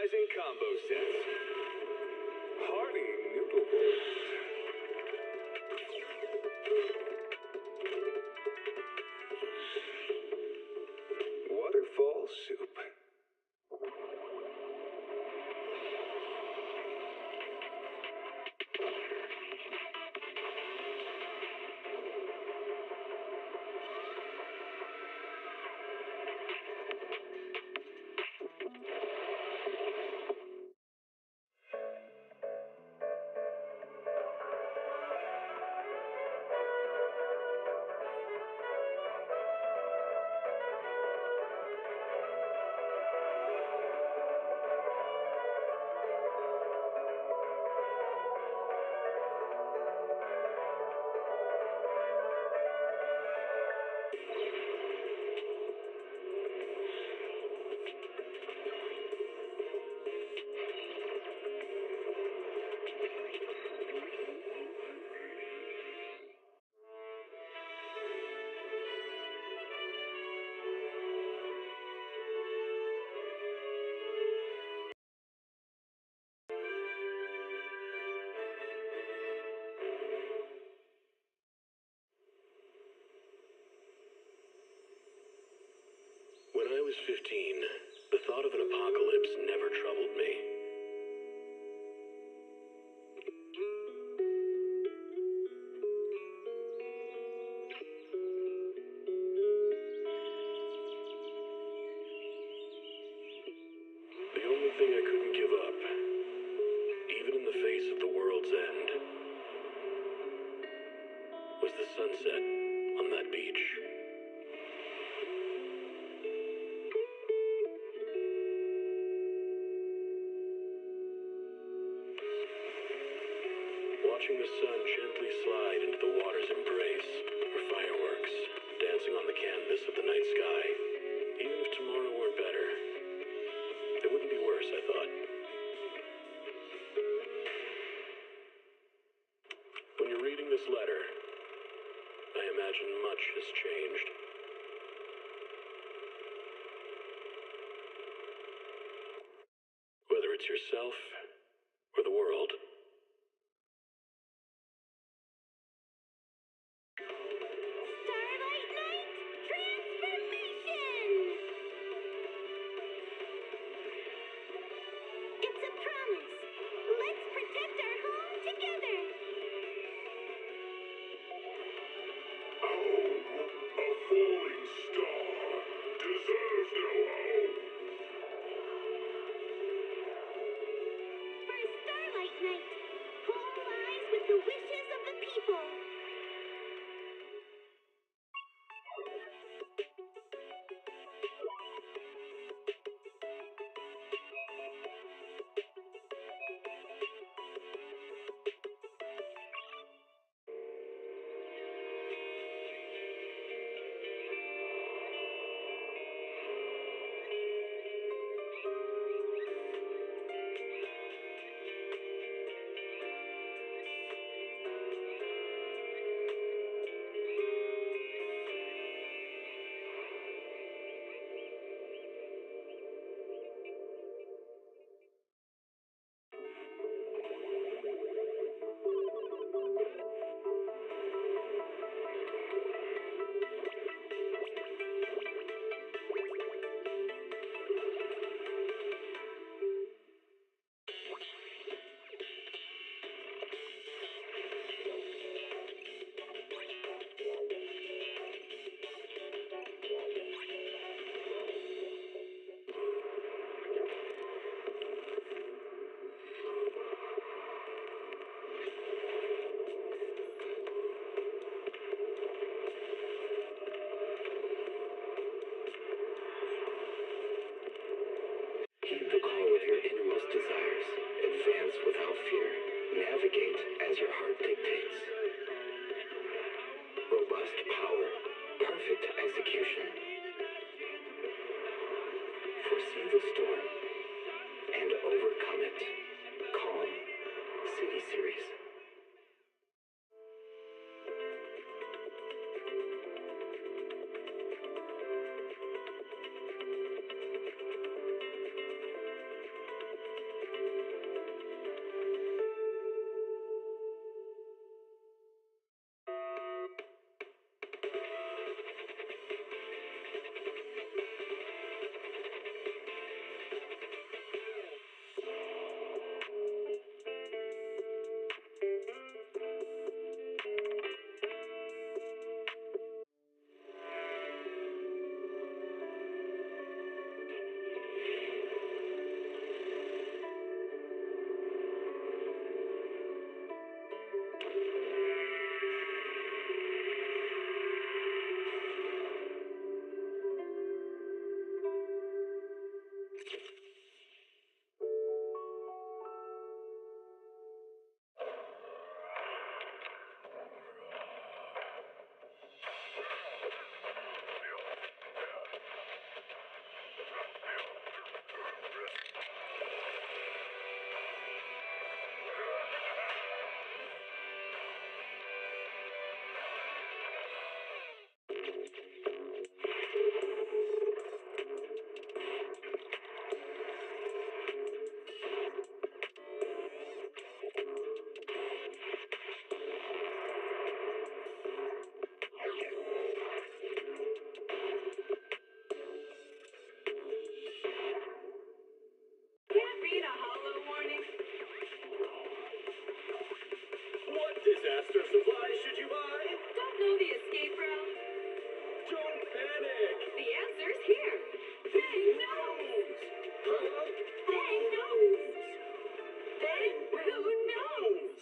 Mesmerizing combo sets. Hearty noodle bowls. Waterfall soup. When I was 15, the thought of an apocalypse never troubled me. The only thing I couldn't give up, even in the face of the world's end, was the sunset on that beach. Watching the sun gently slide into the water's embrace, or fireworks dancing on the canvas of the night sky. Even if tomorrow weren't better, it wouldn't be worse, I thought. When you're reading this letter, I imagine much has changed. Whether it's yourself or the world. Starlight Night Transformation! It's a promise. Let's protect our home together. Home of Who knows?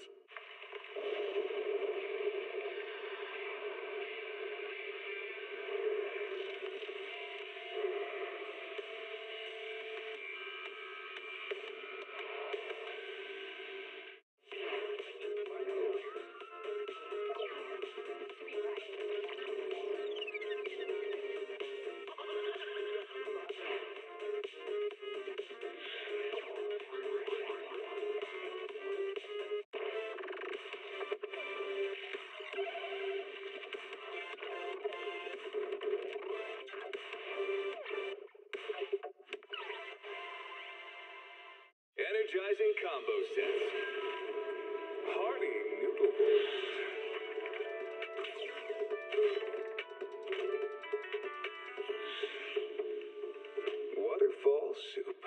Energizing combo sets. Hearty noodle bowls. Waterfall soup.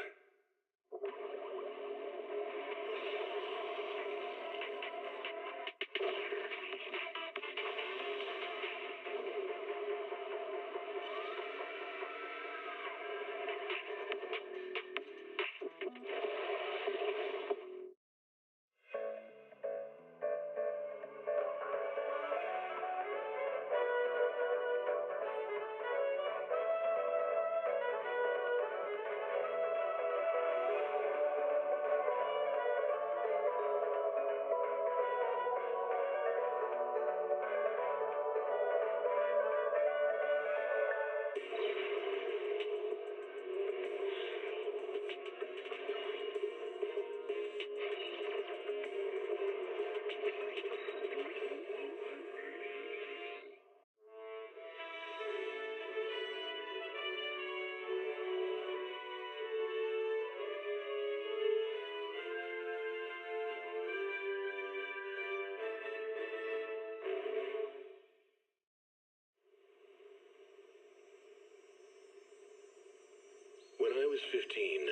When I was 15,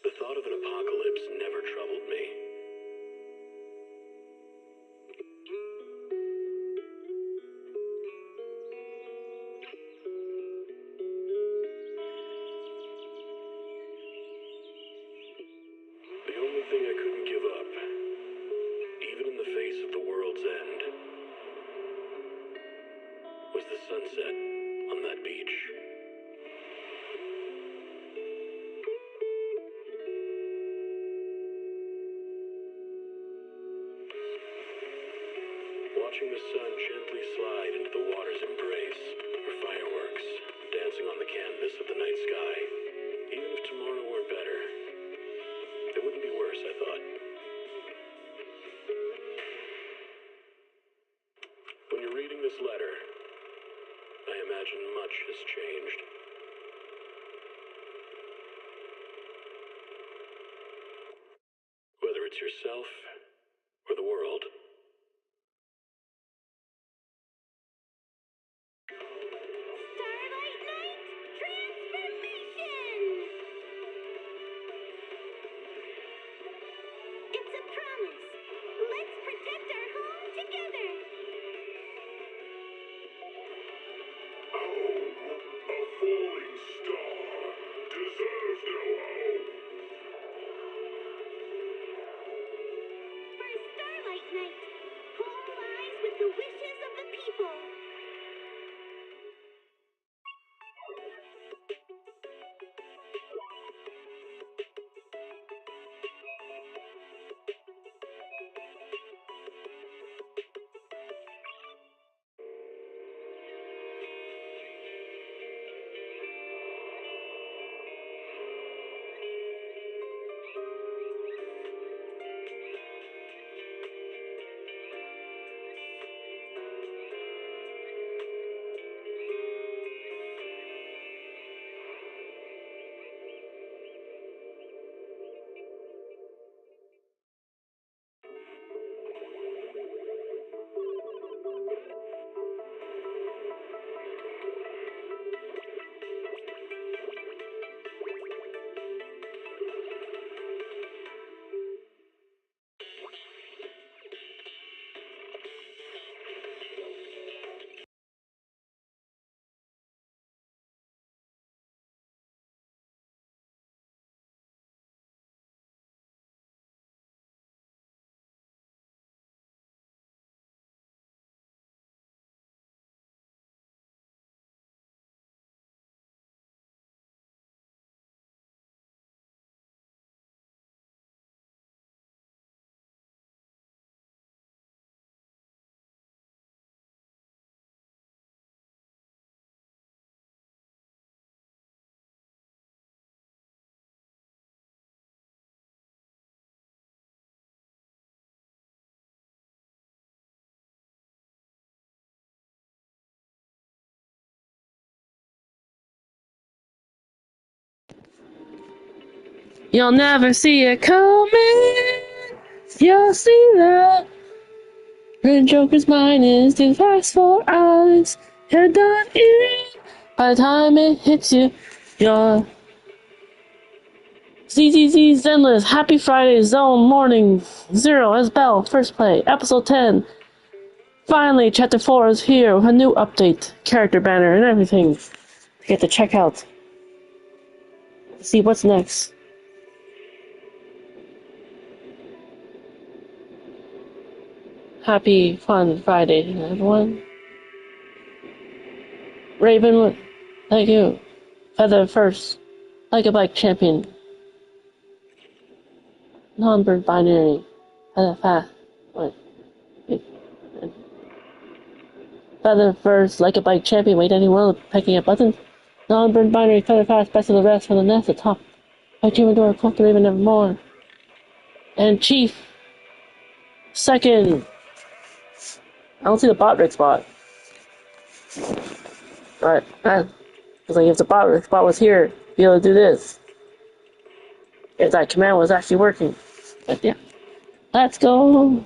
the thought of an apocalypse never troubled me. The only thing I couldn't give up, even in the face of the world's end, was the sunset on that beach. Watching the sun gently slide into the water's embrace, or fireworks dancing on the canvas of the night sky. Even if tomorrow weren't better, it wouldn't be worse, I thought. When you're reading this letter, I imagine much has changed. Whether it's yourself or the world. Starlight Night transformation! It's a promise. Let's protect our home together. A falling star deserves no home. For Starlight Night You'll never see it coming. You'll see that the Joker's mind is too fast for us. You're done in. By the time it hits you, you're Zzz Zenless Happy Friday Zone Morning 0 as Belle First Play Episode 10. Finally, Chapter 4 is here with a new update, character banner, and everything. To get to check out. See what's next. Happy, fun Friday, everyone. Raven, thank you. Feather first, like a bike champion. Non-bird binary, feather fast. Wait. Feather first, like a bike champion. Wait any world, pecking at buttons. Non-bird binary, feather fast, best of the rest from the nest atop. By Jimmy Door, cloak the Raven nevermore. And Chief, second. I don't see the bot rig spot. Alright, it's like if the bot rig spot was here, be able to do this. If that command was actually working. But yeah. Let's go.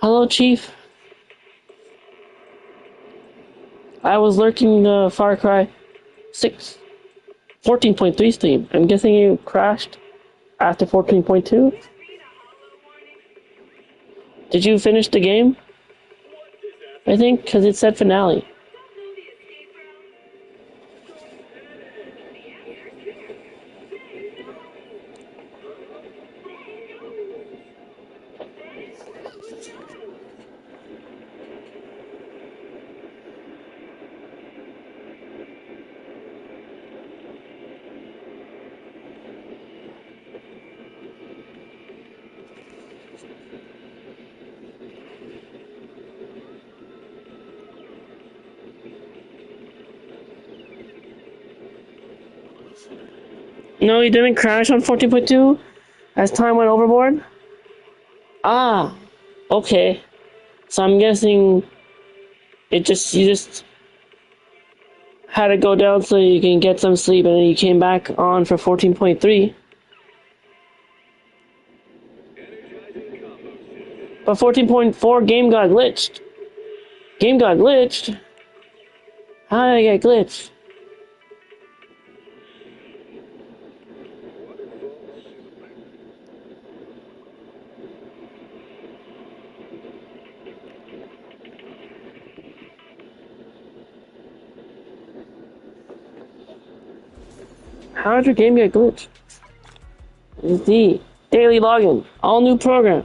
Hello, Chief. I was lurking the Far Cry 6 14.3 stream. I'm guessing you crashed after 14.2? Did you finish the game? I think, because it said finale. No, you didn't crash on 14.2 as time went overboard? Ah, okay. So I'm guessing you just had to go down so you can get some sleep and then you came back on for 14.3. But 14.4 game got glitched. Game got glitched? How did I get glitched? How did your game get glitched? Zzz Daily login. All new program.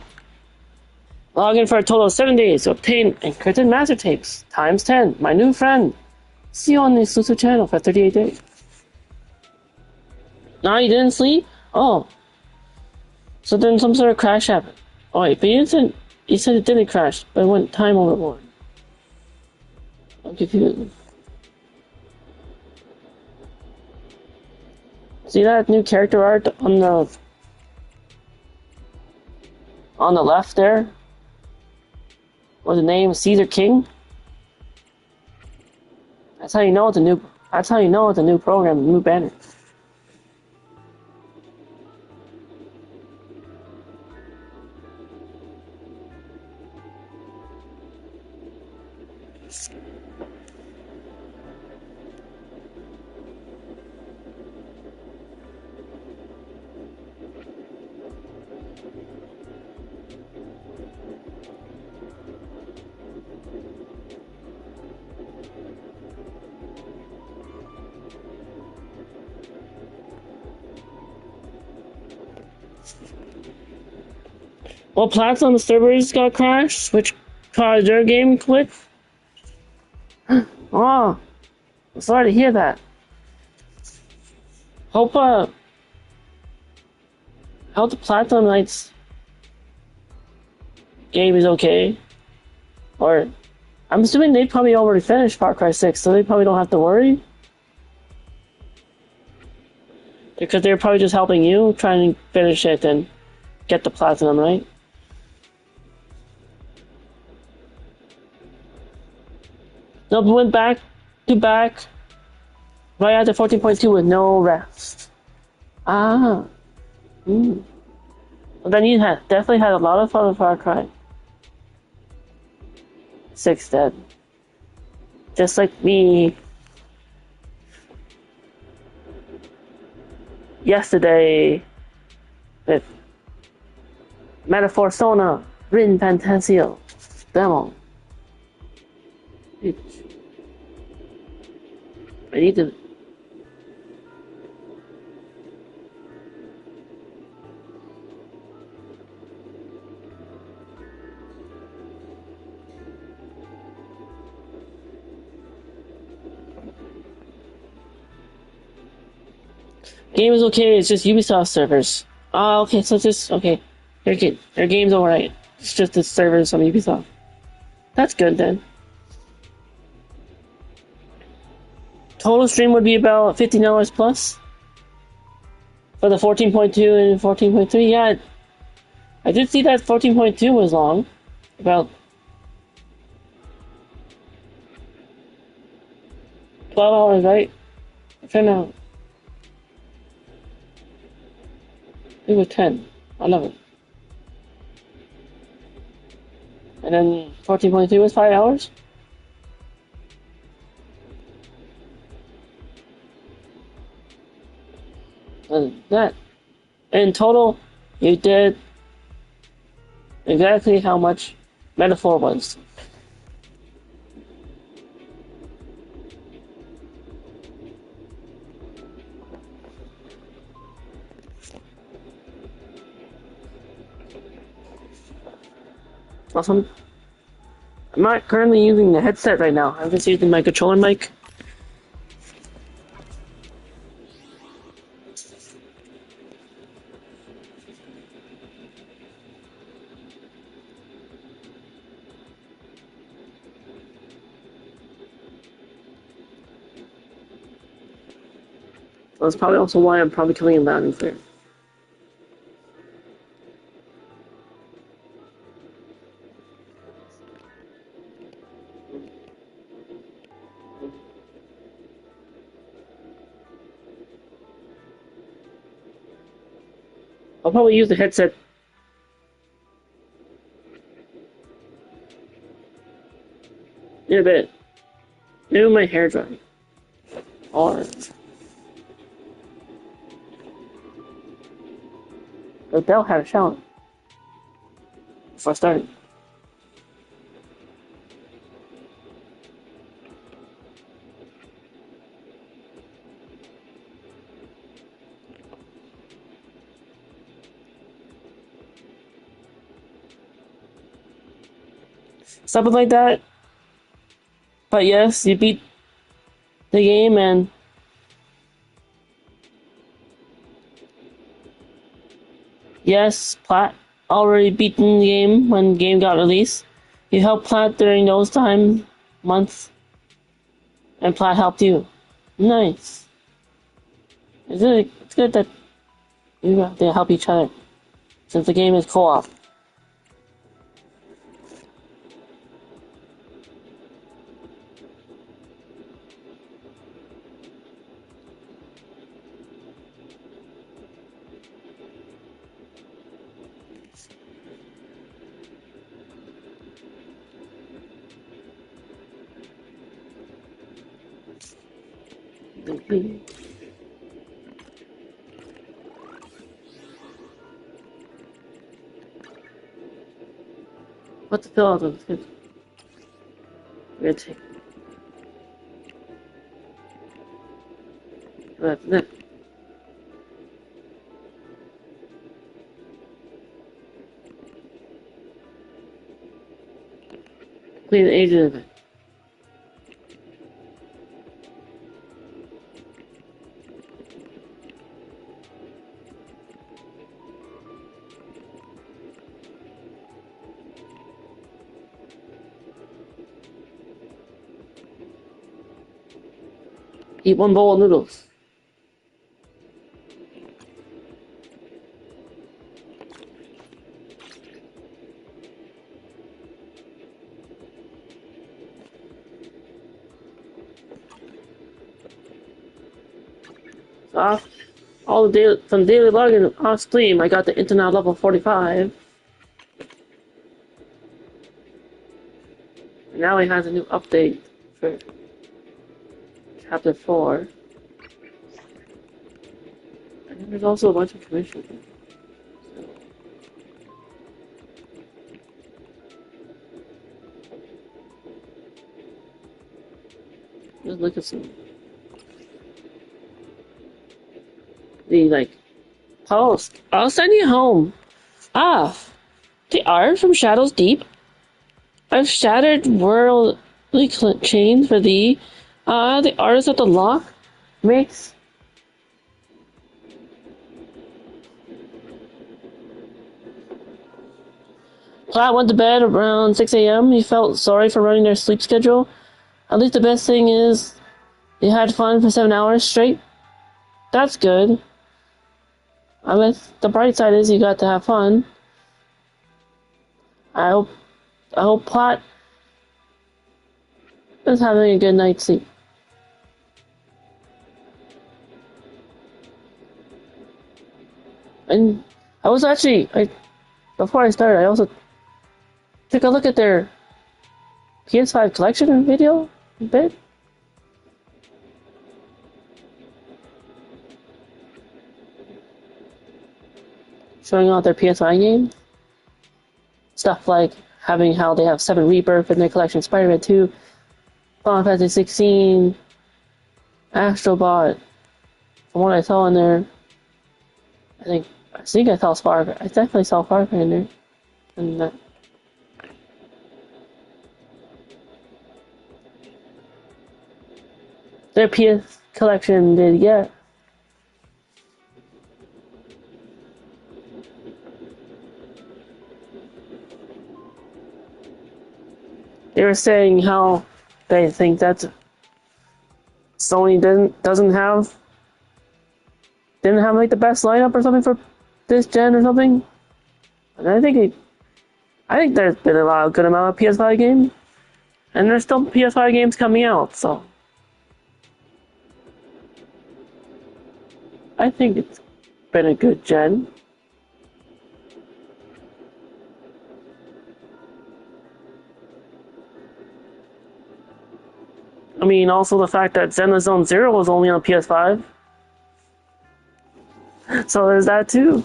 Login for a total of 7 days to obtain encrypted master tapes. Times 10. My new friend. See you on the exclusive channel for 38 days. Now you didn't sleep? Oh. So then some sort of crash happened. Oh wait, but you said it didn't crash, but it went time overboard. I'm confused. See that new character art on the left there? With the name Caesar King? That's how you know it's a new program, a new banner. Well, Platts on the servers got crashed, which caused your game quit. Oh, I'm sorry to hear that. Hope the Platinum Knights game is okay. Or, I'm assuming they probably already finished Far Cry 6, so they probably don't have to worry. Because they're probably just helping you, trying to finish it and get the Platinum, right? No, but went back right after 14.2 with no rest. Ah, Mm. Well, then you definitely had a lot of fun with Far Cry 6 then. Just like me yesterday with Metaphor Sona, Rin Fantasio, demo. I need to. Game is okay, it's just Ubisoft servers. Oh, okay, so it's just, okay. Their game's alright. It's just the servers on Ubisoft. That's good then. Total stream would be about $15 plus for the 14.2 and 14.3. Yeah, I did see that 14.2 was long. About 12 hours, right? I'm trying to. It was 10, 11. And then 14.3 was 5 hours? And that. In total, you did exactly how much Metaphor was. Awesome. I'm not currently using the headset right now. I'm just using my controller mic. That's probably also why I'm probably coming in loud and clear. I'll probably use the headset in a bit. Maybe my hair dry. Or but Belle had a shower before starting. Something like that. But yes, you beat the game, and yes, Platt already beaten the game when the game got released. You helped Platt during those months, and Platt helped you. Nice. It's good that you have to help each other, since the game is co-op. What the fill out of this? We're gonna take that. Clean the edges of it. Eat one bowl of noodles. Soft, all the daily, from daily login off stream, I got the internet level 45. Now he has a new update for chapter 4. And there's also a bunch of commissions. Just look at some. The like post. I'll send you home. Ah, the art from Shadows Deep. I've shattered worldly chains for thee. The artist of the lock makes. Platt went to bed around 6 a.m. He felt sorry for running their sleep schedule. At least the best thing is they had fun for 7 hours straight. That's good. I guess the bright side is you got to have fun. I hope Platt is having a good night's sleep. And I was actually, before I started, I also took a look at their PS5 collection video a bit. Showing off their PS5 games. Stuff like having how they have 7 Rebirth in their collection, Spider-Man 2, Final Fantasy 16, Astrobot. From what I saw in there, I think I saw Spark. I definitely saw Spark in there. And that. Their PS collection did, yeah. They were saying how they think that Sony didn't have like the best lineup or something for this gen or something. And I think there's been a good amount of PS5 games, and there's still PS5 games coming out. So I think it's been a good gen. I mean, also the fact that Zenless Zone Zero was only on PS5. So there's that too.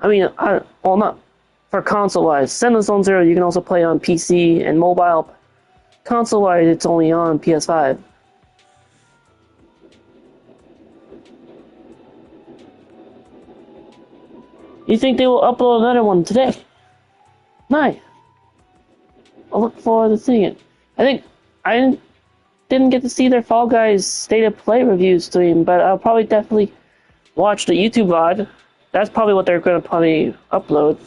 I mean, well, not for console-wise. Zenless Zone Zero you can also play on PC and mobile. Console-wise, it's only on PS5. You think they will upload another one today? Nice. I'll look forward to seeing it. I didn't get to see their Fall Guys State of Play review stream, but I'll probably definitely watch the YouTube VOD. That's probably what they're going to probably upload.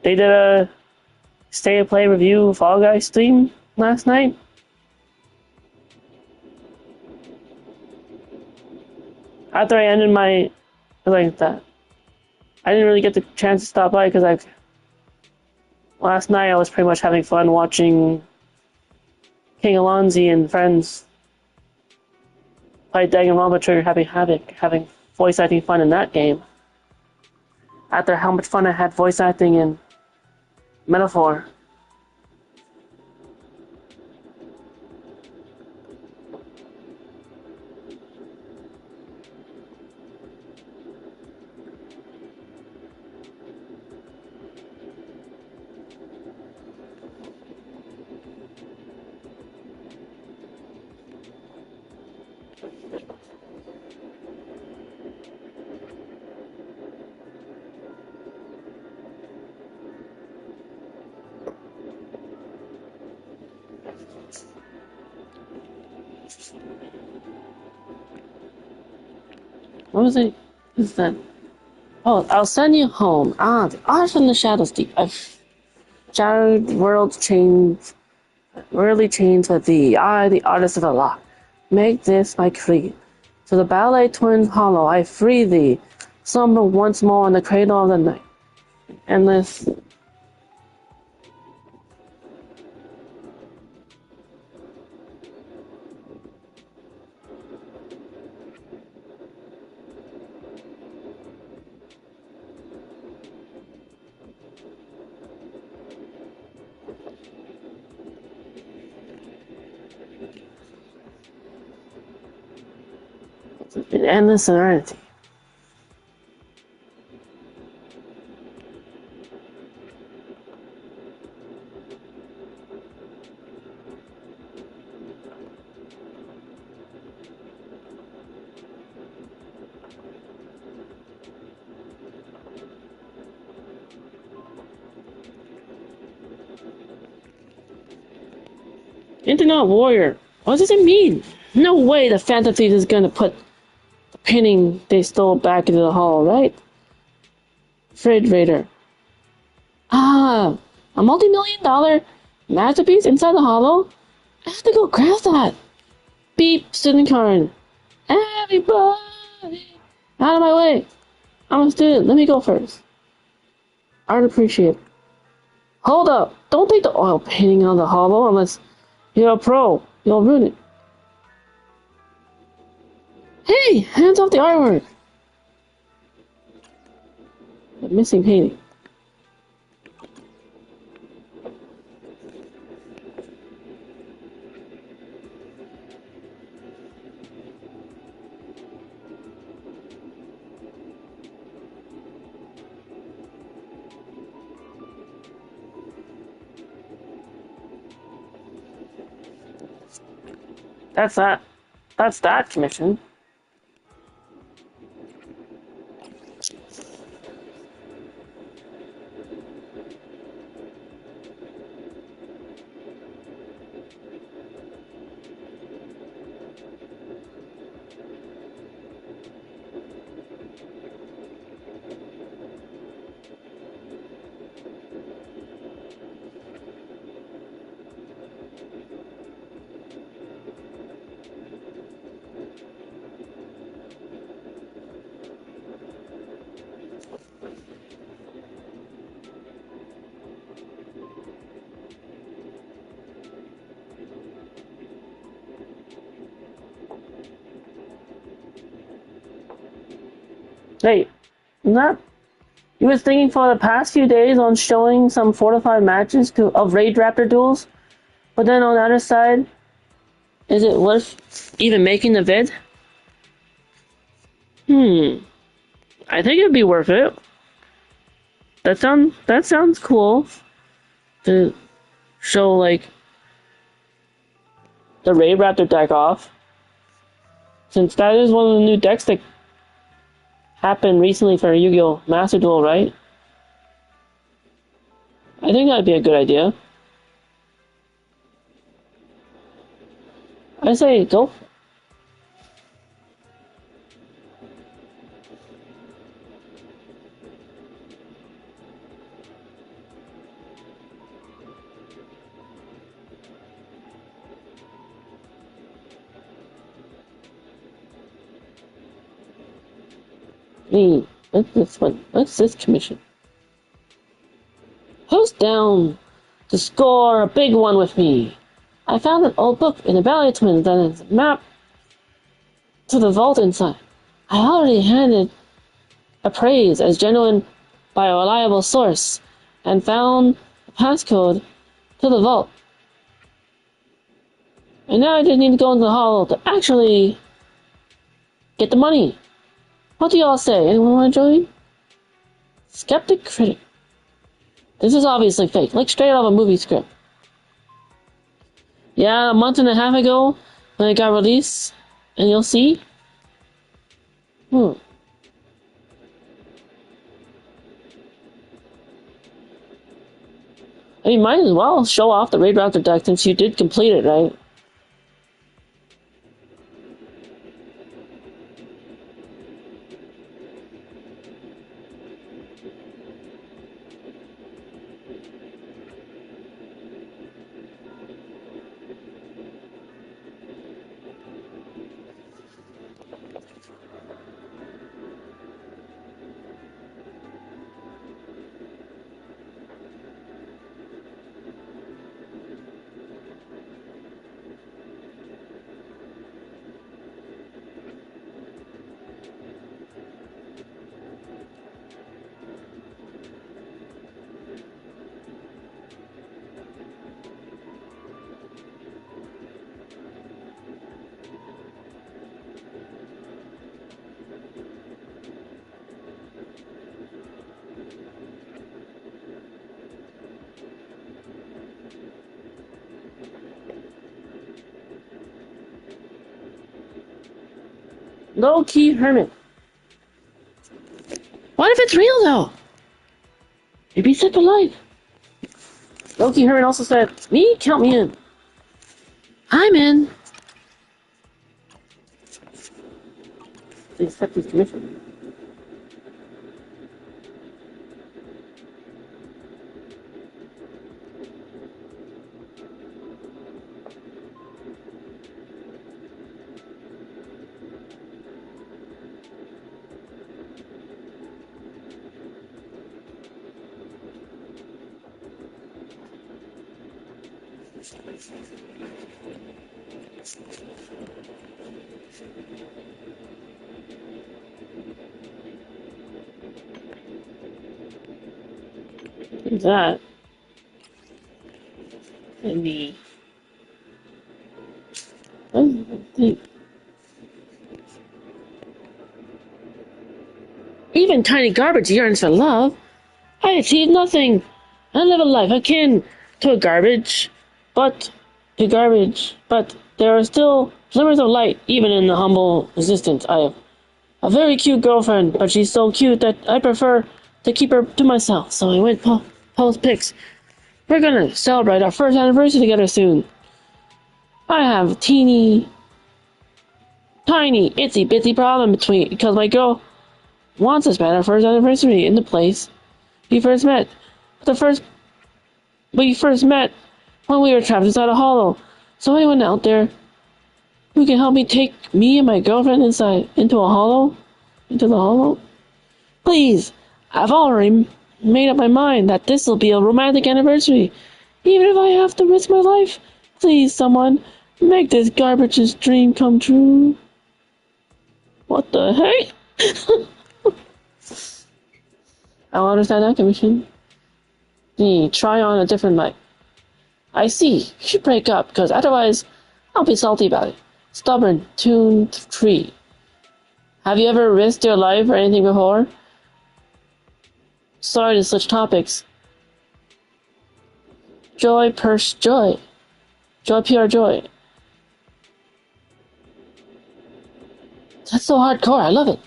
They did a State of Play review Fall Guys stream last night. After I ended my... like that. I didn't really get the chance to stop by because last night I was pretty much having fun watching King Alonzi and friends play Danganronpa having Havoc, having voice acting fun in that game. After how much fun I had voice acting in Metaphor. What was it? What's that? Oh, I'll send you home. The art from the Shadows Deep. I've shattered worldly chains with thee. I, the artist of the lock, make this my creed. To the ballet twins hollow, I free thee. Slumber once more in the cradle of the night. Endless. in endless serenity. Internet warrior. What does it mean? No way the Phantom Thief is gonna put the painting they stole back into the hall, right? Fridge Raider. Ah, a multi-million-dollar masterpiece inside the hollow? I have to go grab that. Beep, student card. Everybody, out of my way. I'm a student. Let me go first. Art appreciate. Hold up. Don't take the oil painting out of the hollow unless you're a pro. You'll ruin it. Hey, hands off the artwork. The missing painting. That's that. That's that commission. Hey, not you was thinking for the past few days on showing some fortified matches of Raid Raptor duels, but then on the other side, is it worth even making the vid? I think it'd be worth it. That sounds cool to show like the Raid Raptor deck off, since that is one of the new decks that happened recently for Yu-Gi-Oh! Master Duel, right? I think that'd be a good idea. I say go. What's this one? What's this commission? Who's down to score a big one with me? I found an old book in the Valley Twins that is a map to the vault inside. I already handed appraised as genuine by a reliable source and found the passcode to the vault. And now I just need to go into the hollow to actually get the money. What do y'all say? Anyone want to join? Skeptic critic. This is obviously fake, like straight out of a movie script. Yeah, a month and a half ago when it got released, and you'll see. I mean, might as well show off the Raid Raptor deck since you did complete it, right? Low-key hermit. What if it's real though? You'd be set for life. Low-key hermit also said, me? Count me in. I'm in. They accept his commission. What's that? And the... Even tiny garbage yearns for love. I achieve nothing. I live a life akin to a garbage, but there are still glimmers of light even in the humble existence. I have a very cute girlfriend, but she's so cute that I prefer to keep her to myself. So I went post pics. We're gonna celebrate our first anniversary together soon. I have a tiny, itsy bitsy problem because my girl wants us to spend our first anniversary in the place we first met. We first met when we were trapped inside a hollow. So anyone out there who can help me take me and my girlfriend into the hollow? Please, I've already made up my mind that this will be a romantic anniversary. Even if I have to risk my life, please someone, make this garbage's dream come true. What the heck? I don't understand that, Commission. Try on a different mic. I see. You should break up, because otherwise I'll be salty about it. Stubborn, tuned tree. Have you ever risked your life or anything before? Sorry to switch topics. Joy, purse, joy. Joy, pure joy. That's so hardcore, I love it.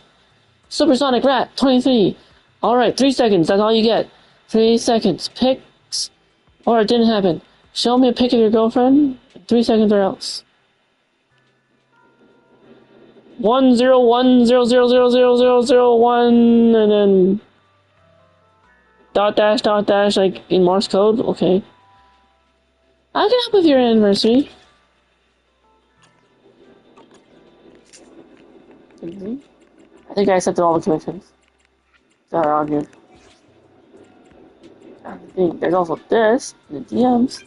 Supersonic Rat, 23. Alright, 3 seconds, that's all you get. 3 seconds. Pics, or it didn't happen. Show me a pic of your girlfriend. 3 seconds or else. 101000001 and then dot dash like in Morse code. Okay. I can help with your anniversary. I think I accepted all the commissions that are on here. I think there's also this, the DMs.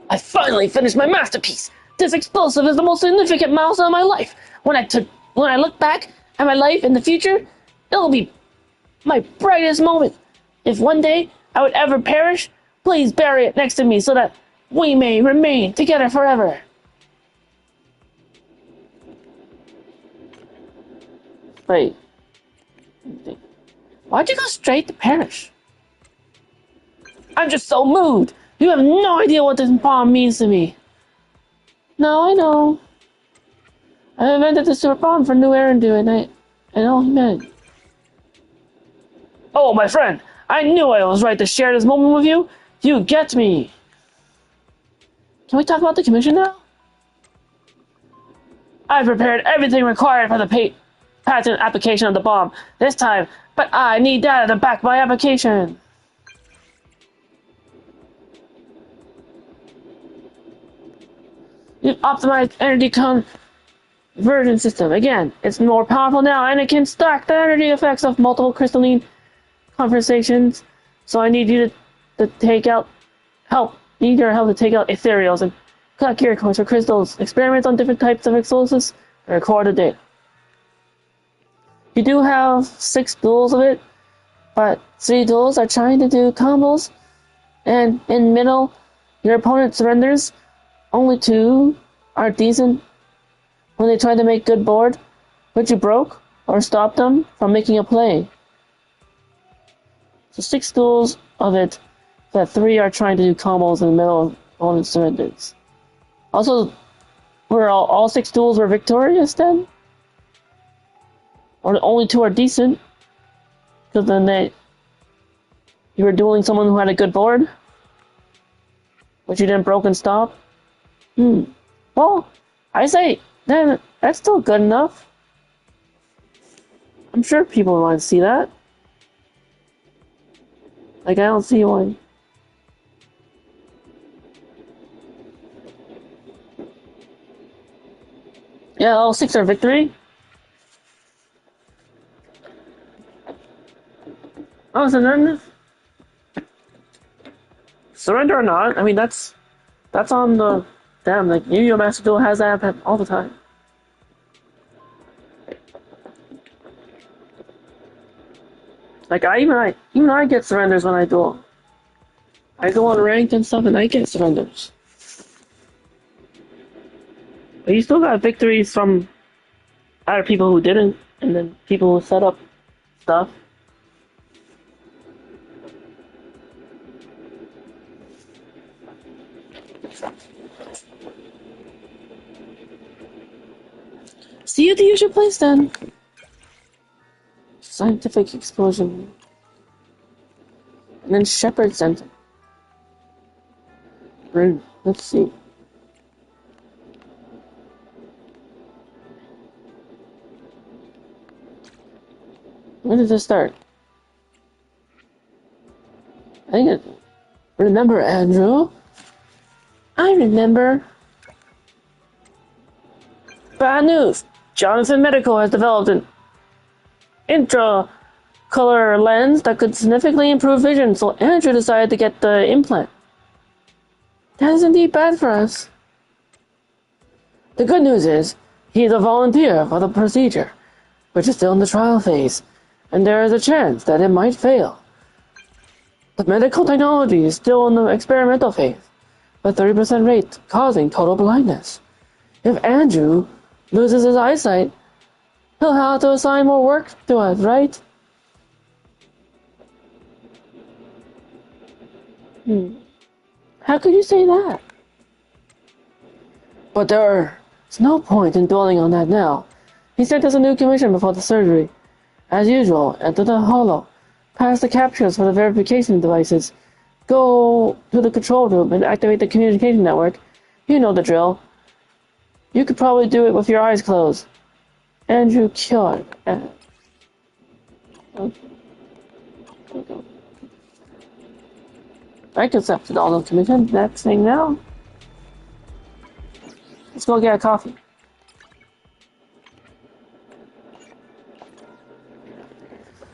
I finally finished my masterpiece! This explosive is the most significant milestone of my life. When I look back at my life in the future, it'll be my brightest moment. If one day I would ever perish, please bury it next to me so that we may remain together forever. Wait. Why'd you go straight to perish? I'm just so moved. You have no idea what this bomb means to me. No, I know. I invented the super bomb for New Erindu, and I know he meant. Oh, my friend, I knew I was right to share this moment with you. You get me. Can we talk about the commission now? I've prepared everything required for the patent application of the bomb this time, but I need data to back my application. You've optimized energy conversion system. Again, it's more powerful now, and it can stack the energy effects of multiple crystalline conversations. So I need you to take out need your help to take out ethereals and collect gear coins for crystals. Experiments on different types of explosives and record the data. You do have 6 duels of it, but 3 duels are trying to do combos, and in middle, your opponent surrenders. Only 2 are decent when they try to make good board, but you broke or stopped them from making a play. So 6 duels of it, but 3 are trying to do combos in the middle of opponent surrenders. Also, Were all 6 duels were victorious then? Or only 2 are decent? Because then you were dueling someone who had a good board? But you didn't broke and stop? Well, I say, then that's still good enough. I'm sure people want to see that. Like, I don't see one. Yeah, all 6 are victory. Oh, so then surrender or not? I mean, that's on the damn. Like Yu-Gi-Oh! Master Duel has that all the time. Like even I get surrenders when I duel. I go on ranked and stuff, and I get surrenders. But you still got victories from other people who didn't, and then people who set up stuff. See you at the usual place then. Scientific explosion. And then Shepherd Center. Let's see. When did this start? I think it... Remember, Andrew? I remember. Bad news! Jonathan Medical has developed an intraocular lens that could significantly improve vision, so Andrew decided to get the implant. That is indeed bad for us. The good news is, he is a volunteer for the procedure, which is still in the trial phase, and there is a chance that it might fail. The medical technology is still in the experimental phase, with 30% rate causing total blindness. If Andrew loses his eyesight, he'll have to assign more work to us, right? How could you say that? But there's no point in dwelling on that now. He sent us a new commission before the surgery. As usual, enter the holo, pass the captures for the verification devices, go to the control room and activate the communication network. You know the drill. You could probably do it with your eyes closed. Andrew cured. I accepted all the commission. Next thing now. Let's go get a coffee.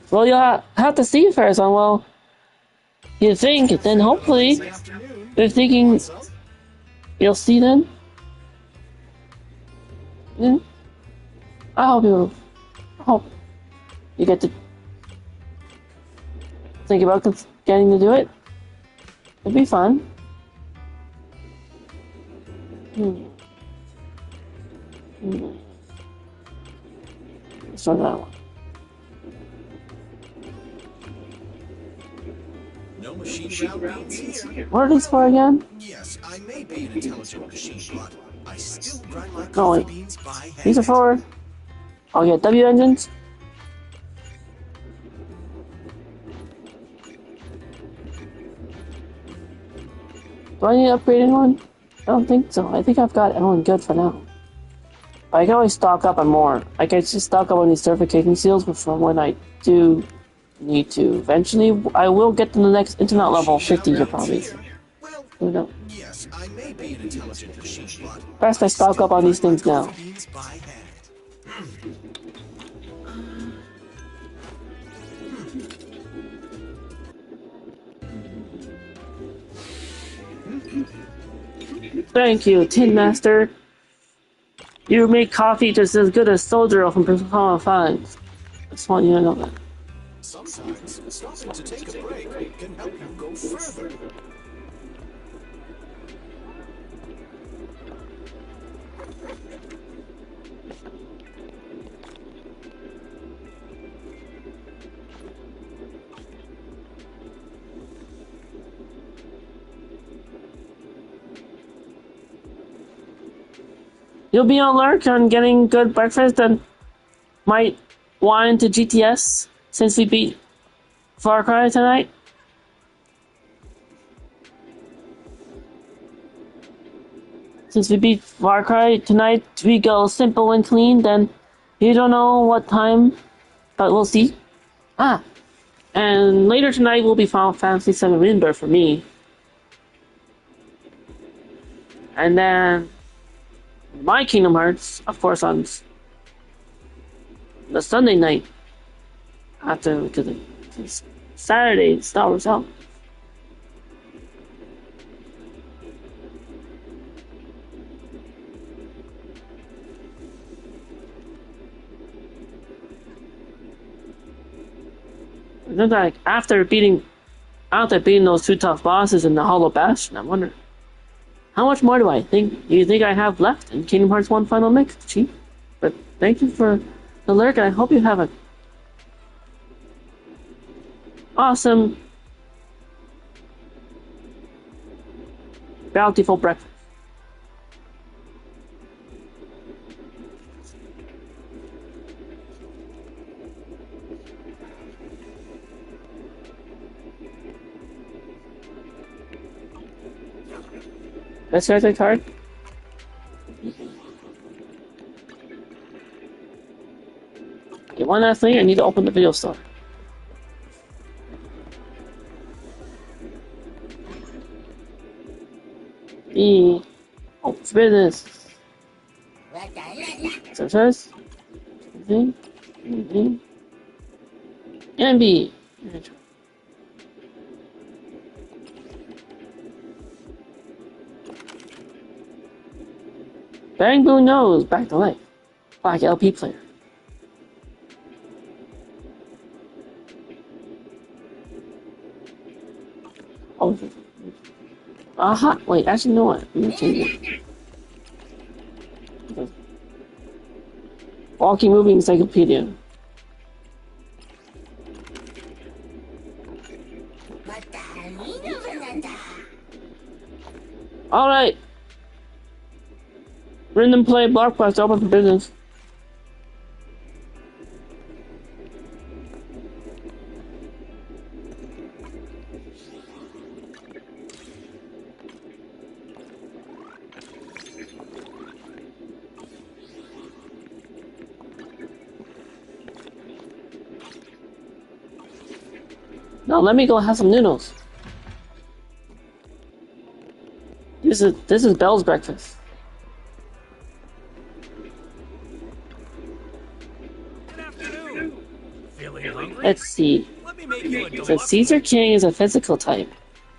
Well, you'll have to see first on, well, you think, then hopefully, if thinking, you'll see then. Yeah. I hope you get to think about getting to do it. It'd be fun. Let's try that one. No machine round here. What are these for again? Yes, I may be an intelligent machine, but I still grind my No, coffee wait. beans by hand. These are for... Oh yeah, W engines. Do I need upgrading one? I don't think so. I think I've got everyone good for now. But I can always stock up on more. I can just stock up on these certification seals for when I do need to. Eventually, I will get to the next internet level 50 here probably. Well, Who knows? yes, I may be an intelligent machine, but Best I stock up on these things now. coffee beans by hand. Thank you, Tin Master. You make coffee just as good as Soldier from Persona 5. I just want you to know that. Sometimes stopping to take a break can help you go further. You'll be on alert on getting good breakfast and might want into GTS since we beat Far Cry tonight. Since we beat Far Cry tonight, we go simple and clean, then you don't know what time, but we'll see. Ah, and later tonight will be Final Fantasy VII Rebirth for me. And then my Kingdom Hearts, of course, on the Sunday night after because it's Saturday Star Wars out. And then, like after beating those two tough bosses in the Hollow Bastion, I wonder how much more do you think I have left in Kingdom Hearts 1 Final Mix, Chief? But thank you for the lurk, and I hope you have a awesome, bountiful breakfast. Let's try the card. Okay, one last thing, I need to open the video store. It's business. Success. And B. Bang Boom Nose, back to life. Black LP player. Oh, aha! Wait, actually, no what? Let me change it. Walking Moving Encyclopedia. Alright. Random play blockbuster open for business. Now let me go have some noodles. This is Belle's breakfast. Let's see. So Caesar King is a physical type.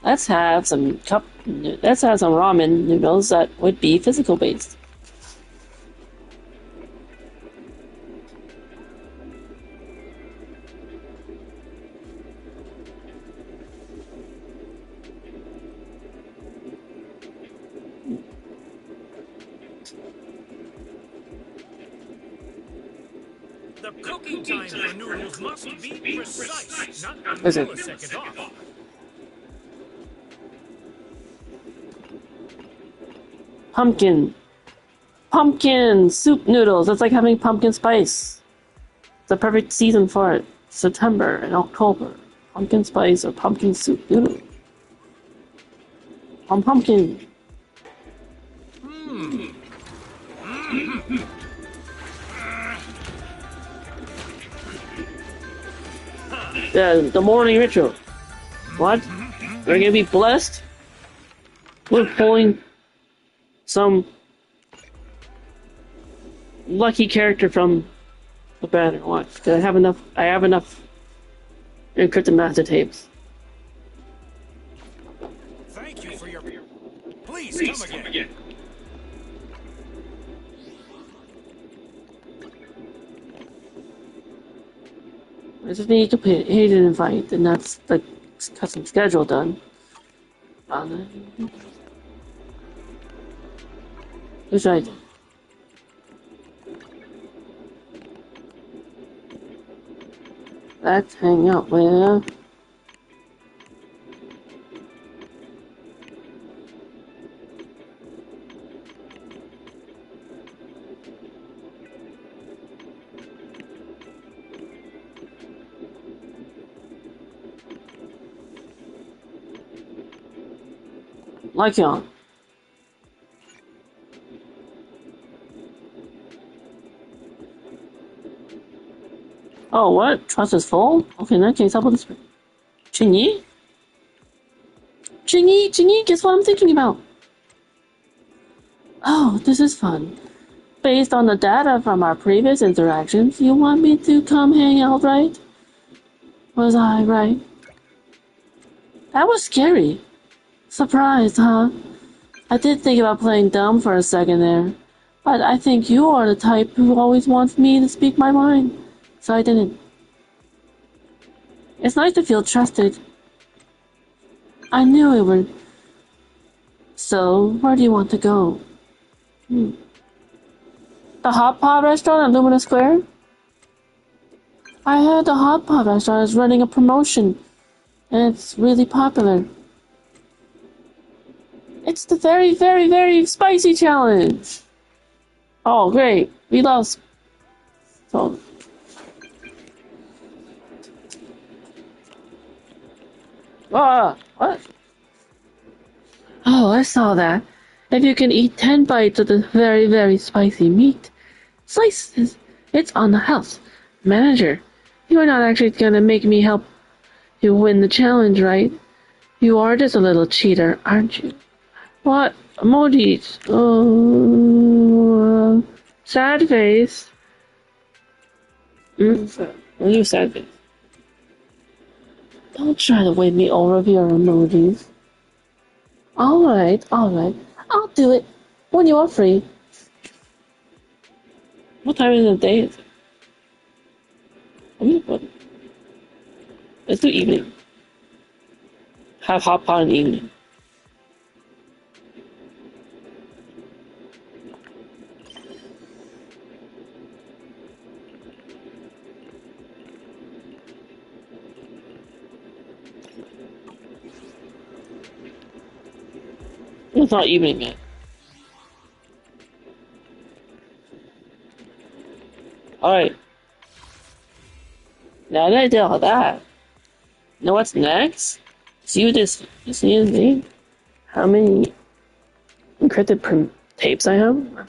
Let's have some ramen noodles that would be physical based. The cooking time for noodles must be precise, not a Is it? millisecond off. Pumpkin soup noodles. It's like having pumpkin spice. It's the perfect season for it. September and October. Pumpkin spice or pumpkin soup noodles. Pumpkin. The morning ritual. What? We're gonna be blessed with pulling some lucky character from the banner. What? Because I have enough encrypted master tapes. Thank you for your... Please come again. I just need to hit an invite, and that's the custom schedule done. Who's right? Let's hang out with... Lycion. Oh, what? Trust is full? Okay, in that case, how about this? Chingy? Chingy, guess what I'm thinking about? Oh, this is fun. Based on the data from our previous interactions, you want me to come hang out, right? Was I right? That was scary. Surprised, huh? I did think about playing dumb for a second there. But I think you are the type who always wants me to speak my mind. So I didn't. It's nice to feel trusted. I knew it would. So, where do you want to go? The Hot Pot restaurant at Lumina Square? I heard the Hot Pot restaurant is running a promotion, and it's really popular. It's the very, very, very spicy challenge. Oh, great. We love... So... What? Oh, I saw that. If you can eat 10 bites of the very, very spicy meat, slices, it's on the house. Manager, you are not actually gonna make me help you win the challenge, right? You are just a little cheater, aren't you? What? Emojis. Oh, sad face. You sad face. Don't try to win me over with your emojis. Alright. I'll do it when you are free. What time of the day is it? Let's do evening. Have hot pot in the evening. It's not evening yet. Alright. Now that I did all that, you know what's next? See what this is. How many encrypted tapes I have?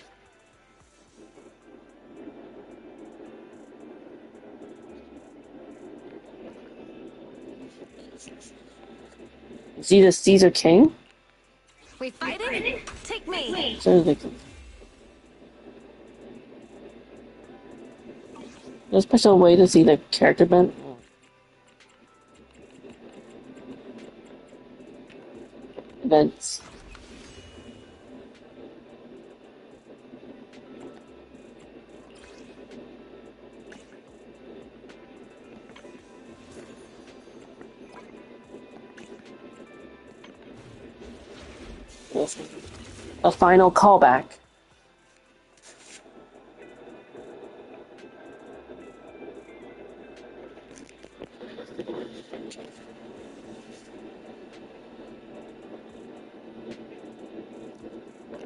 See the Caesar King? We fighting? Take me. There's a special way to see the character bent. Events. A final callback.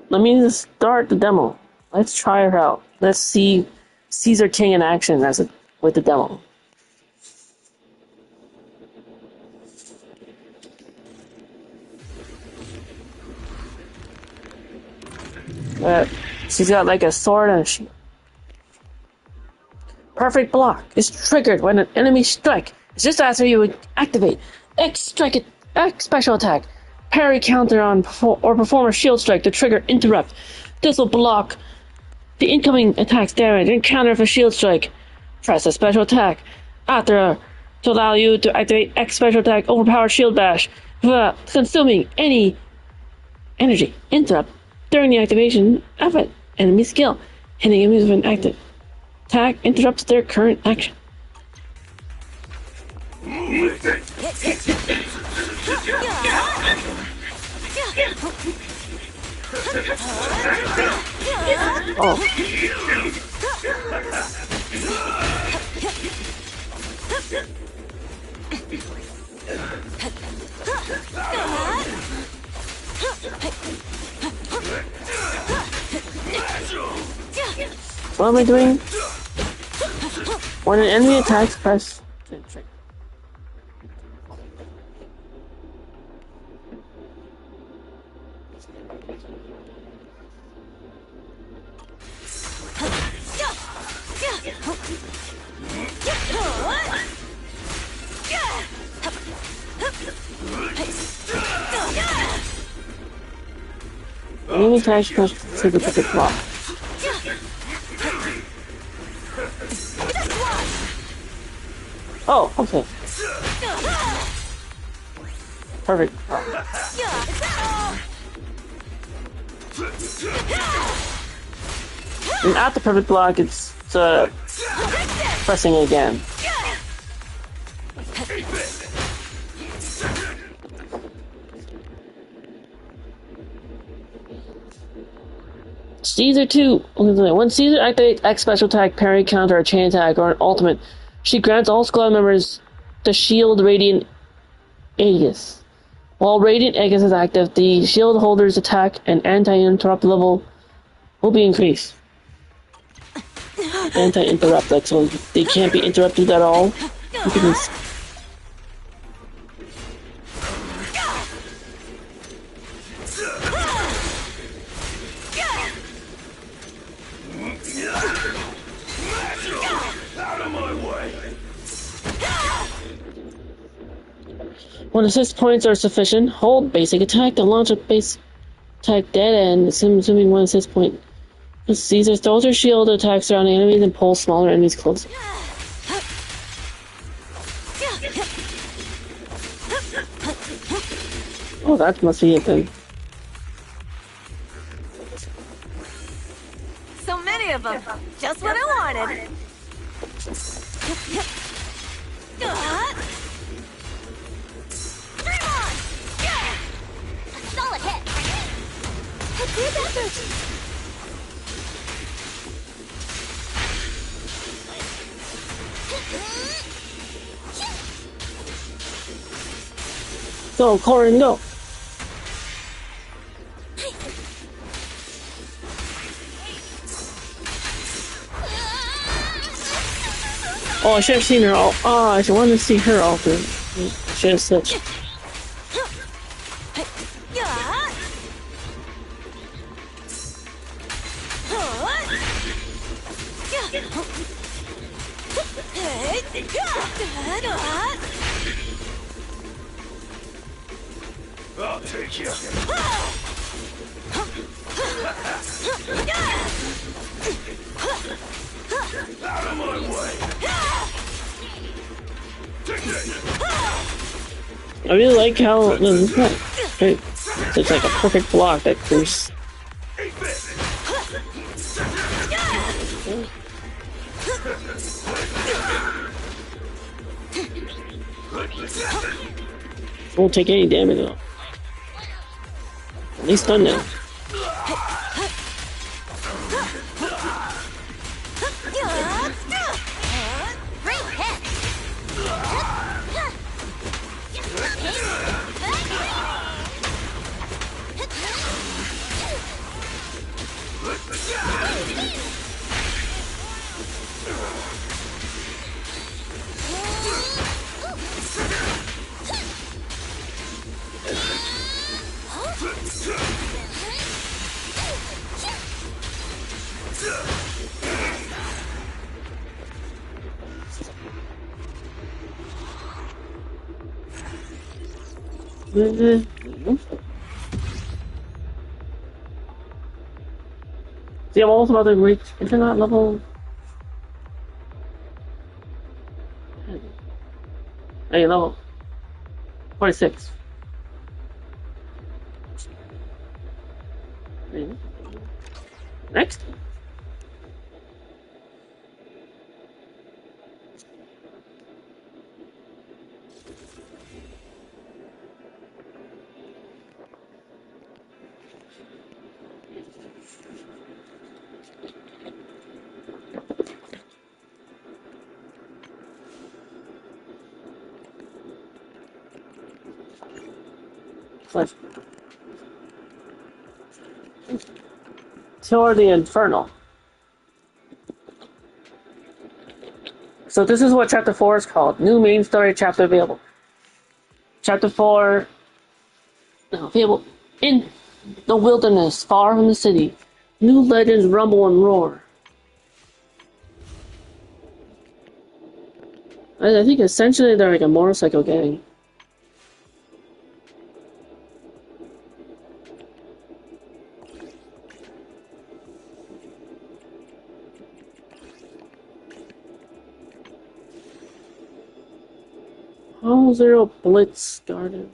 Let me just start the demo. Let's try her out. Let's see Caesar King in action with the demo. She's got like a sword and a shield. Perfect block is triggered when an enemy strike. It's just after you would activate X special attack, parry counter on or perform a shield strike to trigger interrupt. This will block the incoming attack's damage and counter for shield strike. Press a special attack after to allow you to activate X special attack overpower shield bash without consuming any energy. Interrupt during the activation of an enemy skill. Hitting enemies with an active attack interrupts their current action. Oh. What am I doing? When an enemy attacks, press to trigger. Enemy attacks push to the perfect block. Oh, okay. Perfect. And at the perfect block, it's pressing again. Caesar 2. When Caesar activates X special attack, parry, counter, a chain attack, or an ultimate, she grants all squad members the shield Radiant Aegis. While Radiant Aegis is active, the shield holder's attack and anti-interrupt level will be increased. Anti-interrupt, like so they can't be interrupted at all. When assist points are sufficient, hold basic attack to launch a base attack dead end, assuming one assist point. Caesar throws her shield, attacks surrounding enemies, and pulls smaller enemies closer. Oh, that must be it then. So many of them. Just what I wanted. Solid hit. Here's effort. Go, Corin, go! Oh, I should have seen her all. Oh, I wanted to see her all through. Should have switched. I'll take you. Out of my way. I really like how it's like a perfect block that goes. Won't take any damage though. At least done now. See, I'm almost about to reach internet level. Hey, level 46. Next. Toward the Infernal. So this is what Chapter 4 is called. New main story chapter available. Chapter 4... available. In the wilderness, far from the city. New legends rumble and roar. I think essentially they're like a motorcycle gang. How is there a blitz garden?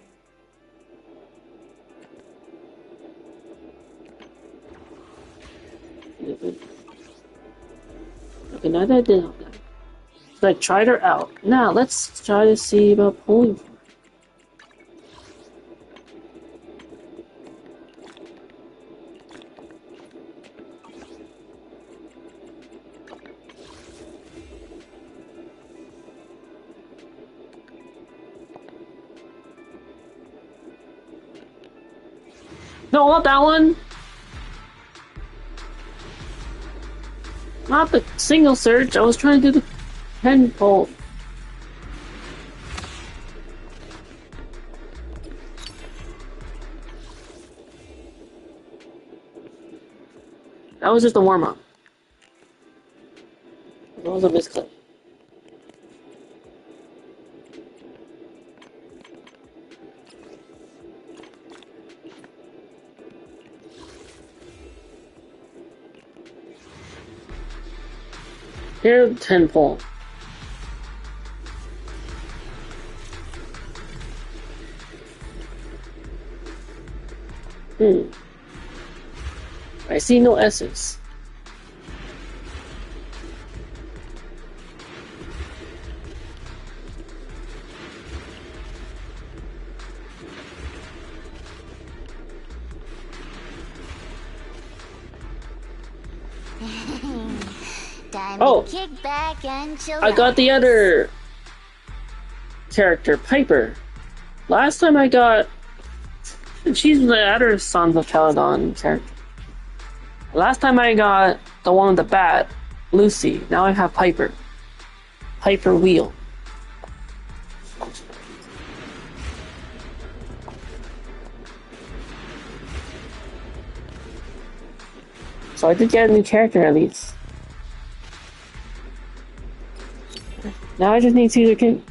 Okay, now that I did that. So I tried her out. Now let's try to see about pulling for her. No, not that one! Not the single search, I was trying to do the 10 pull. That was just a warm up. That was a misclick. Here, 10 pull. I see no S's. Time Oh. to kick back and chill I got the other character, Piper. Last time I got... She's the other Sons of Caledon character. Last time I got the one with the bat, Lucy. Now I have Piper. Piper Wheel. So I did get a new character at least. Now I just need Caesar King.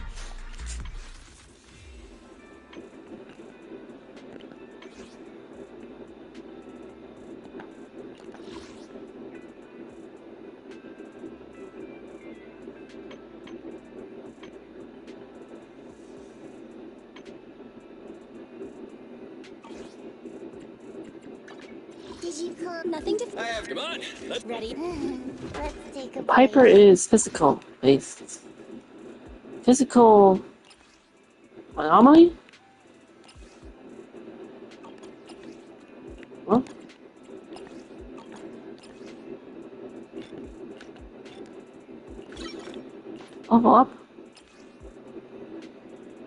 Did you call? Nothing to. Come on, let's Ready? Let's take a Piper break. is physical based. Physical anomaly? What? Level up?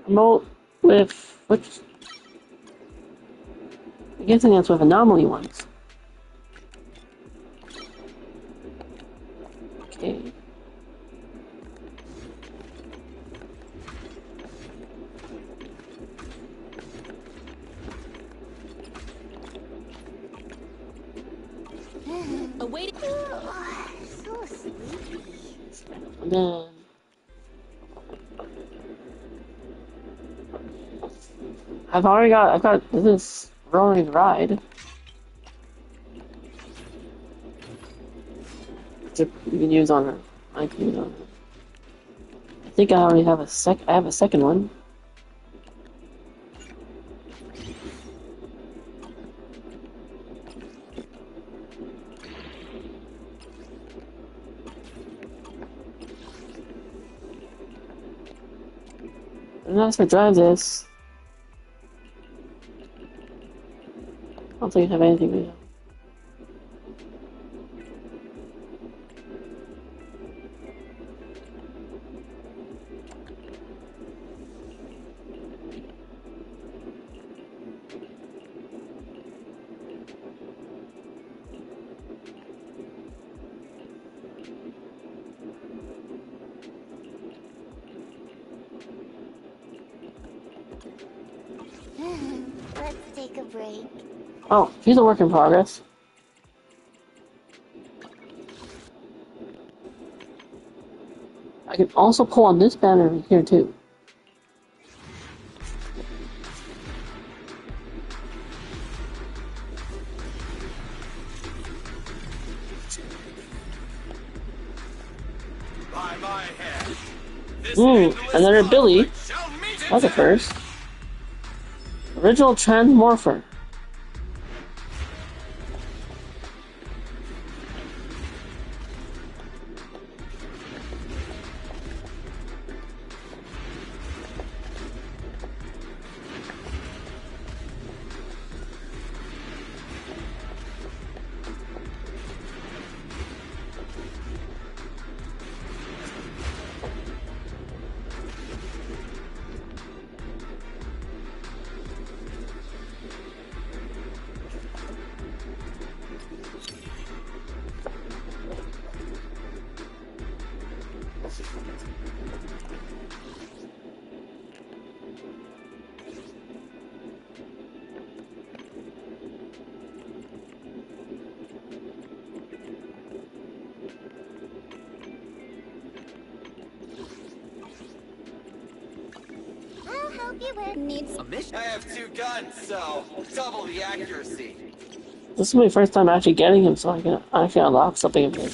Promote with which? I'm guessing that's with anomaly ones. Okay. Awaiting. So sleepy. And then I've got this rolling ride. Which you can use on her. I can use on her. I think I already have I have a second one. And that's what drives this. I don't think I have anything right now. Let's take a break. Oh, she's a work in progress. I can also pull on this banner here too. By my head. This Ooh, endless another Billy. conflict shall meet That's a first. Original Transmorpher. I'll help you with needs. A mission? I have 2 guns, so double the accuracy. This is my first time actually getting him, so I can actually unlock something of his.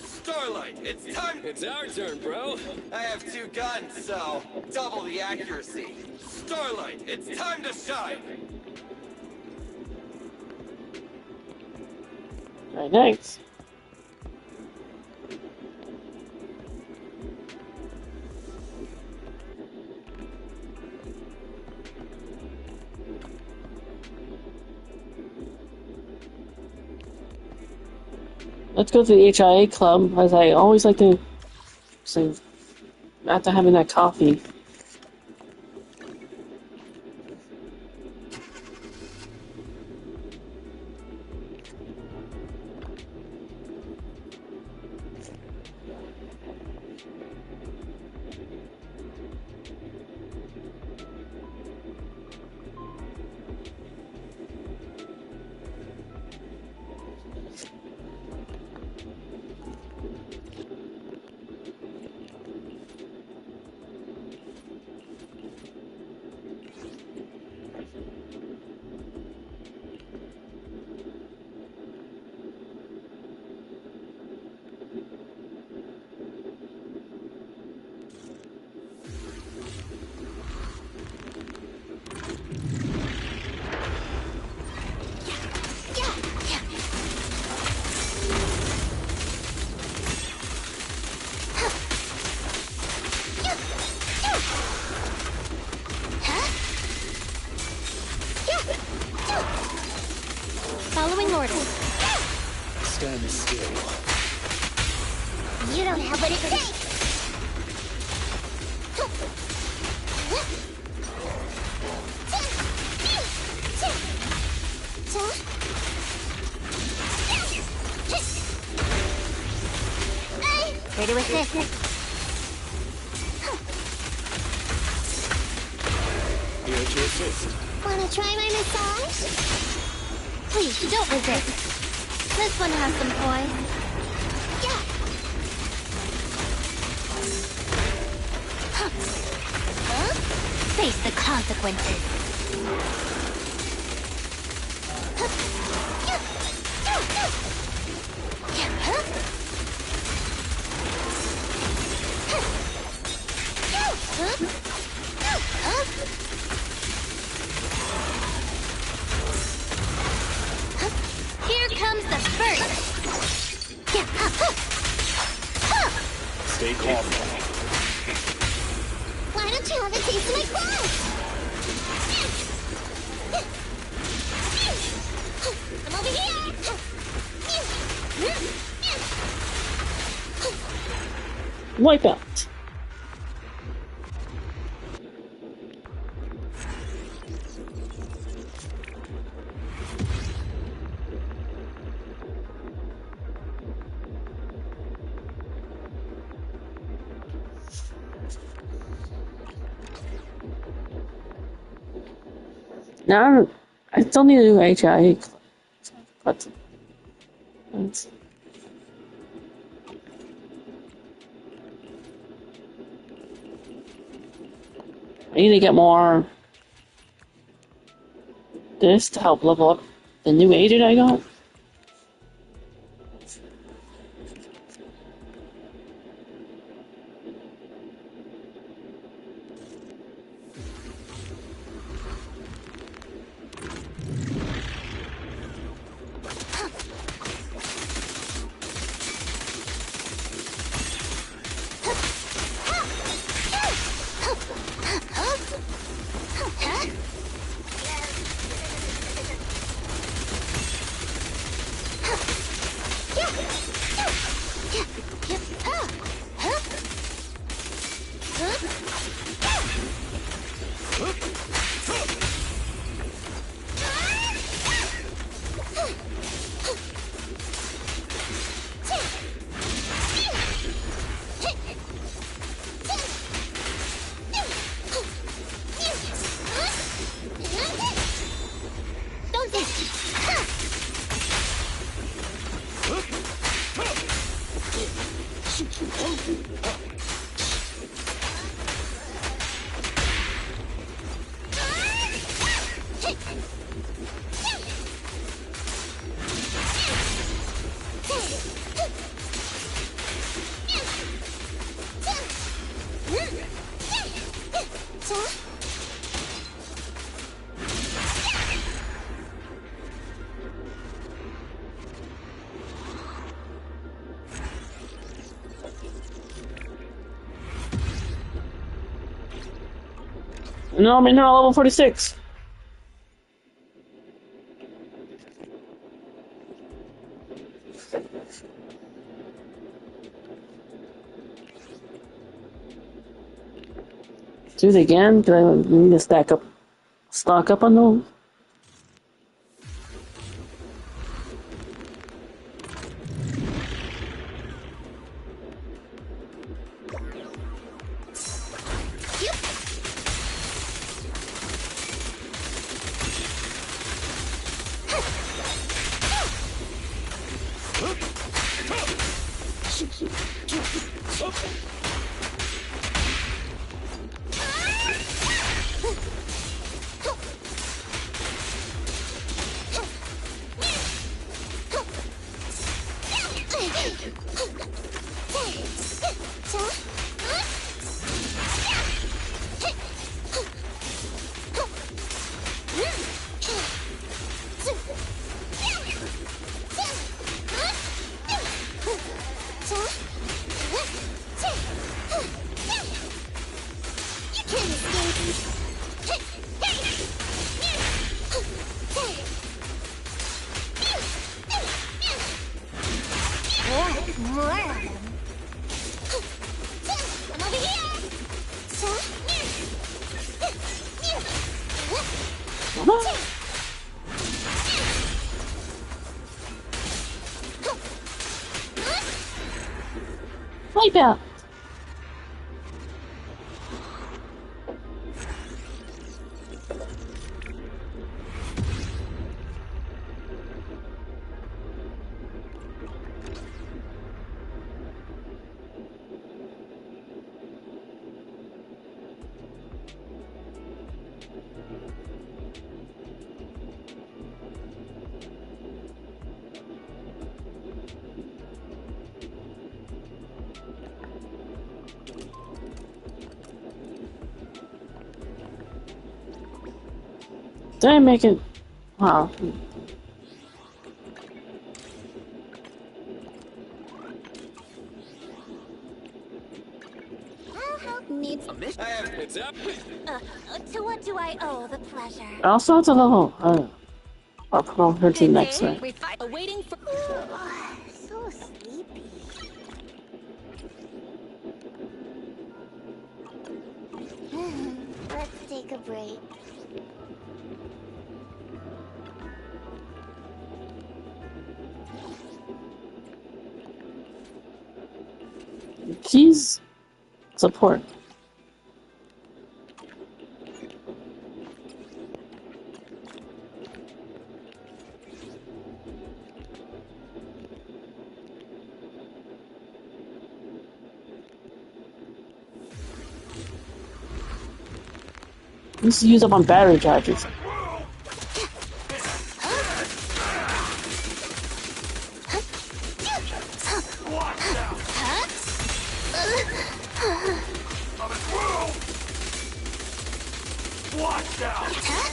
Starlight, it's time. It's our turn, bro. I have 2 guns, so double the accuracy. Starlight, it's time to shine. Right, thanks. Let's go to the HIA club, as I always like to say after having that coffee. Following orders. Stand still. You don't have what it takes. Ready with this. Here to assist. Wanna try my massage? Please, don't resist. This one has some poise. Yeah. Huh? Face the consequences. Here comes the first. Stay calm. Why don't you have a taste of my claws? I'm over here. Wipeout. Now, I still need to do HIA, but it's, I need to get more this to help level up the new agent I got. No, I'm now level 46. Do it again? Do I need to stock up on those? Wipe out. Did I make it? Wow. I'll help needs. I have it's up. To what do I owe the pleasure? Also, it's a level. I'll promote her to Good next day. one. We waiting for. So sleepy. Let's take a break. Please support. This is used up on battery charges. Watch out!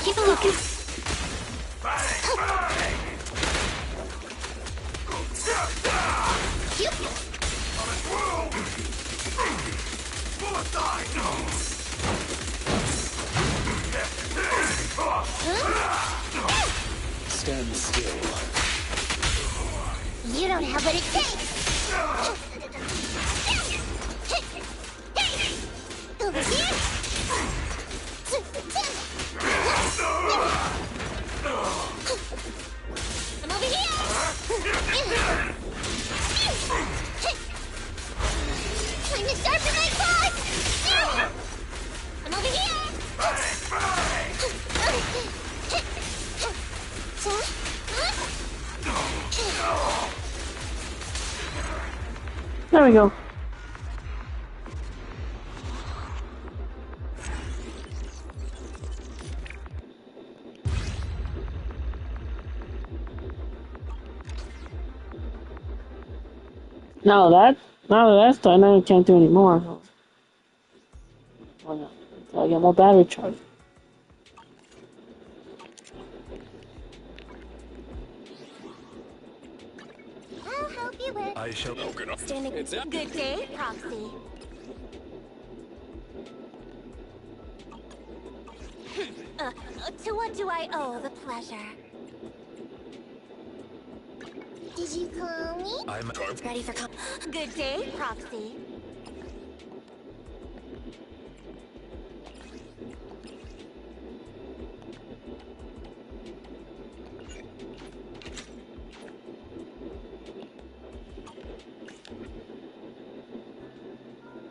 Keep a looking. Stand still. You don't have what it takes. Over here. I'm over here. Time to sharpen my claws. I'm over here. There we go. Now that that's done, I can't do any more. So. Why not? Until I get more battery charge. I'll help you with I shall open up. standing. Good day, Proxy. To what do I owe the pleasure? Did you call me? I'm Ready for Good day, Proxy.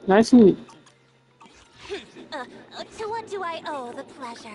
Nice and neat. To what do I owe the pleasure?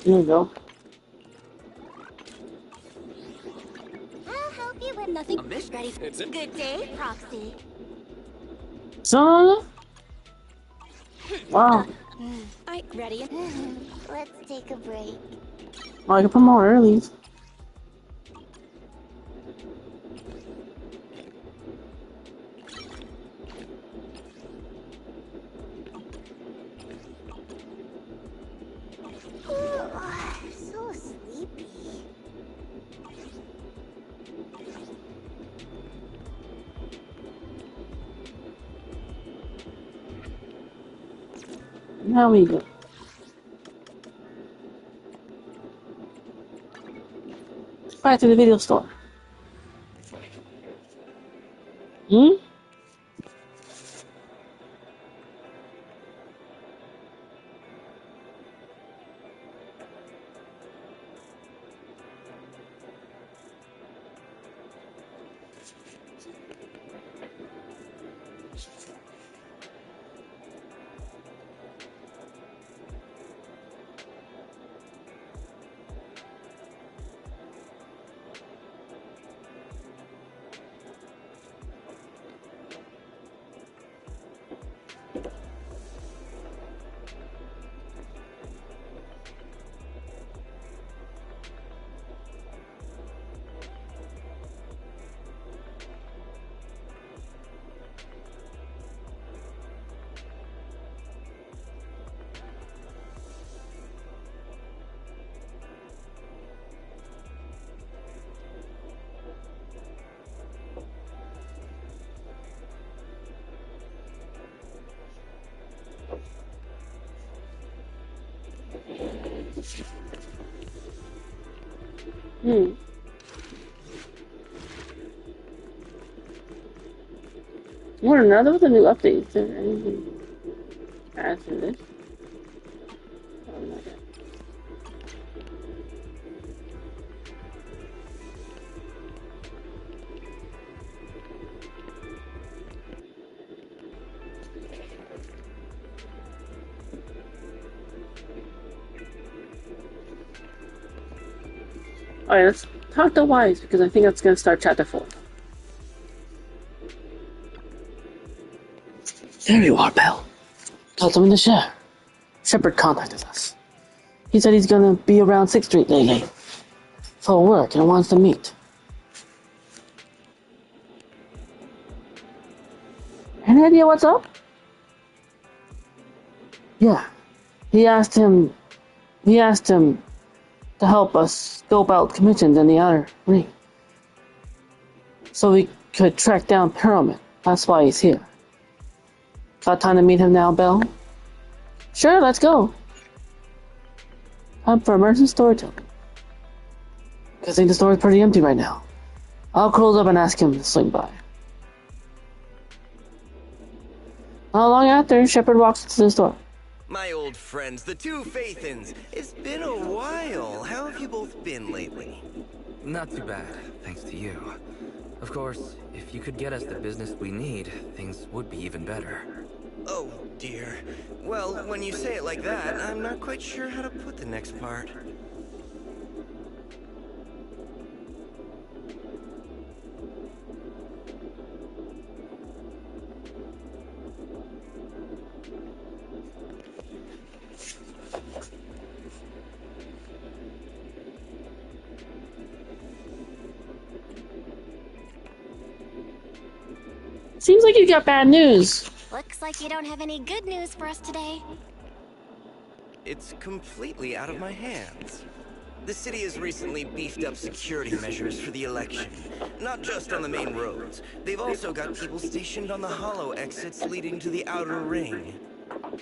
There you go. I'll help you with nothing. Ready for Good day, Proxy. Son? Wow. I ready. Let's take a break. Oh, I can put more early. So sleepy. Now we go. Back to the video store. Hmm? What another with a new update? Is there anything after this? Oh my god. Alright, let's talk to Wise, because I think that's gonna start chapter 4. There you are, Belle. Got something to share. Shepard contacted us. He said he's gonna be around 6th Street lately for work and wants to meet. Any idea what's up? Yeah. He asked him to help us scope out commissions in the outer ring, so we could track down Perlman. That's why he's here. Got time to meet him now, Belle? Sure, let's go. Time for immersive storytelling. I think the store's pretty empty right now. I'll close up and ask him to swing by. Not long after, Shepard walks into the store. My old friends, the two Faithins. It's been a while. How have you both been lately? Not too bad, thanks to you. Of course, if you could get us the business we need, things would be even better. Oh, dear. Well, when you say it like that, I'm not quite sure how to put the next part. Seems like you got bad news. Looks like you don't have any good news for us today. It's completely out of my hands. The city has recently beefed up security measures for the election. Not just on the main roads. They've also got people stationed on the hollow exits leading to the outer ring.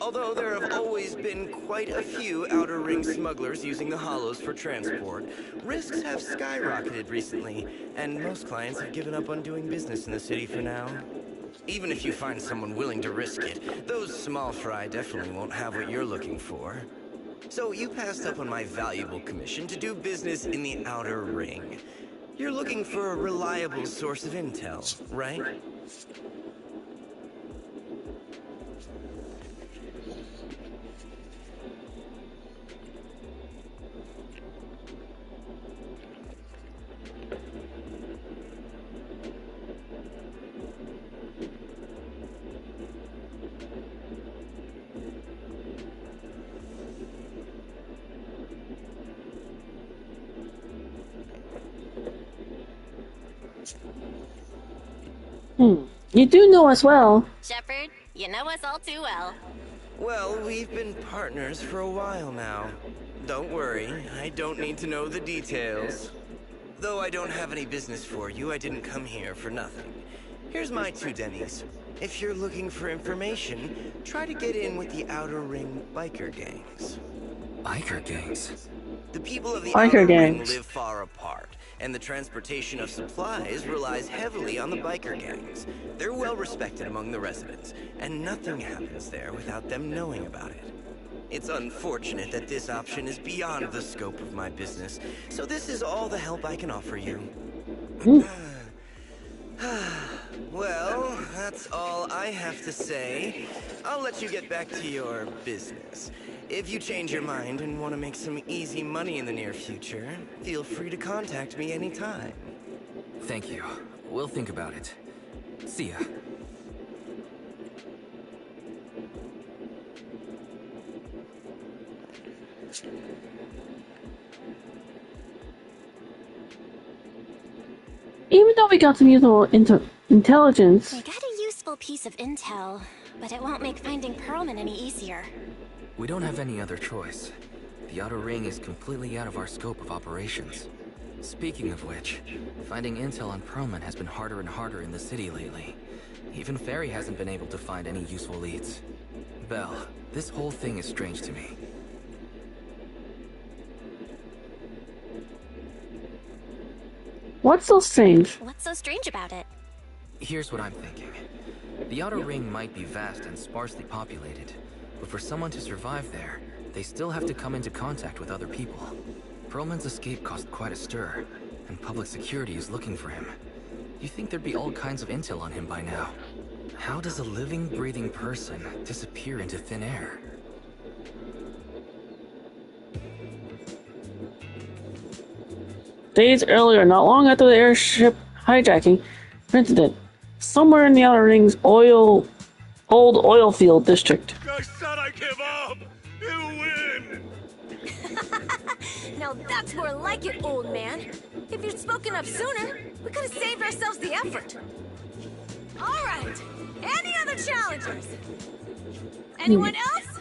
Although there have always been quite a few outer ring smugglers using the hollows for transport, risks have skyrocketed recently, and most clients have given up on doing business in the city for now. Even if you find someone willing to risk it, those small fry definitely won't have what you're looking for. So you passed up on my valuable commission to do business in the outer ring. You're looking for a reliable source of intel, right? You do know us well. Shepard, you know us all too well. Well, we've been partners for a while now. Don't worry, I don't need to know the details. Though I don't have any business for you, I didn't come here for nothing. Here's my 2 Denny's. If you're looking for information, try to get in with the Outer Ring biker gangs. Biker gangs? The people of the Biker Outer Ring gangs. live far apart, and the transportation of supplies relies heavily on the biker gangs. They're well respected among the residents, and nothing happens there without them knowing about it. It's unfortunate that this option is beyond the scope of my business, so this is all the help I can offer you. Well, that's all I have to say. I'll let you get back to your business. If you change your mind and want to make some easy money in the near future, feel free to contact me anytime. Thank you. We'll think about it. See ya. Even though we got some useful intelligence, We got a useful piece of intel, but it won't make finding Perlman any easier. We don't have any other choice. The Outer Ring is completely out of our scope of operations. Speaking of which, finding intel on Perlman has been harder and harder in the city lately. Even Ferry hasn't been able to find any useful leads. Belle, this whole thing is strange to me. what's so strange? What's so strange about it? Here's what I'm thinking. The Outer Ring might be vast and sparsely populated, but for someone to survive there, they still have to come into contact with other people. Perlman's escape caused quite a stir, and public security is looking for him. You'd think there'd be all kinds of intel on him by now. How does a living, breathing person disappear into thin air? Days earlier, not long after the airship hijacking incident, somewhere in the Outer Ring's old oil field district. I said I give up! You win! Now that's more like it, old man. If you'd spoken up sooner, we could have saved ourselves the effort. All right. Any other challengers? Anyone else?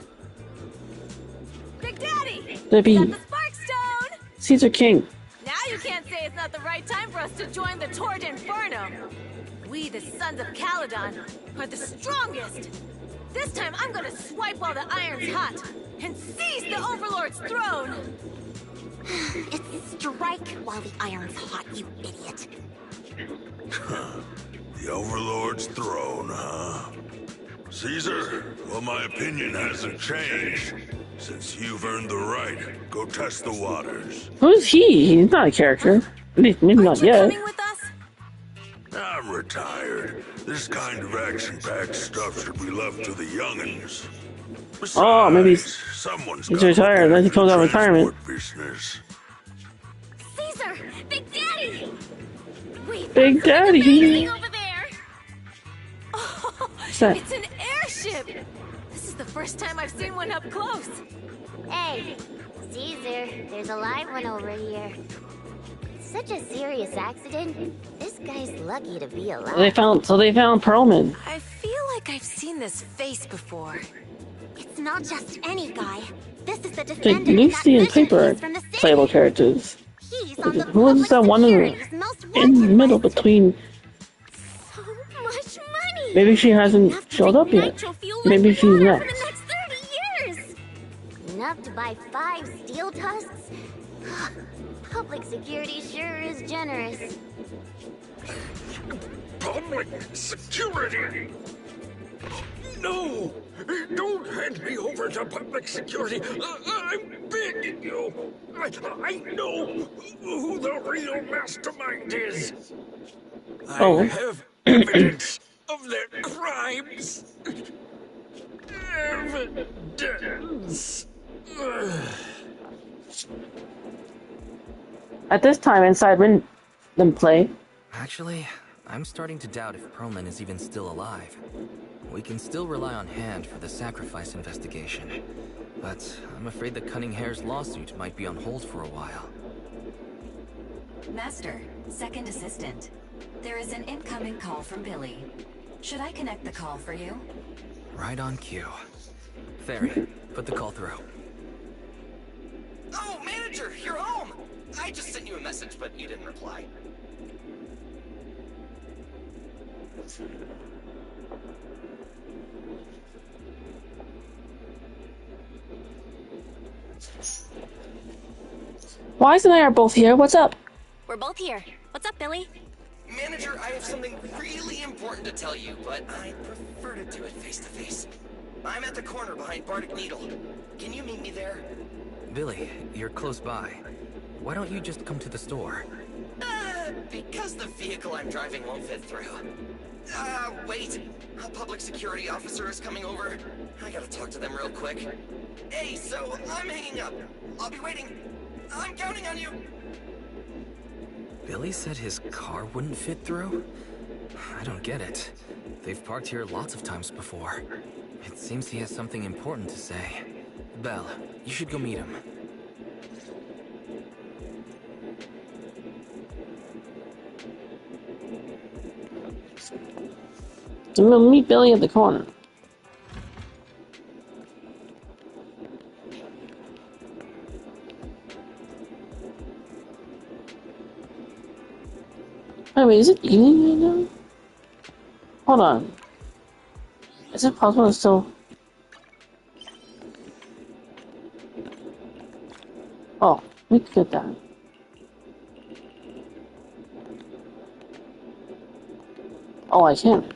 Big Daddy! Debbie. Got the Spark Stone! Caesar King. Now you can't say it's not the right time for us to join the Torrid Inferno. We, the Sons of Caledon, are the strongest. This time I'm gonna swipe while the iron's hot and seize the Overlord's throne. It's strike while the iron's hot, you idiot. The Overlord's throne, huh? Caesar, well, my opinion hasn't changed. Since you've earned the right, go test the waters. Who's he? He's not a character. At least maybe not yet. Coming with us? I'm retired. This kind of action-packed stuff should be left to the young'uns. Besides, Oh, maybe someone's he's gotta retired. look Then he after goes the out of retirement. transport business. Caesar! Big Daddy! Wait, Big Daddy. amazing over there! Oh, What's that? it's an airship! This is the first time I've seen one up close. Hey, Caesar, there's a live one over here. Such a serious accident. This guy's lucky to be alive. They found Perlman. I feel like I've seen this face before. It's not just any guy. This is the Like defendant of that Lucy and vision Paper piece from the city. playable characters. He's on the Who was public that one security's most in the wanted middle list. between? So much money. Maybe she hasn't Enough to showed make up yet. nitro fuel Maybe like she's water next. For the next 30 years. Enough to buy 5 steel tusks? Public security sure is generous. Public security! No! Don't hand me over to public security! I'm begging you! I know who the real mastermind is! Oh. I have evidence of their crimes! Evidence! At this time, inside Rhythm Play, Actually, I'm starting to doubt if Perlman is even still alive. We can still rely on Hand for the sacrifice investigation, but I'm afraid the Cunning Hare's lawsuit might be on hold for a while. Master, second assistant. There is an incoming call from Billy. Should I connect the call for you? Right on cue. Fairy, put the call through. Oh, manager, you're home! I just sent you a message, but you didn't reply. Wise and I are both here. What's up? We're both here. What's up, Billy? Manager, I have something really important to tell you, but I prefer to do it face to face. I'm at the corner behind Bardic Needle. Can you meet me there? Billy, you're close by. Why don't you just come to the store? Because the vehicle I'm driving won't fit through. Wait. A public security officer is coming over. I gotta talk to them real quick. Hey, so I'm hanging up. I'll be waiting. I'm counting on you. Billy said his car wouldn't fit through? I don't get it. They've parked here lots of times before. It seems he has something important to say. Belle, you should go meet him. So we'll meet Billy at the corner. Wait, is it evening right now? Hold on. Is it possible to still... Oh, we could get that. Oh, I can't.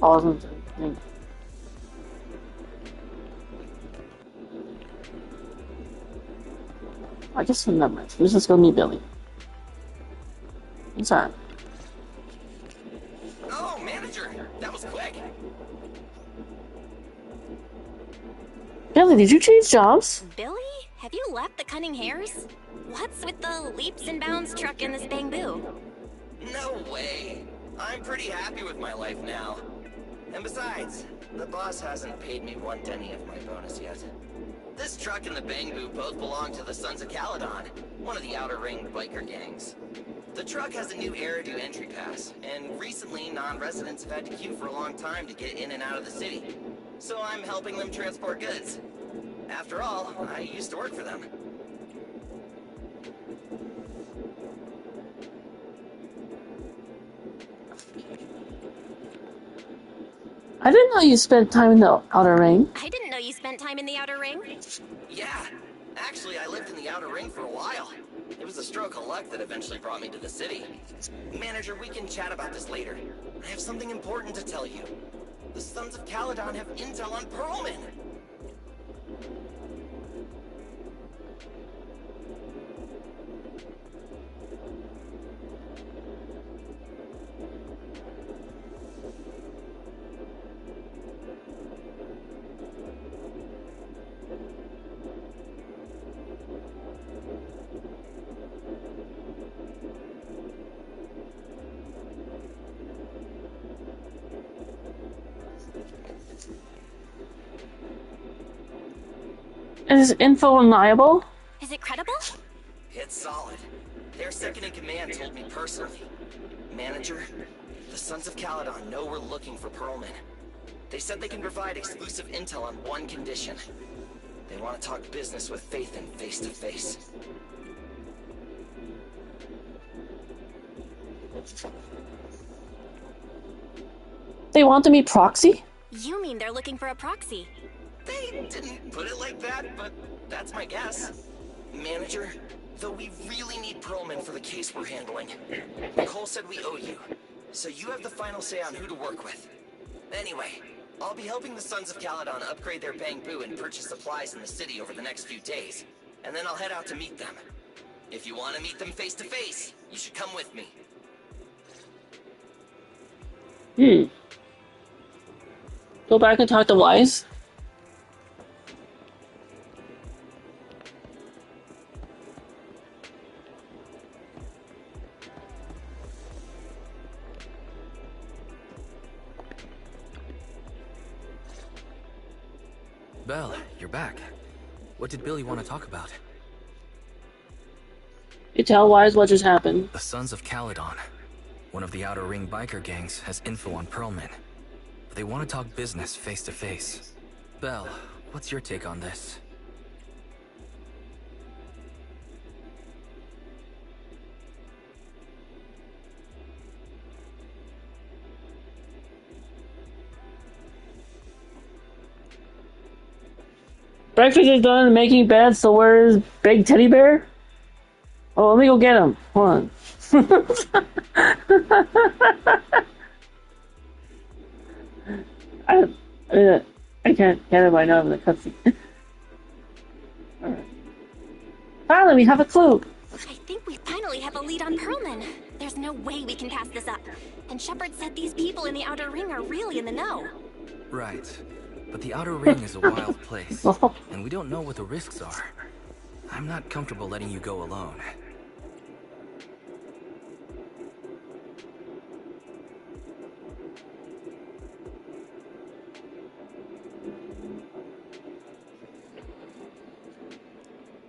I wasn't thinking. I guess never mind. Let's just go meet Billy. I'm sorry. Oh, manager, that was quick. Billy, did you change jobs? Billy? Have you left the cunning hares? What's with the leaps and bounds truck and this bamboo? No way. I'm pretty happy with my life now. And besides, the boss hasn't paid me 1/10 of my bonus yet. This truck and the bamboo both belong to the Sons of Caledon, one of the Outer Ring biker gangs. The truck has a new Eridu entry pass, and recently non-residents have had to queue for a long time to get in and out of the city. So I'm helping them transport goods. After all, I used to work for them. I didn't know you spent time in the Outer Ring. I didn't know you spent time in the Outer Ring. Yeah, actually I lived in the Outer Ring for a while. It was a stroke of luck that eventually brought me to the city. Manager, we can chat about this later. I have something important to tell you. The Sons of Caledon have intel on Pearlman. Is info reliable? Is it credible? It's solid. Their second in command told me personally. Manager, the Sons of Caledon know we're looking for Pearlman. They said they can provide exclusive intel on one condition. They want to talk business with Phaethon face to face. They want to meet Proxy? You mean they're looking for a proxy? They didn't put it like that, but that's my guess. Manager, though we really need Pearlman for the case we're handling. Nicole said we owe you, so you have the final say on who to work with. Anyway, I'll be helping the Sons of Caledon upgrade their bamboo and purchase supplies in the city over the next few days, and then I'll head out to meet them. If you want to meet them face to face, you should come with me. Go back and talk to Wise. Belle, you're back. What did Billy want to talk about? You tell Wise what just happened. The Sons of Caledon, one of the Outer Ring biker gangs, has info on Pearlman. They want to talk business face to face. Belle, what's your take on this? Breakfast is done, making beds, so where's Big Teddy Bear? Oh, let me go get him. Hold on. I can't get it right now in the cutscene. Alright. Finally, we have a clue. I think we finally have a lead on Pearlman. There's no way we can pass this up. And Shepard said these people in the Outer Ring are really in the know. Right. But the Outer Ring is a wild place, and we don't know what the risks are. I'm not comfortable letting you go alone.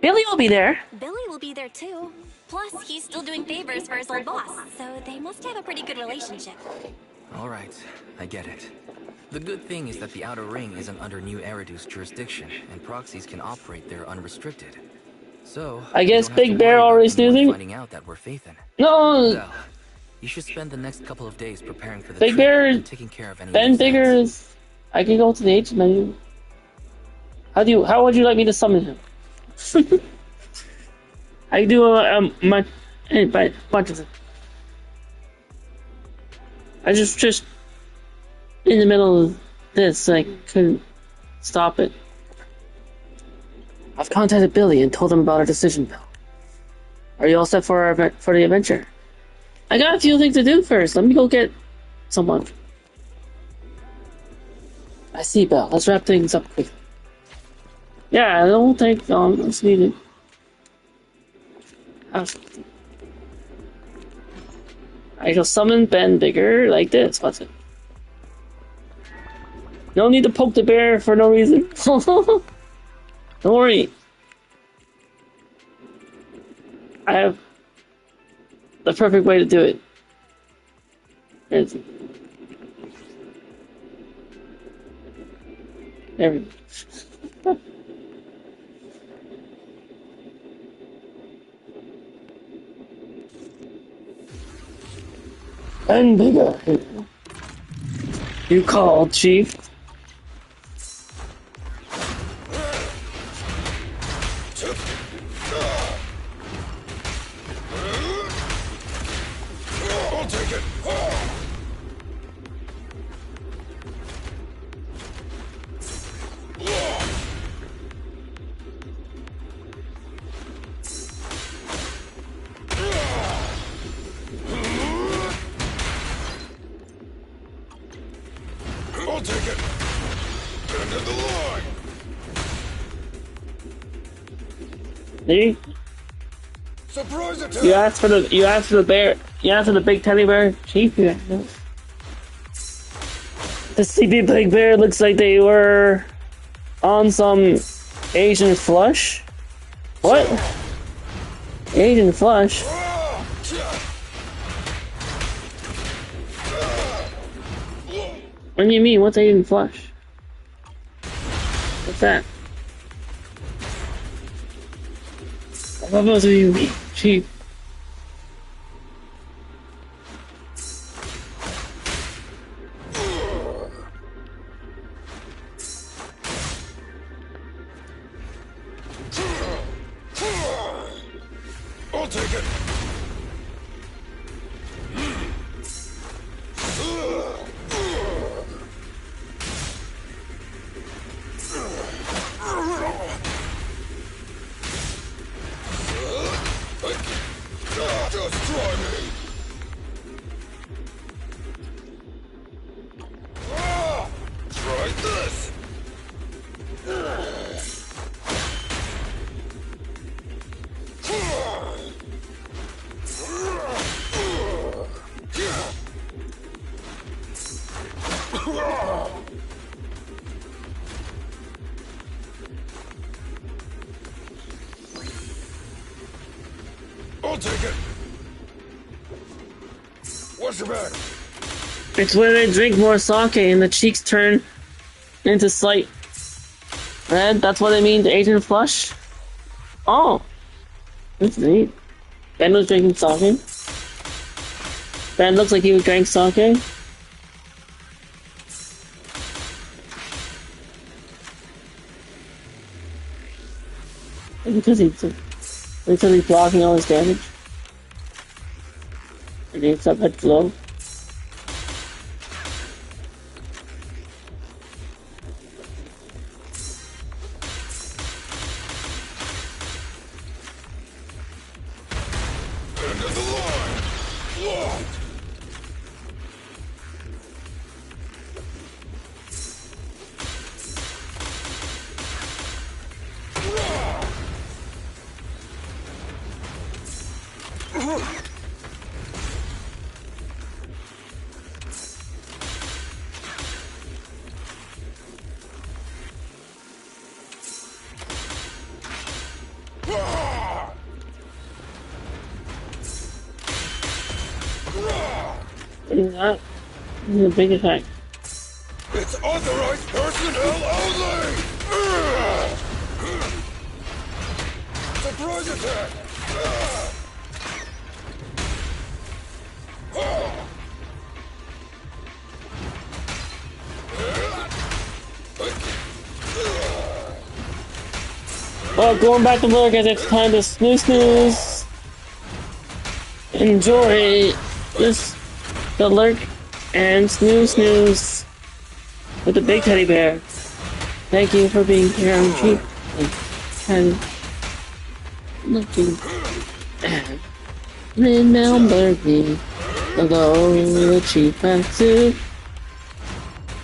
Billy will be there. Billy will be there too. Plus, he's still doing favors for his old boss, so they must have a pretty good relationship. All right, I get it. The good thing is that the Outer Ring isn't under New Eridu's jurisdiction, and proxies can operate there unrestricted. So, I guess Big Bear already snoozing. Finding out that we're Phaethon. No. Well, you should spend the next couple of days preparing for the Big trip Bear and taking care of any Ben Bigger is. I can go to the H menu. How would you like me to summon him? I do bunch of them. I just in the middle of this, I couldn't stop it. I've contacted Billy and told him about our decision, Belle. Are you all set for for the adventure? I got a few things to do first. Let me go get someone. I see, Belle. Let's wrap things up quickly. Yeah, it won't take long. It's needed. I shall summon Ben bigger like this. What's it? No need to poke the bear for no reason. Don't worry. I have the perfect way to do it. There we go. And bigger. You called, Chief. I'll take it. I'll take it. End of the line. See? Surprise attack. You asked for the bear. You asked for the big teddy bear, Chief. Yeah. The sleepy big bear looks like they were on some Asian flush. What? Asian flush? What do you mean? What's Asian flush? What's that? What do you mean, Chief? I'll take it. Just try me. Try this. I'll take it. What's your bag? It's when they drink more sake and the cheeks turn into slight red. That's what they mean, the Asian flush. Oh, that's neat. Ben was drinking sake. Ben looks like he drank sake. Because he's blocking all his damage. And he's up at flow. End of the line. Locked. That is a big attack. It's authorized personnel only! Surprise attack! Well, going back to work as it's time to snooze. Enjoy this, the lurk and snooze with the big teddy bear. Thank you for being here on Chief and looking Remember me, although cheap and soup.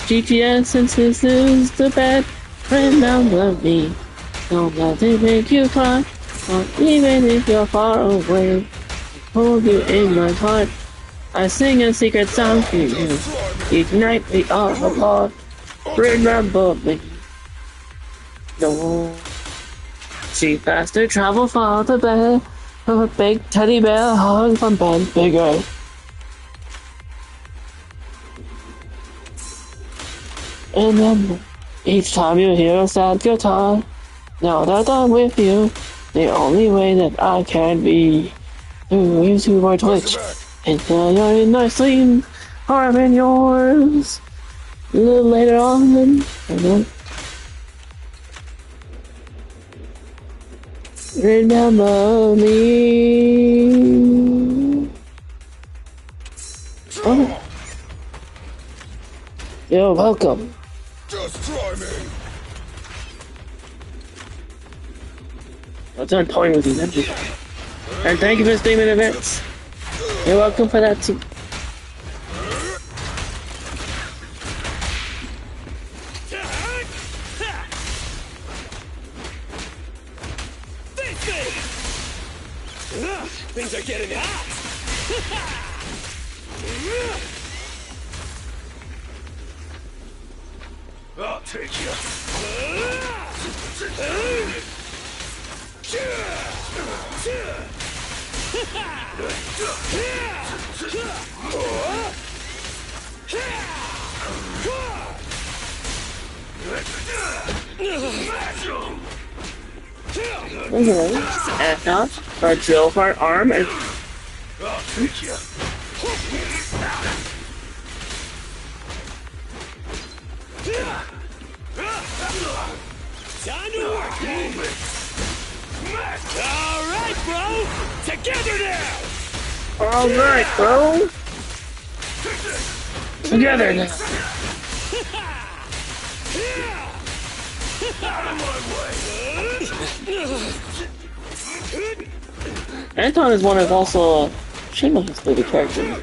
GPS since this is the bed. Remember me, don't let it make you cry. Or even if you're far away, hold you in my heart. I sing a secret song to you. Each night we are apart. Remember me. No. Cheap bastard travel far to bed. A big teddy bear hug from Ben Bigger. Remember, each time you hear a sad guitar, now that I'm with you, the only way that I can be through YouTube or Twitch. Until you're in my sleep, or I'm in yours. A little later on, remember me. Oh. You're welcome. Just try me. I'm done toying with you, thank you. And thank you for streaming events. You're welcome for that too. Things are getting hot. I'll take you. Act off, or drill for arm, and I'll take you. Time to work, man. All right, bro. Together now. all right, bro. Together now. Anton is one of also Shameless's favorite characters.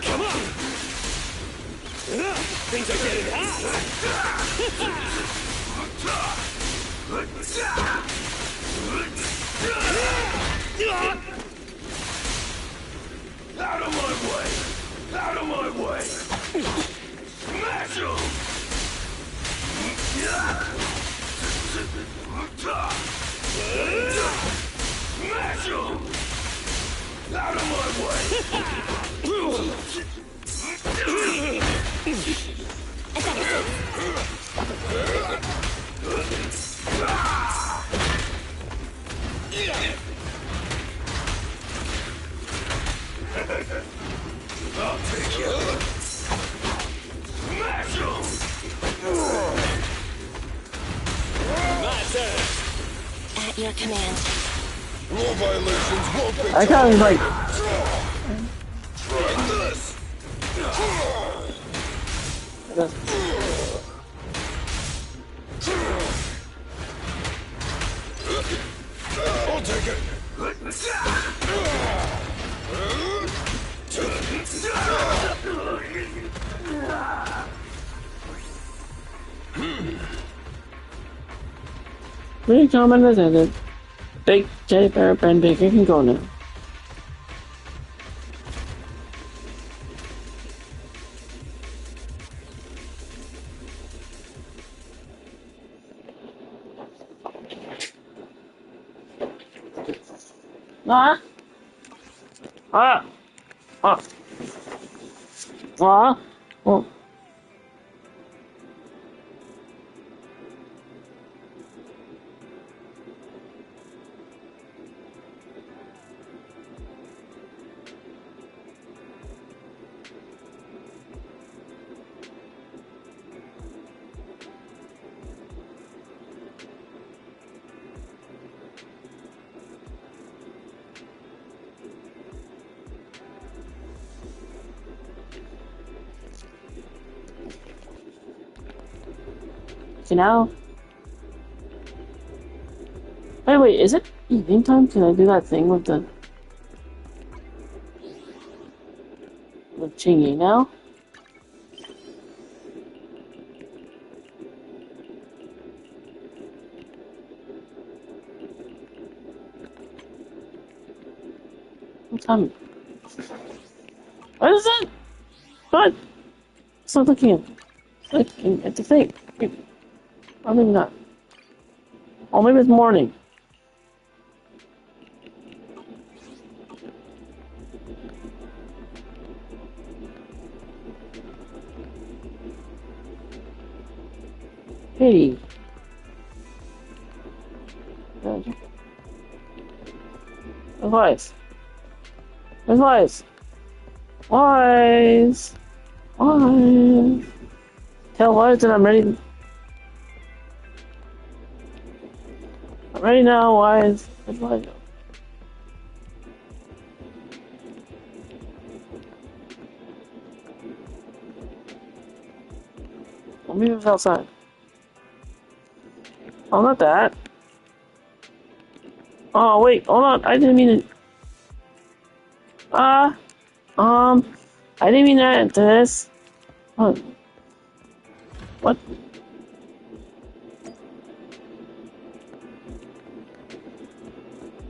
Come on. Things are getting hot. Out of my way! Out of my way! Smash him! Smash him! Out of my way! I'll take you. Smash him! My turn. At your command. Rule violations won't be I kind of like. Try this! I'll take it. Pretty common as ended. Big J Bear Ben Baker can go now. Ah! Ah! Ah! Ah! Oh. Okay, now. Wait, is it evening time? Can I do that thing with the Chingy now? What time? What is it? What? It's not looking at the thing. Oh, maybe not. Oh, maybe it's morning. Hey. Wise. Where's Wise? Wise. Wise. Tell Wise that I'm ready. I'm ready now, Wise. Where's Wise? Well, maybe it's outside. Oh, not that. Oh, wait, hold on. I didn't mean it. I didn't mean that. This. What? What?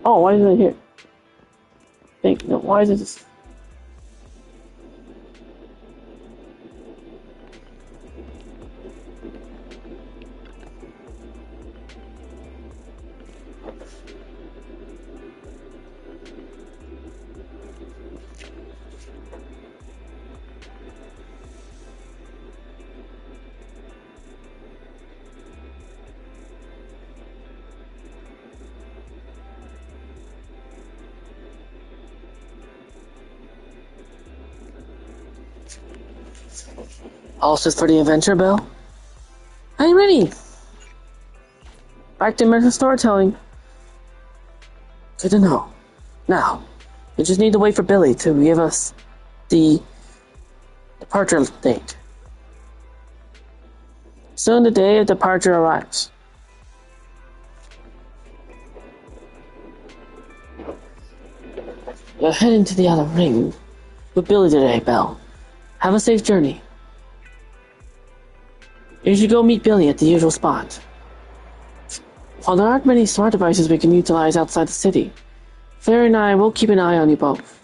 Oh, why is it here? Think, no, why is it this? All set for the adventure, Belle? I'm ready! Back to immersive storytelling. Good to know. Now, we just need to wait for Billy to give us the departure date. Soon the day of departure arrives. You're heading to the outer ring with Billy today, Belle. Have a safe journey. You should go meet Billy at the usual spot. While there aren't many smart devices we can utilize outside the city, Fairy and I will keep an eye on you both.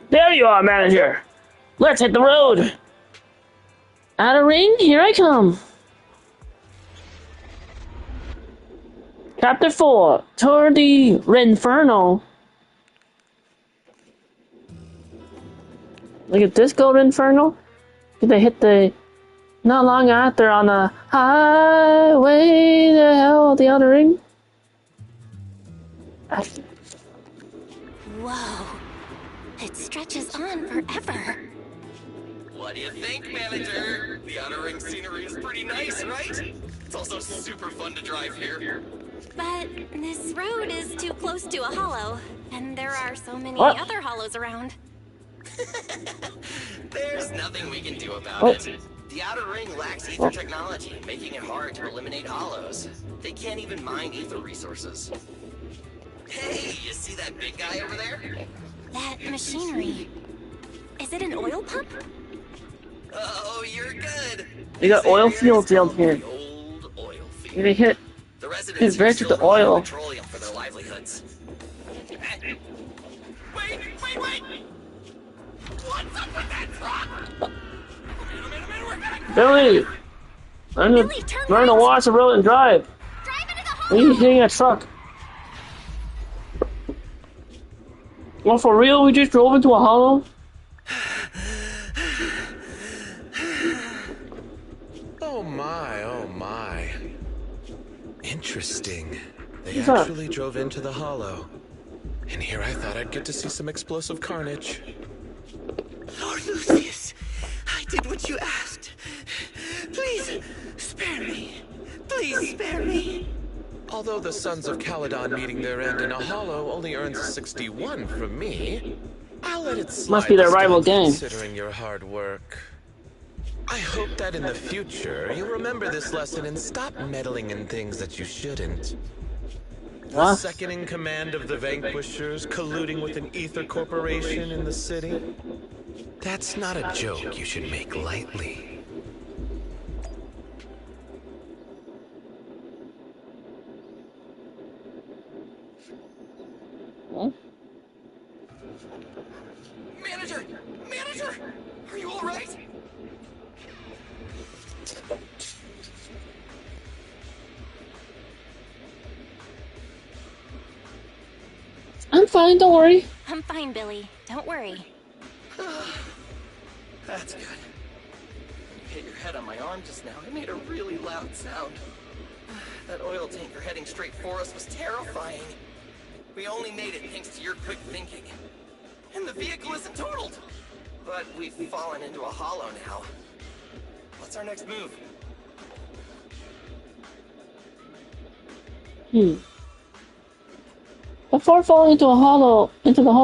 There you are, manager! Let's hit the road! Outer ring, here I come! Chapter 4, Tour de Renferno. Look at this gold Inferno. Did they hit the... Not long after on the highway to hell, the outer ring? Whoa. It stretches on forever. What do you think, manager? The outer ring scenery is pretty nice, right? It's also super fun to drive here. But this road is too close to a hollow, and there are so many What? other hollows around. There's nothing we can do about it. The outer ring lacks ether technology, making it hard to eliminate hollows. They can't even mine ether resources. Hey, you see that big guy over there? That machinery. Is it an oil pump? Oh, you're good. They got oil fields down here. Old oil field. They hit The residents rich with the oil. petroleum for their livelihoods. Wait! What's up with that truck? Billy! Learn to watch the road and drive. Are you hitting a truck? Well, for real, we just drove into a hollow? Oh my. Interesting. They What's that? actually drove into the hollow. And here I thought I'd get to see some explosive carnage. Lord Lucius, I did what you asked. Please, spare me. Please spare me. Although the Sons of Caledon meeting their end in a hollow only earns 61 from me, I'll let it slide. Must be their this rival time, gang. considering your hard work. I hope that in the future you remember this lesson and stop meddling in things that you shouldn't. The What? second in command of the Vanquishers colluding with an ether corporation in the city? That's not a joke you should make lightly. Huh? Manager! Manager! Are you alright? I'm fine, don't worry. I'm fine, Billy. Don't worry. That's good. You hit your head on my arm just now. It made a really loud sound. That oil tanker heading straight for us was terrifying. We only made it thanks to your quick thinking. And the vehicle isn't totaled. But we've fallen into a hollow now. What's our next move? Before falling into the hollow,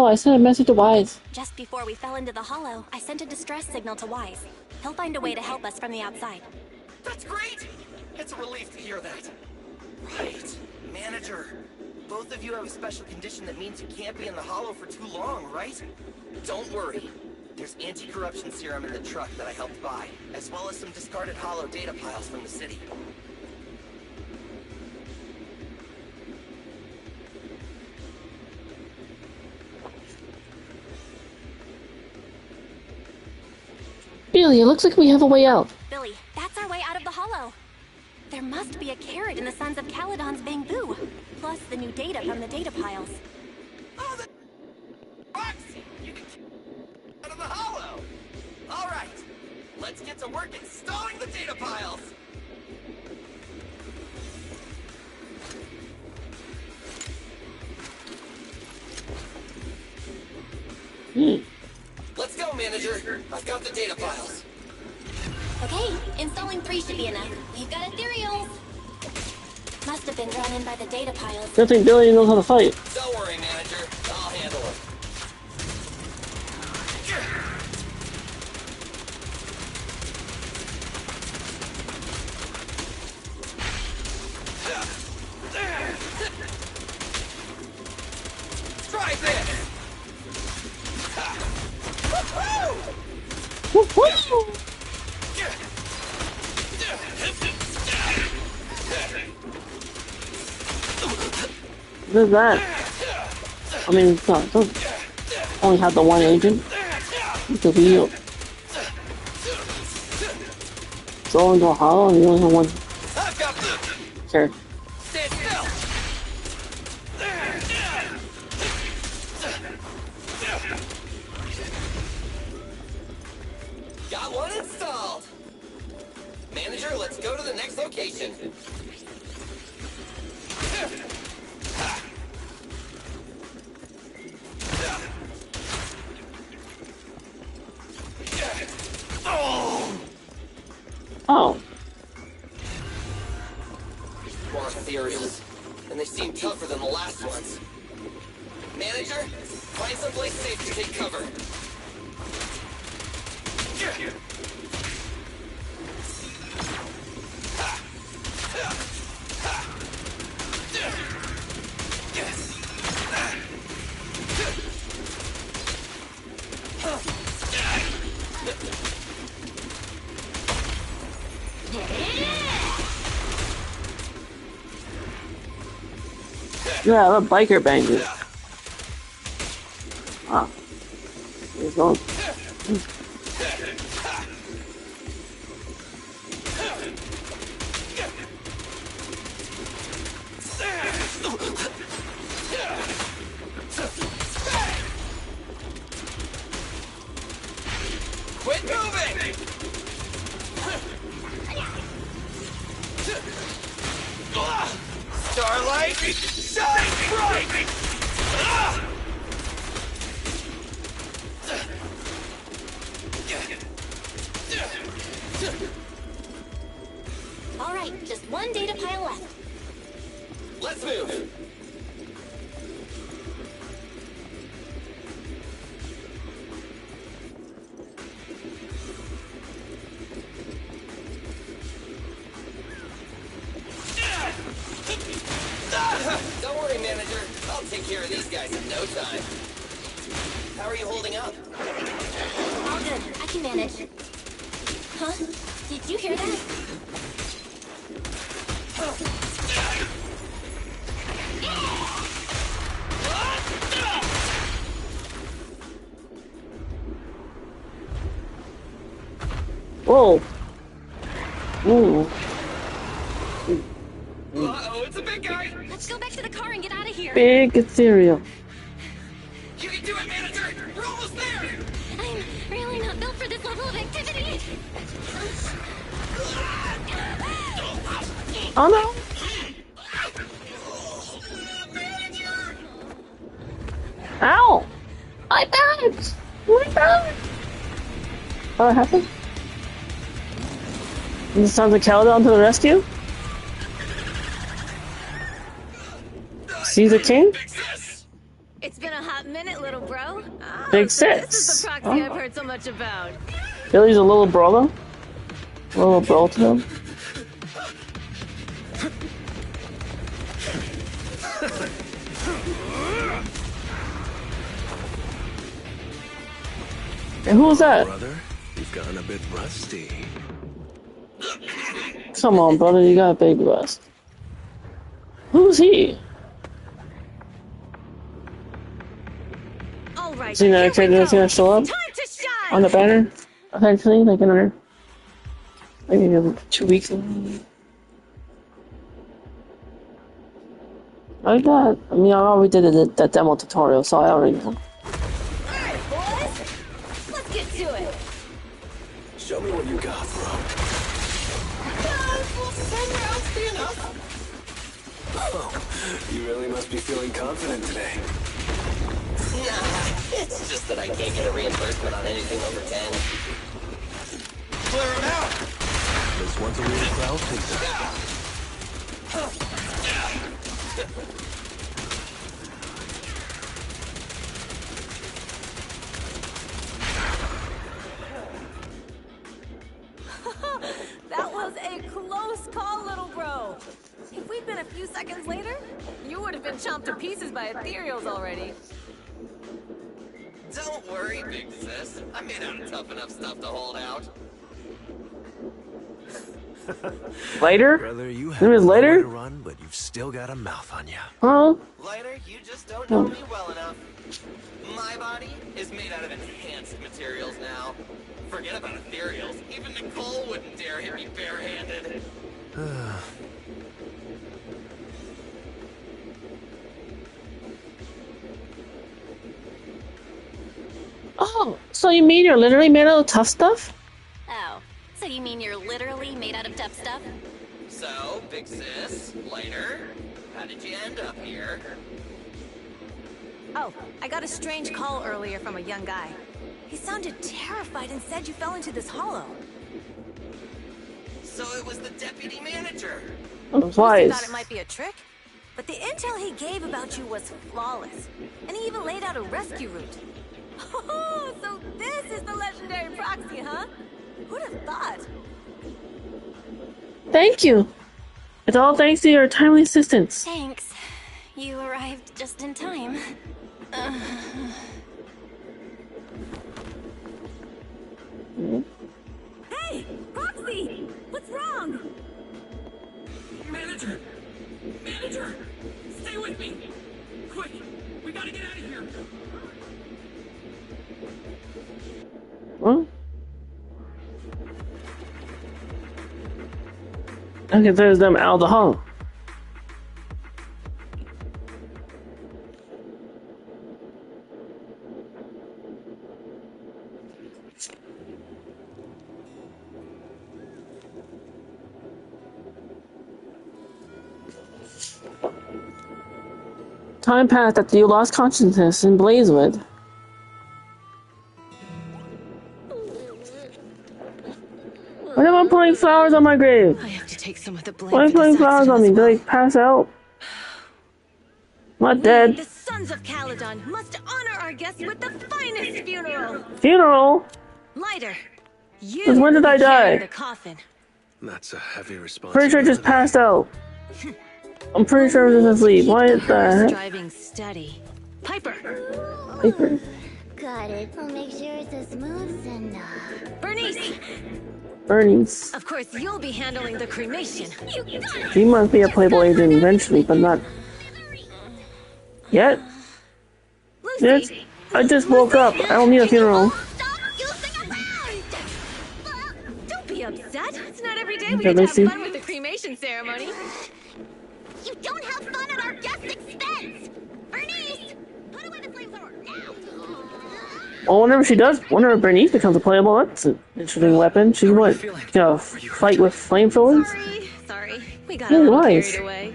I sent a message to Wise. Just before we fell into the hollow, I sent a distress signal to Wise. He'll find a way to help us from the outside. That's great! It's a relief to hear that. Right. Manager, both of you have a special condition that means you can't be in the hollow for too long, right? Don't worry. There's anti-corruption serum in the truck that I helped buy, as well as some discarded hollow data piles from the city. Billy, it looks like we have a way out. Billy, that's our way out of the hollow. There must be a carrot in the Sons of Caledon's bamboo, plus the new data from the data piles. Oh, the Roxy! You can get out of the hollow! Alright, let's get to work installing the data piles! Let's go, Manager. I've got the data files. Okay, installing 3 should be enough. We've got ethereals. Must have been drawn in by the data piles. Good thing Billy knows how to fight. Don't worry, Manager. I'll handle it. Try this! Woo-hoo! What is that? I mean, it's not, it doesn't only have the one agent. It's a wheel. It's all into a hollow and you only have one. Sure. Stand still! Got one installed! Manager, let's go to the next location. Oh. More ethereals. And they seem tougher than the last ones. Manager, find someplace safe to take cover. Yeah, the biker bangers. Ah. He's going. Quit moving! Starlight, shine bright! All right, just one data pile left. Let's move! no time. How are you holding up? All good. I can manage. Huh? Did you hear that? Whoa. Ooh. Uh-oh, it's a big guy! Let's go back to the car and get out of here. Big ethereal. You can do it, manager! We're almost there! I'm really not built for this level of activity. Oh no. Ow! My back! My back! What happened? It's time to Caledon to the rescue? Caesar King? It's been a hot minute, little bro. Oh, Big so Sis. This is the proxy Oh. I've heard so much about. Billy's a little brawler? A little brawl to him? And who's that? Brother, you've gotten a bit rusty. Come on, brother, you got a big rust. Who's he? All right, See that here we character that's go. gonna show up Time to shine. on the banner? Eventually, like in our, maybe 2 weeks. Like that. I mean, I already did that demo tutorial, so I already know. All right, boys. Let's get to it. Show me what you got, bro. Oh, you really must be feeling confident today. Nah, it's just that I can't get a reimbursement on anything over 10. Clear him out! This one's a real crowd pleaser. That was a close call, little bro. If we'd been a few seconds later, you would have been chomped to pieces by ethereals already. Don't worry, big sis. I made out of tough enough stuff to hold out. Later? Brother, you It was later? to run, but you've still got a mouth on you. Huh? Later, you just don't know me well enough. My body is made out of enhanced materials now. Forget about ethereals. Even Nicole wouldn't dare hit me barehanded. Oh, so you mean you're literally made out of tough stuff? Oh, so you mean you're literally made out of tough stuff? So, big sis, later, how did you end up here? Oh, I got a strange call earlier from a young guy. He sounded terrified and said you fell into this hollow. So it was the deputy manager. Wise. He thought it might be a trick, but the intel he gave about you was flawless, and he even laid out a rescue route. Oh, so this is the legendary proxy, huh? Who'd have thought? Thank you. It's all thanks to your timely assistance. Thanks. You arrived just in time. Hey, Proxy! What's wrong? Manager! Manager! Stay with me! Quick! We gotta get out of here! What? Okay, there's them out of the hall. Time passed after you lost consciousness in Blazewood. Why am I putting flowers on my grave? I have to take some of the blame. Why are you putting flowers on me? Did I pass out? Not dead. The sons of Caledon must honor our guests with the finest funeral. Funeral? Lighter, you Since when did I carry die? the coffin. That's a heavy responsibility. Pretty sure I just passed out. I'm pretty sure I was asleep. Why is Horse that? driving steady. Piper. Piper. Got it. I'll make sure it's as smooth and Bernice. Bernice. Of course, you'll be handling the cremation. She must be a Playboy agent eventually, but not yet. Yes. I just woke up. I don't need a funeral. Don't be upset. It's not every day we get to have fun with the cremation ceremony. you don't have fun at our guest expense! Bernice! Put away the flamethrower now! Well, whenever Bernice becomes a playable, that's an interesting weapon. She can fight with flamethrowers? Sorry. We got a little carried away.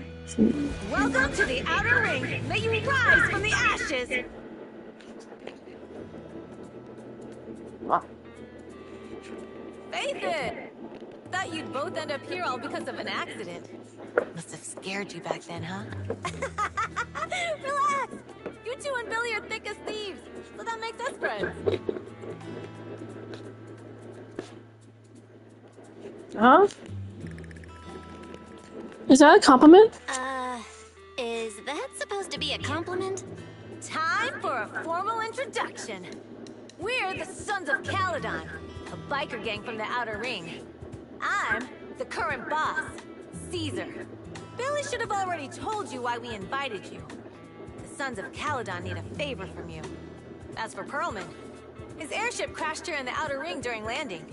Welcome to the Outer Ring. May you rise from the ashes. Faithin! Thought you'd both end up here all because of an accident. Must have scared you back then, huh? Relax! You two and Billy are thick as thieves, so that makes us friends. Huh? Is that a compliment? Is that supposed to be a compliment? Time for a formal introduction. We're the Sons of Caledon, a biker gang from the Outer Ring. I'm the current boss, Caesar. Billy should have already told you why we invited you. The Sons of Caledon need a favor from you. As for Perlman, his airship crashed here in the Outer Ring during landing.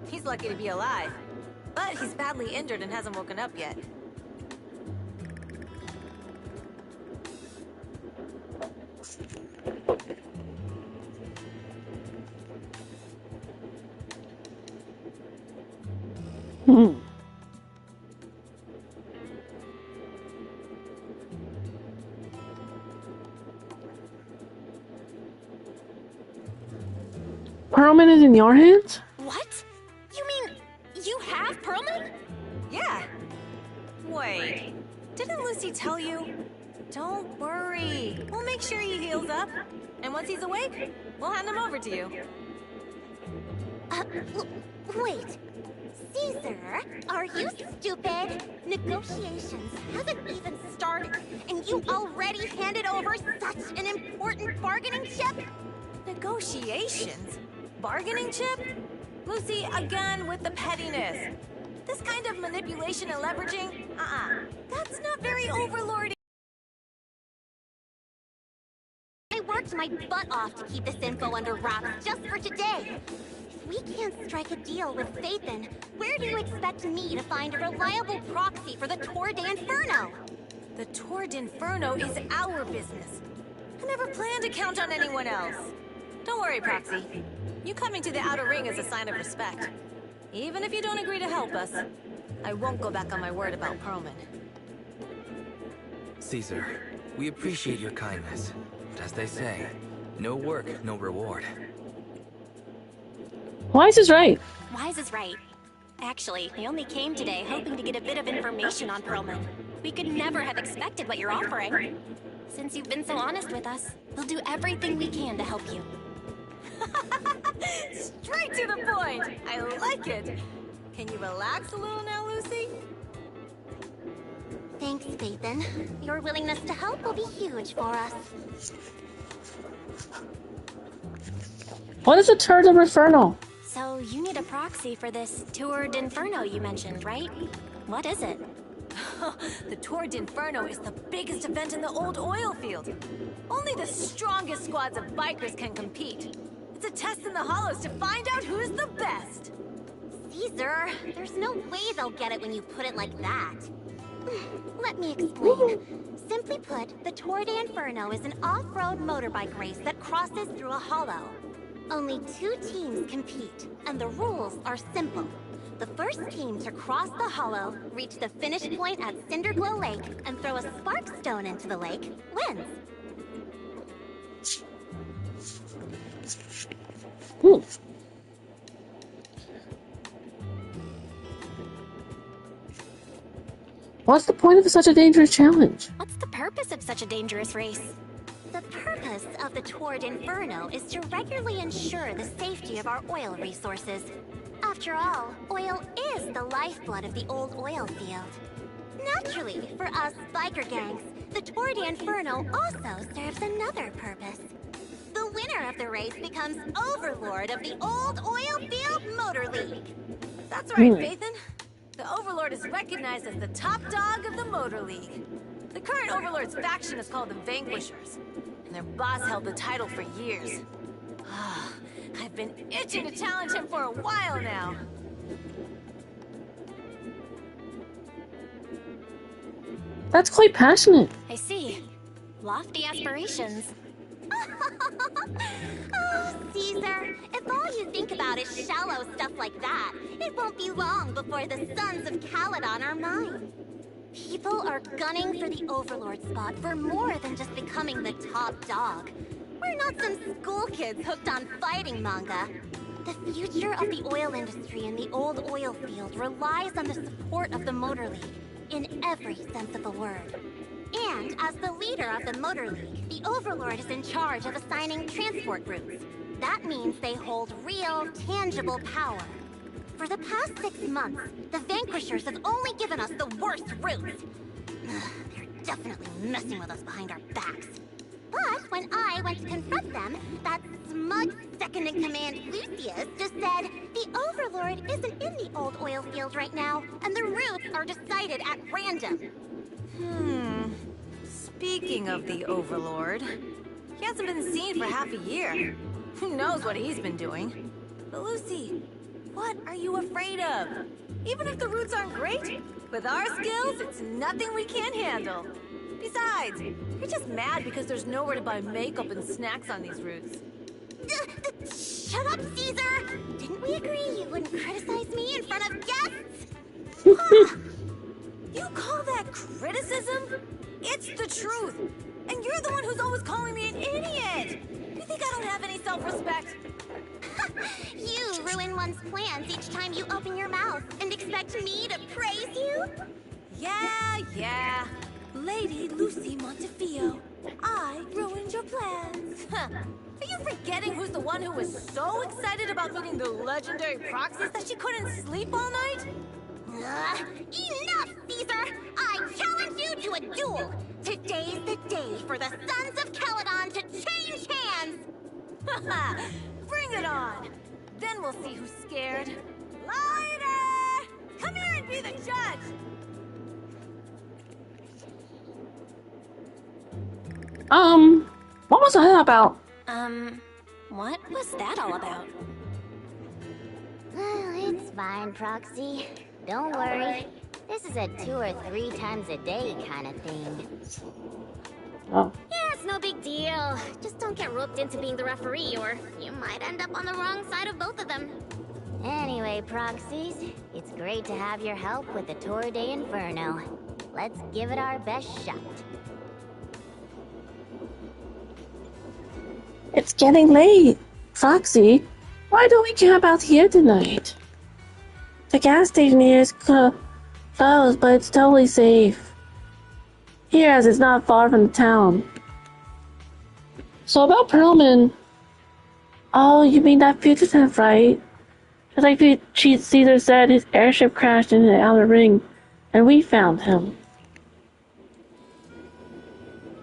He's lucky to be alive, but he's badly injured and hasn't woken up yet. Perlman is in your hands? What? You mean you have Perlman? Yeah. Wait, didn't Lucy tell you? Don't worry. We'll make sure he heals up. And once he's awake, we'll hand him over to you. Wait. Caesar, are you stupid? Negotiations haven't even started, and you already handed over such an important bargaining chip? Negotiations? Bargaining chip? Lucy, again with the pettiness. This kind of manipulation and leveraging? That's not very overlordy. I worked my butt off to keep this info under wraps just for today. If we can't strike a deal with Faithin, where do you expect me to find a reliable proxy for the Tour d'Inferno? The Tour d'Inferno is our business. I never planned to count on anyone else. Don't worry, Proxy. You coming to the Outer Ring is a sign of respect. Even if you don't agree to help us, I won't go back on my word about Perlman. Caesar, we appreciate your kindness. But as they say, no work, no reward. Wise is right. Wise is right. Actually, we only came today hoping to get a bit of information on Perlman. We could never have expected what you're offering. Since you've been so honest with us, we'll do everything we can to help you. Straight to the point! I like it! Can you relax a little now, Lucy? Thanks, Faithin. Your willingness to help will be huge for us. What is a Tour d'Inferno? So, you need a proxy for this Tour d'Inferno you mentioned, right? What is it? The Tour d'Inferno is the biggest event in the old oil field. Only the strongest squads of bikers can compete. It's a test in the hollows to find out who's the best. Caesar, there's no way they'll get it when you put it like that. Let me explain. Simply put, the Tour d'Inferno is an off-road motorbike race that crosses through a hollow. Only 2 teams compete, and the rules are simple. The first team to cross the hollow, reach the finish point at Cinderglow Lake, and throw a spark stone into the lake, wins. What's the point of such a dangerous challenge? What's the purpose of such a dangerous race? The purpose of the Tour d'Inferno is to regularly ensure the safety of our oil resources. After all, oil is the lifeblood of the old oil field. Naturally, for us biker gangs, The Tour d'Inferno also serves another purpose. The winner of the race becomes overlord of the Old Oil Field Motor League. That's right, Phaethon. The Overlord is recognized as the top dog of the Motor League. The current Overlord's faction is called the Vanquishers, and their boss held the title for years. I've been itching to challenge him for a while now. That's quite passionate. I see. Lofty aspirations. Oh, Caesar, if all you think about is shallow stuff like that, it won't be long before the sons of Caledon are mine. People are gunning for the Overlord spot for more than just becoming the top dog. We're not some school kids hooked on fighting manga. The future of the oil industry in the old oil field relies on the support of the Motor League, in every sense of the word. And as the leader of the Motor League, the Overlord is in charge of assigning transport routes. That means they hold real, tangible power. For the past 6 months, the Vanquishers have only given us the worst routes. They're definitely messing with us behind our backs. But when I went to confront them, that smug second-in-command Lucius just said the Overlord isn't in the old oil field right now, and the routes are decided at random. Speaking of the Overlord, he hasn't been seen for half a year. Who knows what he's been doing? But Lucy, what are you afraid of? Even if the routes aren't great, with our skills, it's nothing we can't handle. Besides, you're just mad because there's nowhere to buy makeup and snacks on these routes. Shut up, Caesar! Didn't we agree you wouldn't criticize me in front of guests? You call that criticism? It's the truth. And you're the one who's always calling me an idiot. You think I don't have any self-respect? You ruin one's plans each time you open your mouth and expect me to praise you? Yeah. Lady Lucy Montefiore, I ruined your plans. Are you forgetting who's the one who was so excited about meeting the legendary Proxys that she couldn't sleep all night? Enough, Caesar! I challenge you to a duel! Today's the day for the Sons of Caledon to change hands! Bring it on! Then we'll see who's scared. Lighter! Come here and be the judge! What was that about? What was that all about? It's fine, Proxy. Don't worry. This is a 2 or 3 times a day kind of thing. Oh. Yeah, it's no big deal. Just don't get roped into being the referee, or you might end up on the wrong side of both of them. Anyway, Proxies, it's great to have your help with the Tour d'Inferno. Let's give it our best shot. It's getting late. Foxy, why don't we camp out here tonight? The gas station here is closed, but it's totally safe. Here, as it's not far from the town. So about Perlman. Oh, you mean that fugitive, right? Just like Chief Caesar said, his airship crashed into the outer ring, and we found him.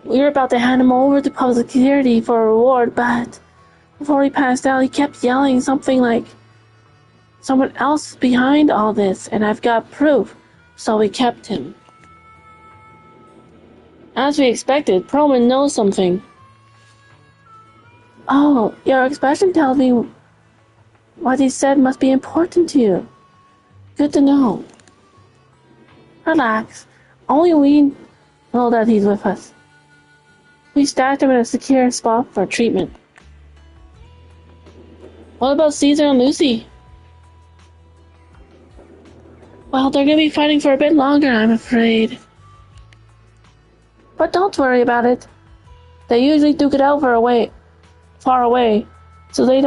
We were about to hand him over to public security for a reward, but before he passed out, he kept yelling something like, "Someone else is behind all this, and I've got proof," so we kept him. As we expected, Perlman knows something. Oh, your expression tells me what he said must be important to you. Good to know. Relax. Only we know that he's with us. We stacked him in a secure spot for treatment. What about Caesar and Lucy? Well, they're gonna be fighting for a bit longer, I'm afraid. But don't worry about it. They usually duke it out far away, so they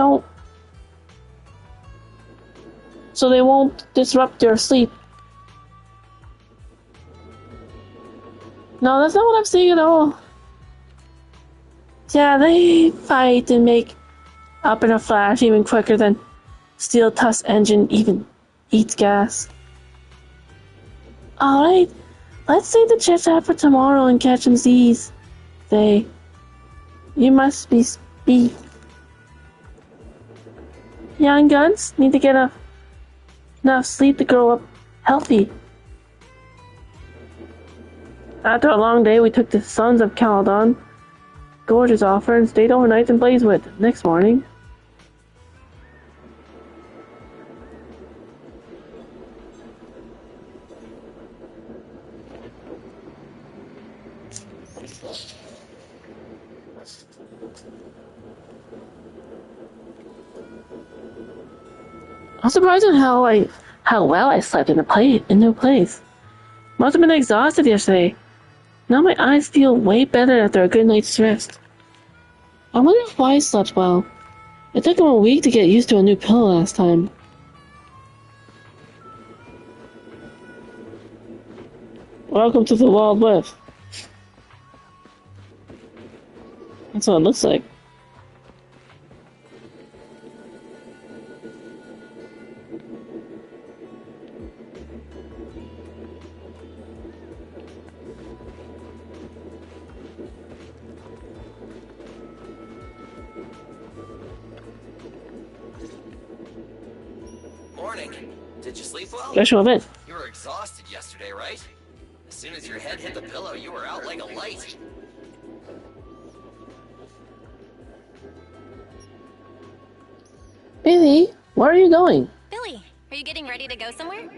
won't disrupt your sleep. No, that's not what I'm saying at all. Yeah, they fight and make up in a flash even quicker than Steel Tusk engine even eats gas. Alright, Let's save the chit chat for tomorrow and catch some Z's. They. You must be speak. Young guns need to get enough sleep to grow up healthy. After a long day, we took the Sons of Caledon Gorge's offer and stayed overnight in Blazewood. Next morning. I'm surprised at how well I slept in a new place. Must have been exhausted yesterday. Now my eyes feel way better after a good night's rest. I wonder if I slept well. It took him a week to get used to a new pillow last time. Welcome to the Wild West. That's what it looks like. Did you sleep well? Special event. You were exhausted yesterday, right? As soon as your head hit the pillow, you were out like a light. Billy, where are you going? Billy, are you getting ready to go somewhere?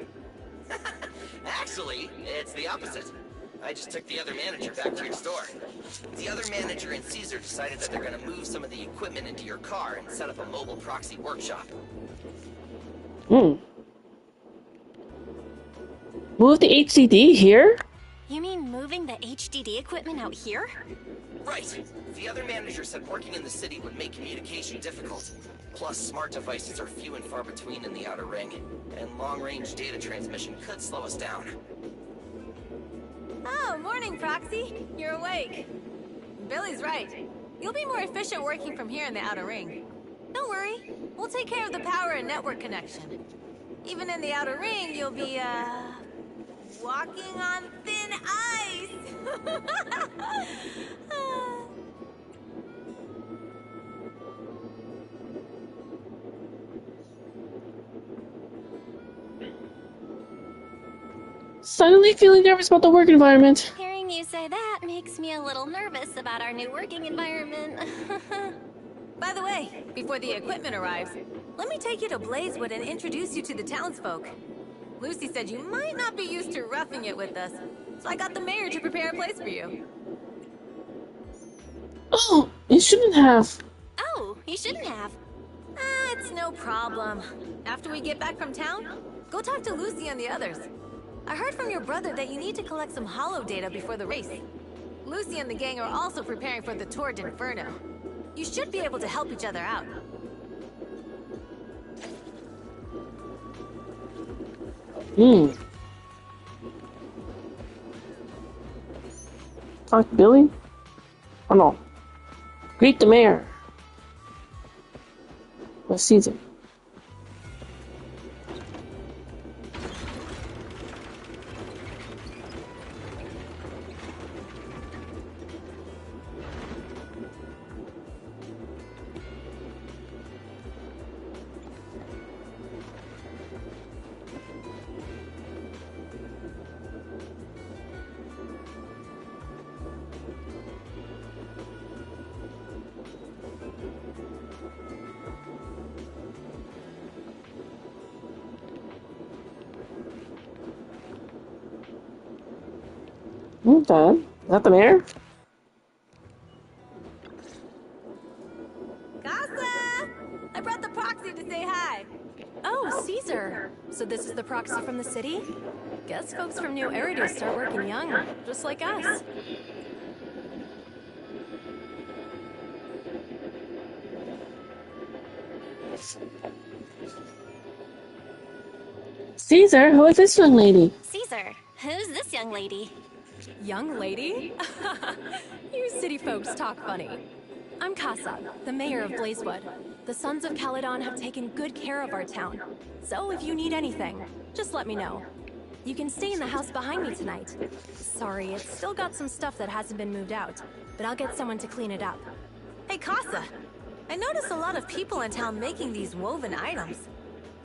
Actually, it's the opposite. I just took the other manager back to your store. The other manager and Caesar decided that they're gonna move some of the equipment into your car and set up a mobile proxy workshop. Move the HDD here? You mean moving the HDD equipment out here? Right. The other manager said working in the city would make communication difficult. Plus, smart devices are few and far between in the Outer Ring, and long-range data transmission could slow us down. Oh, morning, Proxy. You're awake. Billy's right. You'll be more efficient working from here in the Outer Ring. Don't worry. We'll take care of the power and network connection. Even in the Outer Ring, you'll be, walking on thin ice! Suddenly feeling nervous about the work environment. Hearing you say that makes me a little nervous about our new working environment. By the way, before the equipment arrives, let me take you to Blazewood and introduce you to the townsfolk. Lucy said you might not be used to roughing it with us, so I got the mayor to prepare a place for you. Oh, you shouldn't have. Oh, you shouldn't have. It's no problem. After we get back from town, go talk to Lucy and the others. I heard from your brother that you need to collect some holo data before the race. Lucy and the gang are also preparing for the Tour d'Inferno. You should be able to help each other out. Talk to Billy? Oh no. Greet the mayor. Or Caesar. Okay. Is that the mayor? Casa! I brought the proxy to say hi. Oh, Caesar. So this is the proxy from the city? Guess folks from New Eridu start working young, just like us. Caesar, who is this young lady? Caesar, who's this young lady? Young lady? You city folks talk funny. I'm Casa, the mayor of Blazewood. The Sons of Caledon have taken good care of our town. So if you need anything, just let me know. You can stay in the house behind me tonight. Sorry, it's still got some stuff that hasn't been moved out, but I'll get someone to clean it up. Hey, Casa. I notice a lot of people in town making these woven items.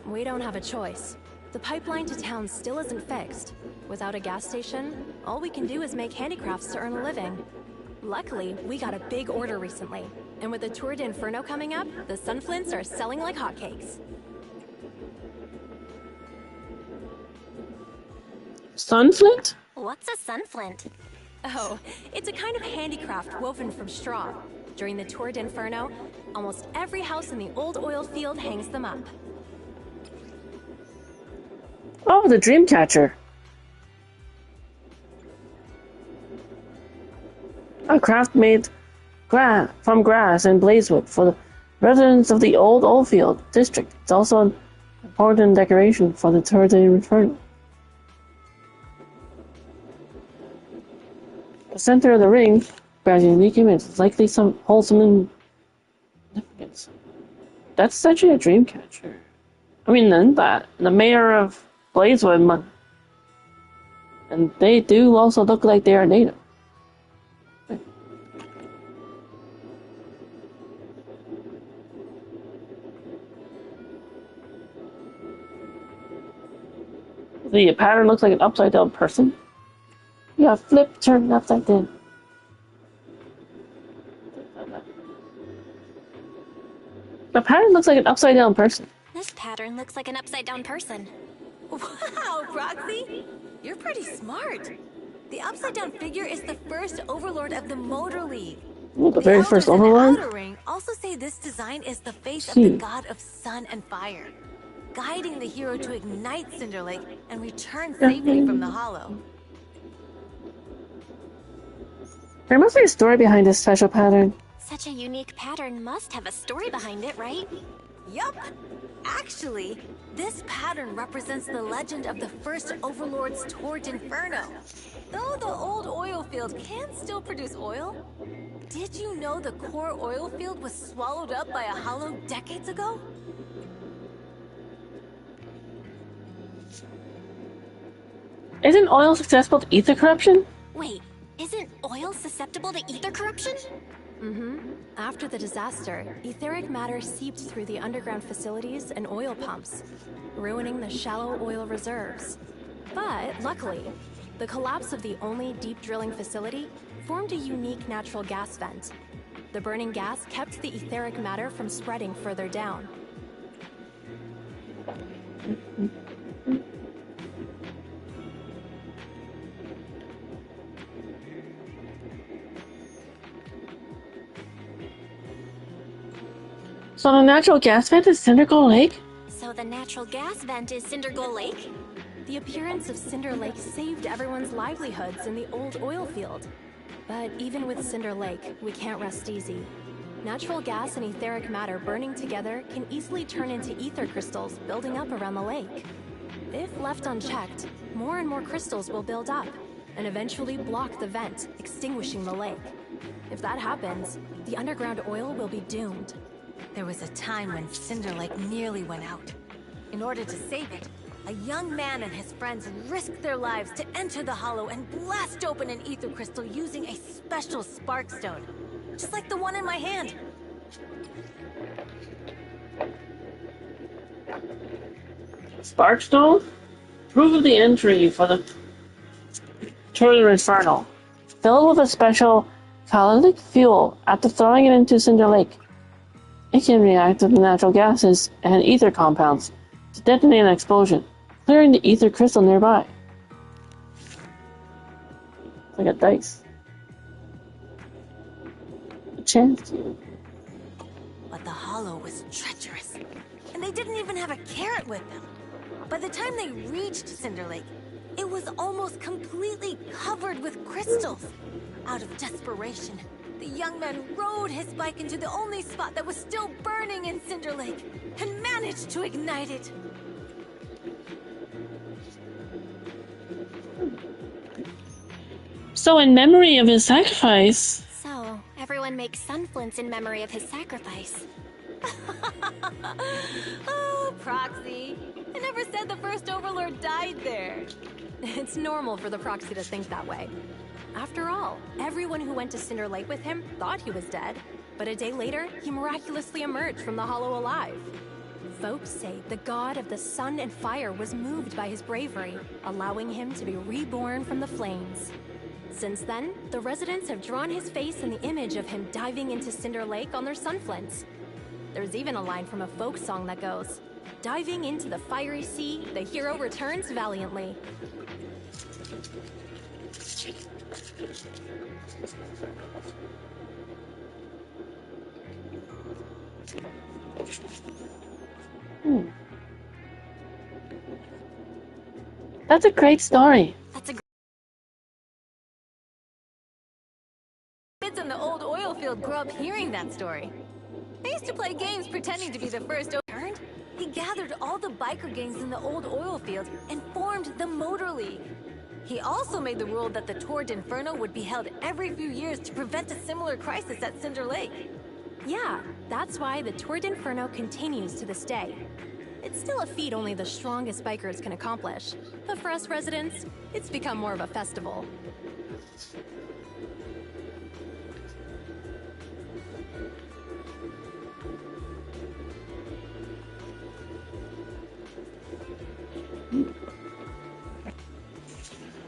We don't have a choice. The pipeline to town still isn't fixed. Without a gas station, all we can do is make handicrafts to earn a living. Luckily, we got a big order recently. And with the Tour d'Inferno coming up, the sunflints are selling like hotcakes. Sunflint? What's a sunflint? Oh, it's a kind of handicraft woven from straw. During the Tour d'Inferno, almost every house in the old oil field hangs them up. Oh, the Dreamcatcher. A craft made from grass and blazewood for the residents of the old Oldfield district. It's also an important decoration for the Tour d'Inferno. The center of the ring bears a unique image. It's likely some wholesome significance. That's actually a Dreamcatcher. I mean, then that the mayor of Blazewood, and they do also look like they are native. The pattern looks like an upside down person. Yeah, flip, turn upside down. The pattern looks like an upside down person. This pattern looks like an upside down person. Wow, Proxy! You're pretty smart. The upside down figure is the first overlord of the Motor League. Well, the very first elders in overlord? the Outer Ring also say this design is the face of the god of sun and fire, guiding the hero to ignite Cinder Lake and return safely from the Hollow. There must be a story behind this special pattern. Such a unique pattern must have a story behind it, right? Yup! Actually, this pattern represents the legend of the first Overlord's Tour d'Inferno. Though the old oil field can still produce oil, did you know the core oil field was swallowed up by a hollow decades ago? Isn't oil susceptible to ether corruption? Wait, isn't oil susceptible to ether corruption? Mm-hmm. After the disaster, etheric matter seeped through the underground facilities and oil pumps, ruining the shallow oil reserves. But luckily, the collapse of the only deep drilling facility formed a unique natural gas vent. The burning gas kept the etheric matter from spreading further down. So the natural gas vent is Cindergold Lake? So the natural gas vent is Cindergold Lake? The appearance of Cinder Lake saved everyone's livelihoods in the old oil field. But even with Cinder Lake, we can't rest easy. Natural gas and etheric matter burning together can easily turn into ether crystals building up around the lake. If left unchecked, more and more crystals will build up and eventually block the vent, extinguishing the lake. If that happens, the underground oil will be doomed. There was a time when Cinder Lake nearly went out. In order to save it, a young man and his friends risked their lives to enter the hollow and blast open an ether crystal using a special spark stone, just like the one in my hand. Sparkstone? Proof of the entry for the Tour Infernal. Filled with a special catalytic fuel after throwing it into Cinder Lake. It can react with the natural gases and ether compounds to detonate an explosion, clearing the ether crystal nearby. It's like a dice. A chance to. But the hollow was treacherous, and they didn't even have a carrot with them. By the time they reached Cinder Lake, it was almost completely covered with crystals. Out of desperation, the young man rode his bike into the only spot that was still burning in Cinder Lake and managed to ignite it. So in memory of his sacrifice... So, everyone makes sunflints in memory of his sacrifice. Oh, Proxy. I never said the first Overlord died there. It's normal for the Proxy to think that way. After all, everyone who went to Cinder Lake with him thought he was dead, but a day later, he miraculously emerged from the hollow alive. Folks say the god of the sun and fire was moved by his bravery, allowing him to be reborn from the flames. Since then, the residents have drawn his face and the image of him diving into Cinder Lake on their sunflints. There's even a line from a folk song that goes, "Diving into the fiery sea, the hero returns valiantly." That's a great story. Kids in the old oil field grew up hearing that story. They used to play games pretending to be the first overlord. He gathered all the biker gangs in the old oil field and formed the Motor League. He also made the rule that the Tour d'Inferno would be held every few years to prevent a similar crisis at Cinder Lake. Yeah, that's why the Tour d'Inferno continues to this day. It's still a feat only the strongest bikers can accomplish, but for us residents, it's become more of a festival.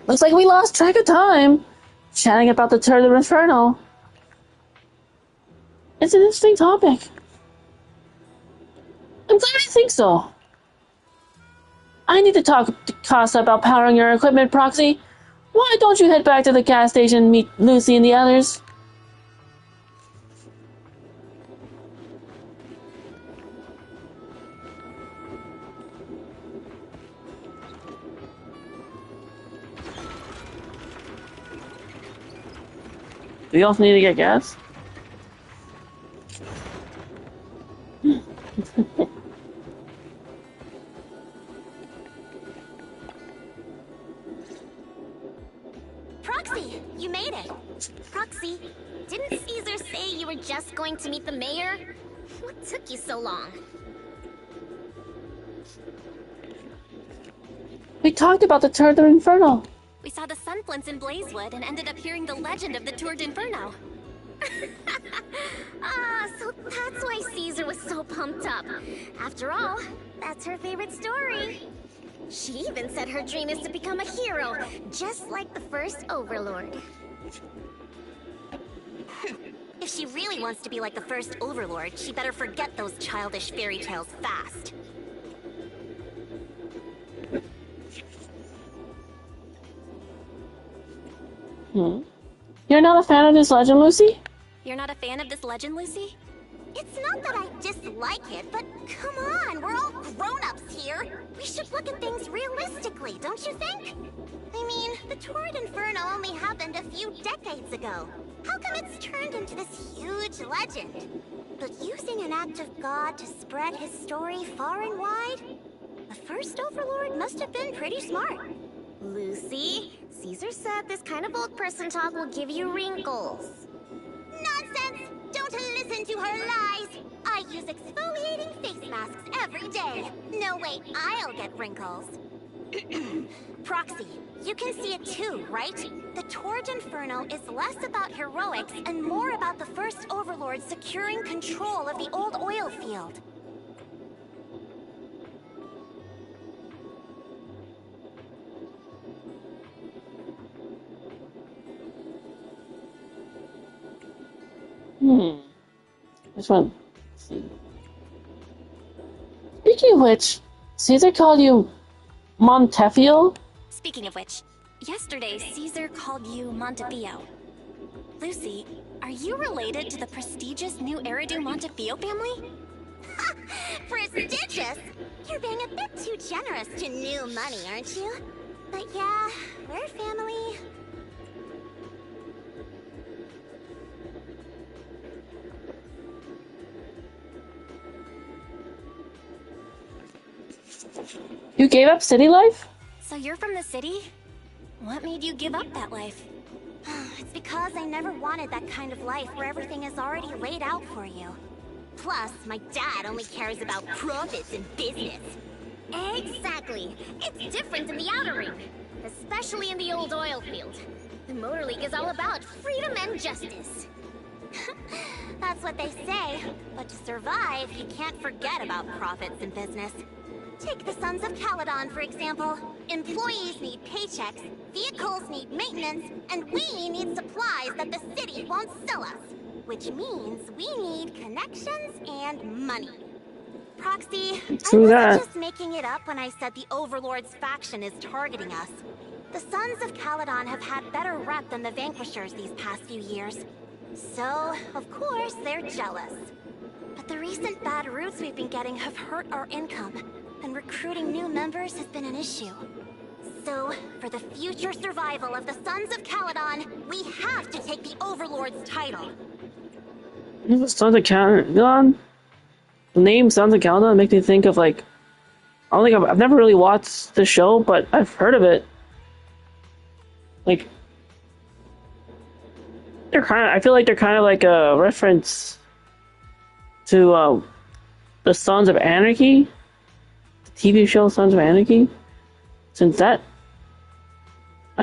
Looks like we lost track of time chatting about the Tour d'Inferno. It's an interesting topic. I'm glad you think so. I need to talk to Casa about powering your equipment, Proxy. Why don't you head back to the gas station and meet Lucy and the others? Do you also need to get gas? Proxy, you made it. Proxy, didn't Caesar say you were just going to meet the mayor? What took you so long? We talked about the Tour d'Inferno. We saw the sunflints in Blazewood and ended up hearing the legend of the Tour d'Inferno. So that's why Caesar was so pumped up. After all, that's her favorite story. She even said her dream is to become a hero, just like the first Overlord. If she really wants to be like the first Overlord, she better forget those childish fairy tales fast. You're not a fan of this legend, Lucy? You're not a fan of this legend, Lucy? It's not that I dislike it, but come on, we're all grown-ups here. We should look at things realistically, don't you think? I mean, the Tour d'Inferno only happened a few decades ago. How come it's turned into this huge legend? But using an act of God to spread his story far and wide? The first Overlord must have been pretty smart. Lucy, Caesar said this kind of old person talk will give you wrinkles. Nonsense! Don't listen to her lies! I use exfoliating face masks every day. No way I'll get wrinkles. Proxy, you can see it too, right? The Tour d'Inferno is less about heroics and more about the first Overlord securing control of the old oil field. Which one? Speaking of which, Caesar called you Montefiore? Speaking of which, yesterday Caesar called you Montefiore. Lucy, are you related to the prestigious new Eridu Montefiore family? Ha! Prestigious? You're being a bit too generous to new money, aren't you? But yeah, we're family. You gave up city life? So you're from the city? What made you give up that life? It's because I never wanted that kind of life where everything is already laid out for you. Plus, my dad only cares about profits and business. Exactly. It's different in the Outer Ring, especially in the old oil field. The Motor League is all about freedom and justice. That's what they say. But to survive, you can't forget about profits in business. Take the Sons of Caledon, for example. Employees need paychecks, vehicles need maintenance, and we need supplies that the city won't sell us. Which means we need connections and money. Proxy, I wasn't just making it up when I said the Overlord's faction is targeting us. The Sons of Caledon have had better rep than the Vanquishers these past few years. So, of course, they're jealous. But the recent bad routes we've been getting have hurt our income, and recruiting new members has been an issue. So, for the future survival of the Sons of Caledon, we have to take the Overlord's title. The Sons of Caledon? The name Sons of Caledon makes me think of, like, I don't think I've never really watched the show, but I've heard of it. Like, I feel like they're kind of like a reference to the Sons of Anarchy, the TV show Sons of Anarchy. Since I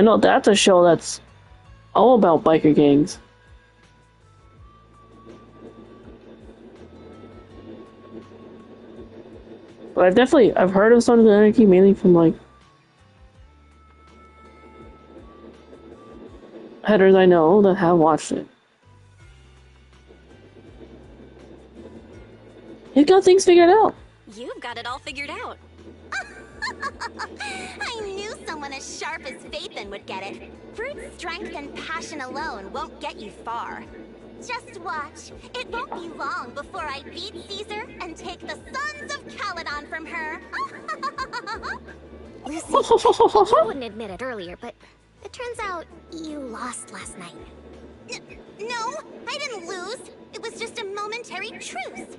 know that's a show that's all about biker gangs. But I've heard of Sons of Anarchy mainly from like headers I know that have watched it. You've got things figured out. You've got it all figured out. I knew someone as sharp as Phaethon would get it. Brute strength and passion alone won't get you far. Just watch. It won't be long before I beat Caesar and take the Sons of Caledon from her. Lucy, you wouldn't admit it earlier, but it turns out you lost last night. No, I didn't lose. It was just a momentary truce.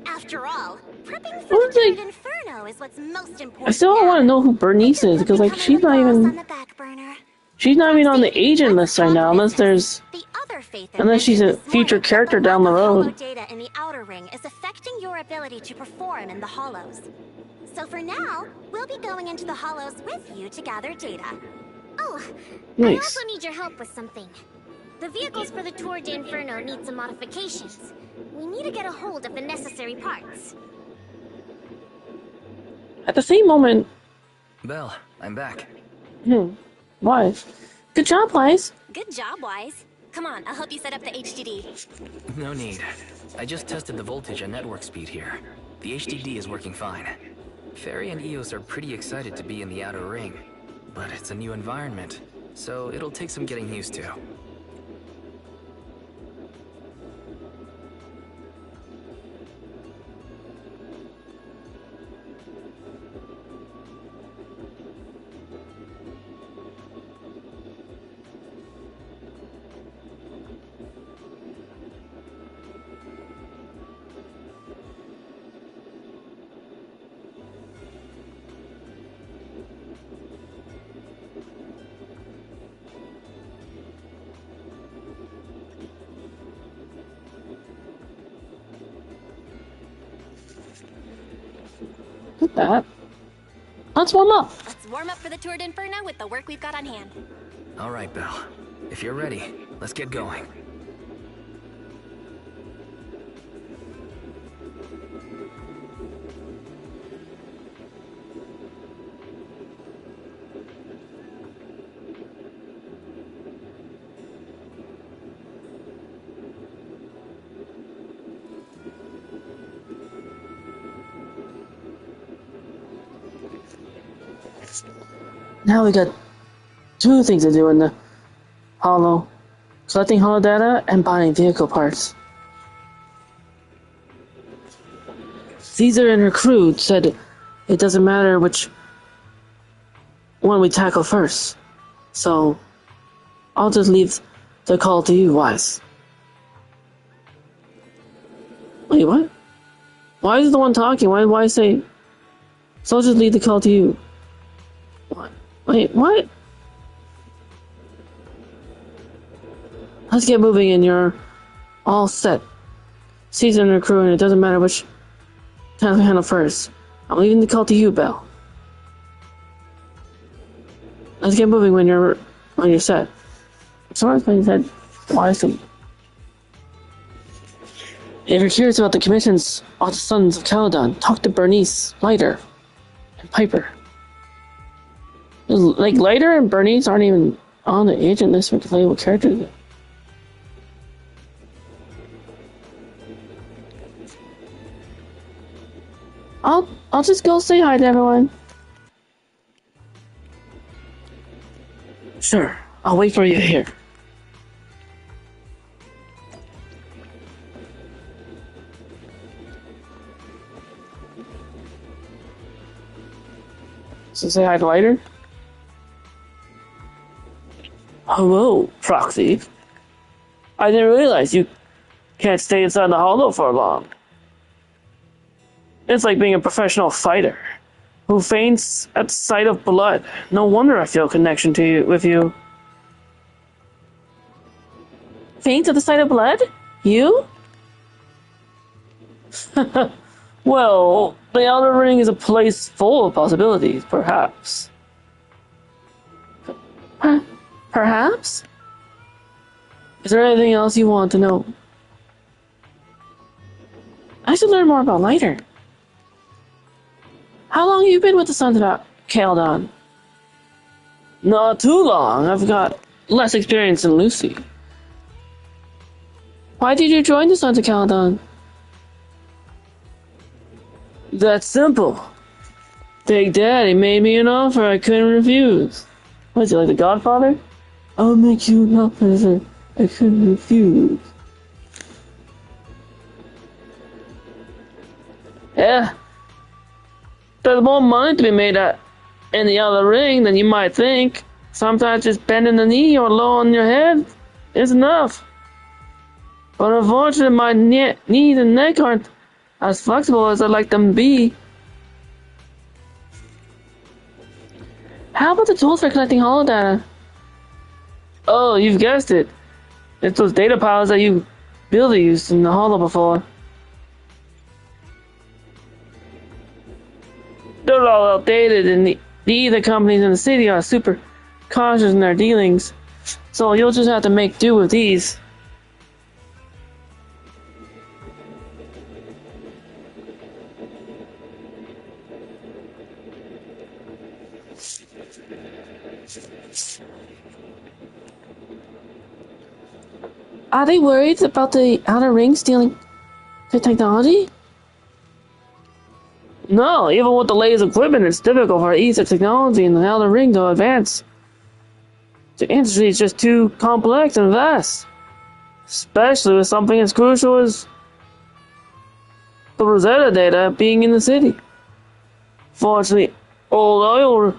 After all, prepping for the Third Inferno is what's most important. I still don't want to know who Bernice is, because like she's not even on the agent list right now, unless she's a future character down the road. Data in the Outer Ring is affecting your ability to perform in the Hollows. So for now, we'll be going into the Hollows with you to gather data. Oh, nice. I also need your help with something. The vehicles for the Tour d'Inferno need some modifications. We need to get a hold of the necessary parts. At the same moment... Belle, I'm back. Wise. Good job, Wise. Good job, Wise. Come on, I'll help you set up the HDD. No need. I just tested the voltage and network speed here. The HDD is working fine. Fairy and Eos are pretty excited to be in the Outer Ring. But it's a new environment, so it'll take some getting used to. That. Let's warm up. Let's warm up for the Tour d'Inferno with the work we've got on hand. All right, Belle. If you're ready, let's get going. Now we got two things to do in the Hollow. Collecting Hollow data and buying vehicle parts. Caesar and her crew said it doesn't matter which one we tackle first. So, I'll just leave the call to you, Wise. Wait, what? Why is the one talking? Why say... So I'll just leave the call to you. What? Wait, what? Let's get moving and you're all set. seasoned recruit, and it doesn't matter which task we handle first. I'm leaving the call to you, Belle. Let's get moving when you're set. Someone's playing said wisely. If you're curious about the commissions of the Sons of Caledon, talk to Bernice, Lighter, and Piper. Like, Lighter and Bernice aren't even on the agent list for playable characters. I'll just go say hi to everyone. Sure, I'll wait for you here. So say hi to Lighter. Hello, Proxy. I didn't realize you can't stay inside the hollow for long. It's like being a professional fighter who faints at the sight of blood. No wonder I feel a connection to you with you. Faints at the sight of blood? You? Well, the Outer Ring is a place full of possibilities, perhaps. Perhaps? Is there anything else you want to know? I should learn more about Lighter. How long have you been with the Sons of Caledon? Not too long. I've got less experience than Lucy. Why did you join the Sons of Caledon? That's simple. Big Daddy made me an offer I couldn't refuse. What is he, like the Godfather? I'll make you an offer I couldn't refuse. Yeah. There's more money to be made in the Outer Ring than you might think. Sometimes just bending the knee or lowering your head is enough. But unfortunately, my knees and neck aren't as flexible as I'd like them to be. How about the tools for collecting holodata? Oh, you've guessed it. It's those data piles that Billy used in the holo before. They're all outdated, and the ether companies in the city are super cautious in their dealings. So you'll just have to make do with these. Are they worried about the Outer Ring stealing the technology? No, even with the latest equipment, it's difficult for ether technology in the Outer Ring to advance. The industry is just too complex and vast, especially with something as crucial as the Rosetta data being in the city. Fortunately, old oil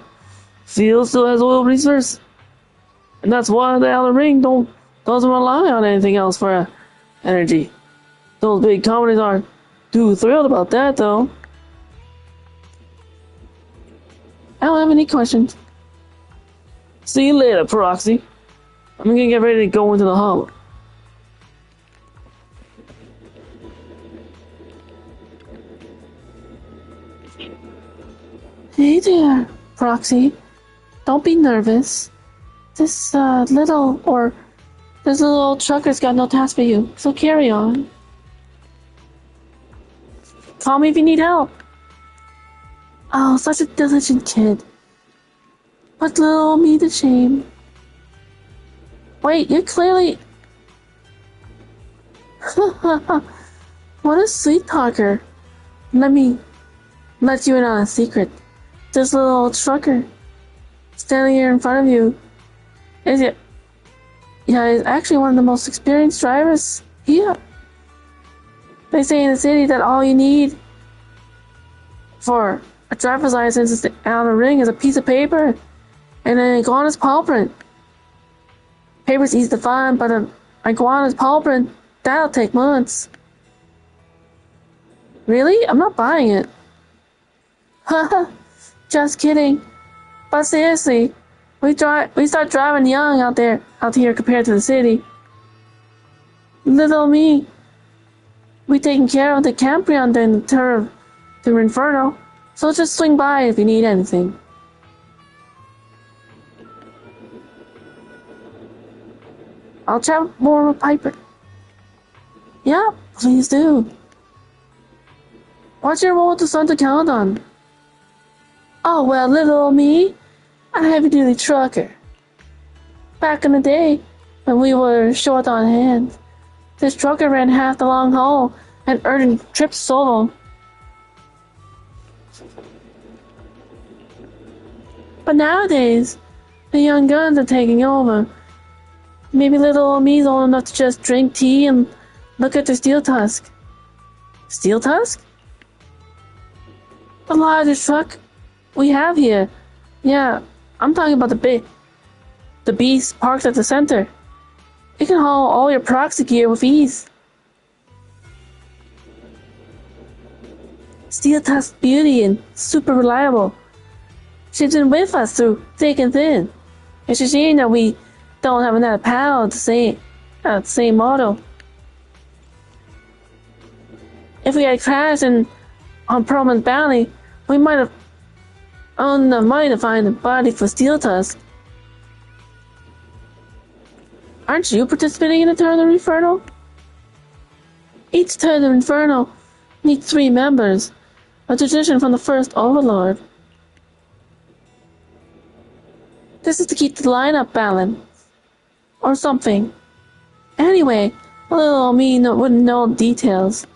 field still has oil reserves, and that's why the Outer Ring doesn't rely on anything else for energy. Those big companies aren't too thrilled about that, though. I don't have any questions. See you later, Proxy. I'm gonna get ready to go into the hall. Hey there, Proxy. Don't be nervous. This little old trucker's got no task for you, so carry on. Call me if you need help. Oh, such a diligent kid. Put little old me to shame. Wait, you're clearly... What a sweet talker. Let me let you in on a secret. This little old trucker standing here in front of you is it? Yeah, he's actually one of the most experienced drivers here. They say in the city that all you need for a driver's license is the Outer Ring is a piece of paper and an iguana's paw print. Paper's easy to find, but an iguana's paw print, that'll take months. Really? I'm not buying it. Haha, just kidding. But seriously, we start driving young out here compared to the city. Little me We taking care of the campground and the Inferno, so just swing by if you need anything. I'll chat more with Piper. Yeah, please do. What's your role to start the countdown? Oh, well, little old me, I'm a heavy-duty trucker. Back in the day, when we were short on hands, this trucker ran half the long haul and earned trips solo. But nowadays, the young guns are taking over. Maybe little old me's old enough to just drink tea and look at the steel tusk. Steel tusk? The largest truck we have here. Yeah, I'm talking about the beast parked at the center. It can haul all your proxy gear with ease. Steel tusk beauty and super reliable. She's been with us through thick and thin. It's a shame that we don't have enough power to say the same model. If we had crashed on Proman's Valley, we might have owned the money to find a body for Steel Tusk. Aren't you participating in the Turn of Inferno? Each Turn of Inferno needs 3 members, a tradition from the first Overlord. This is to keep the lineup balanced. Or something. Anyway, little old me wouldn't know the details.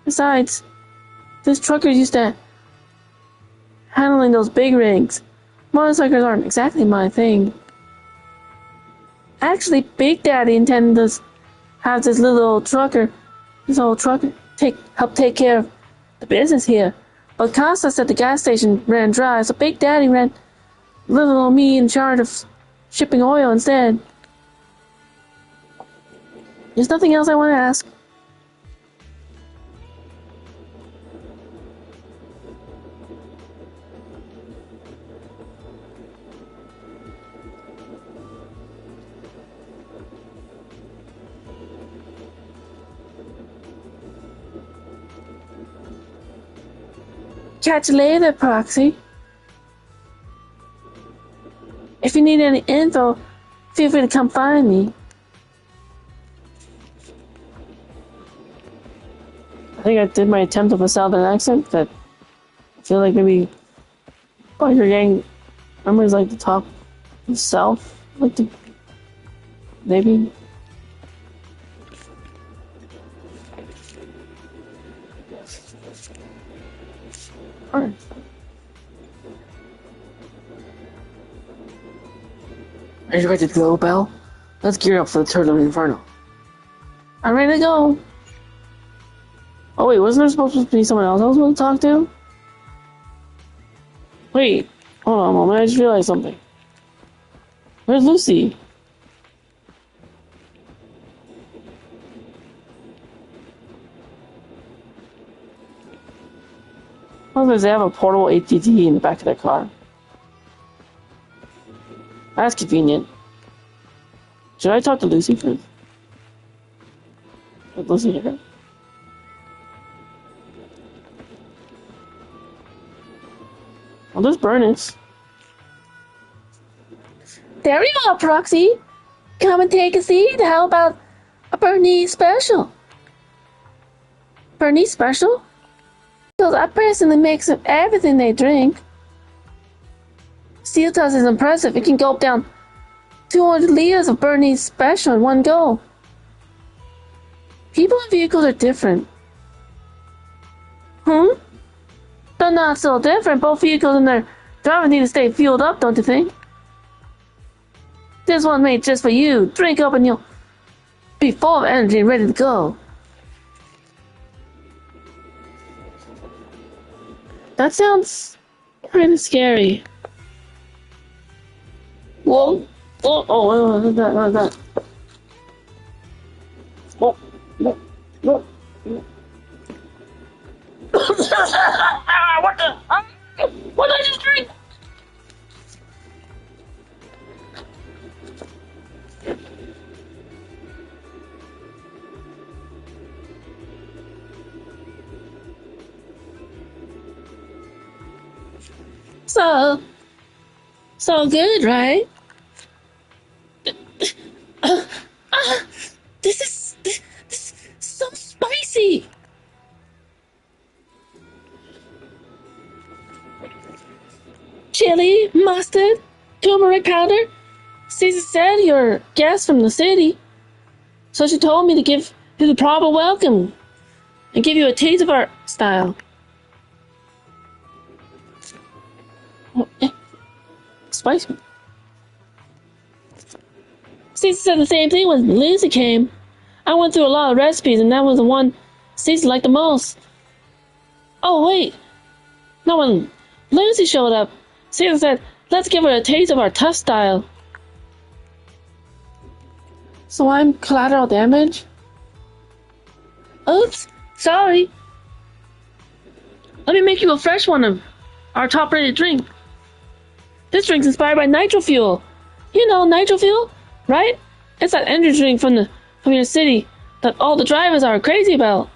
Besides, this trucker used to handling those big rigs. Motorcycles aren't exactly my thing. Actually, Big Daddy intended to have this old trucker help take care of the business here. But Costa said the gas station ran dry, so Big Daddy ran little old me in charge of shipping oil instead. There's nothing else I want to ask. Catch you later, Proxy. If you need any info, feel free to come find me. I think I did my attempt of a southern accent, but I feel like maybe biker gang members like to talk south, like to maybe. Alright. Are you ready to go, Belle? Let's gear up for the Turtle Inferno. I'm ready to go. Oh wait, wasn't there supposed to be someone else I was supposed to talk to? Wait, hold on a moment, I just realized something. Where's Lucy? Oh, they have a portable ATT in the back of their car. That's convenient. Should I talk to Lucy first? Is Lucy here? I'll just burn it. There you are, Proxy. Come and take a seat. How about a Bernice special? Bernice special? Because I personally mix up everything they drink. Steel Tusk is impressive. It can gulp down 200 liters of Bernice special in one go. People and vehicles are different. They're not so different. Both vehicles and their drivers need to stay fueled up, don't you think? This one's made just for you. Drink up and you'll be full of energy and ready to go. That sounds kind of scary. Whoa. Oh, that. Oh, no. What the? What did I just drink? So good, right? This is so spicy. Chili, mustard, turmeric powder. Caesar said you're a guest from the city, so she told me to give you the proper welcome and give you a taste of our style. Oh, spicy. Caesar said the same thing when Lucy came. I went through a lot of recipes, and that was the one Caesar liked the most. Oh, wait. No, when Lucy showed up, Caesar said, let's give her a taste of our tough style. So I'm collateral damage? Oops, sorry. Let me make you a fresh one of our top-rated drink. This drink's inspired by nitro fuel. You know nitro fuel, right? It's that energy drink from your city that all the drivers are crazy about.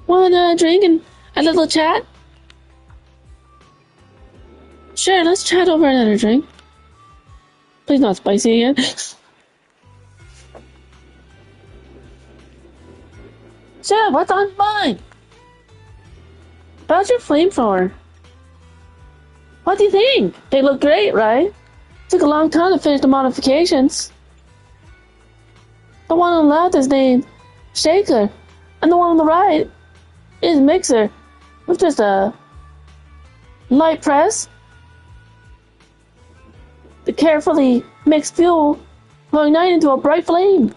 Wanna drink and a little chat? Sure, let's chat over another drink. Please not spicy again. Sure, what's on mine? About your flamethrower. What do you think? They look great, right? Took a long time to finish the modifications. The one on the left is named Shaker, and the one on the right is Mixer, with just a light press. The carefully mixed fuel will ignite into a bright flame.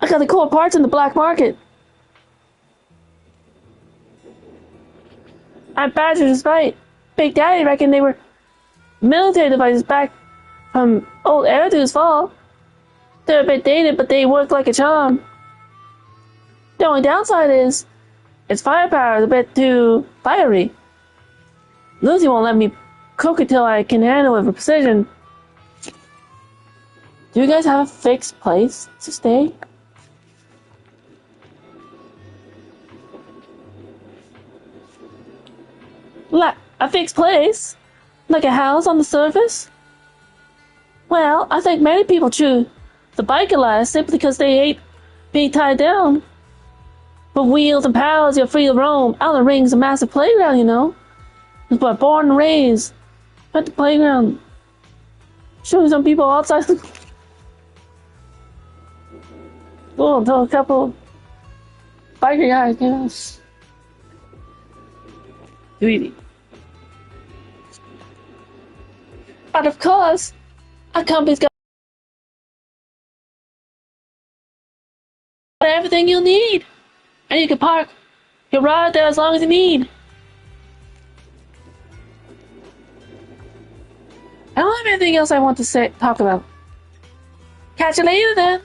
I got the core parts in the black market. At Badger's fight, Big Daddy reckoned they were military devices back from old Eridu's fall. They're a bit dated, but they work like a charm. The only downside is its firepower is a bit too fiery. Lucy won't let me cook it till I can handle it with precision. Do you guys have a fixed place to stay? Like a fixed place? Like a house on the surface? Well, I think many people choose the biker life simply because they hate being tied down. With wheels and paddles, you're free to roam. Outer Ring's a massive playground, you know. It's but born and raised at the playground. Showing some people outside. Cool, until a couple biker guys, you know. Sweetie. But of course, our company's got everything you'll need. And you can park your ride there as long as you need. I don't have anything else I want to talk about. Catch you later then.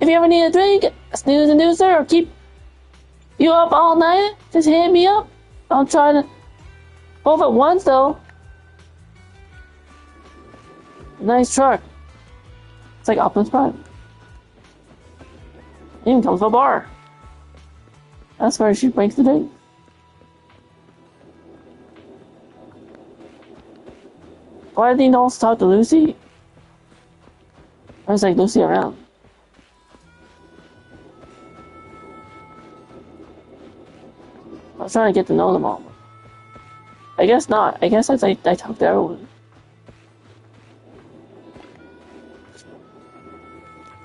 If you ever need a drink, a snooze and doozer, or keep you up all night, just hit me up. Don't try to both at once though. Nice truck. It's like Optimus Prime. Even comes with a bar. That's where she breaks the drink. Why did he also talk to Lucy? Or is like Lucy around? I was trying to get to know them all. I guess not. I guess I talked to everyone.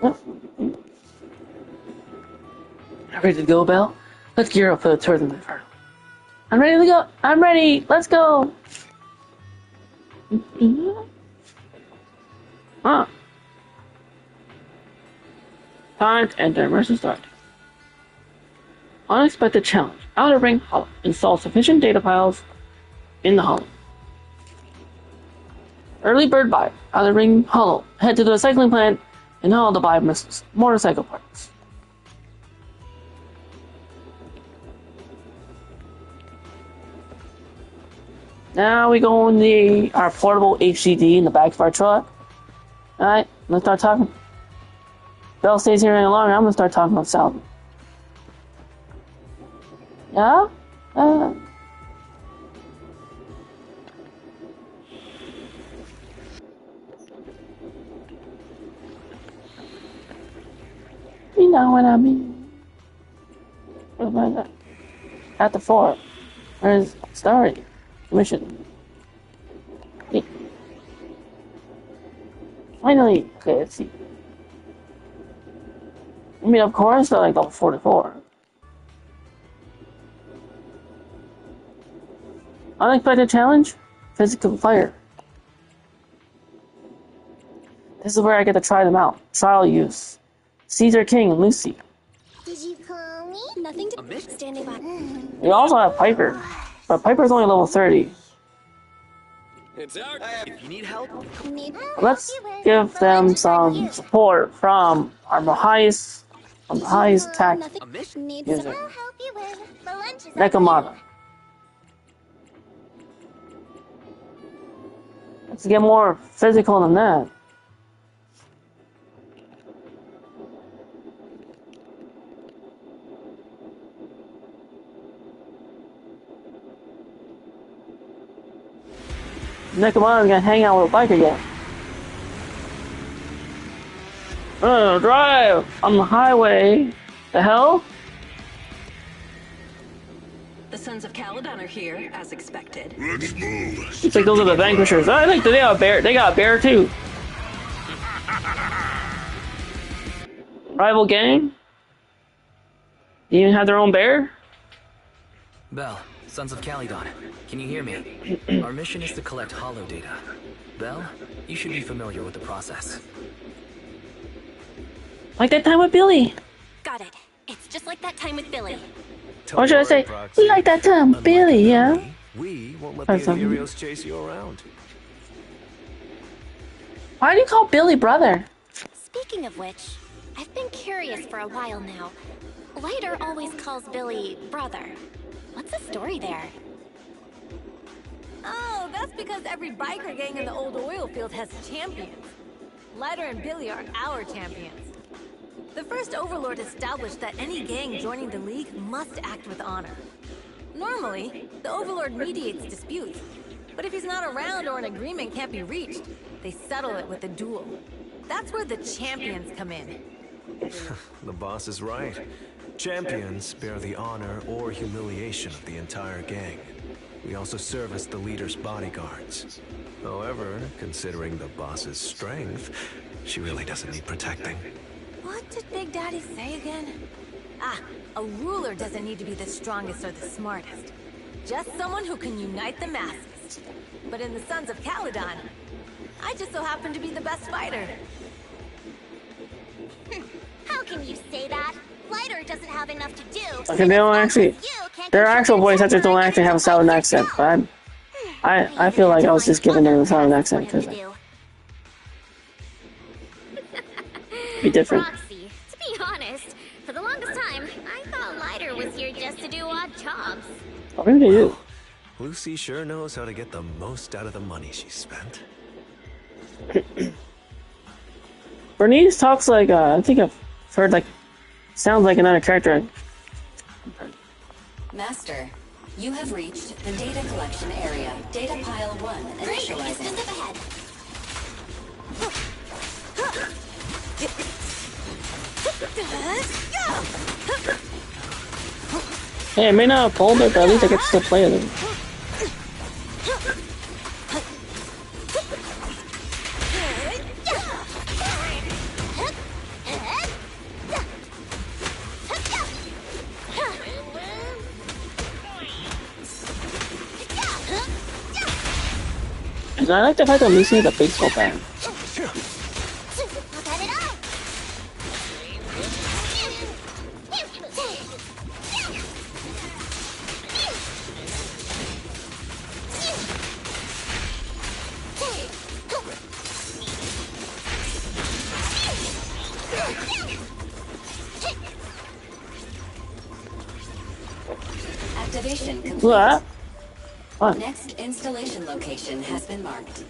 Yep. Ready to go, Belle? Let's gear up for the tour of the Inferno. I'm ready to go. I'm ready. Let's go. Huh. Time to enter immersion start. Unexpected challenge. Outer Ring Hollow. Install sufficient data files in the Hollow. Early bird buy. Outer Ring Hollow. Head to the recycling plant and haul to buy motorcycle parts. Now we go in our portable HDD in the back of our truck. Alright, let's start talking. Belle stays here any longer, I'm gonna start talking about Salvi. Yeah? know what I mean. What about that? At the fort. Where's Starry? Mission. Wait. Finally. Okay, let's see. I mean, of course, they're like level 44. Unexpected challenge? Physical fire. This is where I get to try them out. Trial use. Caesar King and Lucy. Did you call me? Nothing to standing by. We also have Piper. But Piper's only level 30. It's out. If you need help, Let's give them some support from our highest attack user. Nekomata. Let's get more physical than that. Nekomata's gonna hang out with a bike again. Drive on the highway. The hell? The Sons of Caledon are here, as expected. Let's move. It's like those are the vanquishers. I think they got a bear. They got a bear too. Rival gang? You even have their own bear? Belle, Sons of Caledon, can you hear me? Our mission is to collect holo data. Belle, you should be familiar with the process. Like that time with Billy. Got it. It's just like that time with Billy. Or should I say, like that time with Billy, yeah? We won't let the Ethereals chase you around. Why do you call Billy brother? Speaking of which, I've been curious for a while now. Lighter always calls Billy brother. What's the story there? Oh, that's because every biker gang in the old oil field has champions. Lighter and Billy are our champions. The first overlord established that any gang joining the league must act with honor. Normally, the overlord mediates disputes, but if he's not around or an agreement can't be reached, they settle it with a duel. That's where the champions come in. The boss is right. Champions bear the honor or humiliation of the entire gang. We also serve as the leader's bodyguards. However, considering the boss's strength, she really doesn't need protecting. What did Big Daddy say again? Ah, a ruler doesn't need to be the strongest or the smartest. Just someone who can unite the masses. But in the Sons of Caledon, I just so happen to be the best fighter. How can you say that? Lighter doesn't have enough to do. Okay, they don't actually. Their actual voice actors don't actually have a southern accent, but I feel like I was just giving them a southern accent because be different. Roxy, to be honest, for the longest time, I thought Lighter was here just to do odd jobs. Oh, maybe they do. Lucy sure knows how to get the most out of the money she spent. Bernice talks like I think I've heard like sounds like another character. Master, you have reached the data collection area. Data pile 1 initializing. Hey, I may not have pulled it, but at least I get to still play with it. And I like the fact that Lucy has a baseball bat. Activation complete. What? What? Next installation location has been marked.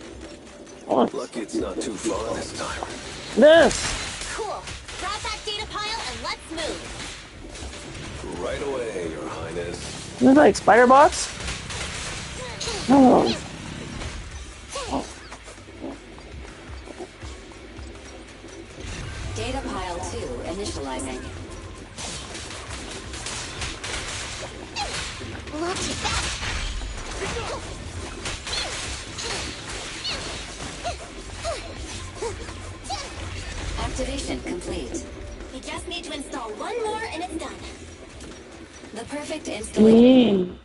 What? Lucky it's not too far this time. This! Cool. Grab that data pile and let's move. Right away, Your Highness. Is this like spider bots? No. Data pile 2 initializing. The perfect installation.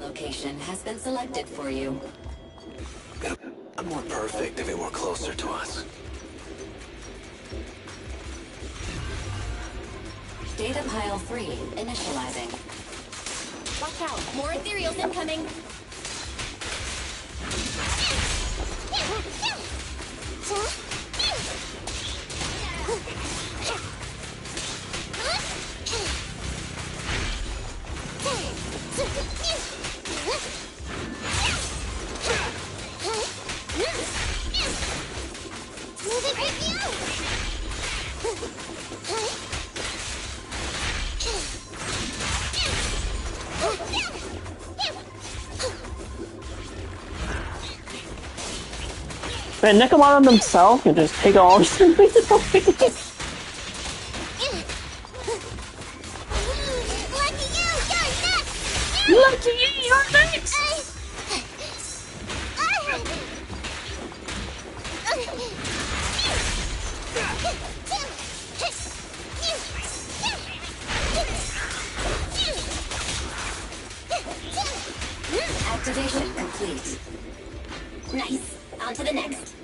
Location has been selected for you. I'm more perfect if it were closer to us. Data pile 3 initializing. Watch out, more ethereals incoming. Man, Nekomata themselves can just take all these things. Lucky you, you're next! Activation complete. Nice. On to the next.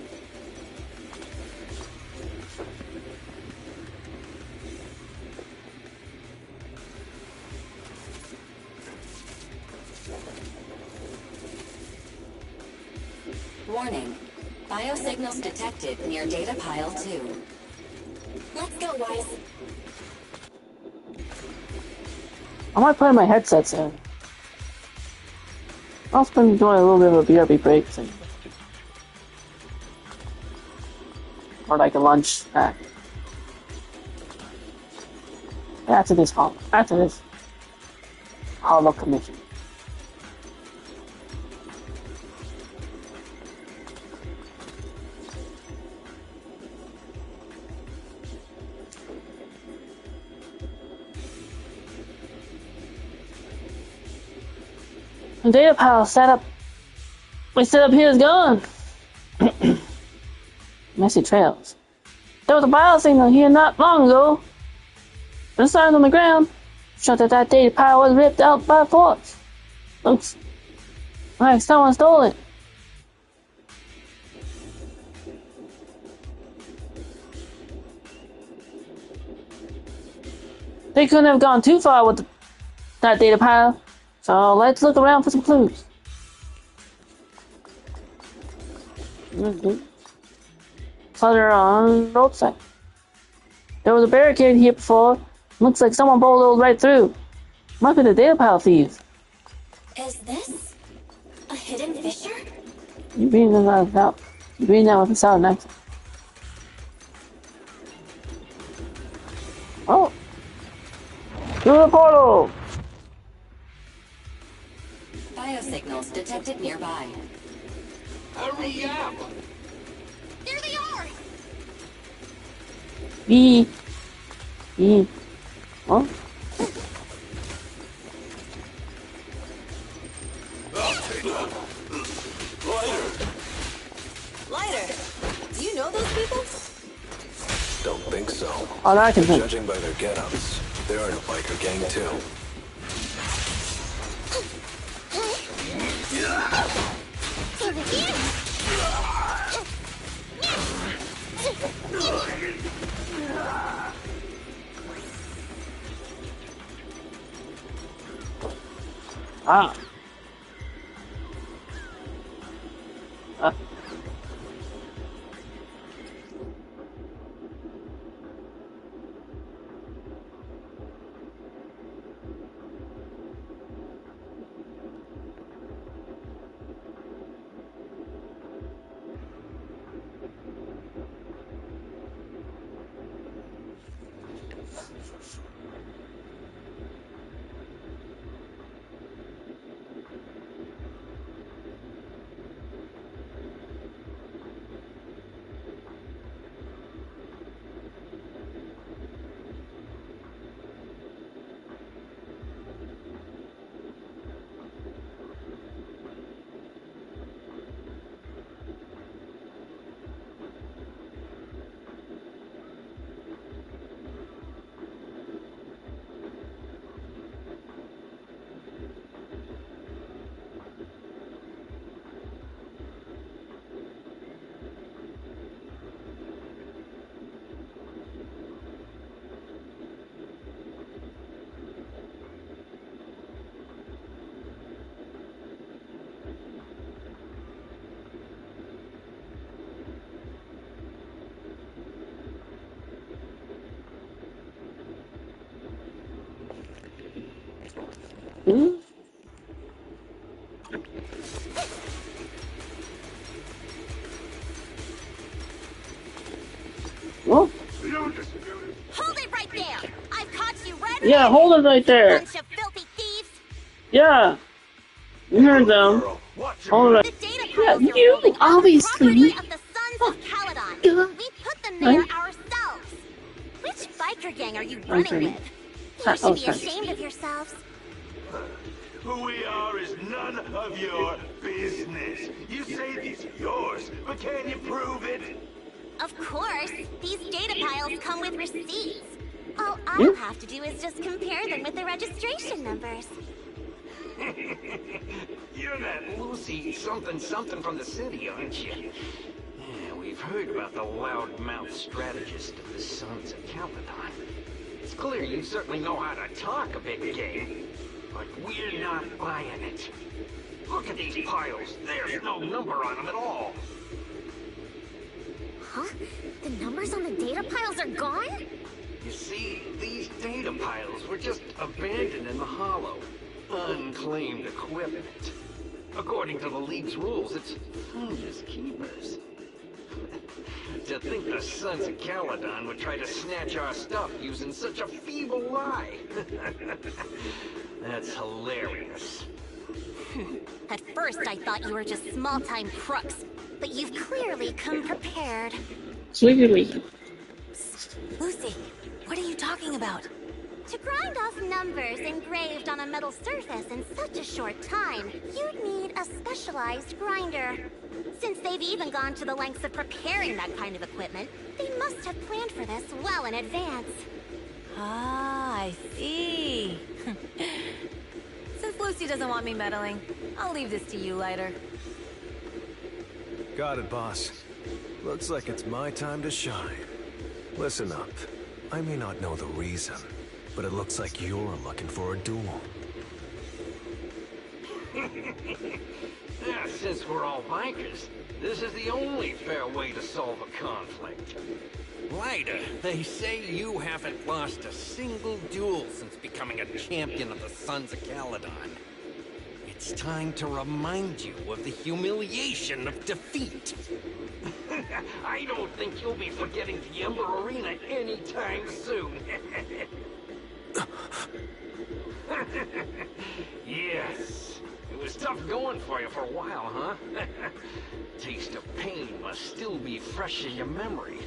Warning. Biosignals detected near data pile 2. Let's go, Wise. I might play my headsets in. I'll spend doing a little bit of a BRB break thing. Or like a lunch pack. After this hollow commission. The data pile setup. My setup here is gone. Messy trails. There was a biosignal here not long ago. The signs on the ground showed that data pile was ripped out by force. Looks like someone stole it. They couldn't have gone too far with that data pile, so let's look around for some clues. Clutter on the roadside. There was a barricade here before. Looks like someone bulldozed right through. Might be the data pile thieves. Is this a hidden fissure? You reading that out? You reading that with a sound next? Oh, through the portal. Biosignals detected nearby. Hurry up! There they are! Oh. Lighter, do you know those people? Don't think so. Oh, I can think. Judging by their get-ups, they're in a biker gang too. Over here! Ah. Hmm? Oh. Hold it right there! I've caught you red. Yeah, hold it right there. Bunch of filthy thieves. Yeah. You heard them. Hold it. Yeah, you, obviously. Of the Sons of Caledon. We put them there ourselves. Which biker gang are you running with? You should be ashamed of yourselves. Who we are is none of your business. You say these are yours, but can you prove it? Of course. These data piles come with receipts. All I'll have to do is just compare them with the registration numbers. You're that Lucy something from the city, aren't you? Yeah, we've heard about the loudmouth strategist of the Sons of Caledon. It's clear you certainly know how to talk a big game, but we're not buying it. Look at these piles. There's no number on them at all. Huh? The numbers on the data piles are gone? You see, these data piles were just abandoned in the hollow. Unclaimed equipment. According to the League's rules, it's finders keepers. To think the Sons of Caledon would try to snatch our stuff using such a feeble lie. That's hilarious. At first, I thought you were just small-time crooks, but you've clearly come prepared. Sweetly. Lucy, what are you talking about? To grind off numbers engraved on a metal surface in such a short time, you'd need a specialized grinder. Since they've even gone to the lengths of preparing that kind of equipment, they must have planned for this well in advance. Ah, I see. Since Lucy doesn't want me meddling, I'll leave this to you, Lighter. Got it, boss. Looks like it's my time to shine. Listen up. I may not know the reason, but it looks like you're looking for a duel. Since we're all bikers, this is the only fair way to solve a conflict. Lighter, they say you haven't lost a single duel since becoming a champion of the Sons of Caledon. It's time to remind you of the humiliation of defeat. I don't think you'll be forgetting the Ember Arena anytime soon. Yes. It was tough going for you for a while, huh? Taste of pain must still be fresh in your memory.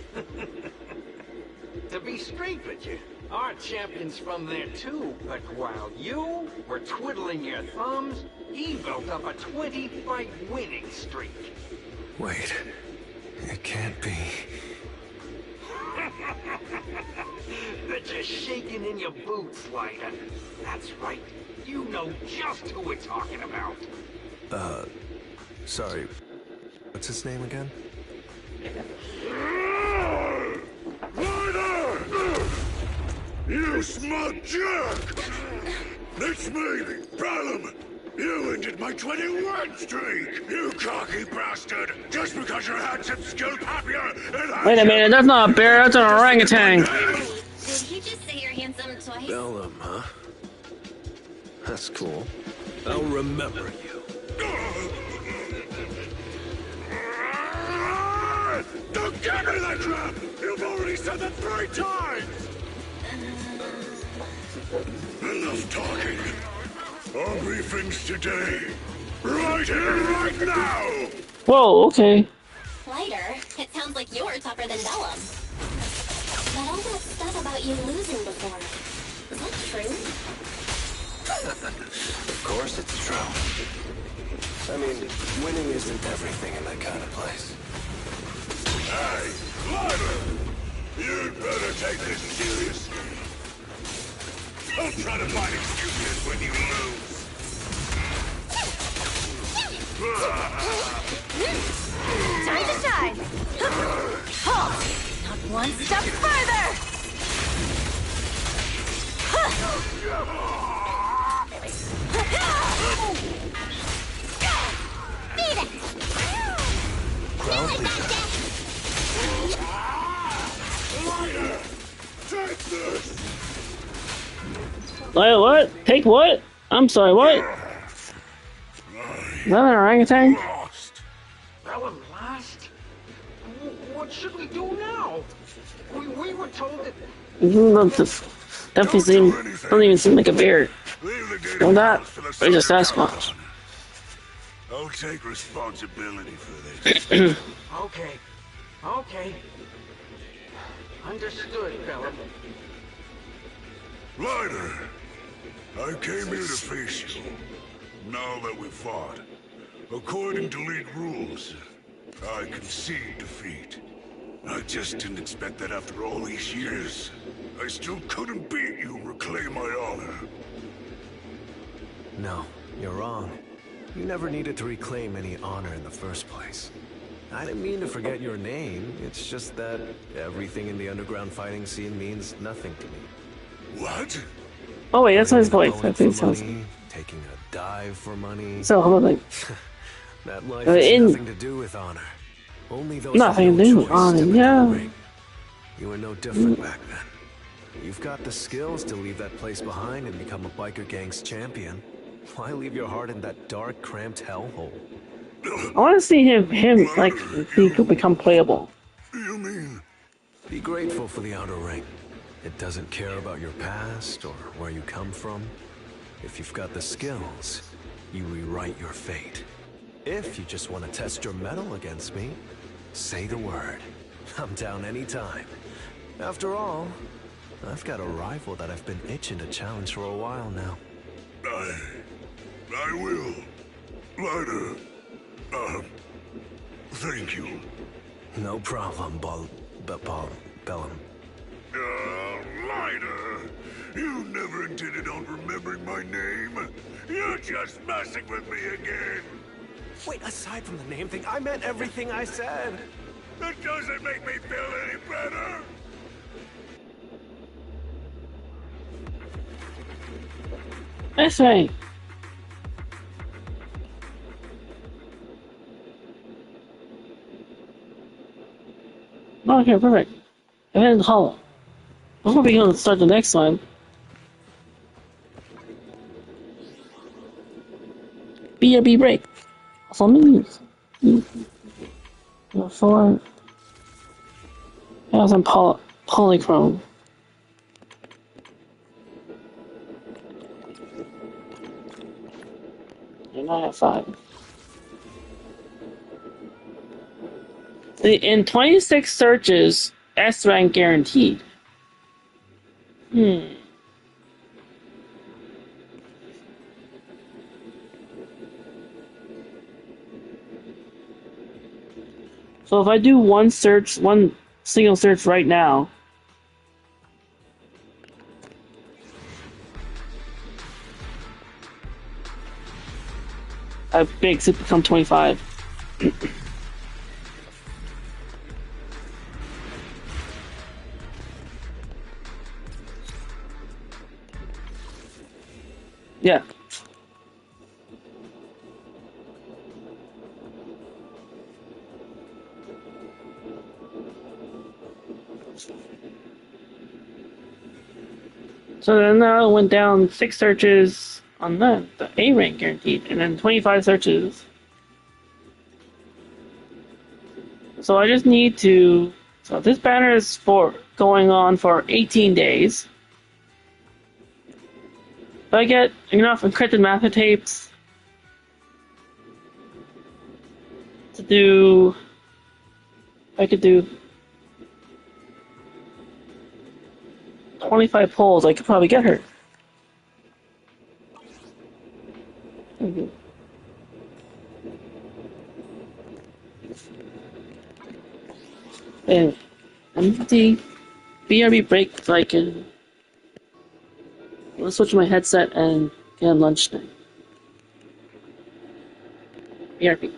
To be straight with you, our champion's from there too, but while you were twiddling your thumbs, he built up a 20-fight winning streak. Wait, it can't be. They're just shaking in your boots, Lighter. That's right. You know just who we're talking about. Sorry. What's his name again? Lighter! You smug jerk! It's me, Belle! You ended my 21 streak, you cocky bastard! Just because your handsome skilled happier and Wait a minute, that's not a bear, that's an orangutan. Did he just say you're handsome twice? Belle, huh? That's cool. I'll remember you. Don't give me that crap! You've already said that 3 times! Enough talking. Our briefings today. Right here, right now! Whoa, okay. Lighter, it sounds like you're tougher than Bellum. But all that stuff about you losing before, is that true? Of course it's true. I mean, winning isn't everything in that kind of place. Hey, Lighter! You'd better take this seriously. Don't try to find excuses when you lose. Time to shine! Halt! Not one step further! Beat it! Lighter! Take this! What? Take what? I'm sorry, what? Is that an orangutan? Lost. Belle lost? What should we do now? We were told that... Definitely doesn't even seem like a bear. Well, that or just Sasquatch. I'll take responsibility for this. Okay. Understood, Bella. Ryder, I came here to face you. Now that we've fought, according to League rules, I concede defeat. I just didn't expect that after all these years, I still couldn't beat you, reclaim my honor. No, you're wrong. You never needed to reclaim any honor in the first place. I didn't mean to forget your name. It's just that everything in the underground fighting scene means nothing to me. What? Oh wait, that's not his voice. That's his voice. Taking a dive for money. So hold on, like that life has nothing to do with honor. Only those nothing to do with honor. Yeah. You were no different back then. You've got the skills to leave that place behind and become a biker gang's champion. Why leave your heart in that dark, cramped hellhole? I want to see him like he could become playable. You mean? Be grateful for the outer ring. It doesn't care about your past or where you come from. If you've got the skills, you rewrite your fate. If you just want to test your mettle against me, say the word. I'm down anytime. After all, I've got a rival that I've been itching to challenge for a while now. I will. Ryder. Thank you. No problem, Bellum. Ryder. You never intended on remembering my name. You're just messing with me again. Wait, aside from the name thing, I meant everything I said. That doesn't make me feel any better. That's right. Okay, perfect. And then hollow. Before we go start the next one. BRB break. Also news. Before has some polychrome. And I have 5. In 26 searches, S rank guaranteed. So if I do one single search right now, I makes it become 25. Yeah. So then I went down 6 searches on the A rank guaranteed, and then 25 searches. So I just need to. So this banner is going on for 18 days. If I get enough encrypted master tapes to do, I could do 25 polls, I could probably get her. And empty BRB break so I can let's switch my headset and get lunch time. BRB.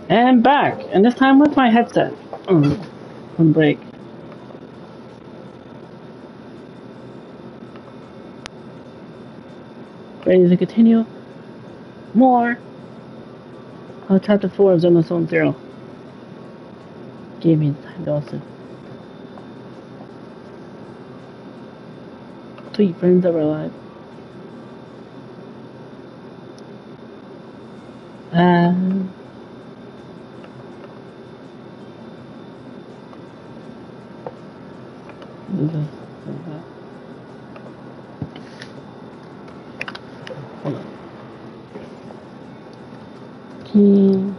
And back, and this time with my headset. On break. Ready to continue? More of Chapter 4 of Zenless Zero. Gave me the time to also. Sweet friends that were alive. Hold on. Key.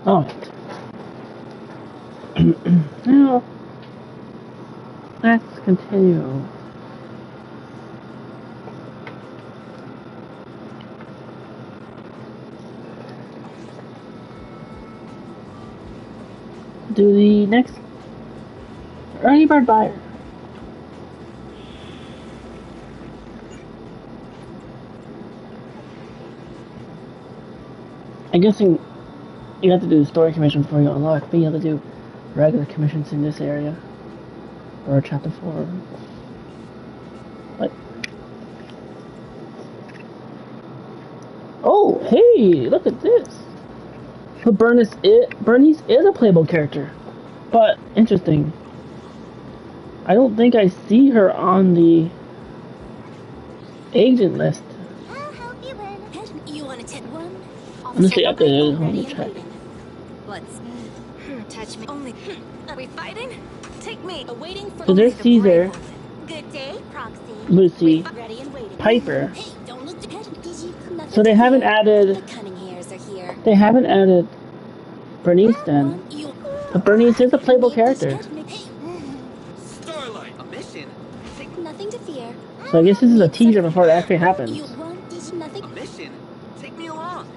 Alright. Now, let's continue. Do the next early bird buyer. I'm guessing you have to do the story commission before you unlock, but you have to do regular commissions in this area. Or chapter 4. What? Oh, hey, look at this. So Bernice is a playable character. But, interesting. I don't think I see her on the agent list. Unless they updated it, let me check. Let's touch me. Only. Are we fighting? Take me. Awaiting for. So there's Caesar, Good day, Proxy. Lucy, Ready and waiting. Piper. Hey, don't look to So they haven't added. They haven't added Bernice then. But Bernice is a playable character. Starlight, a mission? Nothing to fear. So I guess this is a teaser before it actually happens. A mission? Take me along.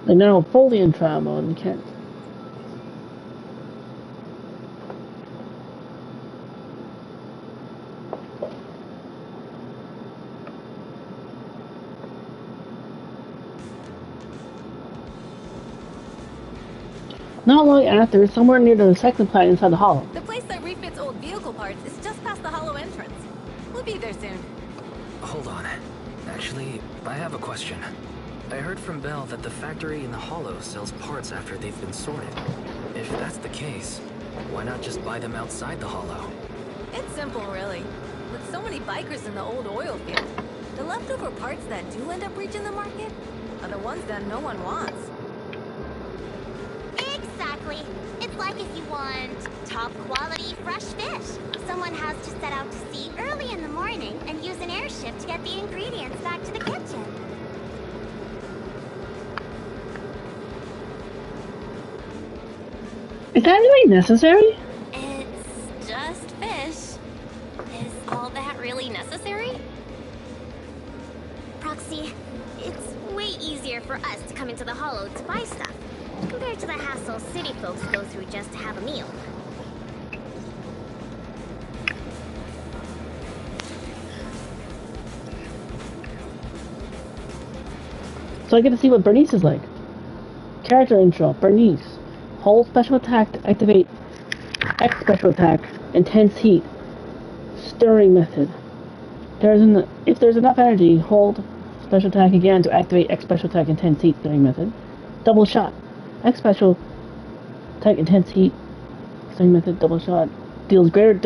They're now fully in trial mode and can't. Not long after, somewhere near the second planet inside the hollow. The place that refits old vehicle parts is just past the hollow entrance. We'll be there soon. Hold on. Actually, I have a question. I heard from Belle that the factory in the hollow sells parts after they've been sorted. If that's the case, why not just buy them outside the hollow? It's simple, really. With so many bikers in the old oil field, the leftover parts that do end up reaching the market are the ones that no one wants. Exactly. It's like if you want top quality fresh fish. Someone has to set out to sea early in the morning and use an airship to get the ingredients back to the kitchen. Is that really necessary? It's just fish. Is all that really necessary? Proxy, it's way easier for us to come into the hollow to buy stuff, compared to the hassle city folks go through just to have a meal. So I get to see what Bernice is like. Character intro, Bernice. Hold special attack to activate X special attack, intense heat, stirring method. If there's enough energy, hold special attack again to activate X special attack intense heat throwing method. Double shot. X special attack intense heat throwing method. Double shot deals greater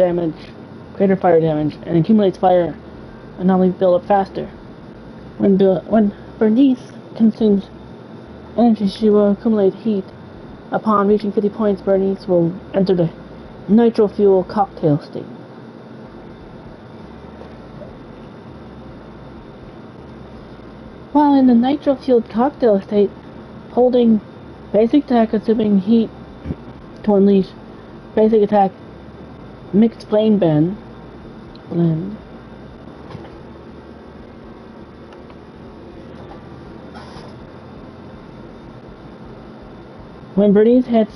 fire damage, and accumulates fire anomaly build up faster. When Bernice consumes energy, she will accumulate heat. Upon reaching 50 points, Bernice will enter the nitro fuel cocktail state. While in the nitro fueled cocktail state, holding basic attack consuming heat to unleash basic attack mixed flame blend. When Bernice hits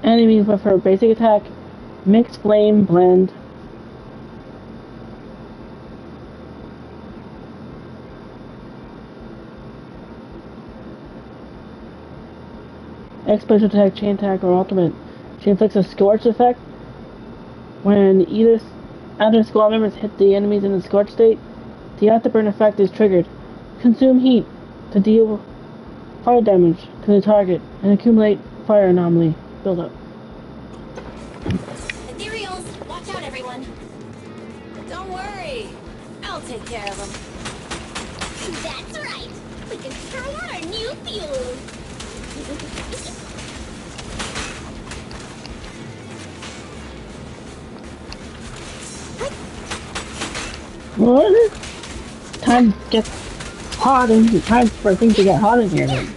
enemies with her basic attack mixed flame blend, X special attack, chain attack, or ultimate, she inflicts a scorch effect. When either squad members hit the enemies in the scorch state, the afterburn effect is triggered. Consume heat to deal fire damage to the target and accumulate fire anomaly buildup. Ethereals, watch out, everyone. Don't worry, I'll take care of them. That's right. We can try out our new fuel. What? Time gets hot and time for things to get hot in here then.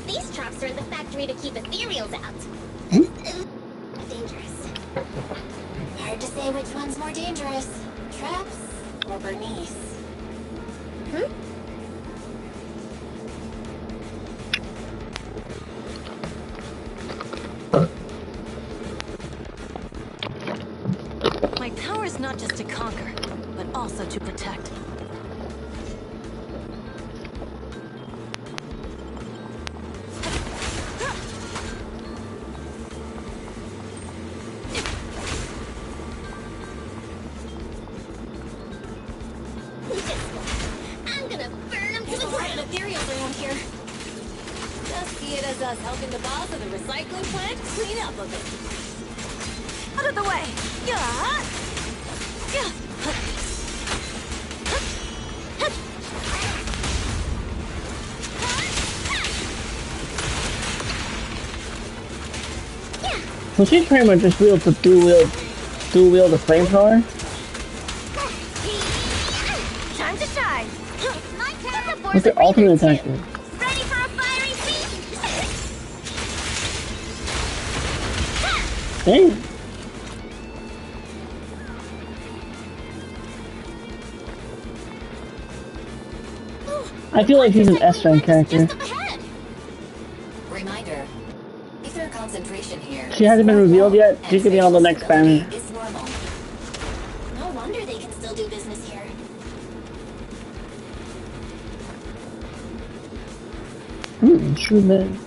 These traps are in the factory to keep ethereals out. Dangerous. Hard to say which one's more dangerous. Traps or Bernice? My power is not just to conquer, but also to protect. I'm gonna burn them to the ground. Ethereals around here. Just see it as us helping the boss of the recycling plant clean up a bit. Out of the way! Yeah! Yeah! So she pretty much just wields the dual wield the flamethrower. Time to shine! My turn. What's the ultimate attack do? Ready for a fiery feast? Dang. I feel like he's an S-rank character. Reminder. Ether concentration here. She hasn't been revealed yet. She could be on the next banner. Is normal. No wonder they can still do business here. True man.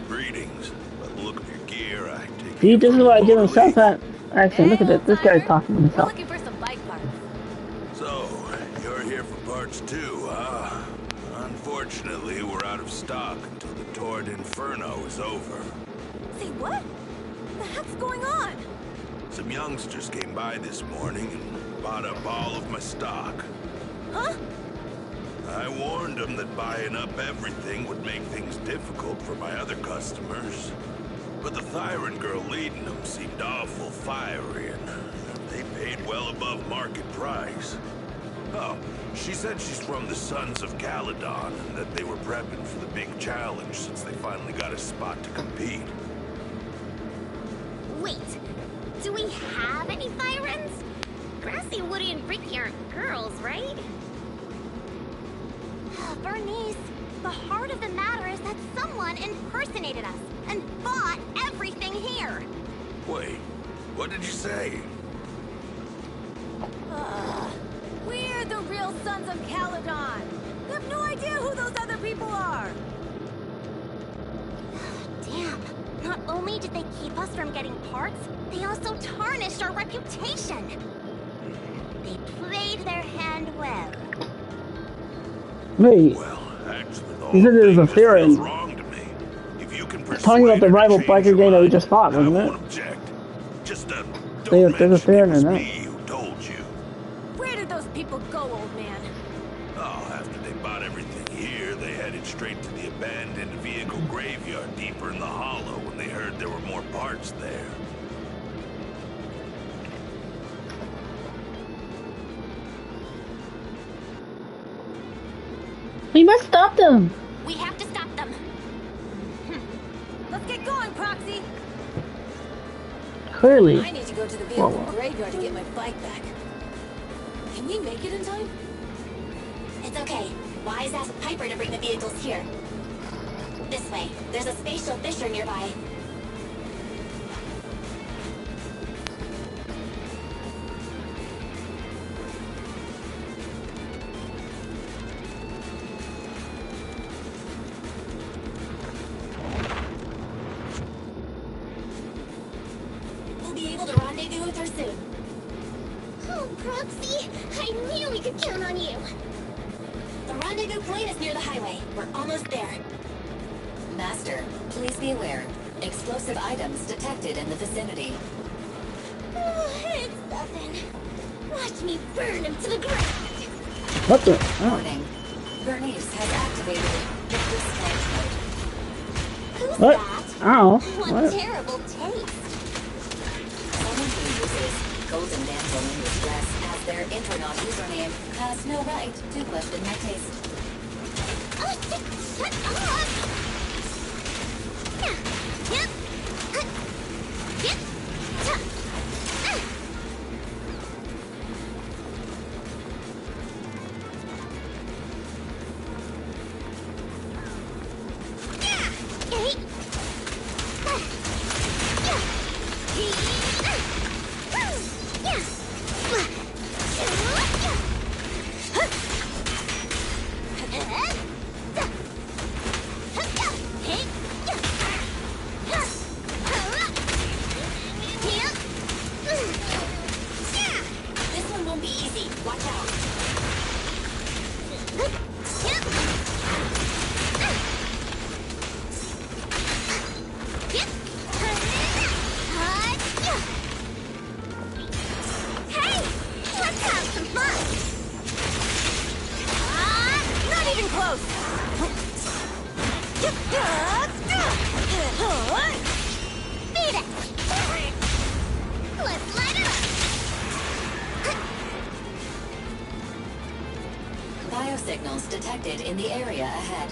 Greetings. By the look of your gear, I take See, this is what I give himself at. Actually, look at this. This guy's talking to himself. Looking for some bike parts. So, you're here for parts too, huh? Unfortunately, we're out of stock until the Torrid Inferno is over. Say what? What the heck's going on? Some youngsters came by this morning and bought up all of my stock. Huh? I warned them that buying up everything would make things difficult for my other customers. But the Thyron girl leading them seemed awful fiery, and they paid well above market price. Oh, she said she's from the Sons of Caledon, and that they were prepping for the big challenge since they finally got a spot to compete. Wait, do we have any Thyrans? Grassy, Woody, and Ricky aren't girls, right? Bernice, the heart of the matter is that someone impersonated us and bought everything here. Wait, what did you say? We're the real sons of Caledon. We have no idea who those other people are. Damn. Not only did they keep us from getting parts, they also tarnished our reputation. They played their hand well. Wait. You said there was a Theron. Talking about the rival biker gang that we just fought, wasn't it? There's a Theron in that. Where did those people go, old man? Oh, after they bought everything here, they headed straight to the abandoned vehicle graveyard deeper in the hollow when they heard there were more parts there. We must stop them. We have to stop them. Let's get going, Proxy. Clearly. I need to go to the vehicle graveyard to get my bike back. Can we make it in time? It's okay. Wise asked Piper to bring the vehicles here. This way. There's a spatial fissure nearby. We'll be able to rendezvous with her soon. Oh, Proxy! I knew we could count on you! The rendezvous point is near the highway. We're almost there. Master, please be aware. Explosive items detected in the vicinity. Oh, it's nothing. Watch me burn him to the ground. What the? Oh. Warning. Bernice has activated the disconnect mode. Who's What? that? Ow. What What? terrible taste. Someone who uses Golden Damsel in Distress as their Intronaut username has no right to question my taste. Shut up! This one won't be easy. Watch out. Hey! Let's have some fun! Not even close. Beat it! Let's light it up! Biosignals detected in the area ahead.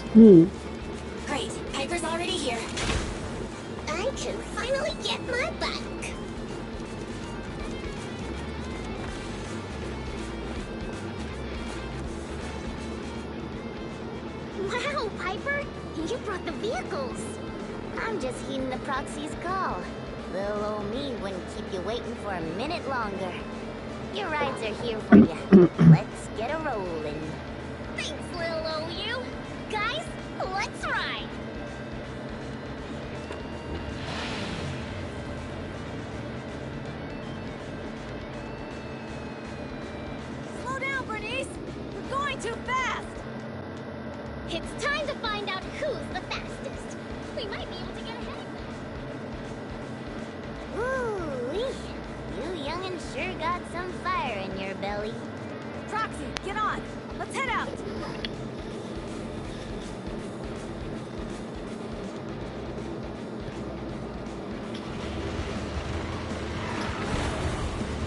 Great. Piper's already here. I can finally get my bike. Wow, Piper! You brought the vehicles! I'm just heeding the proxy's call. Little old me wouldn't keep you waiting for a minute longer. Your rides are here for you. Let's get a rolling. Thanks, little OU! Guys, let's ride! Slow down, Bernice. We're going too fast. It's time to find out who's the fastest. We might be able to get ahead of them. Ooh-wee. You young'un sure got some fire in your belly. Proxy, get on. Let's head out.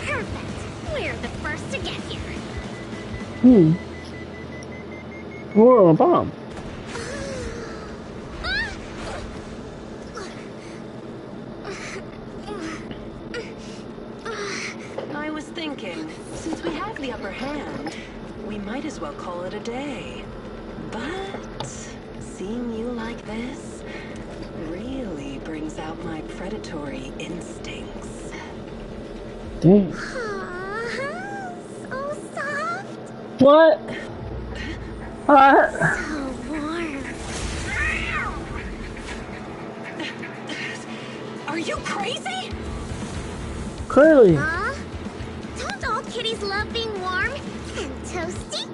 Perfect. We're the first to get here. Whoa, a bomb. I was thinking, since we have the upper hand, we might as well call it a day. But predatory instincts. Dang. So soft. What? What? So warm. Are you crazy? Clearly. Huh? Don't all kitties love being warm and toasty?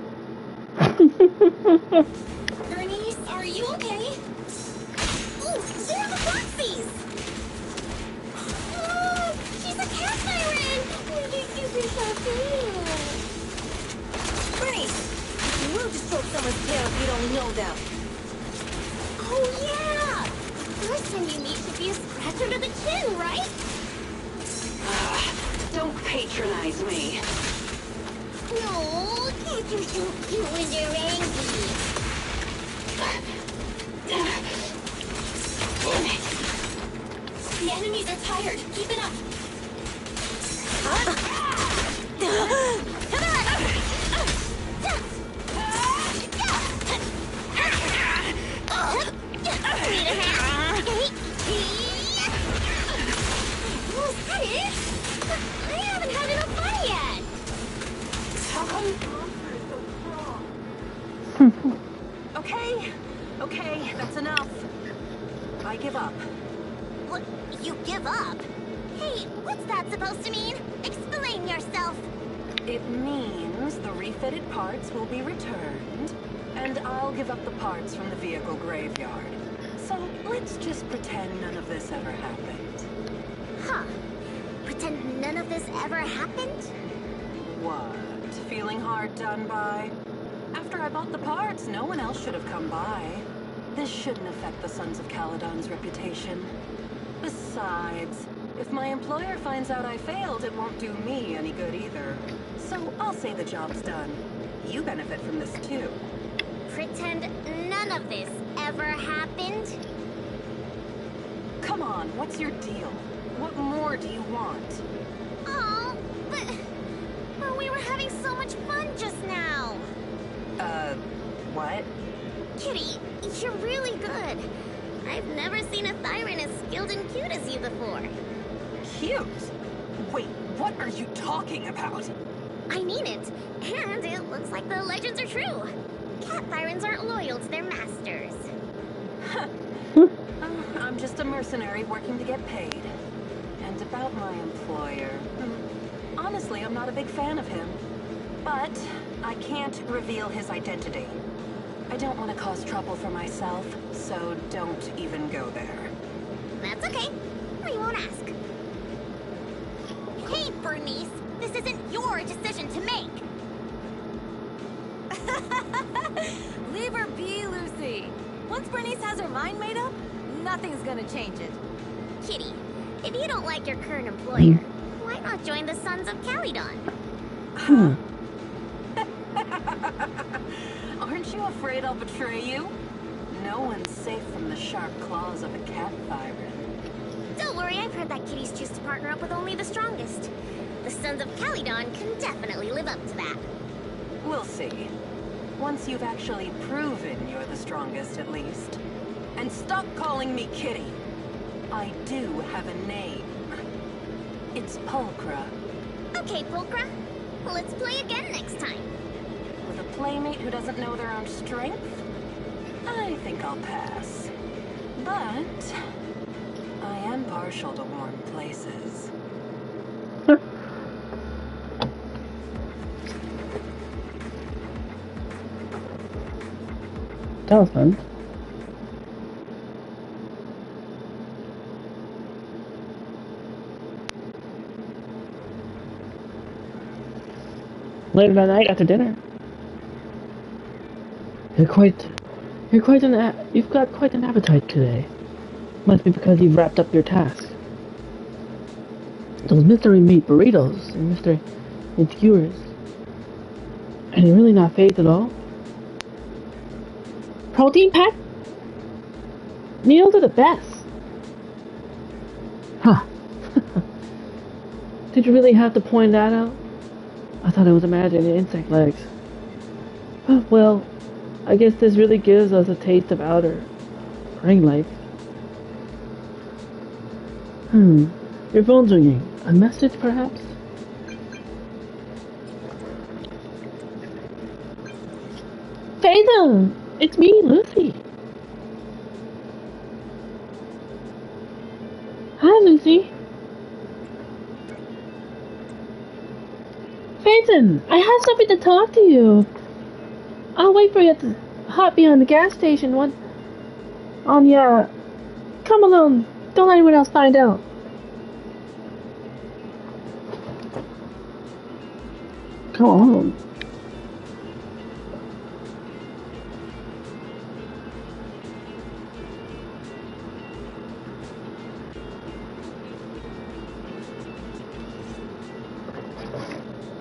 Bernice, are you okay? Ooh, there are the Foxies! Oh, she's a cat siren! Will you give me something? Bernice, you will just stroke someone's tail if you don't know them. Oh, yeah! First time you meet should be a scratch under the chin, right? Don't patronize me. No, cats are so cute when they're angry. The enemies are tired. Keep it up. Need a hand? Was that it? I haven't had enough fun yet. How come? Okay, that's enough. I give up. What? You give up? Hey, what's that supposed to mean? Explain yourself. It means the refitted parts will be returned, and I'll give up the parts from the vehicle graveyard. So let's just pretend none of this ever happened. Huh. Pretend none of this ever happened? What? Feeling hard done by? After I bought the parts, no one else should have come by. This shouldn't affect the Sons of Caledon's reputation. Besides, if my employer finds out I failed, it won't do me any good either. So I'll say the job's done. You benefit from this too. Pretend none of this ever happened? Come on, what's your deal? What more do you want? Oh, but we were having so much fun just now. What? Kitty, you're really good. I've never seen a Thyran as skilled and cute as you before. Cute? Wait, what are you talking about? I mean it. And it looks like the legends are true. Cat Thyrans aren't loyal to their masters. I'm just a mercenary working to get paid. And about my employer... honestly, I'm not a big fan of him. But I can't reveal his identity. I don't want to cause trouble for myself, so don't even go there. That's okay. We won't ask. Hey, Bernice! This isn't your decision to make! Leave her be, Lucy. Once Bernice has her mind made up, nothing's gonna change it. Kitty, if you don't like your current employer, why not join the Sons of Caledon? Aren't you afraid I'll betray you? No one's safe from the sharp claws of a cat Thyran. Don't worry, I've heard that kitties choose to partner up with only the strongest. The Sons of Caledon can definitely live up to that. We'll see. Once you've actually proven you're the strongest, at least. And stop calling me Kitty. I do have a name. It's Pulchra. Okay, Pulchra. Let's play again next time. With a playmate who doesn't know their own strength? I think I'll pass. But I am partial to warm places. That was fun. Later that night after dinner. You've got quite an appetite today. Must be because you've wrapped up your task. Those mystery meat burritos and mystery meat skewers. And you're really not phased at all? Protein pack? Meals are the best. Huh. Did you really have to point that out? I thought it was imagining insect legs. Well, I guess this really gives us a taste of outer ring life. Your phone's ringing. A message, perhaps? Phaethon! It's me, Lucy. Hi, Lucy. Phaethon, I have something to talk to you. I'll wait for you at the hot behind the gas station. What? Yeah. Come alone. Don't let anyone else find out. Come on.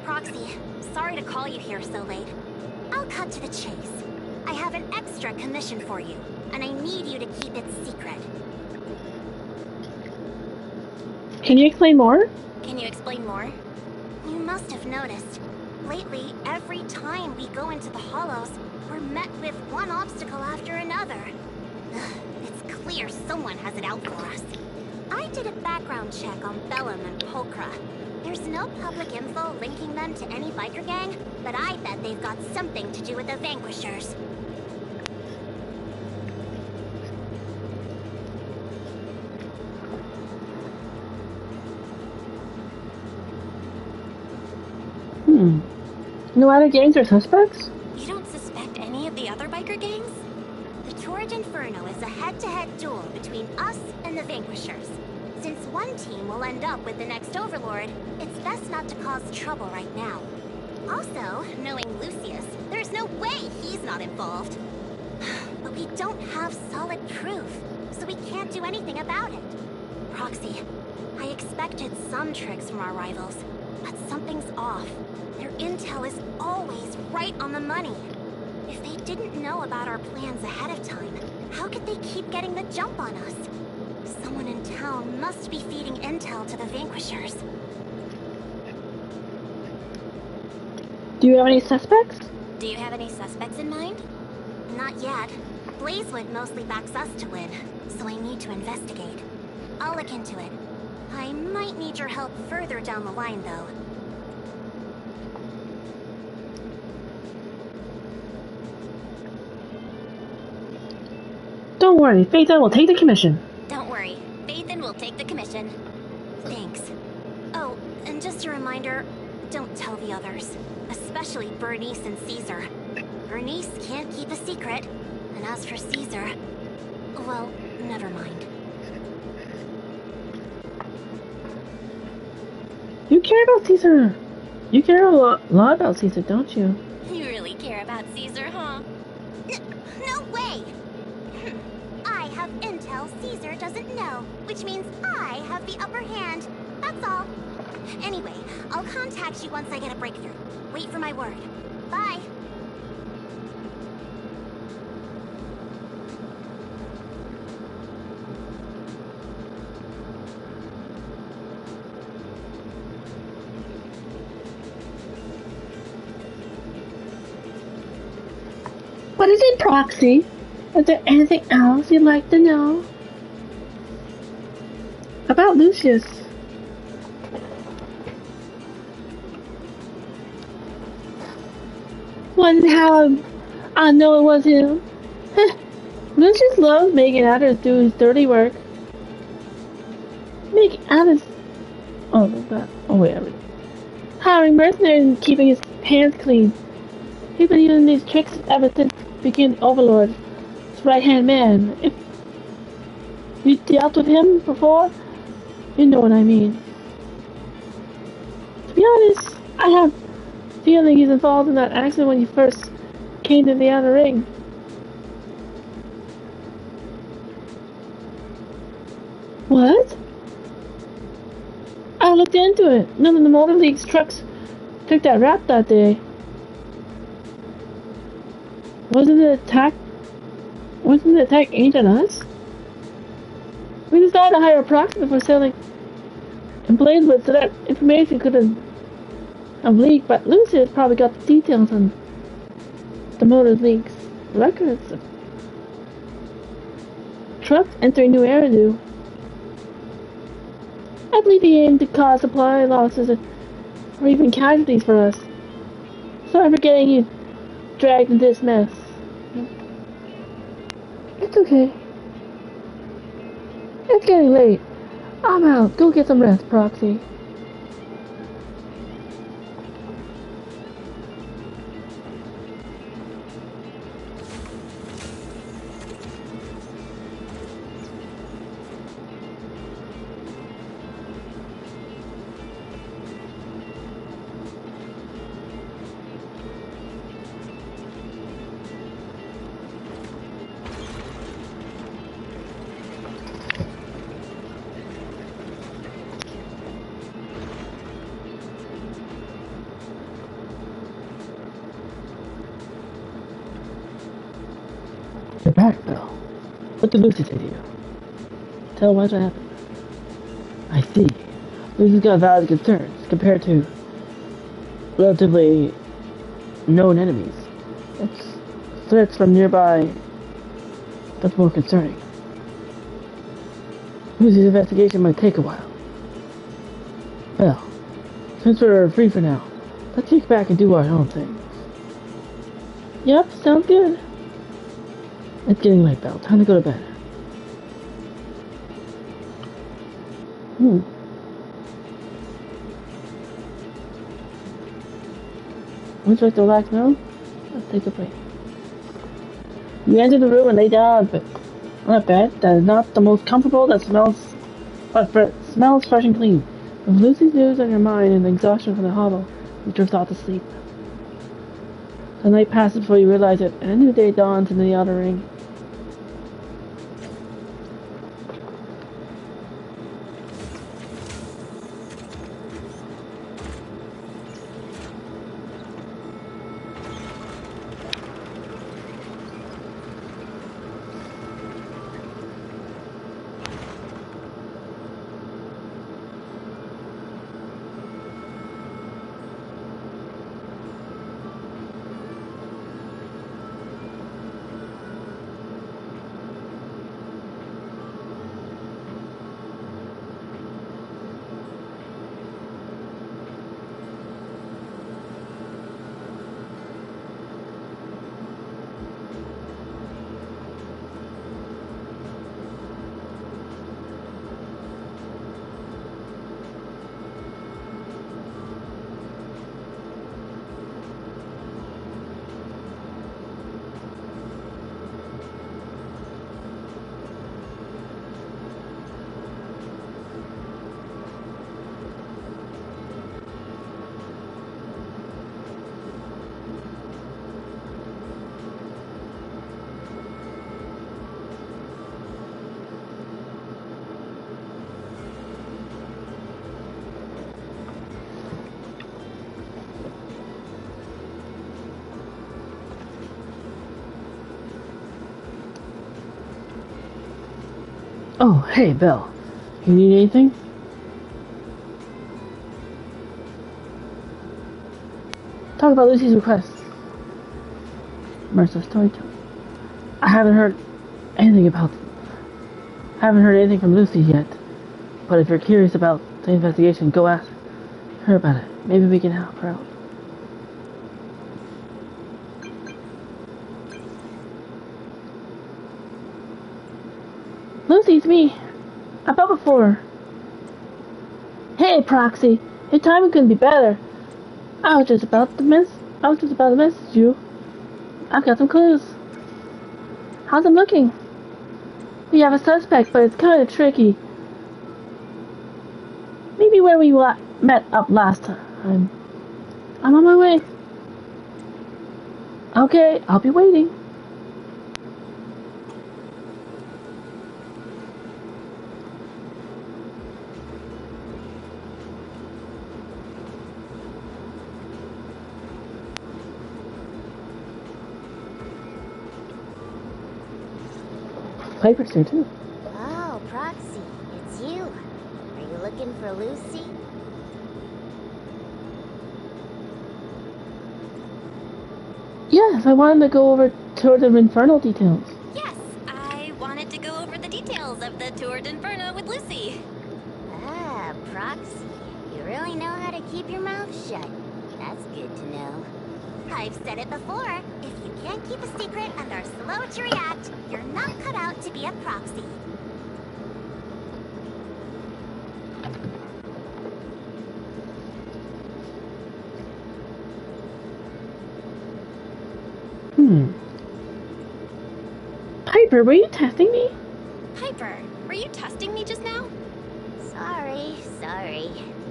Proxy, sorry to call you here so late. I'll cut to the chase. I have an extra commission for you, and I need you to keep it secret. Can you explain more? Can you explain more? You must have noticed. Lately, every time we go into the Hollows, we're met with one obstacle after another. Ugh, it's clear someone has it out for us. I did a background check on Belle and Polkra. There's no public info linking them to any biker gang, but I bet they've got something to do with the Vanquishers. No other gangs or suspects? You don't suspect any of the other biker gangs? The Torrid Inferno is a head-to-head duel between us and the Vanquishers. Since one team will end up with the next Overlord, it's best not to cause trouble right now. Also, knowing Lucius, there's no way he's not involved. But we don't have solid proof, so we can't do anything about it. Proxy, I expected some tricks from our rivals, but something's off. Their intel is always right on the money. If they didn't know about our plans ahead of time, how could they keep getting the jump on us? Someone in town must be feeding intel to the Vanquishers. Do you have any suspects? Do you have any suspects in mind? Not yet. Blazewood mostly backs us to win, so I need to investigate. I'll look into it. I might need your help further down the line, though. Don't worry, Phaethon will take the commission. Don't worry, Phaethon will take the commission. Thanks. Oh, and just a reminder, don't tell the others. Especially Bernice and Caesar. Bernice can't keep a secret, and as for Caesar, well, never mind. You care about Caesar. You care a lot about Caesar, don't you? You really care about Caesar, huh? No way! I have intel Caesar doesn't know, which means I have the upper hand. That's all. Anyway, I'll contact you once I get a breakthrough. Wait for my word. Bye. What is it, Proxy? Is there anything else you'd like to know? About Lucius. Wonder how I know it was him. Lucius loves making others do his dirty work. Making others... Oh, that... Oh, wait, hiring mercenaries and keeping his hands clean. He's been using these tricks ever since became Overlord. His right-hand man. If you dealt with him before, you know what I mean. To be honest, I have a feeling he's involved in that accident when you first came to the outer ring. What? I looked into it. None of the Motor League's trucks took that rap that day. Wasn't the attack aimed at us? We decided to hire a proxy before selling and Blazewood so that information couldn't have leaked, but Lucius probably got the details on the Motor League's records. Trucks entering New Eridu. I believe he aimed to cause supply losses or even casualties for us. Sorry for getting you dragged into this mess. It's okay. It's getting late. I'm out. Go get some rest, Proxy. You're back, Belle. What did Lucy say to you? Tell her what happened. I see. Lucy's got valid concerns compared to relatively known enemies. It's threats from nearby that's more concerning. Lucy's investigation might take a while. Well, since we're free for now, let's kick back and do our own thing. Yep, sounds good. It's getting late, Belle. Time to go to bed. Would you like to relax now? Let's take a break. You enter the room and lay down on a bed that is not the most comfortable, but smells fresh and clean. With Lucy's news on your mind and the exhaustion from the hollow, you drift off to sleep. The night passes before you realize it, and a new day dawns in the outer ring. Oh, hey, Belle. You need anything? Talk about Lucy's request. Mercer storytelling. I haven't heard anything from Lucy yet. But if you're curious about the investigation, go ask her about it. Maybe we can help her out. Lucy, it's me. I felt before. Hey, Proxy. Your timing couldn't be better. I was just about to message you. I've got some clues. How's it looking? We have a suspect, but it's kind of tricky. Maybe where we met up last time. I'm on my way. Okay, I'll be waiting. Piper's here too. Oh, Proxy, it's you. Are you looking for Lucy? Yes, I wanted to go over Tour de Infernal details. Yes, I wanted to go over the details of the Tour d'Inferno with Lucy. Ah, keep your mouth shut. That's good to know. I've said it before. If you can't keep a secret and are slow to react, you're not cut out to be a proxy. Piper, were you testing me? Piper, were you testing me just now? Sorry.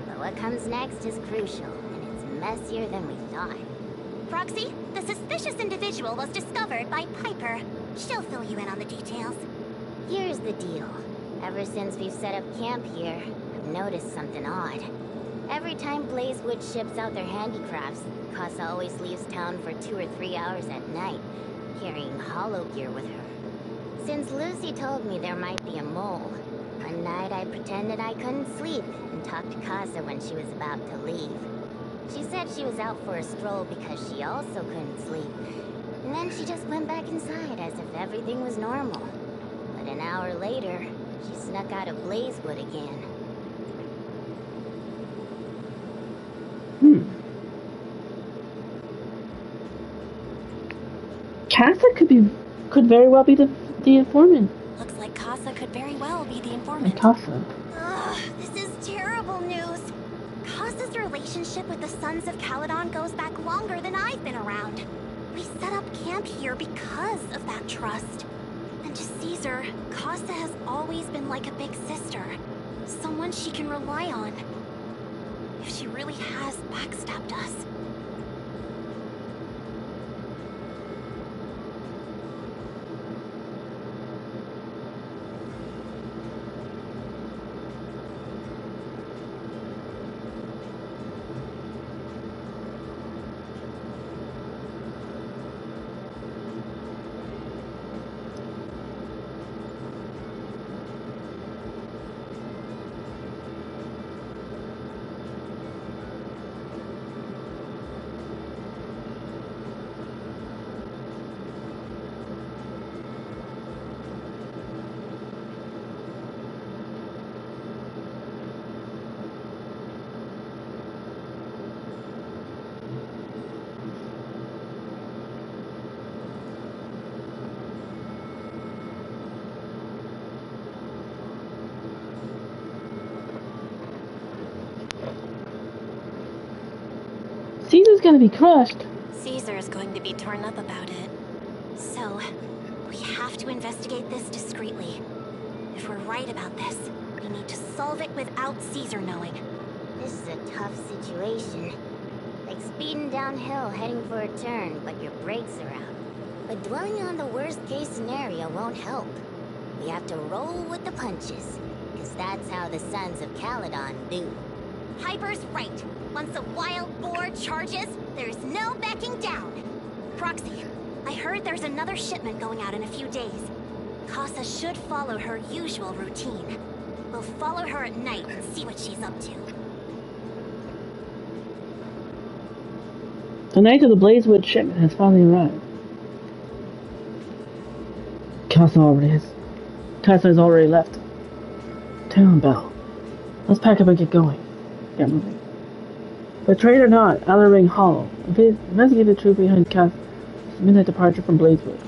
But what comes next is crucial, and it's messier than we thought. Proxy, the suspicious individual was discovered by Piper. She'll fill you in on the details. Here's the deal. Ever since we've set up camp here, I've noticed something odd. Every time Blazewood ships out their handicrafts, Casa always leaves town for 2 or 3 hours at night, carrying hollow gear with her. Since Lucy told me there might be a mole, one night I pretended I couldn't sleep and talked to Casa when she was about to leave. She said she was out for a stroll because she also couldn't sleep. And then she just went back inside as if everything was normal. But an hour later, she snuck out of Blazewood again. Casa could very well be the informant. Looks like Casa could very well be the informant. Casa. Ugh, this is terrible news. Casa's relationship with the Sons of Caledon goes back longer than I've been around. We set up camp here because of that trust. And to Caesar, Casa has always been like a big sister. Someone she can rely on. If she really has backstabbed us. Caesar's gonna be crushed. Caesar is going to be torn up about it. So, we have to investigate this discreetly. If we're right about this, we need to solve it without Caesar knowing. This is a tough situation. Like speeding downhill heading for a turn, but your brakes are out. But dwelling on the worst case scenario won't help. We have to roll with the punches, because that's how the Sons of Caledon do. Piper's right. Once a wild boar charges, there's no backing down. Proxy, I heard there's another shipment going out in a few days. Casa should follow her usual routine. We'll follow her at night and see what she's up to. The night of the Blazewood shipment has finally arrived. Casa has already left town, Belle. Let's pack up and get going. Get moving. Betrayed or not, Outer Ring Hollow. Investigate the truth behind Casa's midnight departure from Blazewood.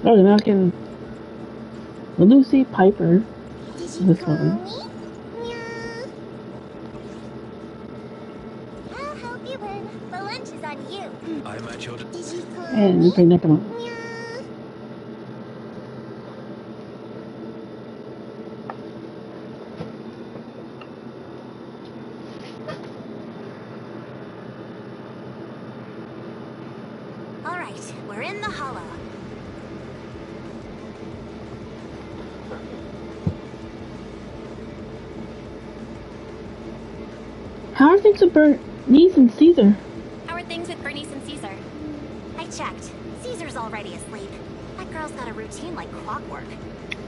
Oh, then I can... Lucy, Piper. This one. I'll help you win. The lunch is on you. I'm at your... And we bring that one. All right, we're in the hollow. How are things with Bernice and Caesar? How are things with Bernice and Caesar? I checked. Caesar's already asleep. That girl's got a routine like clockwork.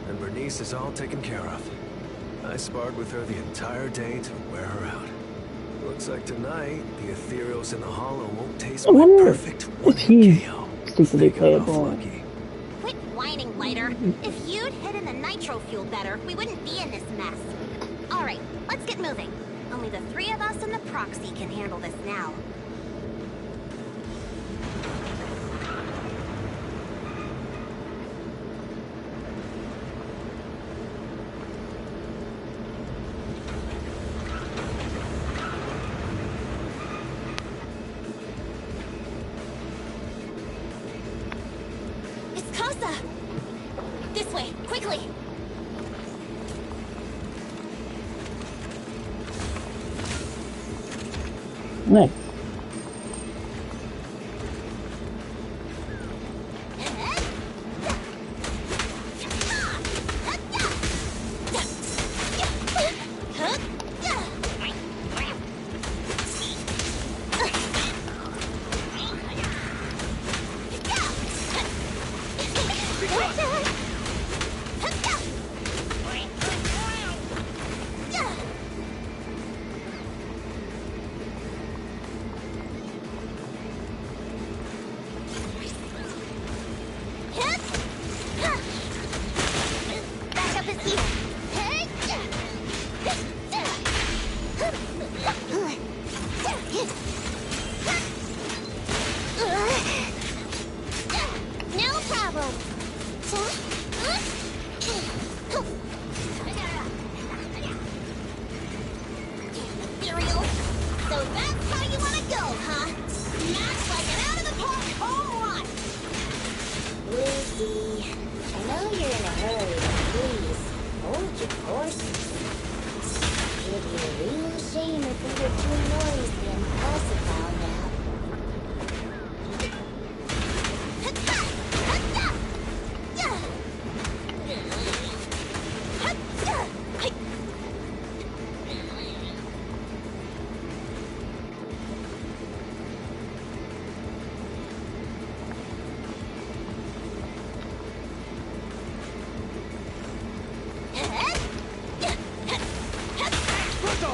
And Bernice is all taken care of. I sparred with her the entire day to wear her out. Looks like tonight, the ethereals in the hollow won't taste I my wonder perfect if he KO. secretly playable. Quit whining, Lighter. If you'd hidden the nitro fuel better, we wouldn't be in this mess. All right, let's get moving. Only the three of us and the proxy can handle this now. It's Casa! This way, quickly! Nice. Back up his No problem. Ethereal. So that's how you want to go, huh? Smash like an out-of-the-park home run. Lucy, I know you're in a hurry, but please, hold your horses. It'd be a real shame if we were too noisy the impossible now.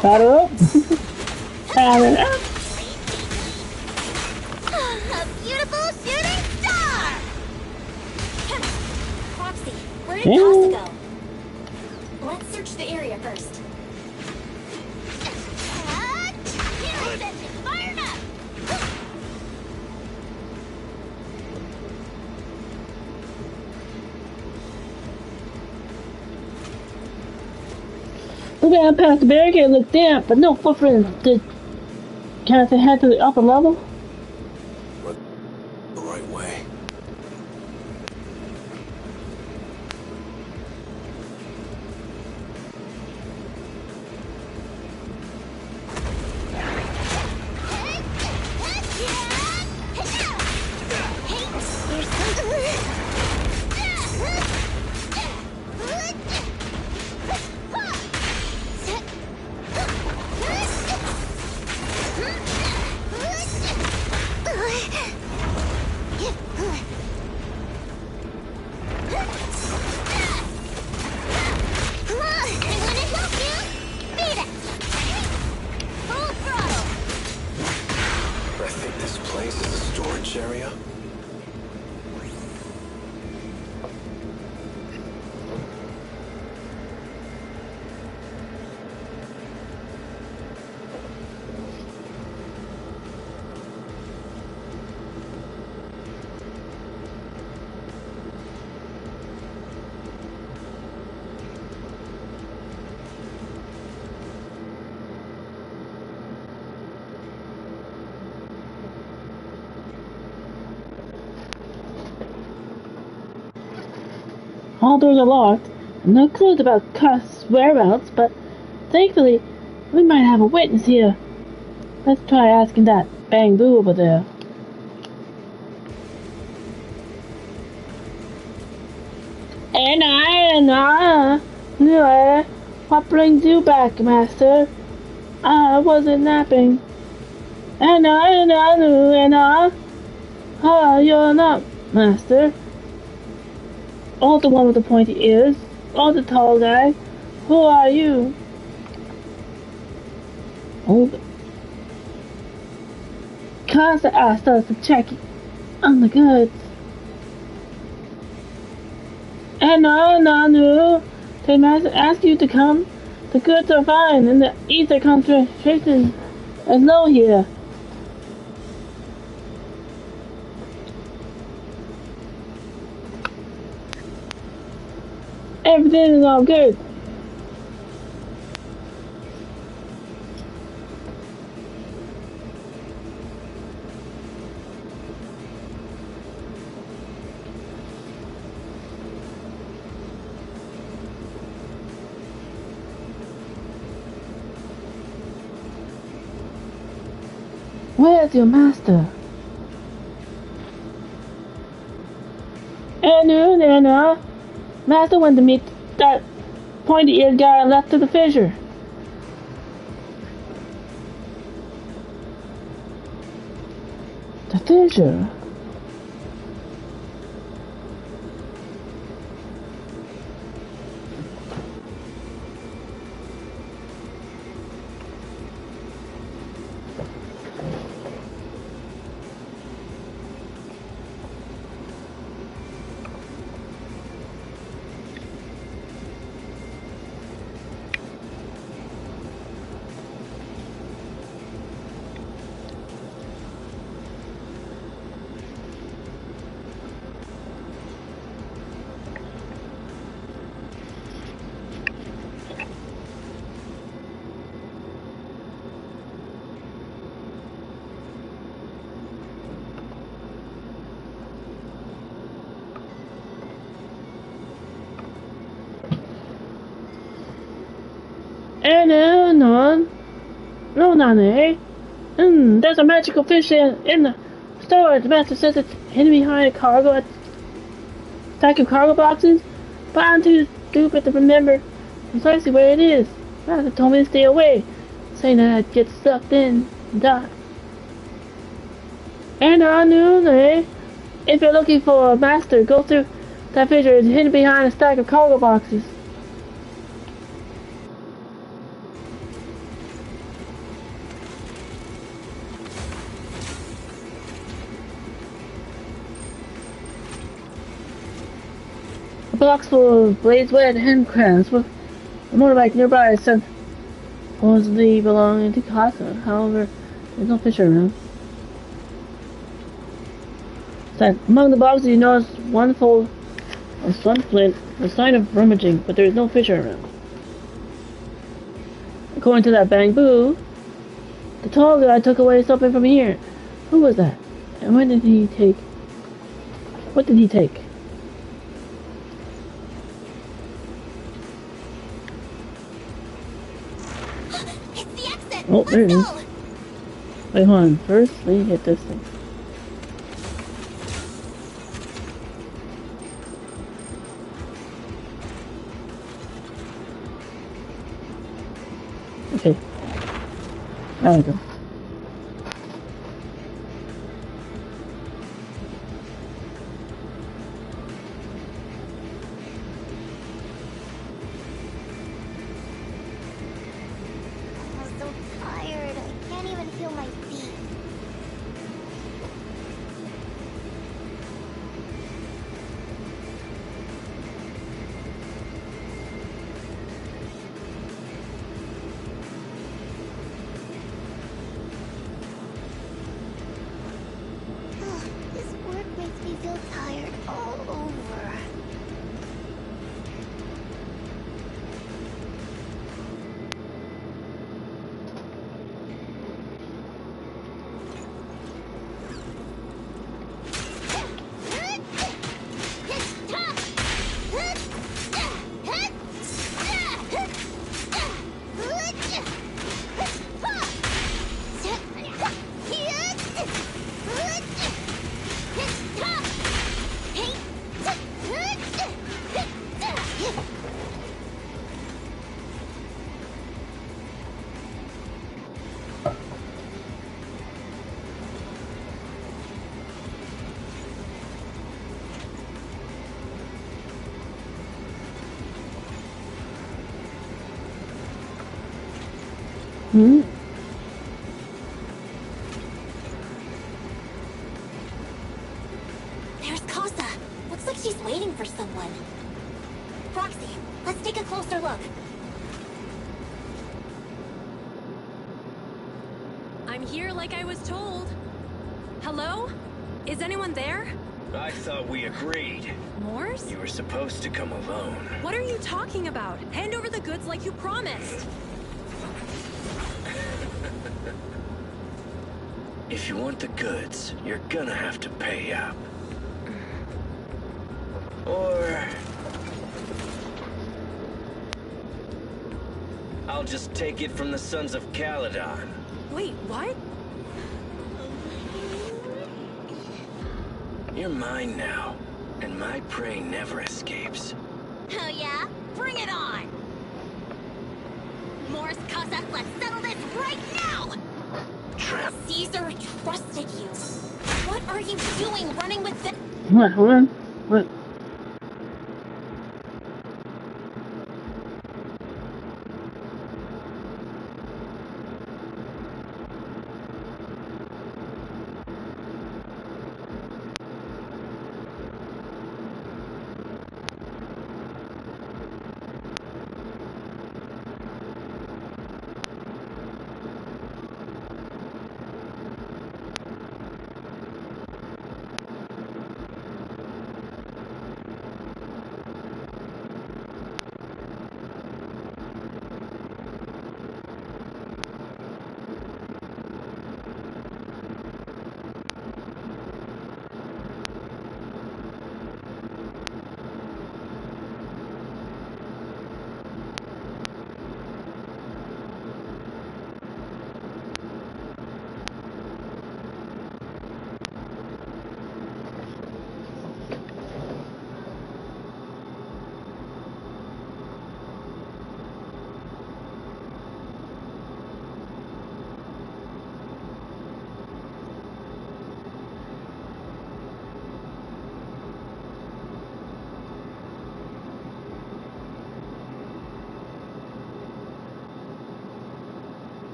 Powder up. Powder up. A beautiful shooting star! Proxy, where did Yeah. Casa go? Let's search the area first. Here's it! Fired up! Look at past the barricade, look there, but no footprints. Can I head to the upper level? The right way. I think this place is a storage area. All doors are locked. No clues about Cuss' whereabouts, but thankfully, we might have a witness here. Let's try asking that Bang Boo over there. Anna, what brings you back, Master? I wasn't napping. Anna. Oh, you're not, Master. Oh, the one with the pointy ears. Oh, the tall guy. Who are you? Oh, Casa asked us to check on the goods. And no. The master asked you to come. The goods are fine, and the ether concentration is low here. Everything is all good. Where's your master? No. Master went to meet that pointy-eared guy and left to the fissure. The fissure? No, Nane. There's a magical fish in the storage. The master says it's hidden behind a stack of cargo boxes, but I'm too stupid to remember precisely where it is. The master told me to stay away, saying that I'd get sucked in and die. If you're looking for a master, go through that fissure. It's hidden behind a stack of cargo boxes. A box full of blades, wet handcrafts with a motorbike nearby said supposedly belonging to Casa. However, there's no fissure around. Among the boxes, you notice one fold of sun flint, a sign of rummaging, but there is no fissure around. According to that bamboo, the tall guy took away something from here. Who was that? And when did he take? What did he take? Oh, there it is. Wait, hold on. First, let me hit this thing. Okay. There we go. Let's take a closer look. I'm here like I was told. Hello? Is anyone there? I thought we agreed. Morse? You were supposed to come alone. What are you talking about? Hand over the goods like you promised. If you want the goods, you're gonna have to pay up. Or... I'll just take it from the Sons of Caledon. Wait, what? You're mine now, and my prey never escapes. Oh yeah? Bring it on! Morse Casa, let's settle this right now! Caesar trusted you. What are you doing running with the— What? Hold on. What?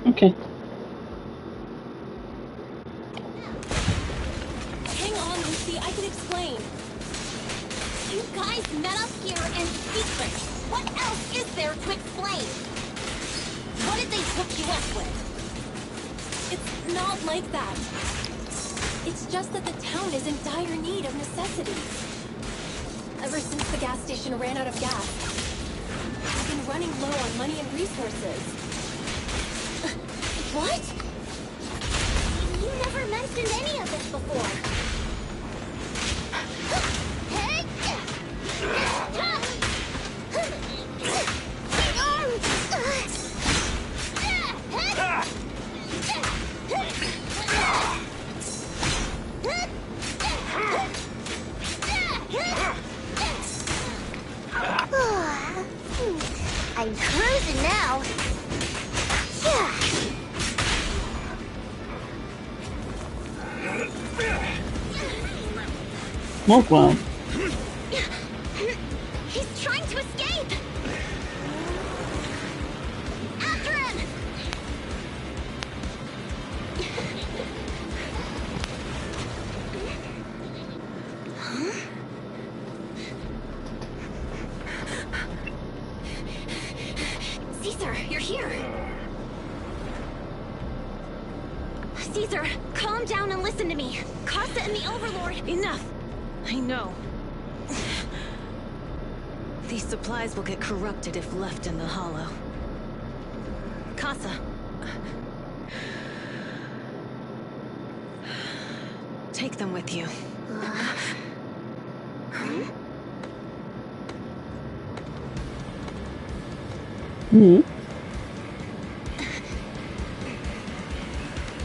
Okay. Hang on, Lucy, I can explain. You guys met up here in secret. What else is there to explain? What did they hook you up with? It's not like that. It's just that the town is in dire need of necessities. Ever since the gas station ran out of gas, we've been running low on money and resources. What? You never mentioned any of this before. I'm cruising now. Smoke well. He's trying to escape! After him! Huh? Caesar, you're here! Caesar, calm down and listen to me. Casa and the Overlord... Enough! I know. These supplies will get corrupted if left in the hollow. Casa. Take them with you.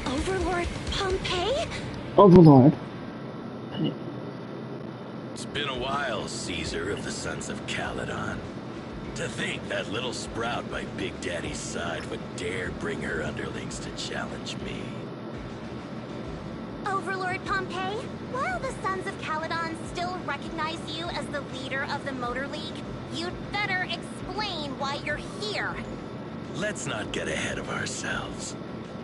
Overlord Pompeii? Overlord. It's been a while, Caesar of the Sons of Caledon. To think that little sprout by Big Daddy's side would dare bring her underlings to challenge me. Overlord Pompeii, while the Sons of Caledon still recognize you as the leader of the Motor League, you'd better explain why you're here. Let's not get ahead of ourselves.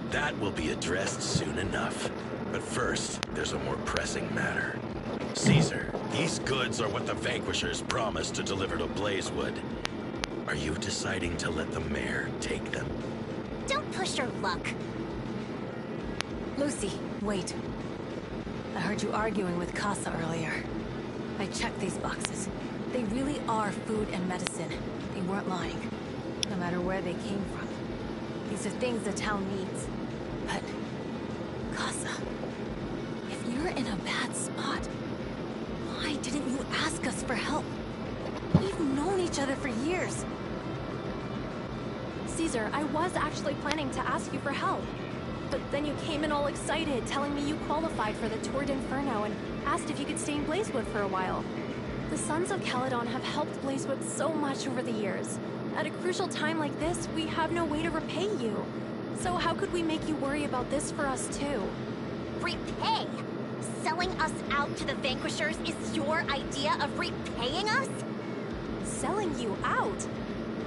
That will be addressed soon enough. But first, there's a more pressing matter. Caesar, these goods are what the Vanquishers promised to deliver to Blazewood. Are you deciding to let the mayor take them? Don't push your luck. Lucy, wait. I heard you arguing with Casa earlier. I checked these boxes. They really are food and medicine. They weren't lying. No matter where they came from. These are things the town needs. But... Casa... if you're in a bad spot, why didn't you ask us for help? We've known each other for years. Caesar, I was actually planning to ask you for help. But then you came in all excited, telling me you qualified for the Tour d'Inferno and asked if you could stay in Blazewood for a while. The Sons of Caledon have helped Blazewood so much over the years. At a crucial time like this, we have no way to repay you. So how could we make you worry about this for us too? Repay? Selling us out to the Vanquishers is your idea of repaying us? Selling you out?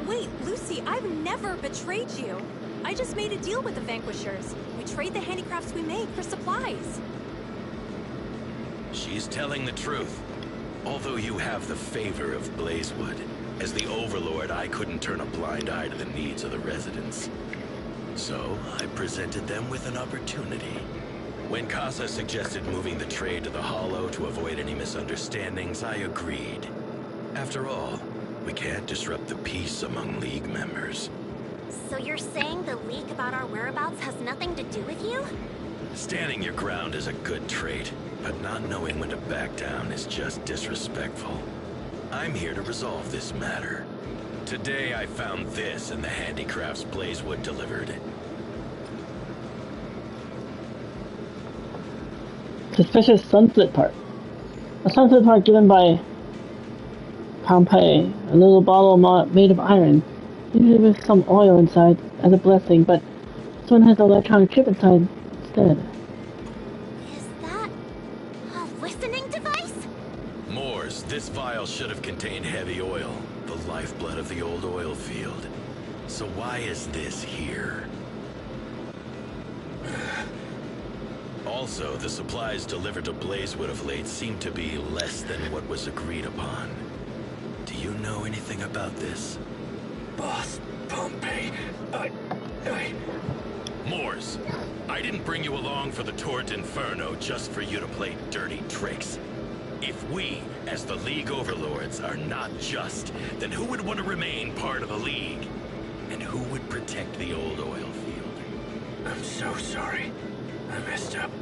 Wait, Lucy, I've never betrayed you. I just made a deal with the Vanquishers. We trade the handicrafts we make for supplies. She's telling the truth. Although you have the favor of Blazewood, as the Overlord, I couldn't turn a blind eye to the needs of the residents. So, I presented them with an opportunity. When Casa suggested moving the trade to the Hollow to avoid any misunderstandings, I agreed. After all, we can't disrupt the peace among League members. So you're saying the leak about our whereabouts has nothing to do with you? Standing your ground is a good trait, but not knowing when to back down is just disrespectful. I'm here to resolve this matter. Today I found this in the handicrafts Blazewood delivered. Suspicious sunset part. A sunset part given by Pompeii. A little bottle made of iron. Usually with some oil inside as a blessing, but this one has an electronic chip inside instead. Is that a listening device? Moors, this vial should have contained heavy oil, the lifeblood of the old oil field. So why is this here? Also, the supplies delivered to Blazewood of late seem to be less than what was agreed upon. Do you know anything about this? Boss Pompey, Moors, I didn't bring you along for the Tour d'Inferno just for you to play dirty tricks. If we, as the League Overlords, are not just, then who would want to remain part of the League? And who would protect the old oil field? I'm so sorry. I messed up.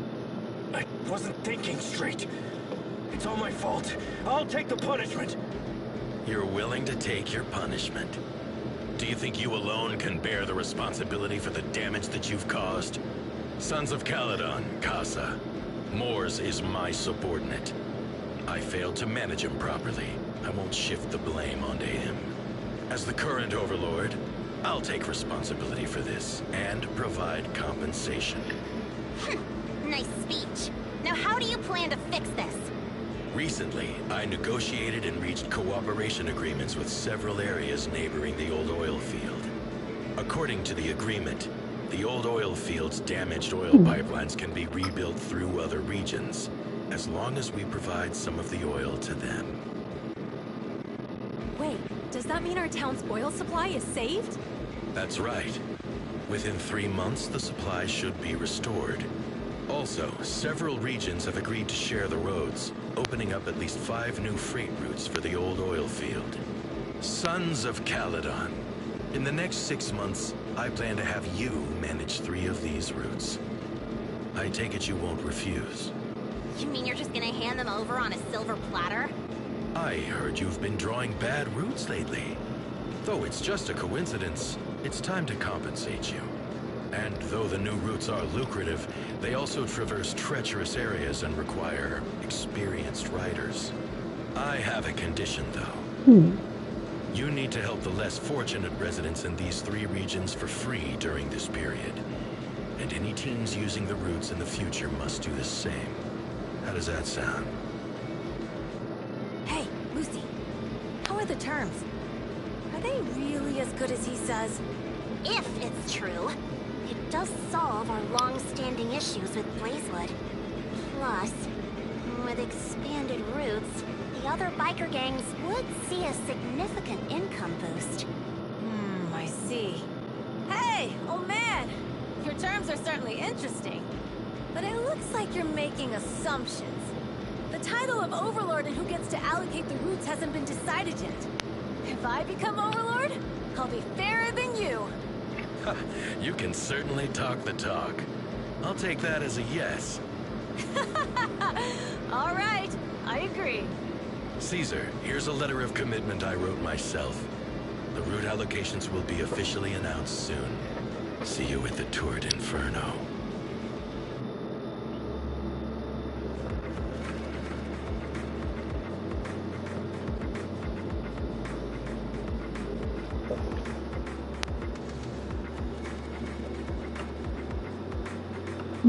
I wasn't thinking straight. It's all my fault. I'll take the punishment. You're willing to take your punishment? Do you think you alone can bear the responsibility for the damage that you've caused? Sons of Caledon, Casa. Moors is my subordinate. I failed to manage him properly. I won't shift the blame onto him. As the current Overlord, I'll take responsibility for this and provide compensation. Nice speech. Now how do you plan to fix this? Recently, I negotiated and reached cooperation agreements with several areas neighboring the old oil field. According to the agreement, the old oil field's damaged oil pipelines can be rebuilt through other regions, as long as we provide some of the oil to them. Wait, does that mean our town's oil supply is saved? That's right. Within 3 months, the supply should be restored. Also, several regions have agreed to share the roads, opening up at least 5 new freight routes for the old oil field. Sons of Caledon. In the next 6 months, I plan to have you manage 3 of these routes. I take it you won't refuse. You mean you're just gonna hand them over on a silver platter? I heard you've been drawing bad routes lately. Though it's just a coincidence, it's time to compensate you. And though the new routes are lucrative, they also traverse treacherous areas and require experienced riders. I have a condition, though. You need to help the less fortunate residents in these 3 regions for free during this period. And any teams using the routes in the future must do the same. How does that sound? Hey, Lucy. How are the terms? Are they really as good as he says? If it's true, it does solve our long-standing issues with Blazewood. Plus, with expanded routes, the other biker gangs would see a significant income boost. I see. Hey, old man! Your terms are certainly interesting. But it looks like you're making assumptions. The title of Overlord and who gets to allocate the routes hasn't been decided yet. If I become Overlord, I'll be fairer than you. You can certainly talk the talk. I'll take that as a yes. All right, I agree. Caesar, here's a letter of commitment I wrote myself. The route allocations will be officially announced soon. See you at the Tour d'Inferno.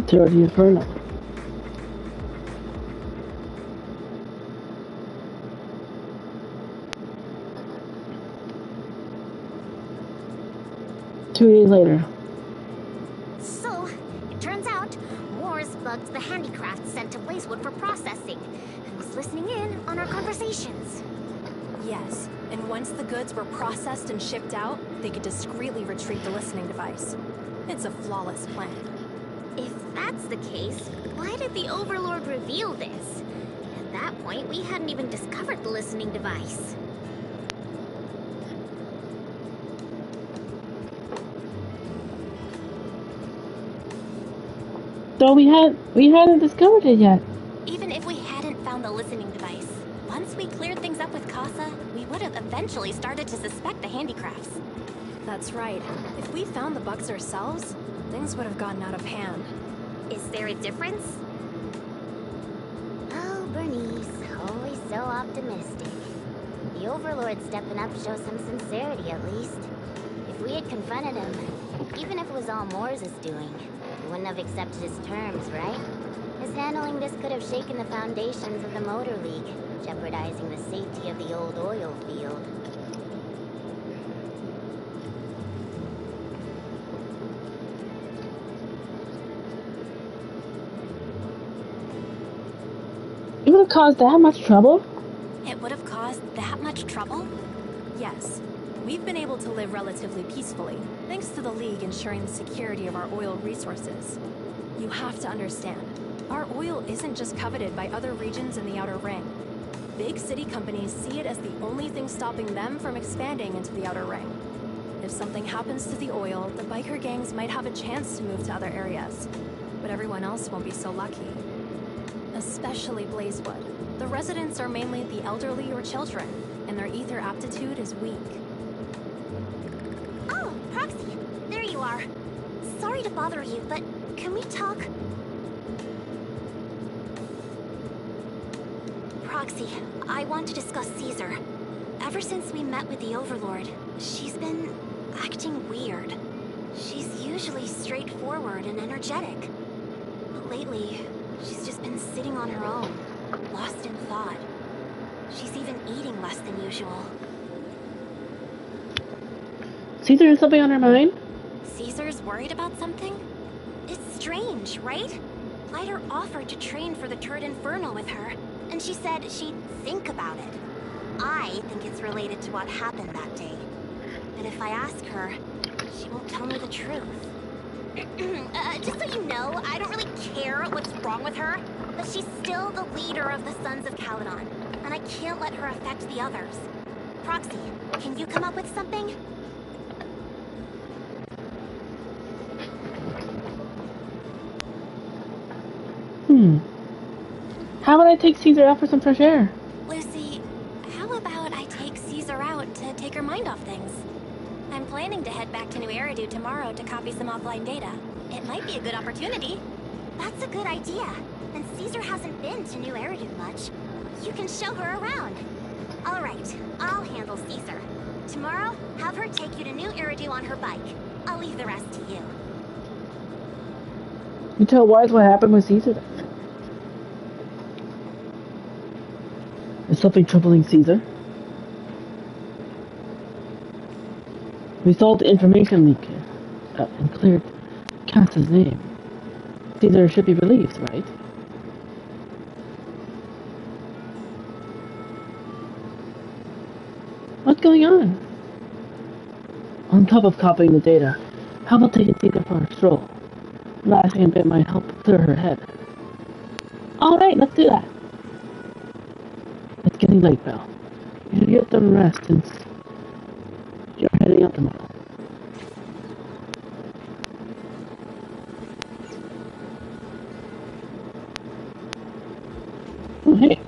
Tour d'Inferno. Two days later. So, it turns out, Moores bugged the handicrafts sent to Blazewood for processing, and was listening in on our conversations. Yes, and once the goods were processed and shipped out, they could discreetly retrieve the listening device. It's a flawless plan. If that's the case, why did the Overlord reveal this? At that point, we hadn't even discovered the listening device. So we hadn't discovered it yet. Even if we hadn't found the listening device, once we cleared things up with Casa, we would have eventually started to suspect the handicrafts. That's right. If we found the bugs ourselves, things would have gotten out of hand. Is there a difference? Oh, Bernice, always so optimistic. The Overlord stepping up shows some sincerity, at least. If we had confronted him, even if it was all Moores' doing, he wouldn't have accepted his terms, right? His handling this could have shaken the foundations of the Motor League, jeopardizing the safety of the old oil field. have caused that much trouble? It would have caused that much trouble? Yes. We've been able to live relatively peacefully, thanks to the League ensuring the security of our oil resources. You have to understand, our oil isn't just coveted by other regions in the Outer Ring. Big city companies see it as the only thing stopping them from expanding into the Outer Ring. If something happens to the oil, the biker gangs might have a chance to move to other areas, but everyone else won't be so lucky. Especially Blazewood. The residents are mainly the elderly or children, and their ether aptitude is weak. Oh, Proxy, there you are. Sorry to bother you, but can we talk? Proxy, I want to discuss Caesar. Ever since we met with the Overlord, she's been acting weird. She's usually straightforward and energetic. But lately, she's just been sitting on her own, lost in thought. She's even eating less than usual. Caesar has something on her mind? Caesar's worried about something? It's strange, right? Lighter offered to train for the Turd Inferno with her, and she said she'd think about it. I think it's related to what happened that day. But if I ask her, she won't tell me the truth. Just so you know, I don't really care what's wrong with her, but she's still the leader of the Sons of Caledon, and I can't let her affect the others. Proxy, can you come up with something? How would I take Caesar out for some fresh air? Lucy, how about I take Caesar out to take her mind off things? I'm planning to head back to New Eridu tomorrow to copy some offline data. It might be a good opportunity. That's a good idea. And Caesar hasn't been to New Eridu much. You can show her around. All right, I'll handle Caesar. Tomorrow, have her take you to New Eridu on her bike. I'll leave the rest to you. You tell Wise what happened with Caesar then. Is something troubling Caesar? We solved the information leak and cleared Cass's name. Caesar should be relieved, right? What's going on? On top of copying the data, how about taking Caesar for a stroll? Relaxing a bit might help clear her head. Alright, let's do that. It's getting late, Belle. You should get some rest since you're heading out tomorrow. Oh, hey.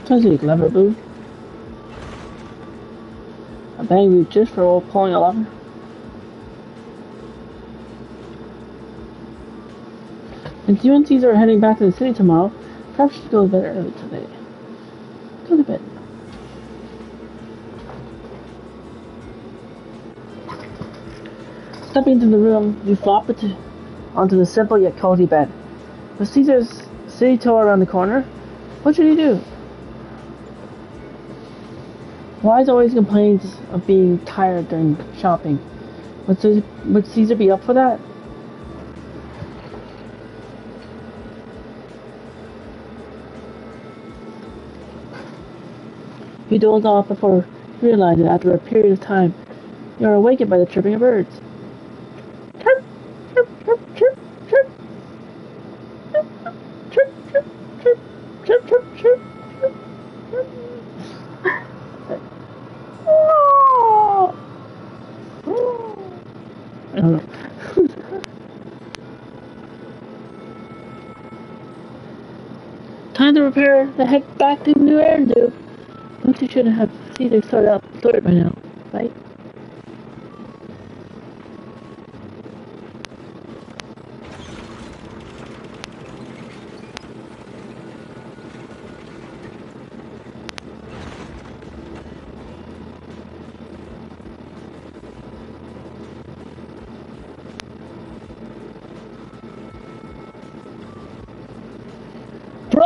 Sounds like a clever boo. A bang loop just for pulling a lever. Since you and Caesar are heading back to the city tomorrow, perhaps you should go to bed early today. Go to bed. Stepping into the room, you flop it onto the simple yet cozy bed. With Caesar's city tour around the corner, what should you do? Wise always complains of being tired during shopping. Would Caesar be up for that? You doze off before realizing after a period of time you are awakened by the chirping of birds. Chirp, chirp, chirp, chirp, chirp. Chirp, chirp, chirp, chirp, chirp, chirp, chirp, chirp. I don't know. Time to prepare to head back to New Eridu. Lucy should have Caesar sorted by now, right?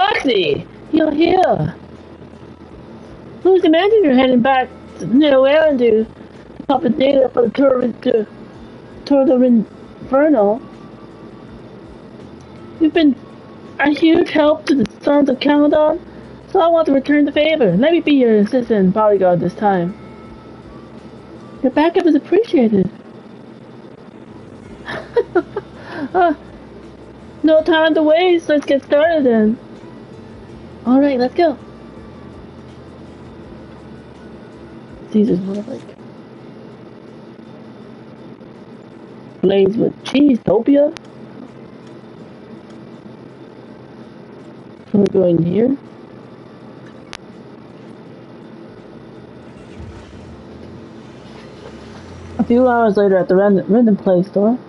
Proxy! You're here! Who's the manager heading back to nowhere and do copy data for the tour of Inferno? You've been a huge help to the Sons of Caledon, so I want to return the favor. Let me be your assistant bodyguard this time. Your backup is appreciated. No time to waste. Let's get started then. Alright, let's go. Caesar's more like Blaze with Cheese-topia. So we're going here. A few hours later at the random play store.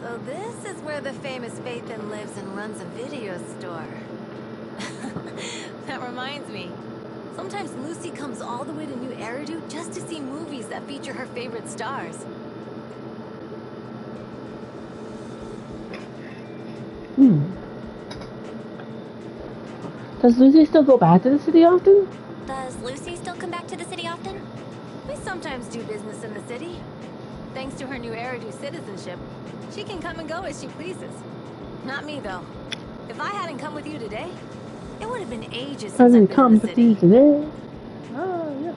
So this is where the famous Phaethon lives and runs a video store. That reminds me. Sometimes Lucy comes all the way to New Eridu just to see movies that feature her favorite stars. Does Lucy still go back to the city often? Does Lucy still come back to the city often? We sometimes do business in the city. Thanks to her New Eridu citizenship, she can come and go as she pleases. Not me, though. If I hadn't come with you today, it would have been ages since I've been come in the with city. you today. Oh, yes.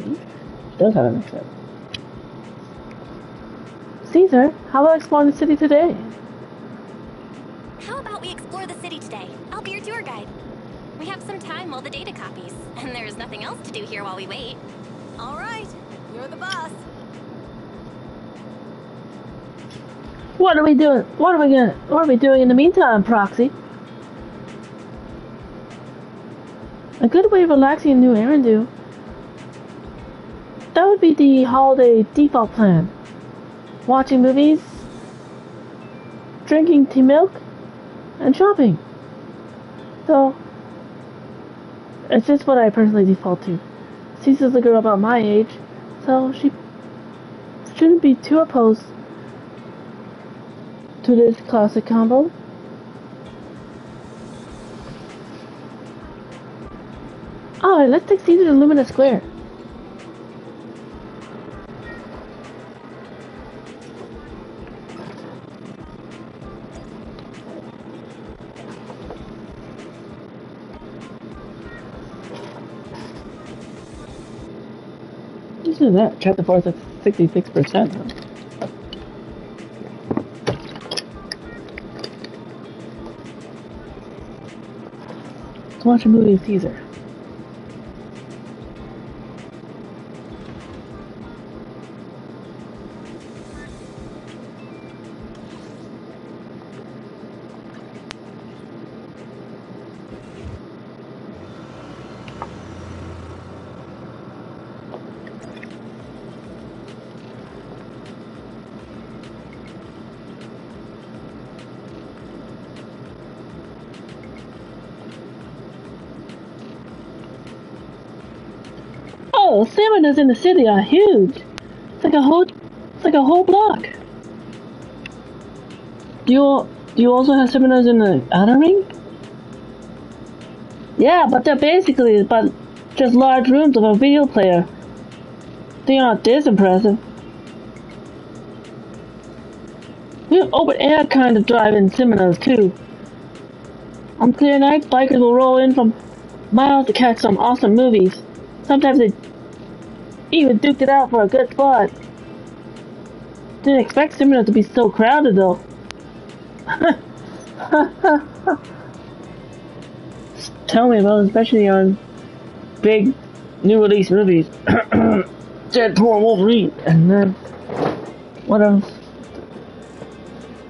She does have an accent. Caesar, how about exploring the city today? How about we explore the city today? I'll be your tour guide. We have some time while the data copies, and there's nothing else to do here while we wait. All right, you're the boss. What are we doing? What are we doing in the meantime, Proxy? A good way of relaxing in New Eridu. That would be the holiday default plan. Watching movies, drinking tea milk, and shopping. So, it's just what I personally default to. Caesar's a girl about my age, so she shouldn't be too opposed to this classic combo. Alright, let's take Caesar to Lumina Square. Listen to that. Chapter 4 is at 66%. Let's watch a movie of Caesar. Oh, seminars in the city are huge. It's like a whole block. Do you also have seminars in the outer ring? Yeah, but they're basically just large rooms of a video player. They aren't this impressive. We have open air kind of drive-in seminars too. On clear nights, bikers will roll in from miles to catch some awesome movies. Sometimes they even duked it out for a good spot. Didn't expect seminars to be so crowded though. Tell me about it, especially on big new release movies. Deadpool and Wolverine, and then what else?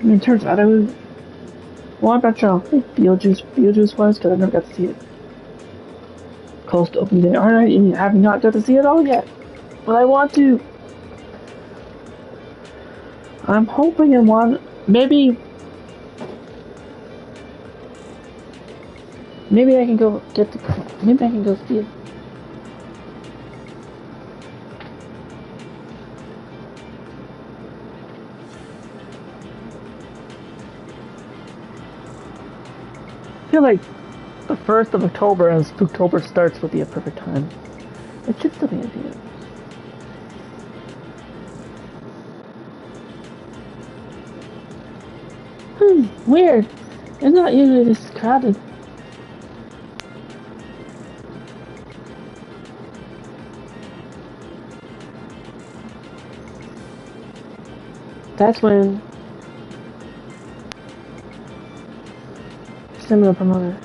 I mean, turns out I was. Well, I'm not sure. I think Beetlejuice was, because I never got to see it. Close to open day. Alright, I have not got to see it all yet. But I want to. I'm hoping and want. Maybe I can go get the. Maybe I can go see it. I feel like The 1st of October, and Spooktober starts, would be a perfect time. It should still be in here. Weird. It's not usually this crowded. That's when Seminar promoter.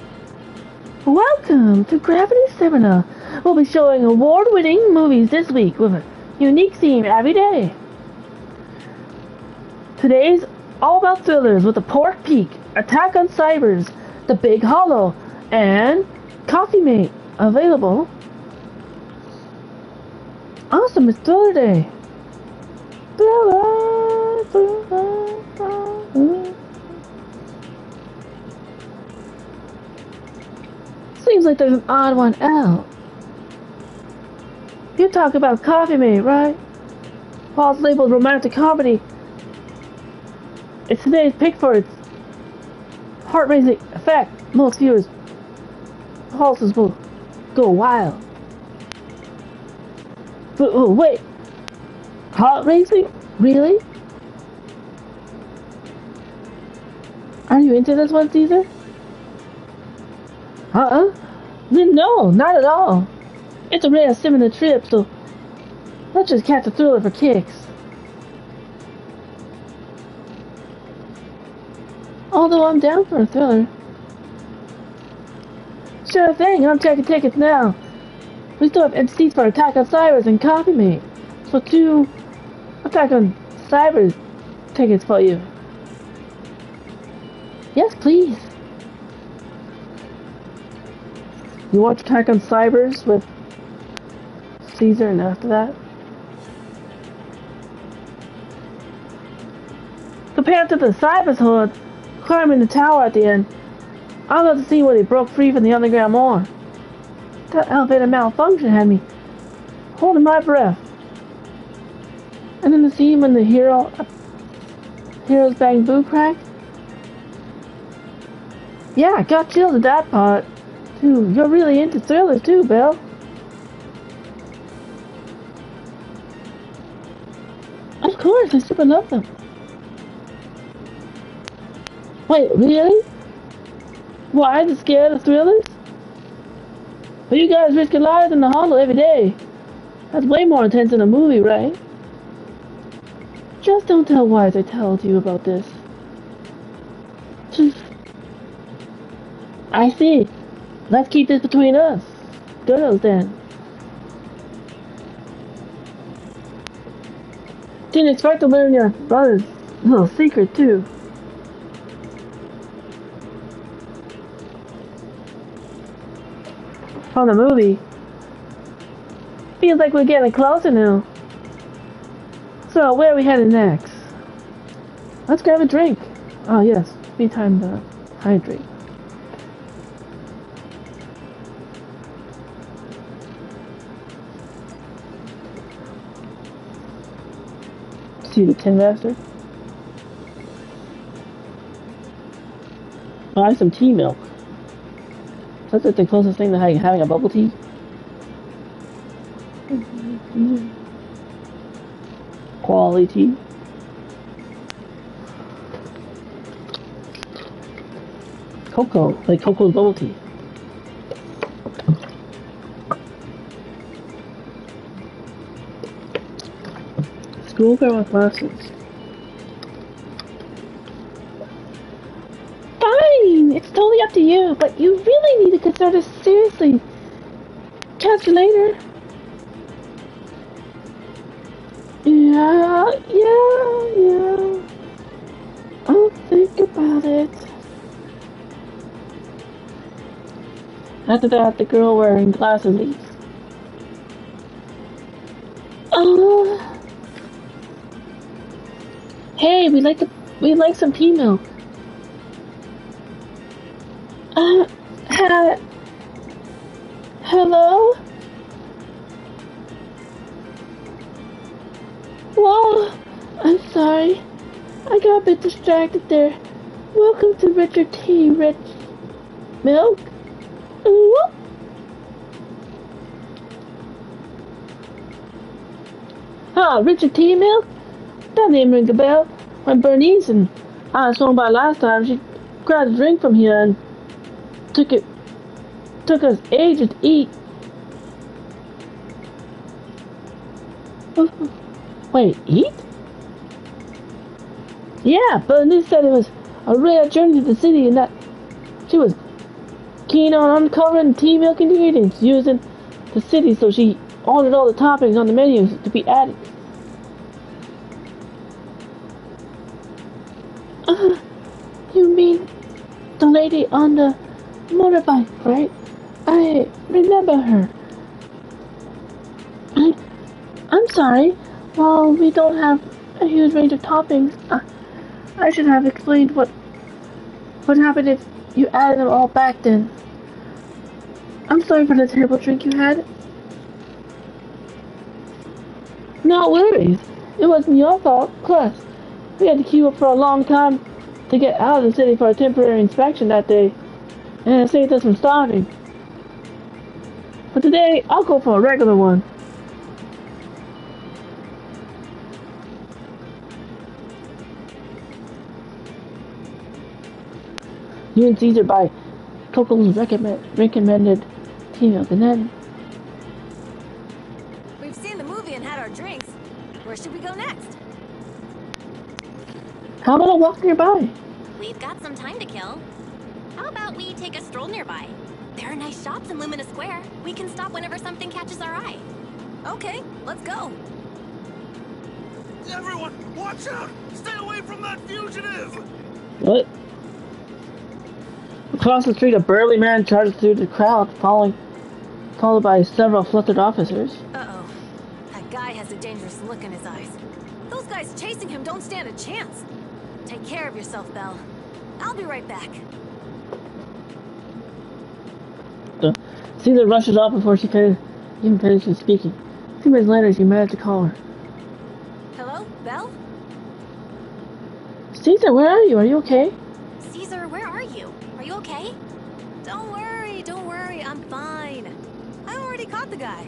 Welcome to Gravity Seminar. We'll be showing award-winning movies this week with a unique theme every day. Today's all about thrillers with The Pork Peak, Attack on Cybers, The Big Hollow, and Coffee Mate available. Awesome, it's Thriller Day. Thriller, thriller, thriller. Seems like there's an odd one out. You talk about Coffee Mate, right? While it's labeled romantic comedy, it's today's pick for its heart-raising effect. Most viewers' pulses will go wild. But oh, wait, heart-racing? Really? Are you into this one, Caesar? Then no, not at all. It's a rare similar trip, so let's just catch a thriller for kicks. Although I'm down for a thriller. Sure thing, I'm checking tickets now. We still have empty seats for Attack on Cybers and Coffee Mate. So 2 Attack on Cybers tickets for you. Yes, please. You watch Attack on Cybers with Caesar and after that? Compared to the Cybers hood, climbing the tower at the end, I love to see where they broke free from the underground more. That elevator malfunction had me holding my breath. And then the scene when the hero's bang boo cracked. Yeah, I got chills at that part. Too. You're really into thrillers too, Belle. Of course, I super love them. Wait, really? Why, are you scared of thrillers? But you guys risk your lives in the hollow every day. That's way more intense than a movie, right? Just don't tell Wise I told you about this. I see. Let's keep this between us. Girls, then. Didn't expect to learn your brother's little secret, too. From the movie. Feels like we're getting closer now. So, where are we headed next? Let's grab a drink. Oh, yes. Be time to hydrate. See the Tin Master? Buy some tea milk. That's like the closest thing to having a bubble tea. Quality tea. Cocoa, like cocoa's bubble tea. Schoolgirl with glasses. Fine! It's totally up to you, but you really need to consider this seriously. Catch you later. Yeah. I'll think about it. After that, the girl wearing glasses leaves. Hey, we'd like some tea milk. Hello? Whoa, I'm sorry. I got a bit distracted there. Welcome to Richard T. Rich Milk? Ah, Richard T. Milk? That name rings a bell. When Bernice and I swung by last time, she grabbed a drink from here and took us ages to eat. Wait, eat? Yeah, Bernice said it was a rare journey to the city and that she was keen on uncovering tea milk ingredients used in the city, so she ordered all the toppings on the menus to be added. You mean the lady on the motorbike, right? I remember her. I'm sorry. While we don't have a huge range of toppings, I should have explained what happened if you added them all back then. I'm sorry for the terrible drink you had. No worries. It wasn't your fault. Plus, we had to queue up for a long time to get out of the city for a temporary inspection that day, and it saved us from starving. But today, I'll go for a regular one. You and Caesar buy Coco's recommended tea milk, and then We've seen the movie and had our drinks. Where should we go next? how about a walk nearby? We've got some time to kill. How about we take a stroll nearby? There are nice shops in Lumina Square. We can stop whenever something catches our eye. Okay, let's go. Everyone, watch out! Stay away from that fugitive! What? Across the street, a burly man charges through the crowd, followed by several flustered officers. Uh-oh. That guy has a dangerous look in his eyes. Those guys chasing him don't stand a chance. Take care of yourself, Belle. I'll be right back. Caesar rushes off before she even finishes speaking. A few minutes later, she managed to call her. Hello, Belle? Caesar, where are you? Are you okay? Caesar, where are you? Are you okay? Don't worry, I'm fine. I already caught the guy.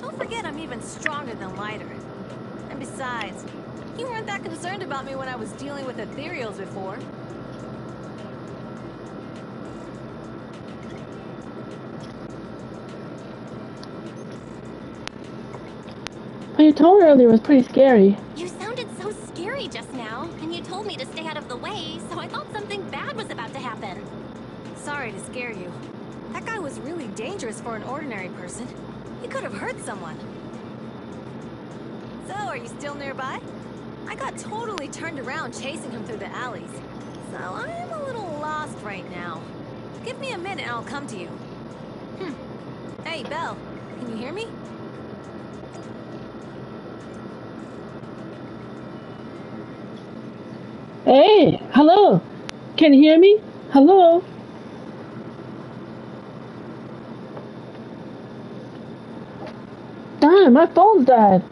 Don't forget I'm even stronger than lighter. And besides, you weren't that concerned about me when I was dealing with ethereals before. What you told me earlier was pretty scary. You sounded so scary just now, and you told me to stay out of the way, so I thought something bad was about to happen. Sorry to scare you. That guy was really dangerous for an ordinary person. He could have hurt someone. So, are you still nearby? I got totally turned around chasing him through the alleys. So, I'm a little lost right now. Give me a minute and I'll come to you. Hey, Belle. Can you hear me? Hey, hello. Can you hear me? Hello. Damn, my phone's died.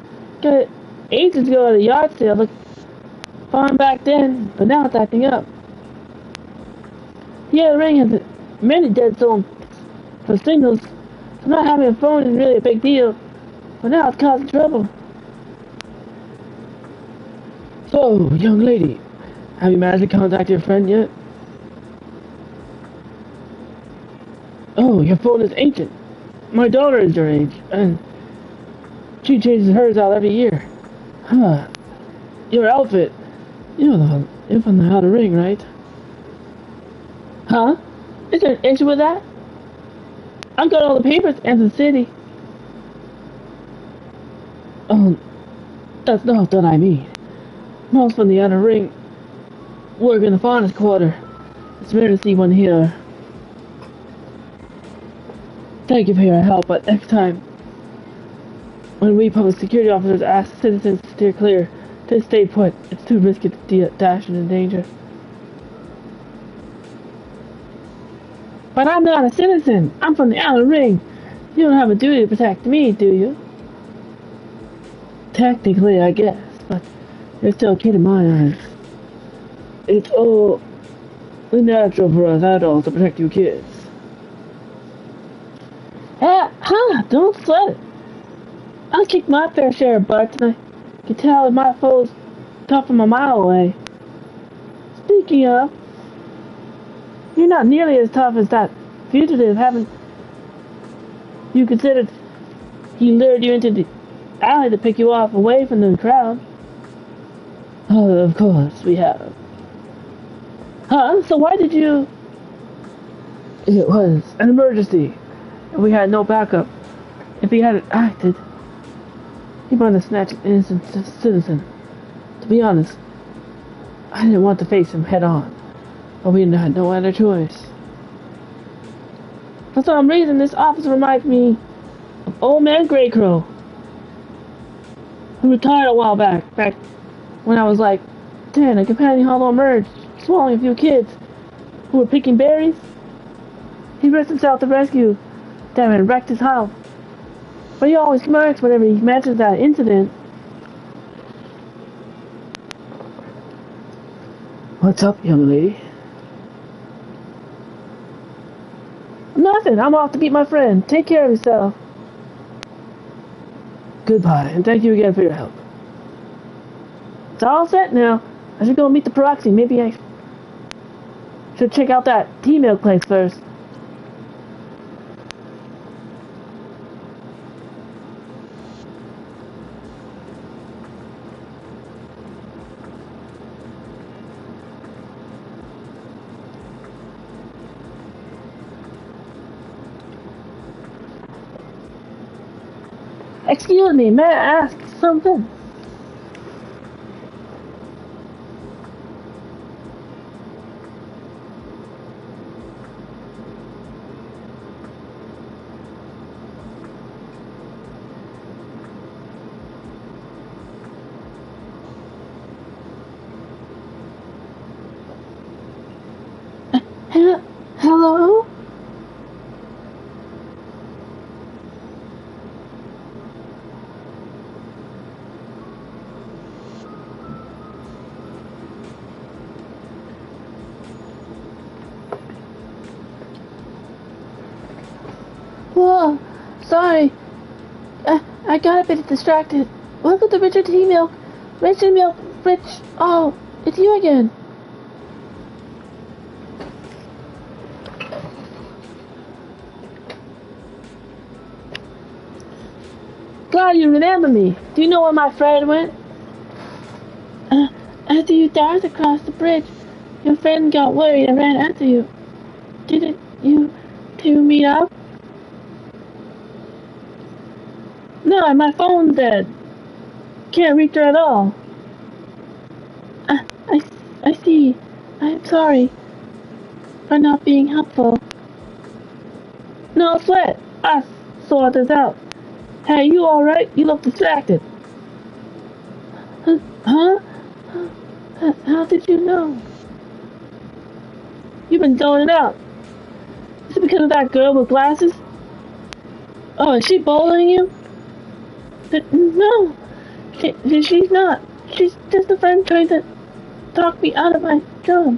Got it ages ago at a yard sale. Looked fine back then, but now it's acting up. Yeah, the ring has many dead zones for signals. So not having a phone is really a big deal. But now it's causing trouble. So, young lady, have you managed to contact your friend yet? Oh, your phone is ancient. My daughter is your age, and she changes hers out every year. Huh. Your outfit. You're from the Outer Ring, right? Huh? Is there an issue with that? I got all the papers and the city. Oh, that's not what I mean. Most from the Outer Ring work in the finest quarter. It's rare to see one here. Thank you for your help, but next time, when we public security officers ask citizens to steer clear, to stay put. It's too risky to dash into danger. But I'm not a citizen. I'm from the Outer Ring. You don't have a duty to protect me, do you? Technically, I guess, but you're still a kid in my eyes. It's all natural for us adults to protect you kids. Don't sweat it. I'll kick my fair share of butts, and I can tell if my foe's tough from a mile away. Speaking of, you're not nearly as tough as that fugitive, haven't you considered he lured you into the alley to pick you off away from the crowd? Oh, of course we have. Huh? So why did you... It was an emergency, and we had no backup. If he hadn't acted, he might have snatched an innocent citizen. To be honest, I didn't want to face him head on, but we had no other choice. For some reason, this officer reminds me of Old Man Greycrow, who retired a while back when I was like 10, a companion hollow emerged, swallowing a few kids who were picking berries. He risked himself to rescue them and wrecked his house. But he always smirks whenever he mentions that incident. What's up, young lady? Nothing. I'm off to meet my friend. Take care of yourself. Goodbye, and thank you again for your help. It's all set now. I should go meet the proxy. Maybe I should check out that T-milk place first. Excuse me, may I ask something? Hello? Whoa, sorry. I got a bit distracted. Welcome to Richard T. Milk. Richard Milk, Rich. Oh, it's you again. Glad you remember me. Do you know where my friend went? After you dashed across the bridge, your friend got worried and ran after you. Didn't you two meet up? No, my phone's dead. Can't reach her at all. I see. I'm sorry for not being helpful. No sweat. I'll sort this out. Hey, you alright? You look distracted. Huh? How did you know? You've been zoning out. Is it because of that girl with glasses? Oh, is she bullying you? No, she's not. She's just a friend trying to talk me out of my job.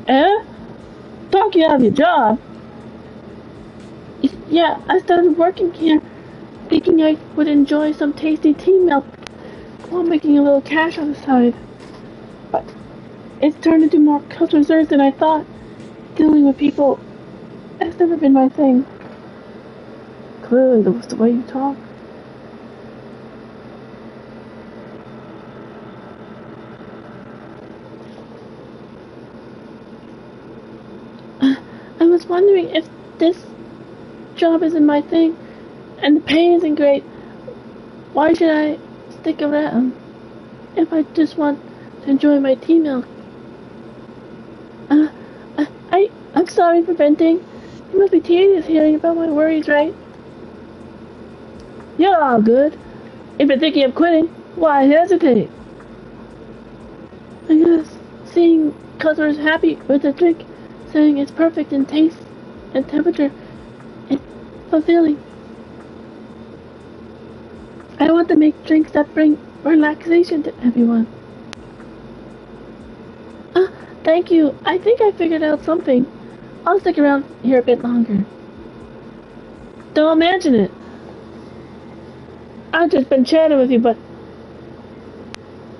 Eh? Talk you out of your job? Yeah, I started working here, thinking I would enjoy some tasty tea milk while making a little cash on the side. But it's turned into more customer service than I thought. Dealing with people has never been my thing. Clearly, that was the way you talk. I was wondering if this job isn't my thing, and the pay isn't great. Why should I stick around if I just want to enjoy my tea milk? I'm sorry for venting. It must be tedious hearing about my worries, right? You're all good. If you're thinking of quitting, why hesitate? I guess seeing customers happy with a drink, saying it's perfect in taste and temperature, is fulfilling. I want to make drinks that bring relaxation to everyone. Thank you. I think I figured out something. I'll stick around here a bit longer. Don't mention it. I've just been chatting with you, but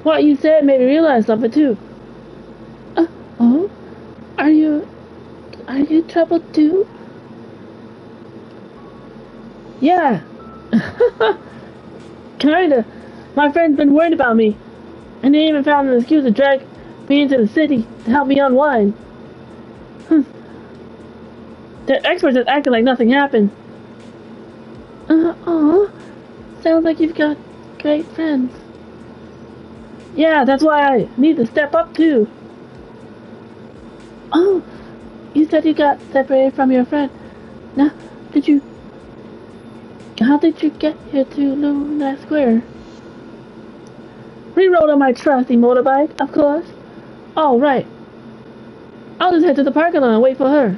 what you said made me realize something too. Oh? Are you troubled too? Yeah. Kinda. My friend's been worried about me, and they even found an excuse to drag me into the city to help me unwind. The experts are acting like nothing happened. Sounds like you've got great friends. Yeah, that's why I need to step up too. Oh, you said you got separated from your friend. Now, how did you get here to Luna Square? Re-rode on my trusty motorbike, of course. Oh, right. I'll just head to the parking lot and wait for her.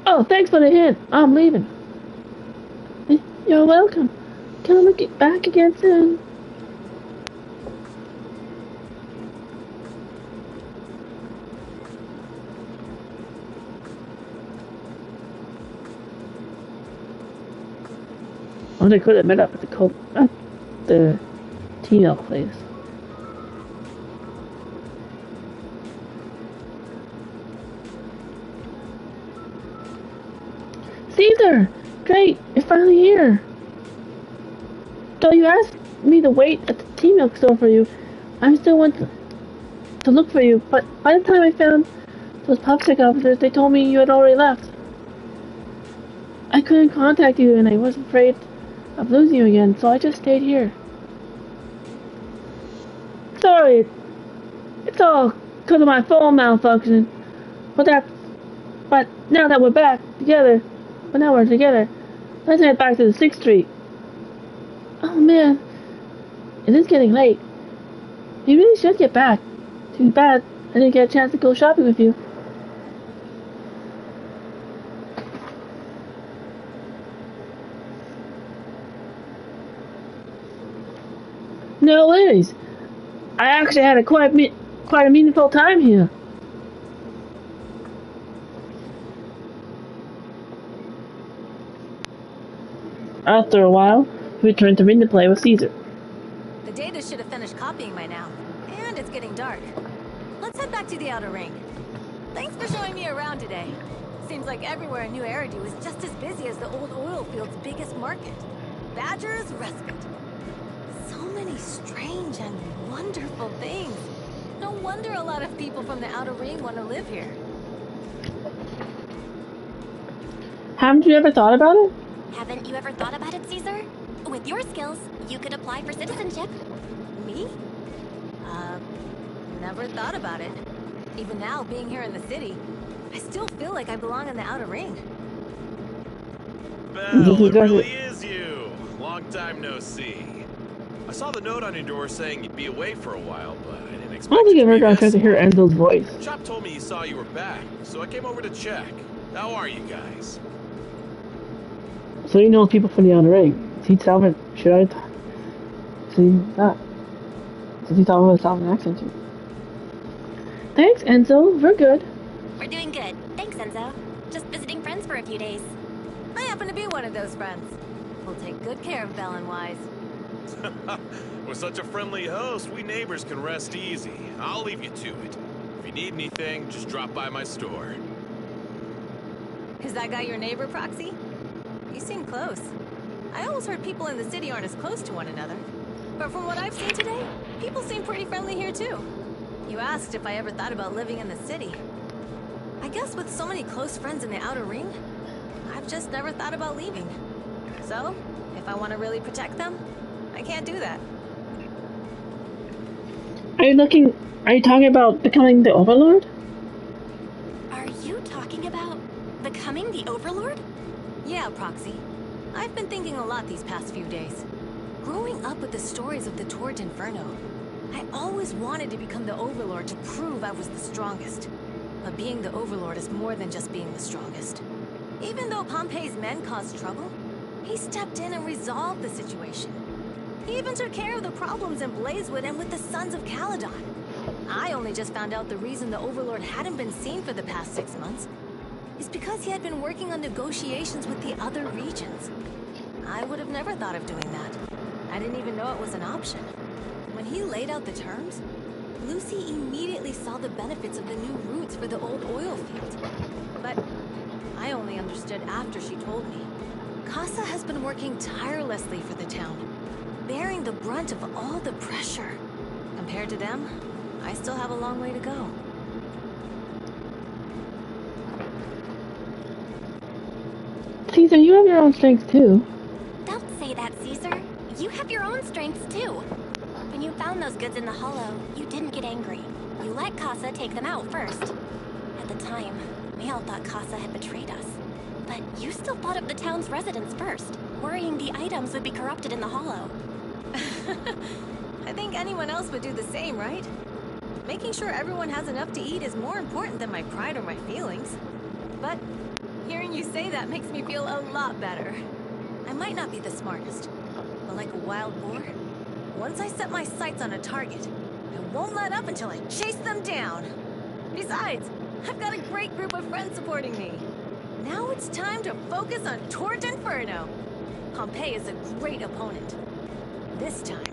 Oh, thanks for the hint. I'm leaving. You're welcome. Come back again soon. Oh, they could have met up at the T-L place. Caesar! Great, you're finally here. Though you asked me to wait at the tea milk store for you, I still went to look for you, but by the time I found those PubSec officers, they told me you had already left. I couldn't contact you and I was afraid of losing you again, so I just stayed here. Sorry, it's all because of my phone malfunction, but now that we're together, let's head back to the 6th Street. Oh man, it is getting late. We really should get back. Too bad I didn't get a chance to go shopping with you. No worries. I actually had quite a meaningful time here. After a while, we returned to ring to play with Caesar. The data should have finished copying by now, and it's getting dark. Let's head back to the outer ring. Thanks for showing me around today. Seems like everywhere in New Eridu is just as busy as the old oil field's biggest market. Badger's Respite. So many strange and wonderful things. No wonder a lot of people from the outer ring want to live here. Haven't you ever thought about it? Haven't you ever thought about it, Caesar? With your skills, you could apply for citizenship. Me? Never thought about it. Even now, being here in the city, I still feel like I belong in the outer ring. Belle, it really is you. Long time no see. I saw the note on your door saying you'd be away for a while, but I didn't expect I don't think I've ever gotten to hear Enzo's voice. Chop told me he saw you were back, so I came over to check. How are you guys? So you know people from the outer ring. Is he Salvin? Should I see that? Does he talk with a Salvin accent too? Thanks, Enzo. We're good. We're doing good. Thanks, Enzo. Just visiting friends for a few days. I happen to be one of those friends. We'll take good care of Belle and Wise. With such a friendly host, we neighbors can rest easy. I'll leave you to it. If you need anything, just drop by my store. Is that guy your neighbor, Proxy? You seem close. I always heard people in the city aren't as close to one another. But from what I've seen today, people seem pretty friendly here too. You asked if I ever thought about living in the city. I guess with so many close friends in the outer ring, I've just never thought about leaving. So, if I want to really protect them, I can't do that. Are you talking about becoming the Overlord? Are you talking about becoming the Overlord? Yeah, Proxy. I've been thinking a lot these past few days. Growing up with the stories of the Torch Inferno, I always wanted to become the Overlord to prove I was the strongest. But being the Overlord is more than just being the strongest. Even though Pompey's men caused trouble, he stepped in and resolved the situation. He even took care of the problems in Blazewood and with the Sons of Caledon. I only just found out the reason the Overlord hadn't been seen for the past 6 months. is because he had been working on negotiations with the other regions. I would have never thought of doing that. I didn't even know it was an option. When he laid out the terms, Lucy immediately saw the benefits of the new routes for the old oil field. But I only understood after she told me. Casa has been working tirelessly for the town, bearing the brunt of all the pressure. Compared to them, I still have a long way to go. Caesar, you have your own strengths too. Don't say that, Caesar. You have your own strengths too. When you found those goods in the hollow, you didn't get angry. You let Casa take them out first. At the time, we all thought Casa had betrayed us. But you still thought of the town's residents first, worrying the items would be corrupted in the hollow. I think anyone else would do the same, right? Making sure everyone has enough to eat is more important than my pride or my feelings. But hearing you say that makes me feel a lot better. I might not be the smartest, but like a wild boar, once I set my sights on a target, I won't let up until I chase them down. Besides, I've got a great group of friends supporting me. Now it's time to focus on Tort Inferno. Pompeii is a great opponent. This time,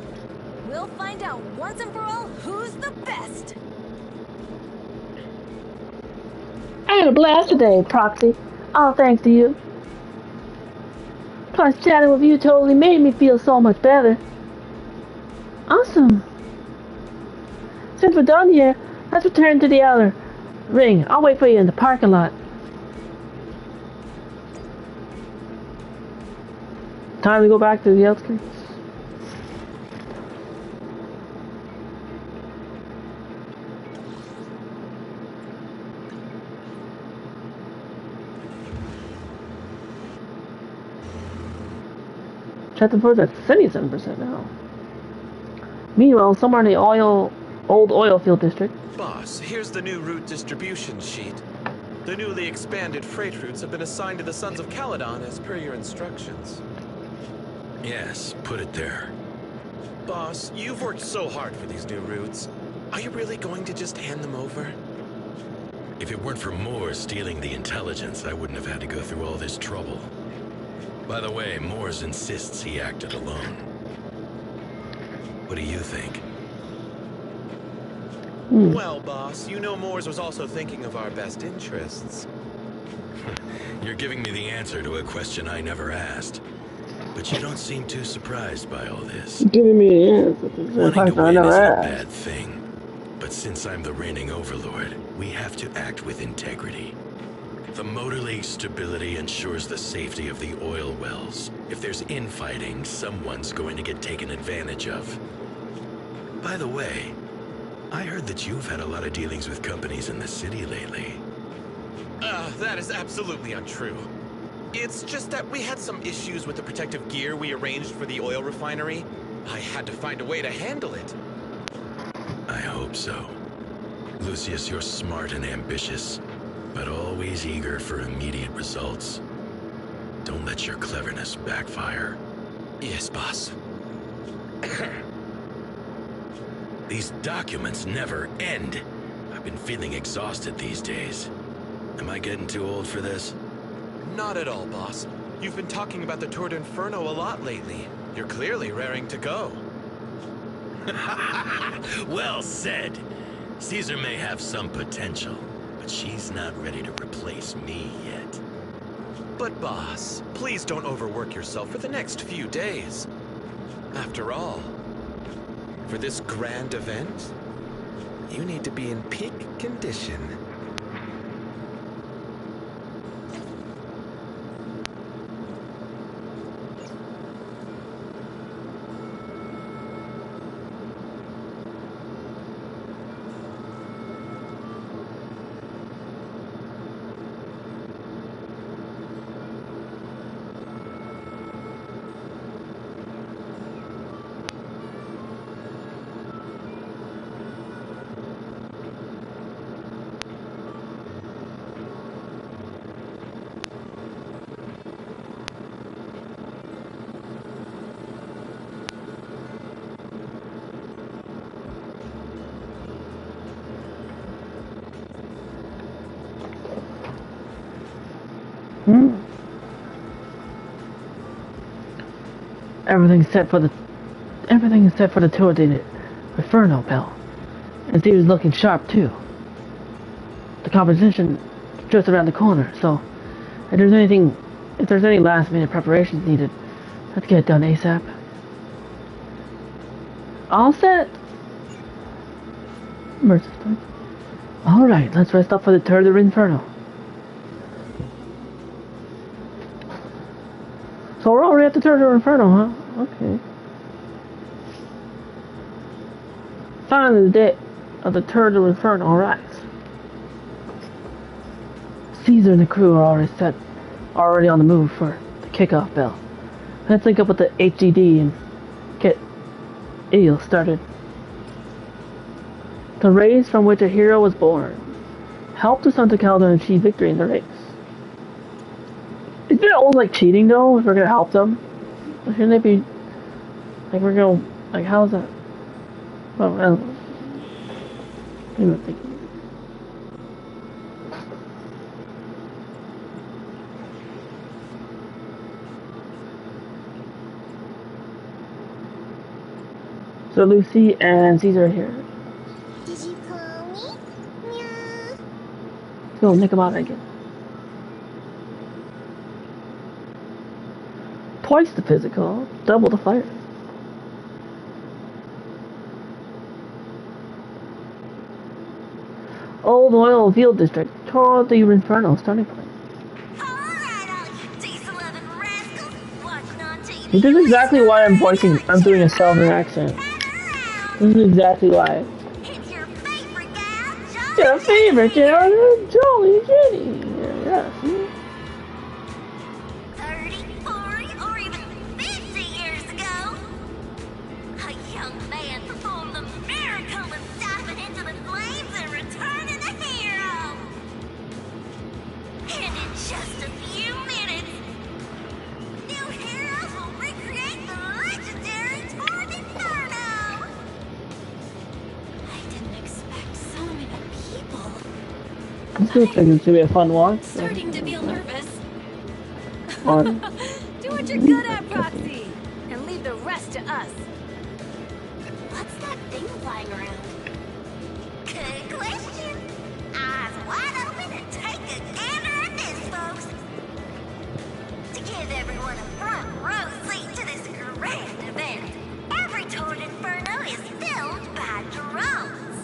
we'll find out once and for all who's the best. I had a blast today, Proxy. All thanks to you. Plus, chatting with you totally made me feel so much better. Awesome. Since we're done here, let's return to the outer ring. I'll wait for you in the parking lot. Time to go back to the outskirts. Check the force at 77% now. Meanwhile, somewhere in the old oil field district. Boss, here's the new route distribution sheet. The newly expanded freight routes have been assigned to the Sons of Caledon as per your instructions. Yes, put it there. Boss, you've worked so hard for these new routes. Are you really going to just hand them over? If it weren't for Moore stealing the intelligence, I wouldn't have had to go through all this trouble. By the way, Moores insists he acted alone. What do you think? Well, boss, you know Moores was also thinking of our best interests. You're giving me the answer to a question I never asked. But you don't seem too surprised by all this. Giving me the answer to the question I never asked. Wanting to win isn't a bad thing. But since I'm the reigning overlord, we have to act with integrity. The Motor League's stability ensures the safety of the oil wells. If there's infighting, someone's going to get taken advantage of. By the way, I heard that you've had a lot of dealings with companies in the city lately. That is absolutely untrue. It's just that we had some issues with the protective gear we arranged for the oil refinery. I had to find a way to handle it. I hope so. Lucius, you're smart and ambitious, but always eager for immediate results. Don't let your cleverness backfire. Yes, boss. These documents never end. I've been feeling exhausted these days. Am I getting too old for this? Not at all, boss. You've been talking about the Tour d'Inferno a lot lately. You're clearly raring to go. Well said. Caesar may have some potential, but she's not ready to replace me yet. But boss, please don't overwork yourself for the next few days. After all, for this grand event, you need to be in peak condition. Everything is set for the tour de Inferno, Belle. And Caesar's looking sharp too. The competition just around the corner, so if there's any last minute preparations needed, let's get it done ASAP. All set. Alright, let's rest up for the Tour de Inferno. So we're already at the Tour de Inferno, huh? Okay. Finally the day of the Tour de Inferno arrives. Caesar and the crew are already on the move for the kickoff bell. Let's link up with the HDD and get Eel started. The race from which a hero was born. Help the Sons of Caledon achieve victory in the race. Isn't it all like cheating though, if we're gonna help them? Shouldn't it be like we're gonna, like, how's that? Well, I don't know. I'm not thinking. So Lucy and Caesar are here. Did you call me? Yeah. Let's go nick him out again. Twice the physical, double the fire. Old Oil Field District, Tour de Inferno starting point. This is exactly why I'm doing a southern accent. This is exactly why. Your favorite gal, Jolly Jenny. Yeah, see? 30, 40, or even 50 years ago, a young man performed the miracle of diving into the flames and returning a hero. And in just a few minutes, new heroes will recreate the legendary Tour de Inferno. I didn't expect so many people. This looks like it's gonna be a fun walk. Starting to feel nervous. Fun. Do what you're good at, Proxy, and leave the rest to us. What's that thing flying around? Good question. Eyes wide open and take a gander at this, folks. To give everyone a front row seat to this grand event, every Tour de Inferno is filmed by drones.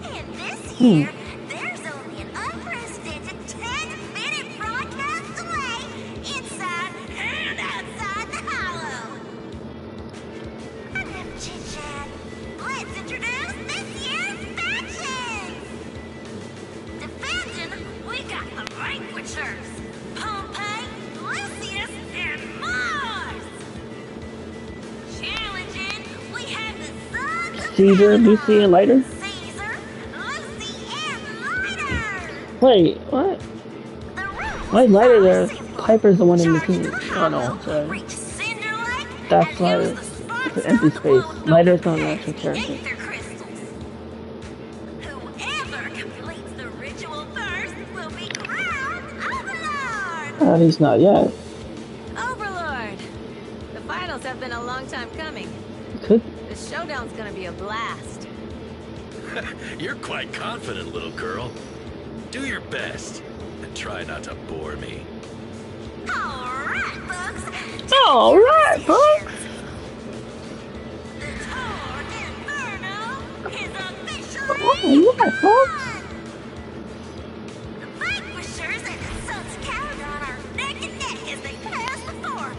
And this year, there's only an unprecedented 10-minute broadcast delay inside and outside the hollow. Enough chit-chat. Let's introduce this year's factions. Defending, we got the Vanquishers, Pompey, Lucius, and Mars. Challenging, we have the Sons of Caesar, Lucy, and Lighter? Caesar, Lucy, and Lighter. Wait, what? Why is Lighter there? Piper's the one in between. Oh no, sorry. That's Lighter. It's an empty space. Lighter's not an actual character. Whoever completes the ritual first will be crowned Overlord. At least not yet. Overlord! The finals have been a long time coming. Could. The showdown's gonna be a blast. You're quite confident, little girl. Do your best, and try not to bore me. Alright, folks. Alright, folks. The Tour de Inferno is officially Alright, folks. The Vanquishers and the Sons of Caledon are neck and neck as they pass the fort.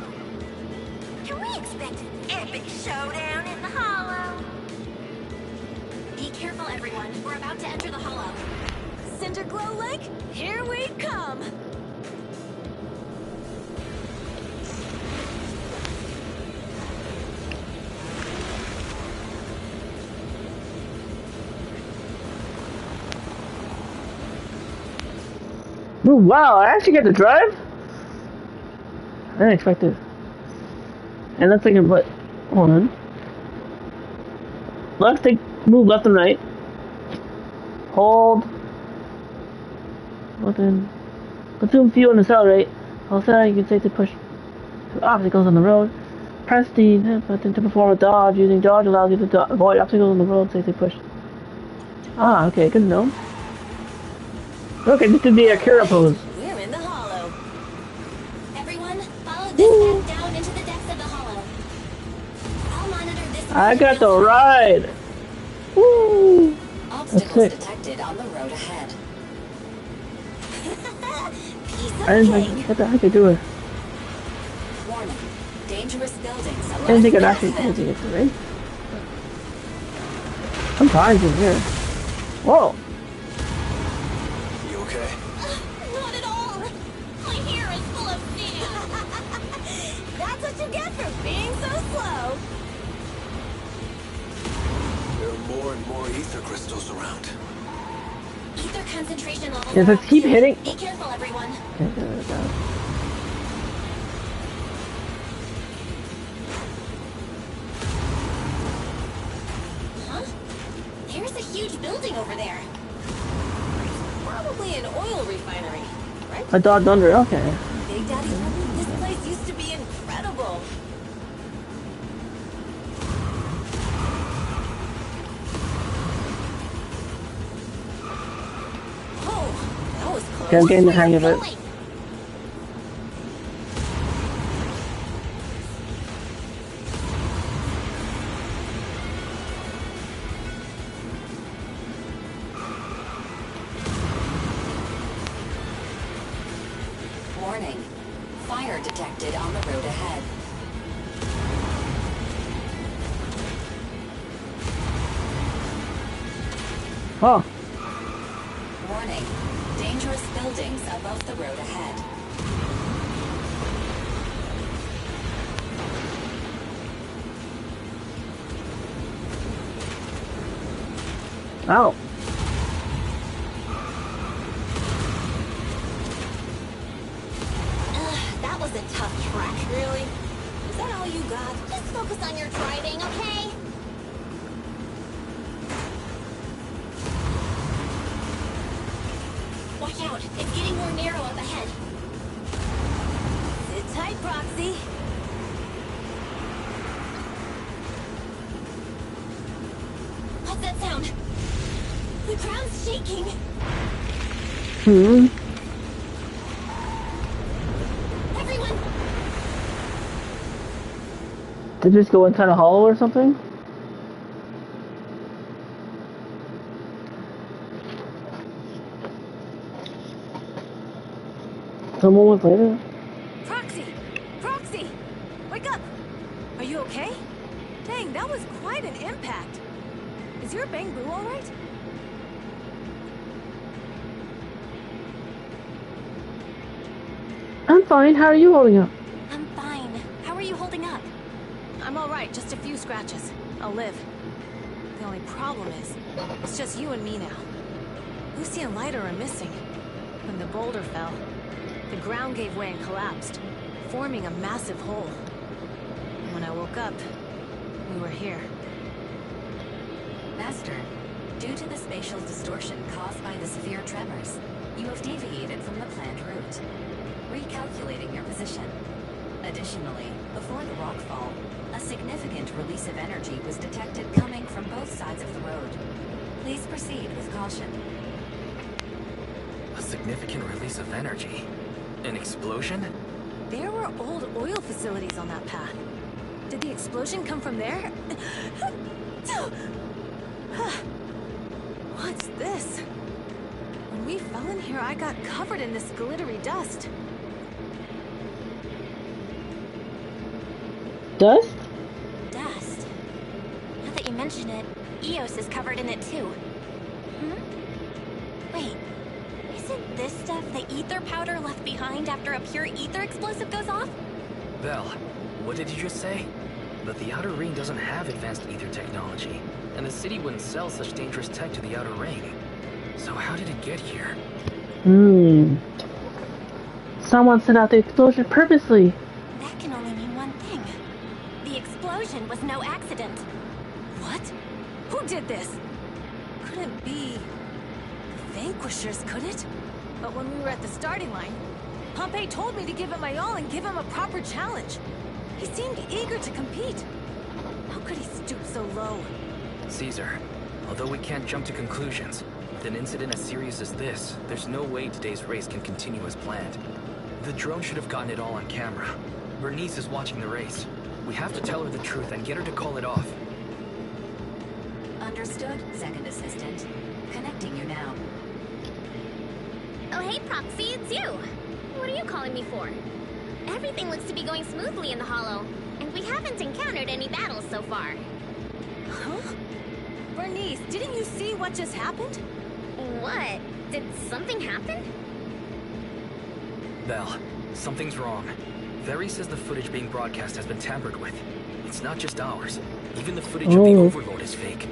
Can we expect an epic showdown in the hollow? Be careful, everyone. We're about to enter the hollow. Cinderglow Lake, here we come! Ooh, wow, I actually get to drive? I didn't expect it. And let's take a but hold on. Let's move left and right. Hold. Button. Consume fuel and accelerate. Also, you can say to push obstacles on the road. Press the button to perform a dodge. Using dodge allows you to avoid obstacles on the road. Say to push. Ah, okay, good to know. Okay, this is the Akira pose. We're in the hollow. Everyone, follow this path down into the depths of the hollow. I'll monitor this. I got the ride. Woo! Obstacles detected on the road ahead. I didn't think what the heck I do it. Warning. Dangerous buildings. I didn't think I'd actually do it, right? I'm fine in here. Whoa! You okay? Not at all. My hair is full of sand. That's what you get for being so slow. There are more and more ether crystals around. Ether concentration levels. Does it keep hitting? Be careful, everyone. Huh? There's a huge building over there. Probably an oil refinery, right? I dodged under. Okay. Big Daddy told me this place used to be incredible. Oh, that was close. Okay, I'm getting the hang of it. Warning. Fire detected on the road ahead. Oh. Warning. Dangerous buildings above the road ahead. Ow. That was a tough track. Really? Is that all you got? Just focus on your driving, okay? Watch out. It's getting more narrow up ahead. Sit tight, Proxy. What's that sound? The ground's shaking. Hmm. Everyone. Did this go inside a hollow or something? A moment later. Proxy! Proxy! Wake up! Are you okay? Dang, that was quite an impact. Is your bang boo alright? I'm fine. How are you holding up? I'm fine. How are you holding up? I'm alright, just a few scratches. I'll live. The only problem is, it's just you and me now. Lucy and Lighter are missing. When the boulder fell, the ground gave way and collapsed, forming a massive hole. And when I woke up, we were here. Master, due to the spatial distortion caused by the sphere tremors, you have deviated from the planned route. Recalculating your position. Additionally, before the rockfall, a significant release of energy was detected coming from both sides of the road. Please proceed with caution. A significant release of energy? An explosion? There were old oil facilities on that path. Did the explosion come from there? What's this? When we fell in here, I got covered in this glittery dust. Dust? Dust. Now that you mention it, Eos is covered in it too. Wait, isn't this stuff the ether powder left behind after a pure ether explosive goes off? Belle, what did you just say? But the Outer Ring doesn't have advanced ether technology, and the city wouldn't sell such dangerous tech to the Outer Ring. So how did it get here? Someone sent out the explosion purposely. That can only mean one thing. The explosion was no accident. What? Who did this? Couldn't be... Vanquishers, could it? But when we were at the starting line, Pompey told me to give it my all and give him a proper challenge. He seemed eager to compete. How could he stoop so low? Caesar, although we can't jump to conclusions, with an incident as serious as this, there's no way today's race can continue as planned. The drone should have gotten it all on camera. Bernice is watching the race. We have to tell her the truth and get her to call it off. Understood, second assistant. Connecting you now. Oh, hey, Proxy, it's you. What are you calling me for? Everything looks to be going smoothly in the Hollow, and we haven't encountered any battles so far. Huh? Bernice, didn't you see what just happened? What? Did something happen? Belle, something's wrong. Veri says the footage being broadcast has been tampered with. It's not just ours. Even the footage of the Overlord is fake.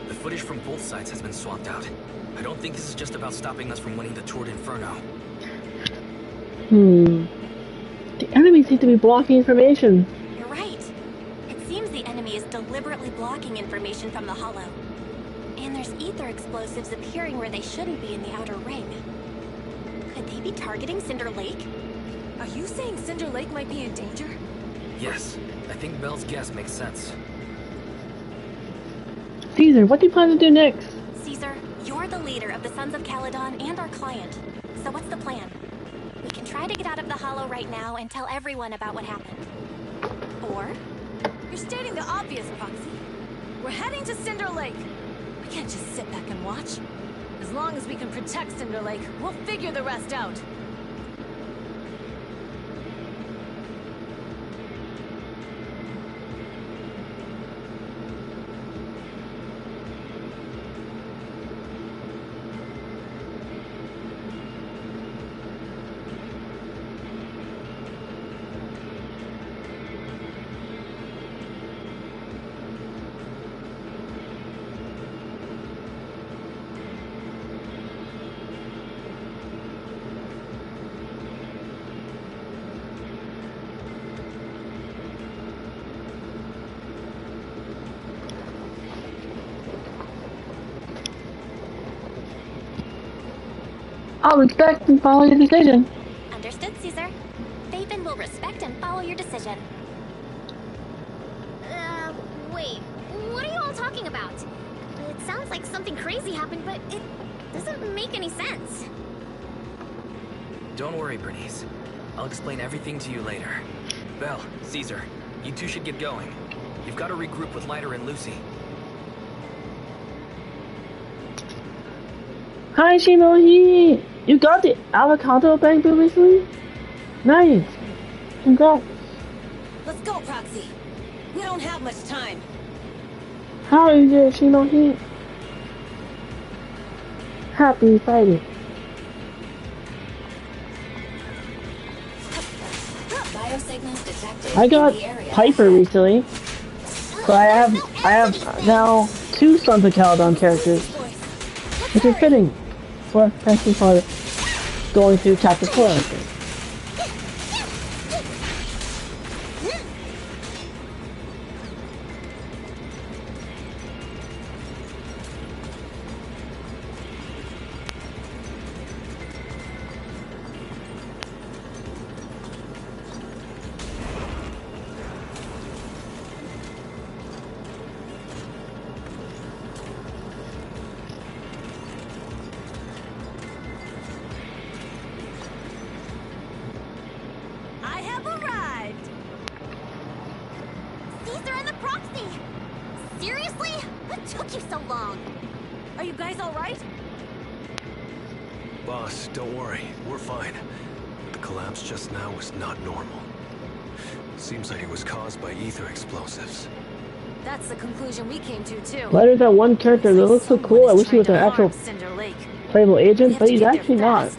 The footage from both sides has been swapped out. I don't think this is just about stopping us from winning the Tour d'Inferno. The enemy seems to be blocking information. You're right. It seems the enemy is deliberately blocking information from the Hollow. And there's ether explosives appearing where they shouldn't be in the outer ring. Could they be targeting Cinder Lake? Are you saying Cinder Lake might be in danger? Yes, I think Belle's guess makes sense. Caesar, what do you plan to do next? Caesar, you're the leader of the Sons of Caledon and our client. So what's the plan? We can try to get out of the Hollow right now and tell everyone about what happened. Or you're stating the obvious, Proxy. We're heading to Cinder Lake. We can't just sit back and watch. As long as we can protect Cinder Lake, we'll figure the rest out. I'll respect and follow your decision. understood, Caesar. Faven will respect and follow your decision. Wait. What are you all talking about? It sounds like something crazy happened, but it doesn't make any sense. Don't worry, Bernice. I'll explain everything to you later. Belle, Caesar, you two should get going. You've got to regroup with Lighter and Lucy. Hi, Shimohi! You got the avocado bamboo recently? Nice! Congrats! Let's go, Proxy. We don't have much time. How are you, Shimohi? Happy Friday. Biosignals detected I got in the area. Piper recently, so I have now 2 Sons of Caledon characters, which is fitting for going through chapter 4. I think. I have arrived. Caesar and the Proxy! Seriously? What took you so long? Are you guys all right? Boss, don't worry. We're fine. The collapse just now was not normal. Seems like it was caused by ether explosives. That's the conclusion we came to, too. Lighter's that one character that looks so cool. I wish he was an actual Cinder Lake. playable agent, but he's actually not.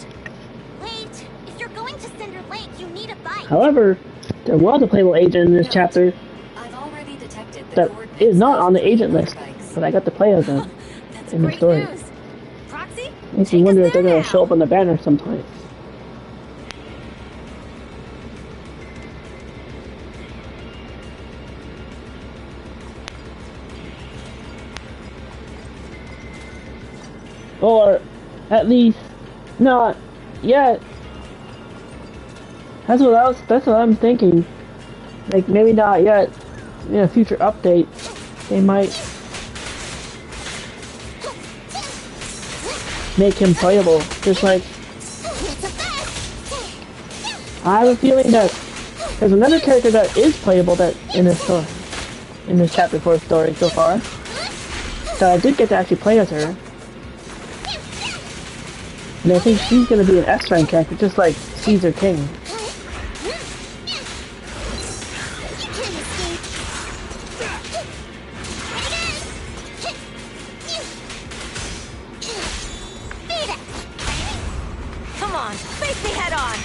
Wait, if you're going to Cinder Lake, you need a bike. However, there was a playable agent in this chapter I've already detected the that is not on the agent list, but I got to play as them in the story. Proxy? Makes me wonder if they're going to show up on the banner sometime. Or at least not yet. That's what I'm thinking. Like, maybe not yet. In a future update, they might make him playable. Just like, I have a feeling that there's another character that is playable that in this story, in this chapter 4 story so far. So I did get to actually play as her. And I think she's gonna be an S-rank character, just like Caesar King. Come on, face me head on.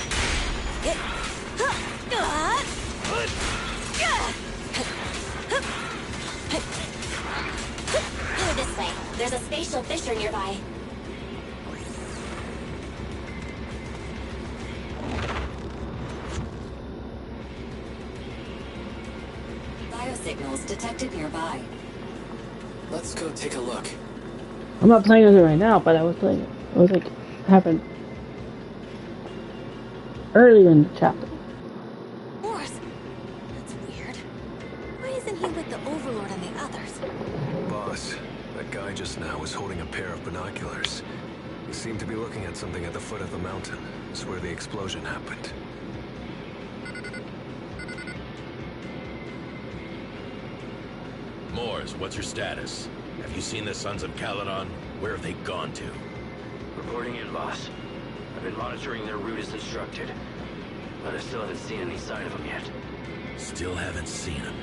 Go this way. There's a spatial fissure nearby. Biosignals detected nearby. Let's go take a look. I'm not playing with it right now, but I was playing it. It was like, happened earlier in the chapter. Boris, that's weird. Why isn't he with the Overlord and the others? Boss, that guy just now was holding a pair of binoculars. He seemed to be looking at something at the foot of the mountain. It's where the explosion happened. Moors, what's your status? Have you seen the Sons of Caledon? Where have they gone to? Reporting in, boss. I've been monitoring their route as instructed, but I still haven't seen any sign of them yet. Still haven't seen them.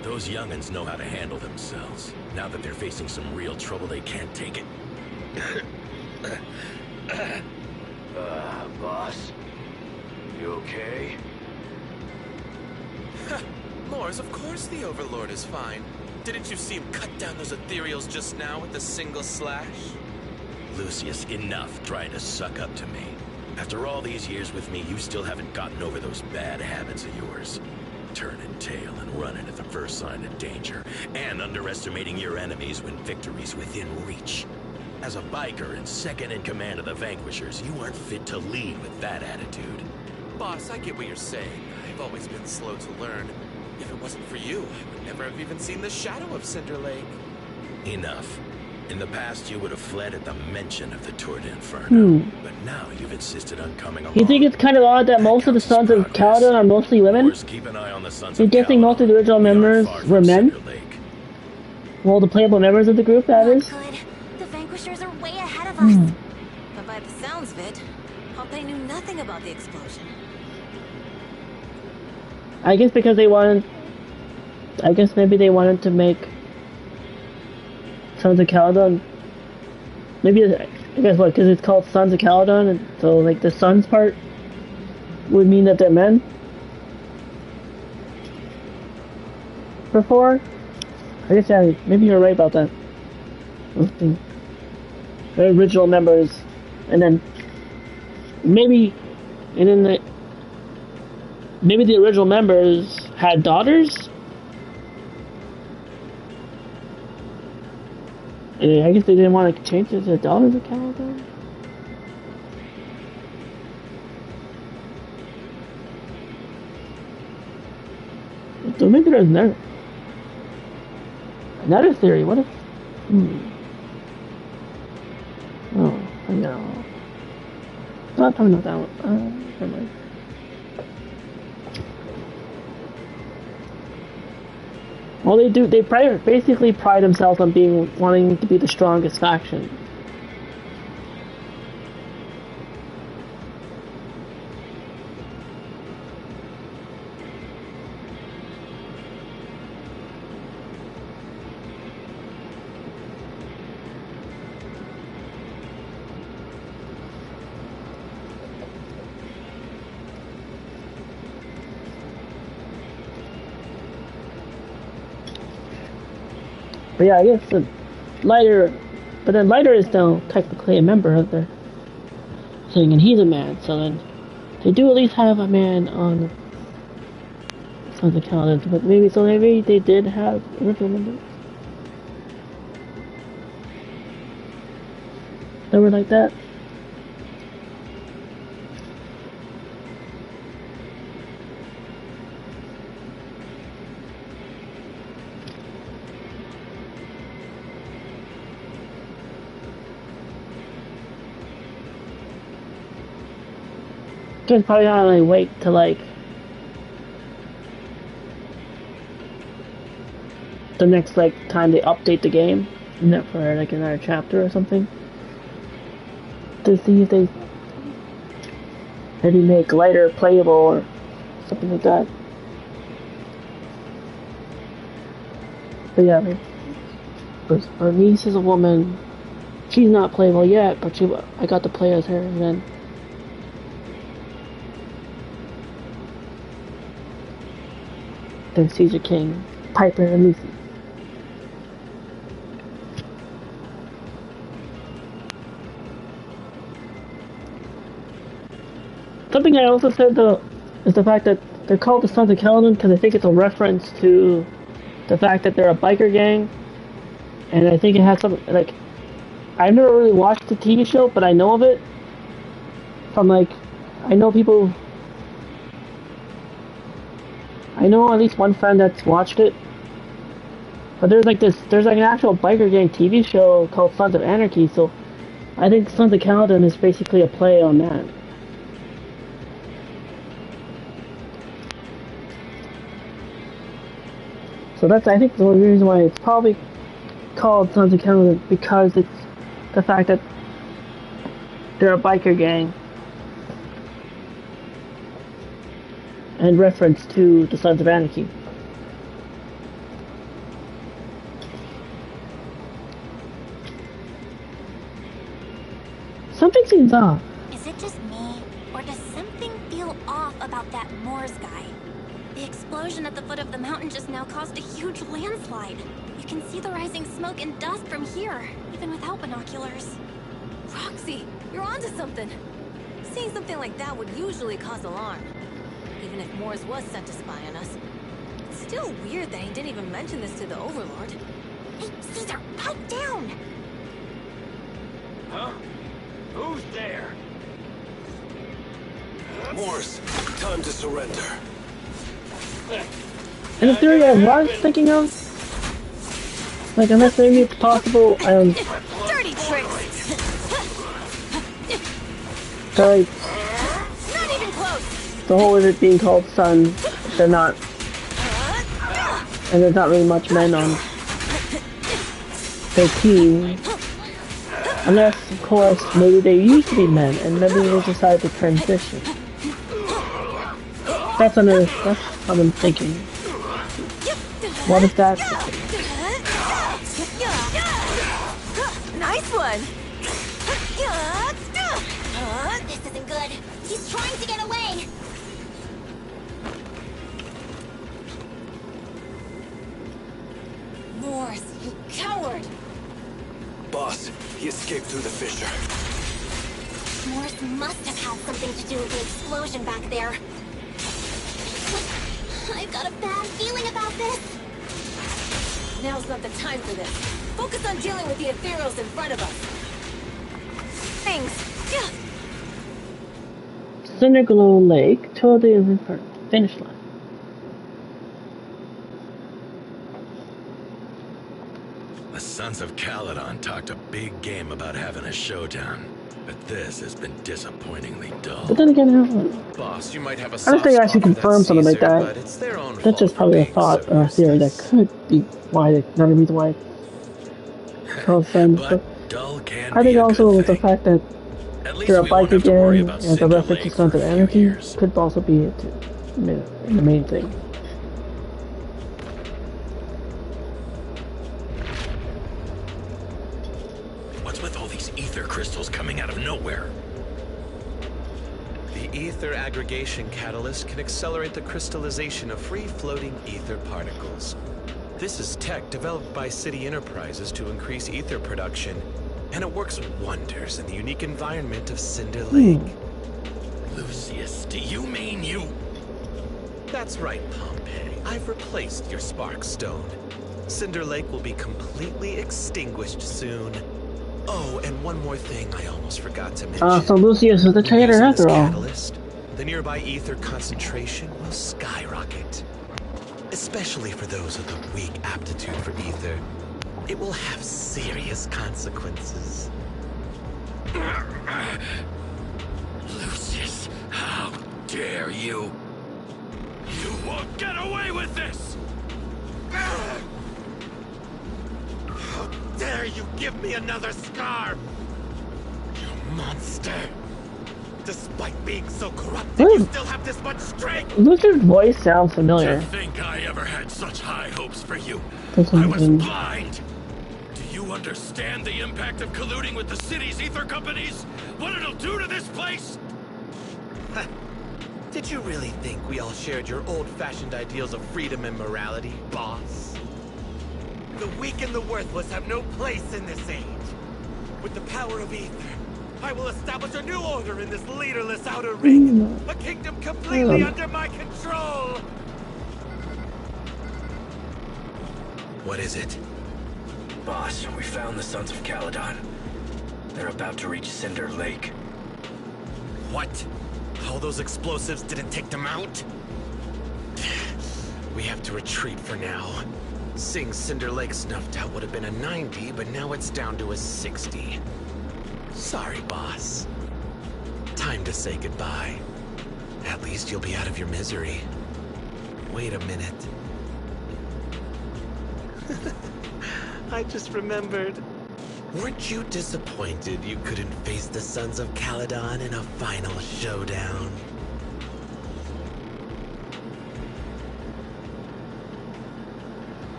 Those young'uns know how to handle themselves. Now that they're facing some real trouble, they can't take it. Boss? You okay? Moors, of course the Overlord is fine. Didn't you see him cut down those ethereals just now with a single slash? Lucius, enough trying to suck up to me. After all these years with me, you still haven't gotten over those bad habits of yours. Turning tail and running at the first sign of danger, and underestimating your enemies when victory's within reach. As a biker and second in command of the Vanquishers, you aren't fit to lead with that attitude. Boss, I get what you're saying. I've always been slow to learn. If it wasn't for you, I would never have even seen the shadow of Cinder Lake. Enough. In the past, you would have fled at the mention of the Tour d'Inferno, but now you've insisted on coming along. You think it's kind of odd that most of the Sons of Caledon are mostly women? Keep an eye on the Sons You're of guessing most of the original members were men? Well, the playable members of the group, that is. Good. The Vanquishers are way ahead of us. But by the sounds of it, Pompey knew nothing about the explosion. I guess because they wanted... I guess maybe they wanted to make Sons of Caledon... Maybe, I guess what, because it's called Sons of Caledon, and so like the sons part would mean that they're men? Before? I guess, yeah, maybe you're right about that. The original members, and then maybe the original members had daughters? I guess they didn't want to change it to daughters of Caledon? So maybe there's another theory. What if... Oh, I know. Not talking about that one. Never mind. Well, they basically pride themselves on wanting to be the strongest faction. But yeah, I guess but then Lighter is still technically a member of the thing, and he's a man, so then they do at least have a man on Sons of Caledon, but maybe they did have original members. They were like that. gonna probably only wait till like the next like time they update the game, for like another chapter or something, to see if they maybe make lighter playable or something like that. But yeah, I mean, her niece is a woman. She's not playable yet, but I got to play as her, and then Caesar King, Piper, and Lucy. Something I also said though is the fact that they're called the Sons of Caledon because I think it's a reference to the fact that they're a biker gang, and I think it has some like. I've never really watched the TV show, but I know of it from like, I know people, I know at least one friend that's watched it, but there's like an actual biker gang TV show called Sons of Anarchy, so I think Sons of Caledon is basically a play on that. So that's, I think, the only reason why it's probably called Sons of Caledon, because it's the fact that they're a biker gang, and reference to the Sons of Anarchy. Something seems off. Is it just me, or does something feel off about that Moors guy? The explosion at the foot of the mountain just now caused a huge landslide. You can see the rising smoke and dust from here, even without binoculars. Roxy, you're onto something. Seeing something like that would usually cause alarm. Even if Moors was sent to spy on us. It's still weird that he didn't even mention this to the Overlord. Hey, Caesar, pipe down! Huh? Who's there? Morse, time to surrender. And the theory I was thinking of, like, unless maybe it's possible, Dirty tricks! like, Not even close! the whole of it being called Sons, they're not, and there's not really much men on their team. Unless, of course, maybe they used to be men, and maybe they decided to transition. That's what I'm thinking. What is that? Nice one! This isn't good. He's trying to get away! Moors, you coward! Boss, he escaped through the fissure. Morse must have had something to do with the explosion back there. I've got a bad feeling about this. Now's not the time for this. Focus on dealing with the ethereals in front of us. Things. Cinderglow Lake to the finish line. The Sons of Caledon talked a big game about having a showdown, but this has been disappointingly dull. But then again, Boss, you might have a I don't think I actually confirm something like Caesar, that. but it's their own That's just probably a thought or a theory that could be another reason why it's called Sons. But I think also with the fact that they're a biker gang and the reference to Sons of Anarchy could also be it too, the main thing. What's with all these ether crystals coming out of nowhere? The ether aggregation catalyst can accelerate the crystallization of free-floating ether particles. This is tech developed by City Enterprises to increase ether production, and it works wonders in the unique environment of Cinder Lake. Lucius, do you mean you? That's right, Pompeii. I've replaced your spark stone. Cinder Lake will be completely extinguished soon. Oh, and one more thing I almost forgot to mention. So Lucius is the traitor Using after this all. catalyst, the nearby ether concentration will skyrocket. Especially for those with a weak aptitude for ether. It will have serious consequences. Lucius, how dare you? You won't get away with this! How dare you give me another scar! You monster! Despite being so corrupted, you still have this much strength! Lucifer's voice sounds familiar. To think I ever had such high hopes for you. For some I was reason. blind! Do you understand the impact of colluding with the city's ether companies? What it'll do to this place? Did you really think we all shared your old-fashioned ideals of freedom and morality, boss? The weak and the worthless have no place in this age. With the power of ether, I will establish a new order in this leaderless outer ring. A kingdom completely under my control! What is it? Boss, we found the Sons of Caledon. They're about to reach Cinder Lake. What? All those explosives didn't take them out? We have to retreat for now. Seeing Cinder Lake snuffed out would have been a 90, but now it's down to a 60. Sorry, boss. Time to say goodbye. At least you'll be out of your misery. Wait a minute. I just remembered. Weren't you disappointed you couldn't face the Sons of Caledon in a final showdown?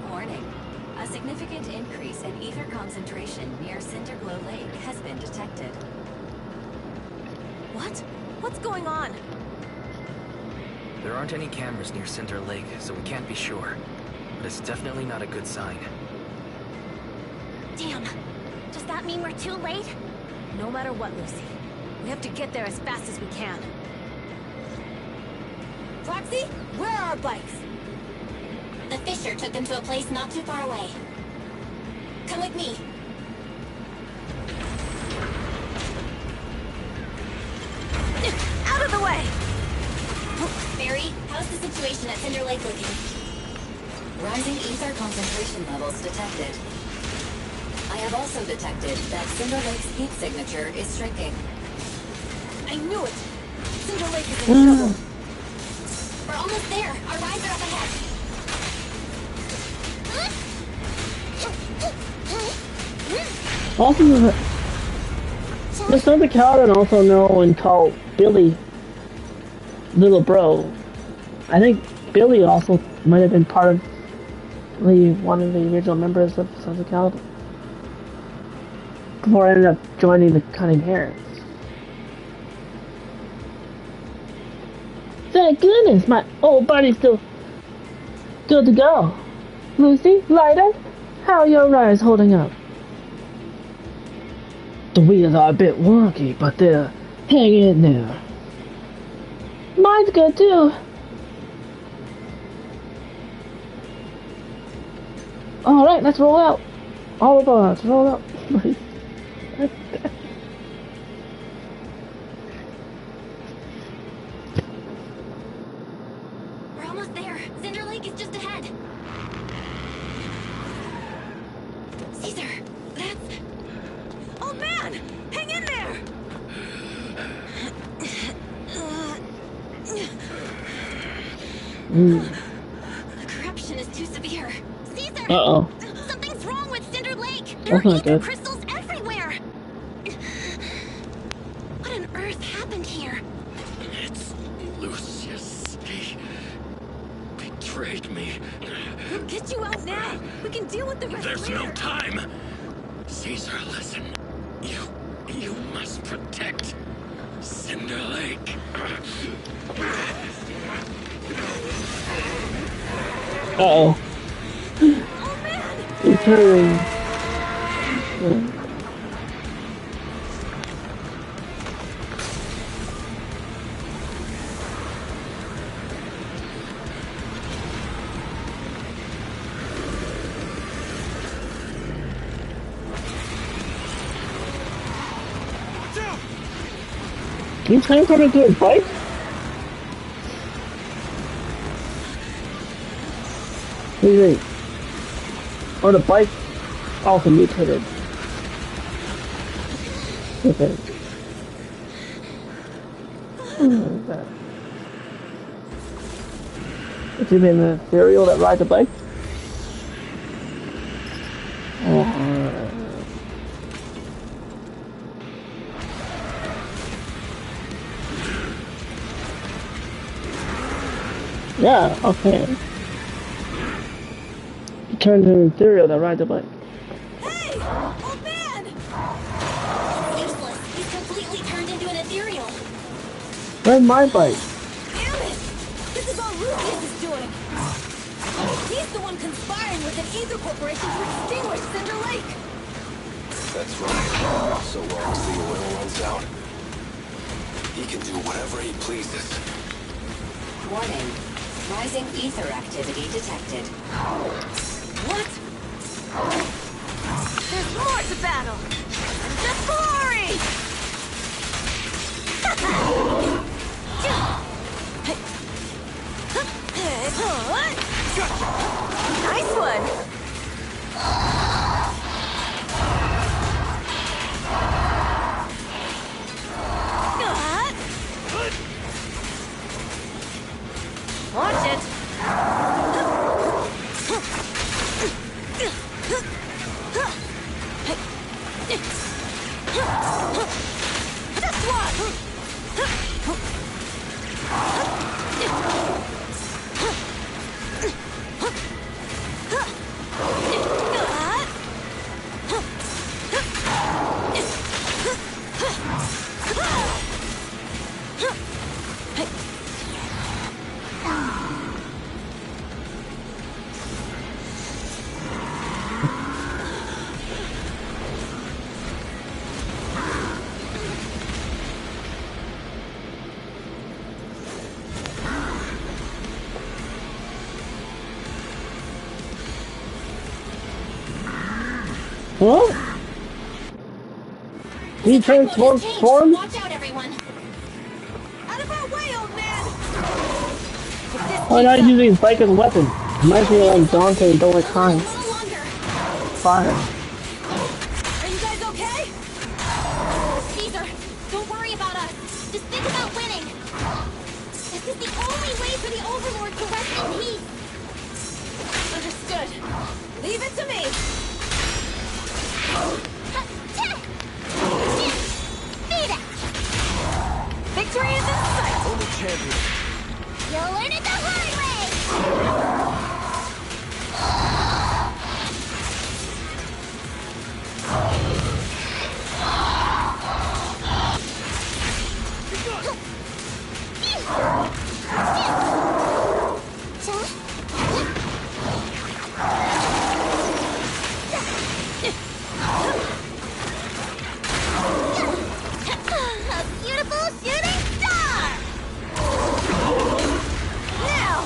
Warning. A significant increase in ether concentration near Cinderglow Lake has been detected. What? What's going on? There aren't any cameras near Cinder Lake, so we can't be sure. But it's definitely not a good sign. Damn. Does that mean we're too late? No matter what, Lucy. We have to get there as fast as we can. Proxy, where are our bikes? The Fisher took them to a place not too far away. Come with me. Out of the way! Barry, how's the situation at Cinder Lake looking? Rising ether concentration levels detected. I have also detected that Cinder Lake's heat signature is shrinking. I knew it! Cinder Lake is in trouble. We're almost there. Our rides are up ahead. Also, the Sons of Caledon also know and call Billy little bro. I think Billy also might have been part of one of the original members of Sons of Caledon before I ended up joining the Cunning Hares. Thank goodness, my old buddy's still good to go. Lucy, Lyda, how are your rides holding up? The wheels are a bit wonky, but they're hanging in there. Mine's good too. Alright, let's roll out. All of us, roll out. We're almost there. Cinder Lake is just ahead. Caesar, that's... Oh man! Hang in there! The corruption is too severe. Caesar! Uh-oh. Something's wrong with Cinder Lake. There That's are not ether good. crystals everywhere. What on earth happened here? It's Lucius. He betrayed me. We'll get you out now. We can deal with the rest There's later. no time. Caesar, listen. You must protect Cinder Lake. Uh-oh. He's turning. Can you transfer it to his bike? What do you think? Or the bike also mutated. Okay. Is it an ethereal that rides a bike? Yeah, okay. He turned into an ethereal that rides a bike. Hey! Old man! Useless. He's completely turned into an ethereal. Where's my bike? Damn it! This is all Rubius is doing. He's the one conspiring with an ether corporation to extinguish Cinder Lake. That's right. So long as the oil runs out, he can do whatever he pleases. Warning. Rising ether activity detected. What? There's more to battle! And just glory! Nice one! Watch it! Just one! What? He transforms form? Watch out, everyone. Out of our way, old man! Why not using his bike as a weapon? Reminds me of like Dante and Don't Like Crime. Fire. Are you guys okay? Caesar, don't worry about us. Just think about winning. This is the only way for the Overlord to rest in peace. Understood. Leave it to me. Beat it! Victory is in sight! Only champion. You'll learn it the hard way! A beautiful shooting star! Now!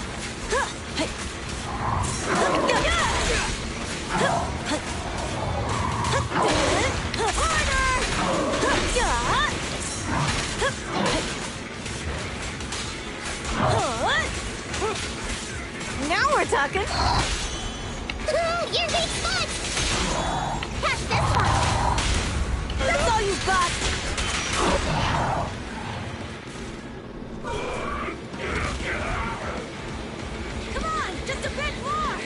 Now we're talking! You're weak foot! Catch this one! That's all you've got! Come on, just a bit more!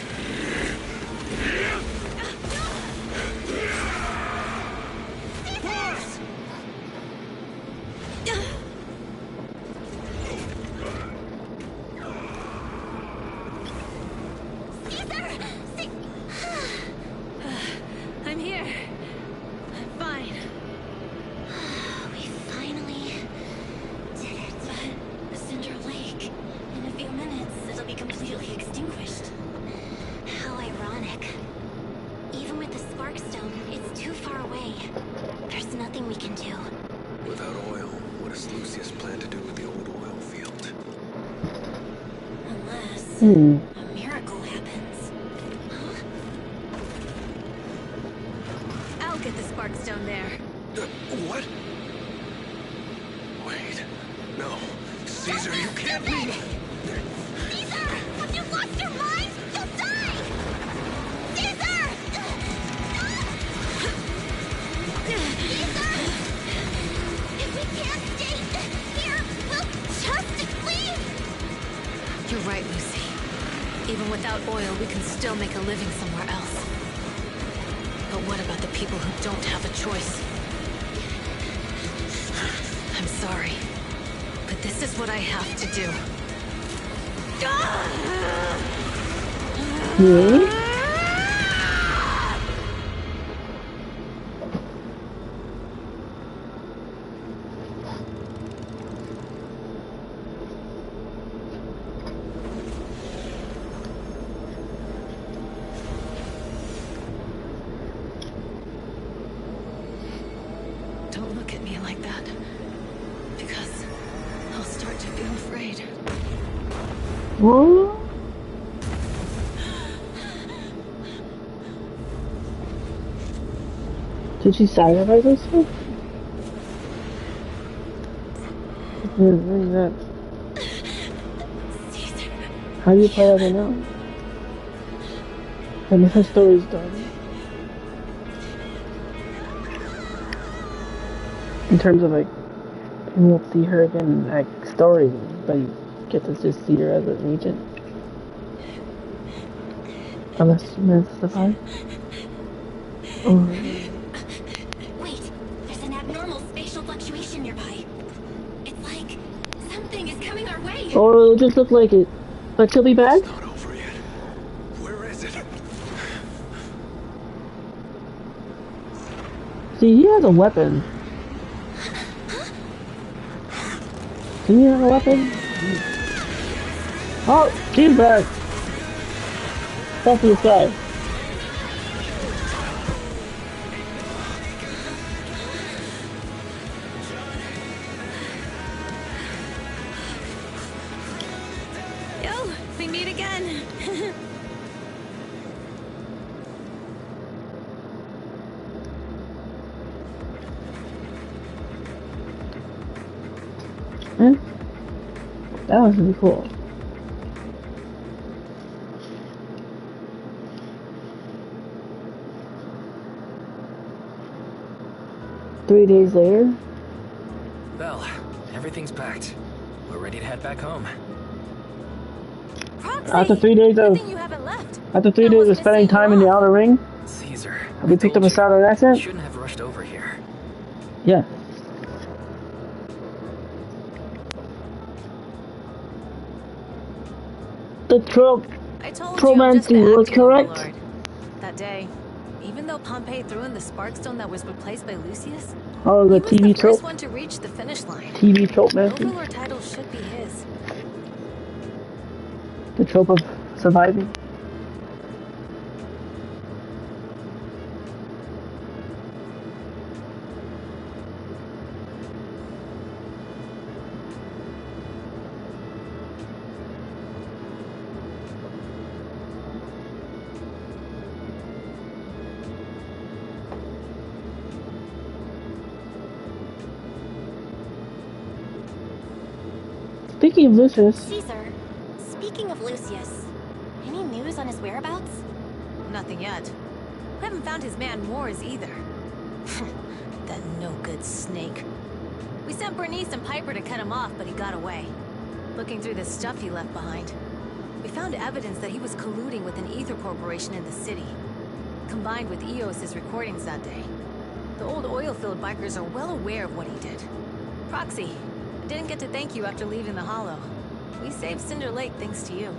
I'm here. I'm fine. We finally did it. But Cinder Lake, in a few minutes, it'll be completely extinguished. How ironic. Even with the Sparkstone, it's too far away. There's nothing we can do. Without oil, what does Lucius plan to do with the old oil field? Unless a miracle happens. I'll get the Sparkstone there. What? Wait. No. Caesar, you can't leave! Caesar! Have you lost your mind? You'll die! Caesar! Caesar! If we can't stay here, we'll just leave! You're right, Lucy. without oil, we can still make a living somewhere else. But what about the people who don't have a choice? I'm sorry, but this is what I have to do. Don't look at me like that, because I'll start to feel afraid. What? Did she sacrifice herself? That. How do you play that now? I mean, her story's done. In terms of like, you won't see her again in like story, but you get to just see her as an agent. Unless she manages to survive. Wait, there's an abnormal spatial fluctuation nearby. It's like something is coming our way. Or it'll just look like it. But she'll be back? It's not over yet. Where is it? See, he has a weapon. Can you have a weapon? Oh, she's back. That's this guy. Yo, we meet again. That was really cool. Three days later? Belle, everything's packed. We're ready to head back home. After 3 days of spending time in the outer ring, Caesar, have we picked up a southern accent? Shouldn't have rushed over here. Yeah. The tromancy was correct. Lord. That day, even though Pompey threw in the Sparkstone that was replaced by Lucius, Oh, the he was TV the trope. first one to reach the finish line. TV trope, man. The Overlord title should be his. The trope of surviving. Speaking of Lucius, Caesar, speaking of Lucius, any news on his whereabouts? Nothing yet. We haven't found his man Moores either. That no-good snake. We sent Bernice and Piper to cut him off, but he got away. Looking through the stuff he left behind, we found evidence that he was colluding with an ether corporation in the city, combined with EOS's recordings that day. The old oil-filled bikers are well aware of what he did. Proxy, I didn't get to thank you after leaving the Hollow. We saved Cinder Lake thanks to you.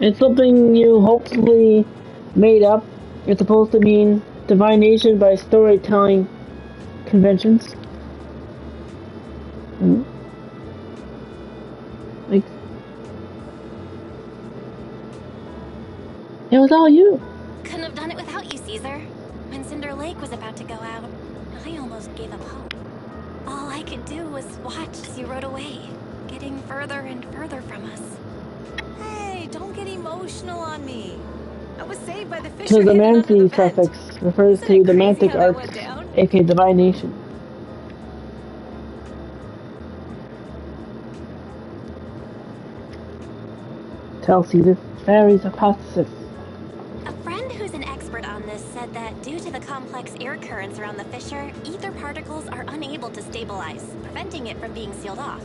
it's something you hopefully made up. It's supposed to mean divination by storytelling conventions. Like, it was all you. Couldn't have done it without you, Caesar. When Cinder Lake was about to go out, I almost gave up hope. All I could do was watch as you rode away, getting further and further from us. Hey, don't get emotional on me. I was saved by the fish. So the Mancy suffix refers to the Mantic arts, aka divination. Tell Caesar Fairy's hypothesis. A friend who's an expert on this said that due to the complex air currents around the fissure, ether particles are unable to stabilize, preventing it from being sealed off.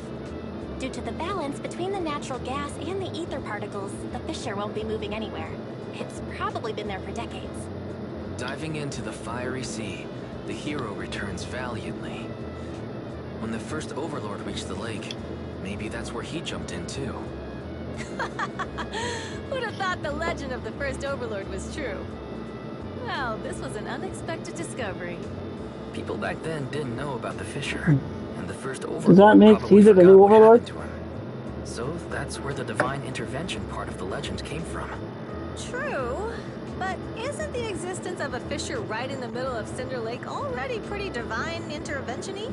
Due to the balance between the natural gas and the ether particles, the fissure won't be moving anywhere. It's probably been there for decades. Diving into the fiery sea, the hero returns valiantly. When the first overlord reached the lake, maybe that's where he jumped in too. Who'd have thought the legend of the first overlord was true? Well, this was an unexpected discovery. People back then didn't know about the fissure, and the first overlord Does that make probably Caesar the forgot new what overlord? happened to him. So that's where the divine intervention part of the legend came from. True, but isn't the existence of a fissure right in the middle of Cinder Lake already pretty divine intervention-y?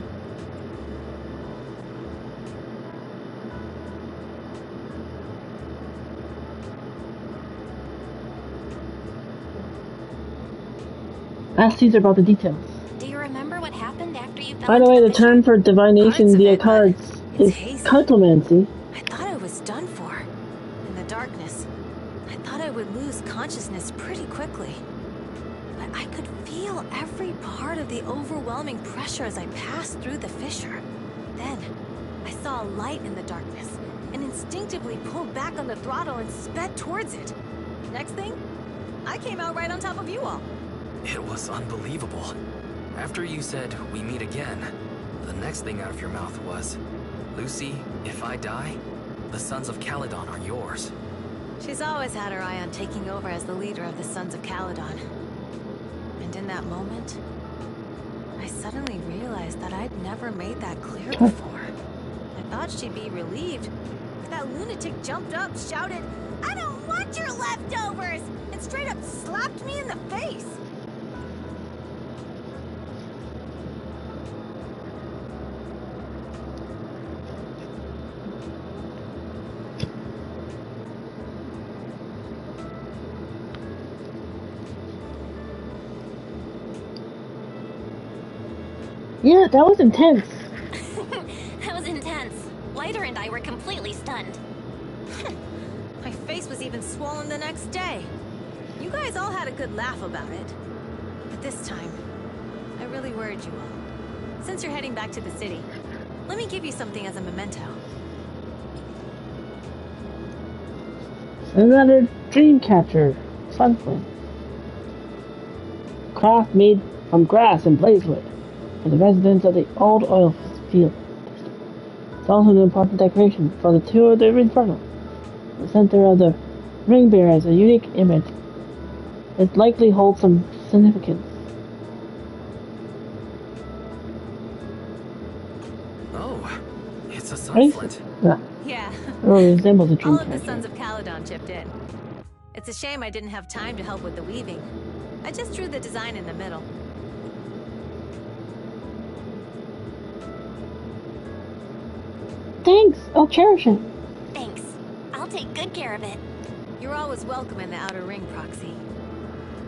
Ask Caesar about the details. Do you remember what happened after you fell By the into way, the fissure? term for divination via cards is hazy. cartomancy. I thought I was done for. In the darkness, I thought I would lose consciousness pretty quickly. But I could feel every part of the overwhelming pressure as I passed through the fissure. Then, I saw a light in the darkness and instinctively pulled back on the throttle and sped towards it. Next thing, I came out right on top of you all. It was unbelievable. After you said, "We meet again," the next thing out of your mouth was, "Lucy, if I die, the Sons of Caledon are yours." She's always had her eye on taking over as the leader of the Sons of Caledon. And in that moment, I suddenly realized that I'd never made that clear before. I thought she'd be relieved, but that lunatic jumped up, shouted, "I don't want your leftovers!" and straight up slapped me in the face. Yeah, that was intense. That was intense. Lighter and I were completely stunned. My face was even swollen the next day. You guys all had a good laugh about it. But this time, I really worried you all. Since you're heading back to the city, let me give you something as a memento. Another dream catcher, sunflame. Craft made from grass and blazewood for the residents of the old oil field. It's also an important decoration for the Tour de Inferno. The center of the ring bears a unique image. It likely holds some significance. Oh, it's a Right? sunflint. Yeah. It resembles a dream All of the catcher. Sons of Caledon chipped in. It's a shame I didn't have time to help with the weaving. I just drew the design in the middle. Thanks, I'll cherish it. Thanks. I'll take good care of it. You're always welcome in the Outer Ring, Proxy.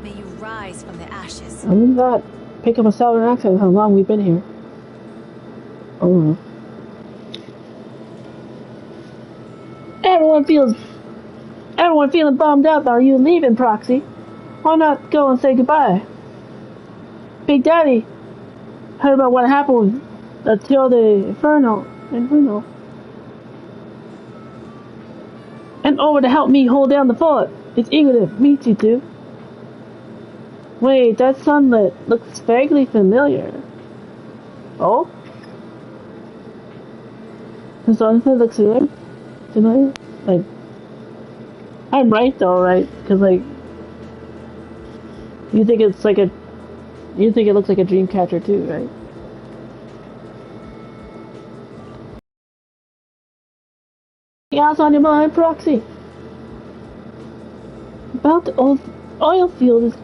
May you rise from the ashes. I did not pick up a southern accent how long we've been here. Oh. Everyone feeling bummed out about you leaving, Proxy. Why not go and say goodbye? Big Daddy heard about what happened with the Tour de Inferno. And over to help me hold down the fort. It's eager to meet you two. Wait, that sunlit looks vaguely familiar. Oh? The sunset looks familiar? Like, I'm right though, right? Because like, you think it looks like a dream catcher too, right? Anything else on your mind, Proxy? About the old oil field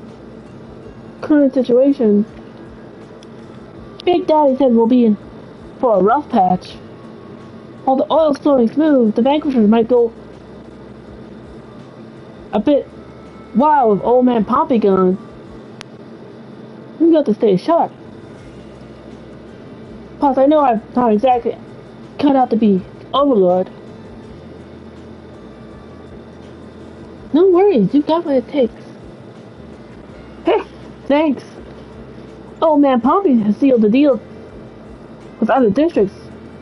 current situation. Big Daddy said we'll be in for a rough patch. While the oil's flowing smooth, the vanquishers might go a bit wild with old man Pompey gone. We got to stay sharp. Plus, I know I'm not exactly cut out to be Overlord. No worries, you got what it takes. Hey, thanks. Old man Pompey has sealed the deal with other districts.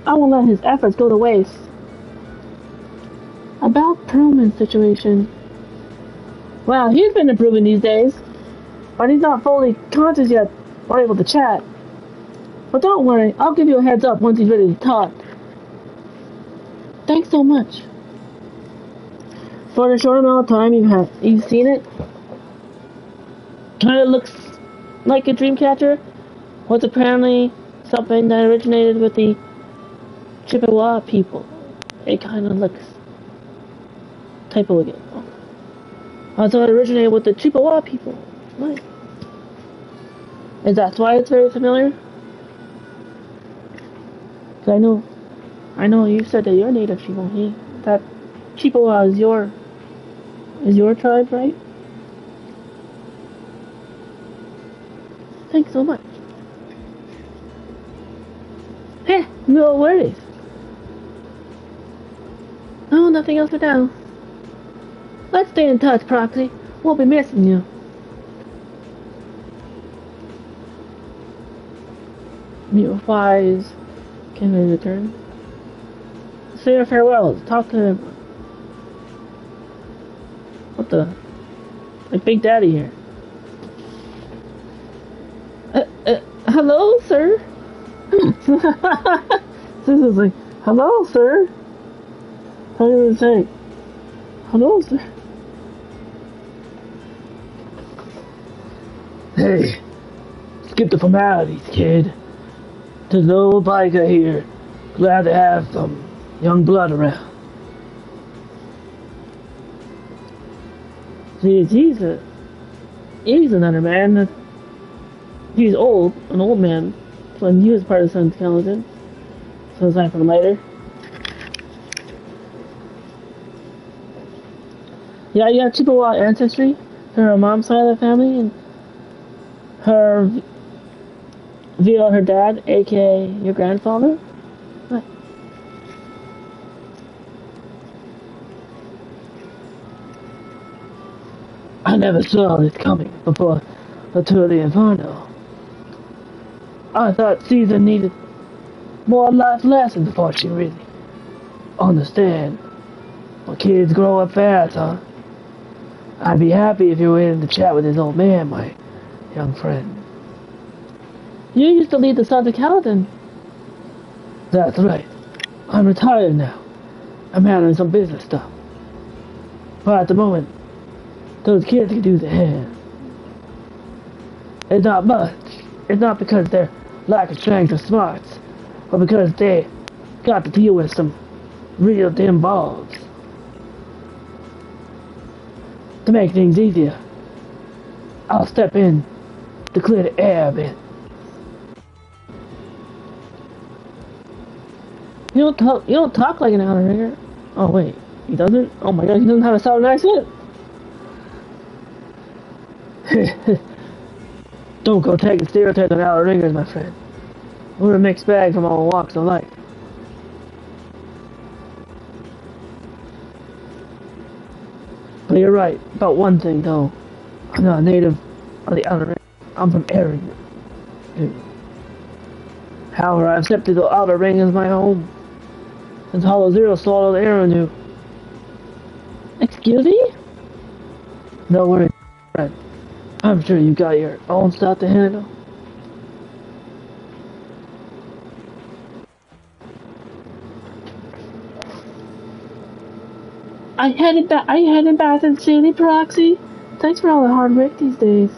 I won't let his efforts go to waste. About Perlman's situation. Wow, he's been improving these days. But he's not fully conscious yet or able to chat. But don't worry, I'll give you a heads up once he's ready to talk. Thanks so much. For the short amount of time you've seen it, kind of looks like a dream catcher. Was apparently something that originated with the Chippewa people. It kind of looks typo again. So it originated with the Chippewa people. Nice. Is that why it's very familiar? Cause I know you said that you're native Chippewa. That Chippewa is your tribe, right? Thanks so much. Hey, no worries. Oh, nothing else for now. Let's stay in touch, Proxy. We'll be missing you. Mute Wise can we return? Say your farewells. Talk to him. What the? Like Big Daddy here. Hello, sir? This is like, hello, sir? How do you say? Hello, sir? Hey, skip the formalities, kid. There's no biker here. Glad to have some young blood around. See, he's another man. He's old, an old man. So he was part of the Sun's Skeleton. So it's time for later. Yeah, you have Chippewa ancestry. Her mom's side of the family, and her via her dad, aka your grandfather. Right. I never saw this coming before the Tour de Inferno. I thought Caesar needed more life lessons before she really understand. Well, kids grow up fast, huh? I'd be happy if you were willing to chat with this old man, my young friend. You used to lead the Sons of Caledon. That's right. I'm retired now. I'm handling some business stuff. But at the moment, those kids can do the hand. It's not much. It's not because they're lack of strength or smarts, but because they got to deal with some real dim balls. To make things easier, I'll step in to clear the air a bit. You don't talk like an outer ringer. Oh wait, he doesn't? Oh my god, he doesn't have a southern accent? Don't go taking stereotypes on outer ringers, my friend. We're a mixed bag from all walks of life. But you're right about one thing, though. I'm not a native of the outer ring. I'm from Erin. However, I've accepted the outer ring as my home since Hollow Zero swallowed Erin. Excuse me? No worries, friend. I'm sure you got your own stuff to handle. Are you heading back to the city, Proxy? Thanks for all the hard work these days.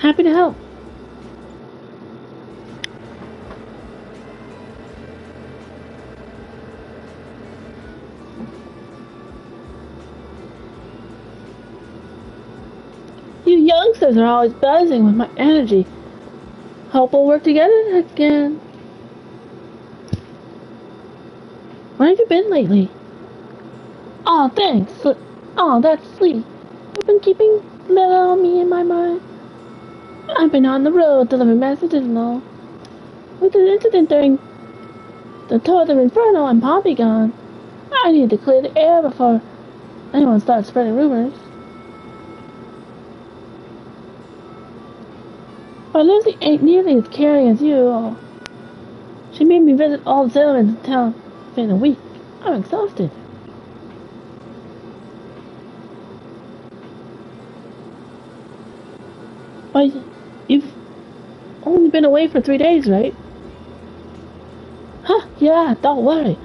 Happy to help. You youngsters are always buzzing with my energy. Hope we'll work together again. Where have you been lately? Aw, thanks. Aw, that's sweet. You've been keeping Belle on me in my mind. I've been on the road delivering messages and all. With an incident during the Tour of Inferno and Poppy gone, I need to clear the air before anyone starts spreading rumors. But Lucy ain't nearly as caring as you. She made me visit all the settlements in town within a week. I'm exhausted. But you've only been away for 3 days, right? Huh, yeah, don't worry.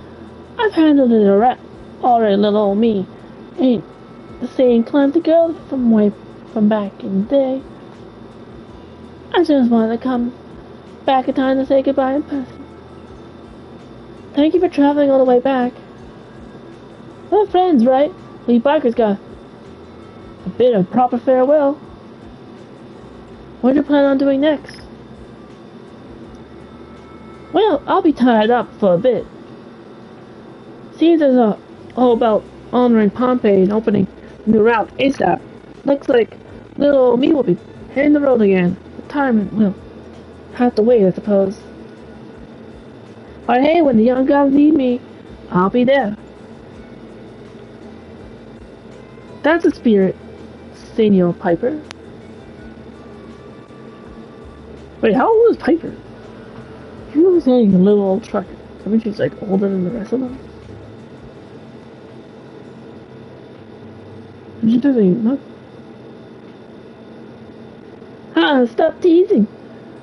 I've handled it already, little old me. Ain't the same clumsy girl from back in the day. I just wanted to come back in time to say goodbye in person. Thank you for traveling all the way back. We're friends, right? We bikers got a bit of proper farewell. What do you plan on doing next? Well, I'll be tied up for a bit. Seems as all about honoring Pompeii and opening a new route ASAP. Looks like little old me will be hitting the road again. Retirement will have to wait, I suppose. But hey, when the young guns need me, I'll be there. That's the spirit, Senor Piper. Wait, how old is Piper? She was saying a little old trucker. I mean, she's like older than the rest of them. She doesn't look. Stop teasing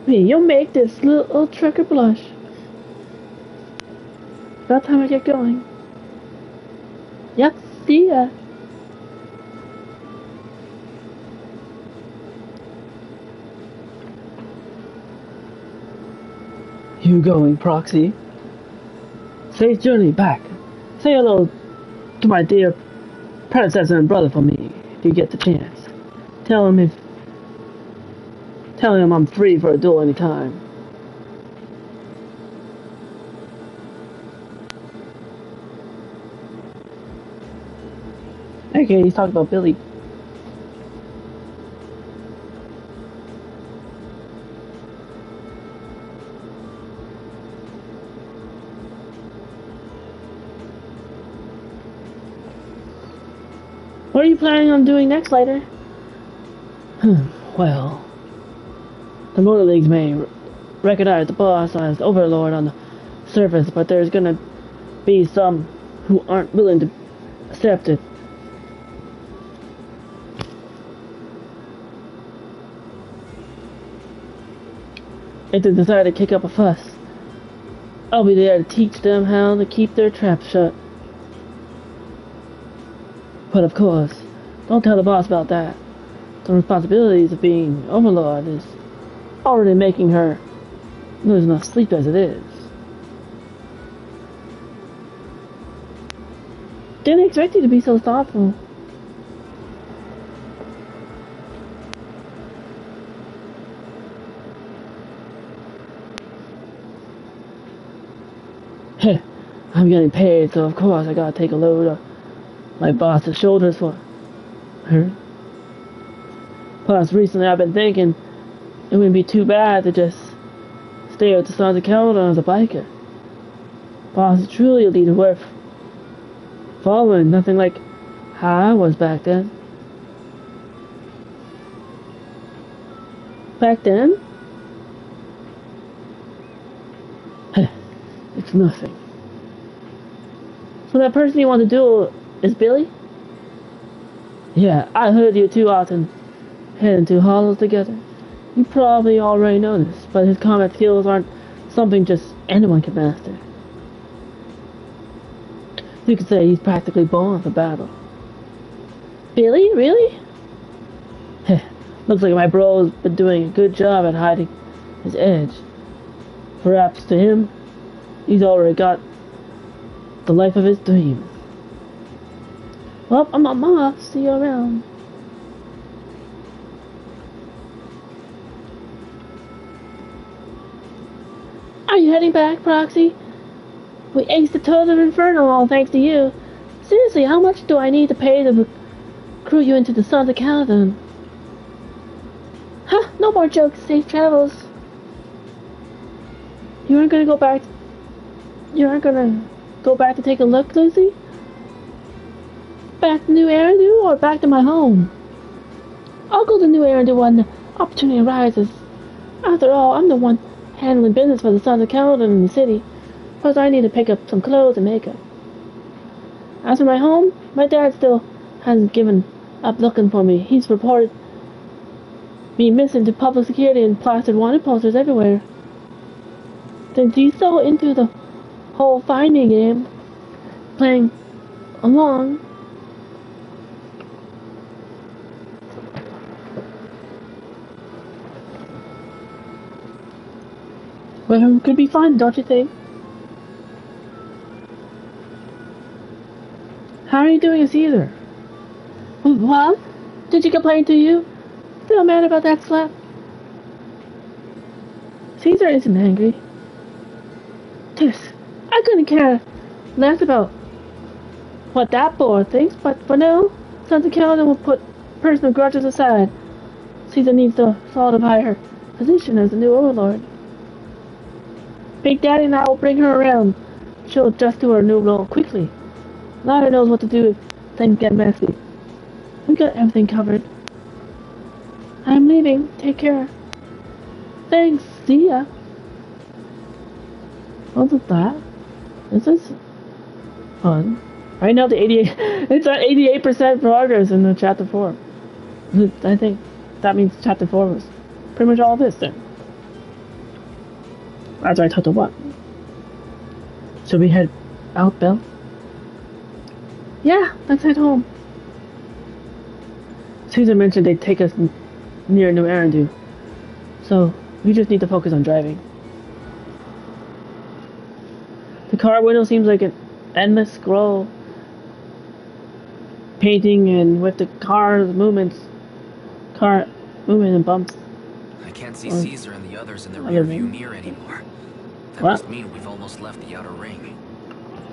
me. You'll make this little old trucker blush. About time I get going. Yep, see ya. You going, Proxy? Safe journey back. Say hello to my dear predecessor and brother for me, if you get the chance. Tell him I'm free for a duel anytime. Okay, he's talking about Billy. What are you planning on doing next, later? Well, the Motor Leagues may recognize the boss as overlord on the surface, but there's gonna be some who aren't willing to accept it. If they decide to kick up a fuss, I'll be there to teach them how to keep their traps shut. But of course, don't tell the boss about that. The responsibilities of being overlord is already making her lose enough sleep as it is. Didn't expect you to be so thoughtful. Heh, I'm getting paid, so of course I gotta take a load of my boss's shoulders for her. Plus, recently I've been thinking it wouldn't be too bad to just stay with the Sons of Caledon as a biker. Boss is truly a leader worth following, nothing like how I was back then. Back then? It's nothing. So that person you want to duel is Billy? Yeah, I heard you two often head into hollows together. You probably already know this, but his combat skills aren't something just anyone can master. You could say he's practically born for battle. Billy? Really? Looks like my bro's been doing a good job at hiding his edge. Perhaps to him, he's already got the life of his dreams. Well, I'm off. See you around. Are you heading back, Proxy? We aced the Toad of Inferno all thanks to you. Seriously, how much do I need to pay to recruit you into the Sons of Caledon? Huh, no more jokes. Safe travels. You aren't gonna go back to take a look, Lucy? Back to New Eridu or back to my home? I'll go to New Eridu when the opportunity arises. After all, I'm the one handling business for the Sons of Caledon in the city. Plus, I need to pick up some clothes and makeup. As for my home, my dad still hasn't given up looking for me. He's reported me missing to public security and plastered wanted posters everywhere. Since he's so into the whole find me game, playing along, well, it could be fun, don't you think? How are you doing, Caesar? What? Did she complain to you? Still mad about that slap? Caesar isn't angry. Tiss, I couldn't care less about what that boy thinks, but for now, Sons of Caledon will put personal grudges aside. Caesar needs to solidify her position as the new overlord. Big Daddy and I will bring her around. She'll adjust to her new role quickly. Lara knows what to do if things get messy. We got everything covered. I'm leaving. Take care. Thanks. See ya. What was that? This is fun. Right now, it's at 88% progress in the chapter 4. I think that means chapter 4 was pretty much all this then. That's right, chapter 1. Should we head out, Belle? Yeah, let's head home. Caesar mentioned they'd take us near New Eridu, so we just need to focus on driving. The car window seems like an endless scroll, painting and with the car movement and bumps. I can't see Caesar and the others in the rear view mirror anymore. That must mean we've almost left the outer ring.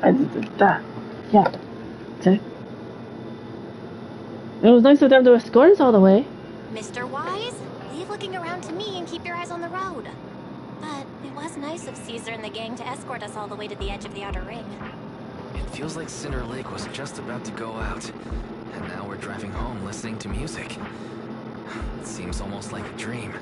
Yeah. Okay. It was nice of them to escort us all the way. Mr. Wise, leave looking around to me and keep your eyes on the road. But it was nice of Caesar and the gang to escort us all the way to the edge of the outer ring. It feels like Cinder Lake was just about to go out, and now we're driving home listening to music. It seems almost like a dream.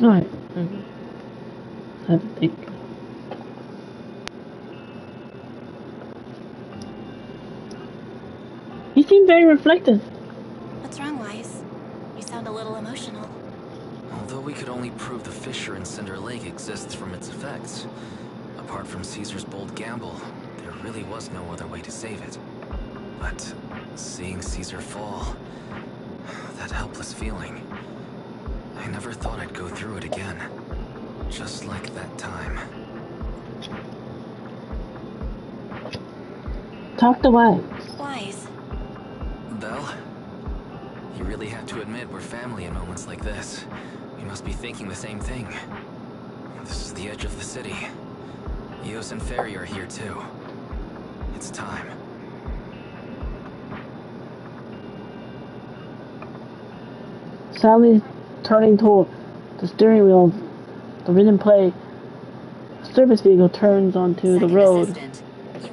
Alright. I have to think. You seem very reflective. What's wrong, Wise? You sound a little emotional. Although we could only prove the fissure in Cinder Lake exists from its effects, apart from Caesar's bold gamble, there really was no other way to save it. But seeing Caesar fall, that helpless feeling, I never thought I'd go through it again. Just like that time. Talk to Wise. Wise. Belle? You really have to admit we're family in moments like this. We must be thinking the same thing. This is the edge of the city. Eos and Ferry are here too. It's time. Sally's turning toward the steering wheel. The rhythm play service vehicle turns onto the road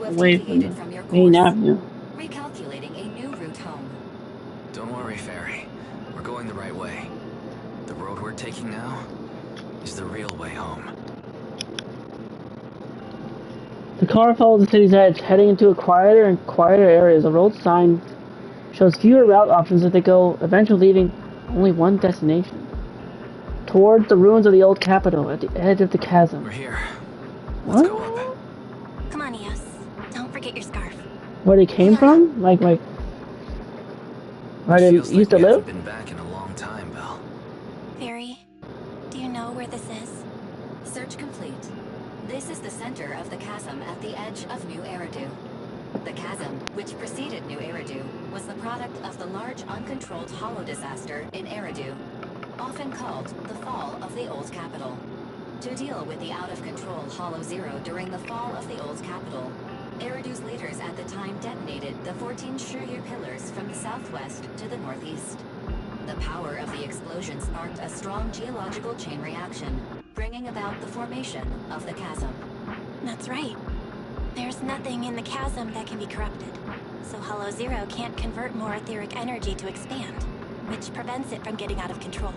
away from the main avenue. Recalculating a new route home. Don't worry, Ferry. We're going the right way. The road we're taking now is the real way home. The car follows the city's edge, heading into a quieter and quieter areas. The road sign shows fewer route options as they go, eventually leaving only one destination. Towards the ruins of the old capital, at the edge of the chasm. We're here. What? Let's go up. Come on, Eos. Don't forget your scarf. Where they came from? Like, where they used to live? Been back in a long time, Belle. Ferry, do you know where this is? Search complete. This is the center of the chasm at the edge of New Eridu. The chasm, which preceded New Eridu, was the product of the large uncontrolled hollow disaster in Eridu, often called the fall of the old capital. To deal with the out-of-control Hollow Zero during the fall of the old capital, Eridu's leaders at the time detonated the 14 Shuryu pillars from the southwest to the northeast. The power of the explosion sparked a strong geological chain reaction, bringing about the formation of the chasm. That's right. There's nothing in the chasm that can be corrupted, so Hollow Zero can't convert more etheric energy to expand, which prevents it from getting out of control.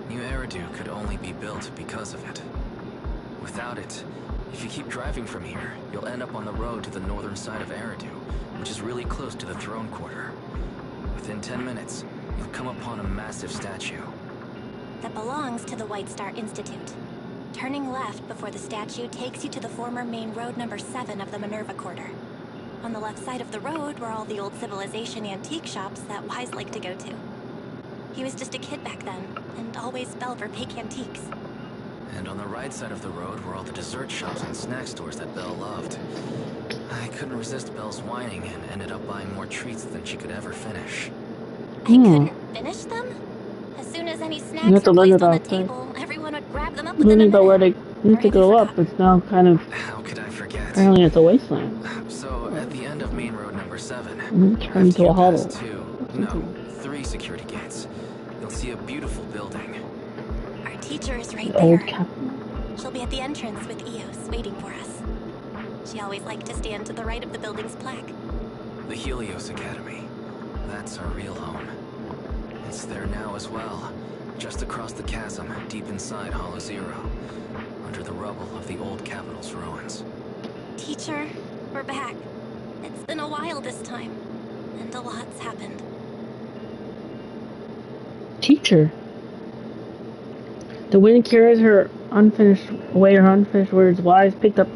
New Eridu could only be built because of it. Without it, if you keep driving from here, you'll end up on the road to the northern side of Eridu, which is really close to the throne quarter. Within 10 minutes, you'll come upon a massive statue. That belongs to the White Star Institute. Turning left before the statue takes you to the former main road number 7 of the Minerva Quarter. On the left side of the road were all the old civilization antique shops that Wise liked to go to. He was just a kid back then, and always fell for fake antiques. And on the right side of the road were all the dessert shops and snack stores that Belle loved. I couldn't resist Belle's whining and ended up buying more treats than she could ever finish. I couldn't finish them? As soon as any snacks were placed on the table, everyone would grab them up within a Learning about where minute. they need to go up, it's now kind of... How could I forget? Apparently it's a wasteland. So, at the end of main road number 7, Turn into a hollow. 3 security gates, you'll see a beautiful building. Our teacher is right The old there. capital. She'll be at the entrance with Eos, waiting for us. She always liked to stand to the right of the building's plaque. The Helios Academy. That's our real home. It's there now as well, just across the chasm, deep inside Hollow Zero, under the rubble of the old capital's ruins. Teacher, we're back. It's been a while this time, and a lot's happened. Teacher. The wind carries her unfinished words. Wise picked up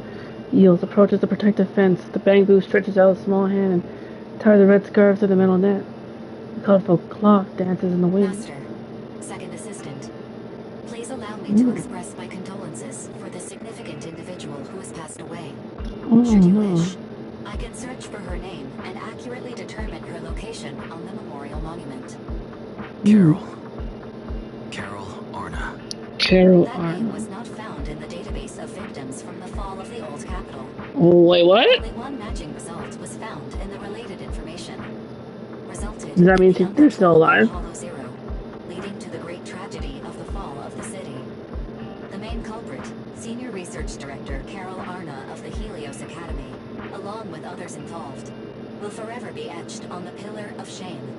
Eels, approaches the protective fence. The bamboo stretches out a small hand and ties the red scarf to the metal net. The colorful cloth dances in the wind. Master, second assistant, please allow me to express my condolences for the significant individual who has passed away. Oh, Should you no. wish, I can search for her name and accurately determine her location on the memorial monument. Carol Arna. That name was not found in the database of victims from the fall of the old capital. Wait, what? Only one matching result was found in the related information. Resulted Does that mean in the they're still alive? Hollow Zero, leading to the great tragedy of the fall of the city. The main culprit, Senior Research Director Carol Arna of the Helios Academy, along with others involved, will forever be etched on the Pillar of Shame.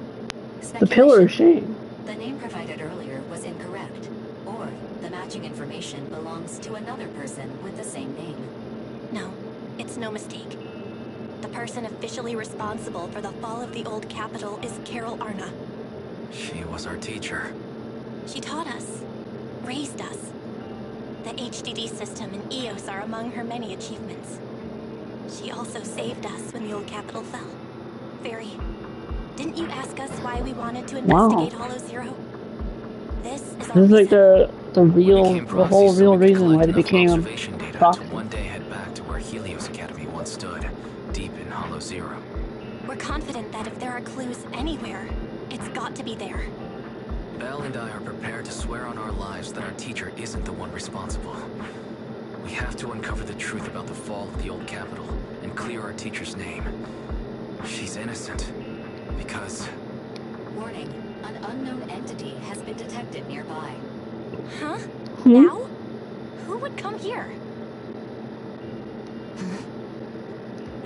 The Pillar of Shame. The name provided earlier was incorrect, or sure, the matching information belongs to another person with the same name. No, it's no mistake. The person officially responsible for the fall of the old capital is Carol Arna. She was our teacher. She taught us, raised us. The HDD system and EOS are among her many achievements. She also saved us when the old capital fell. Very. Didn't you ask us why we wanted to investigate Hollow Zero? This is our like the whole real reason why they became observation data Proxy. to one day head back to where Helios Academy once stood, deep in Hollow Zero. We're confident that if there are clues anywhere, it's got to be there. Belle and I are prepared to swear on our lives that our teacher isn't the one responsible. We have to uncover the truth about the fall of the old capital and clear our teacher's name. She's innocent. Because... Warning, an unknown entity has been detected nearby. Huh? Now? Who would come here?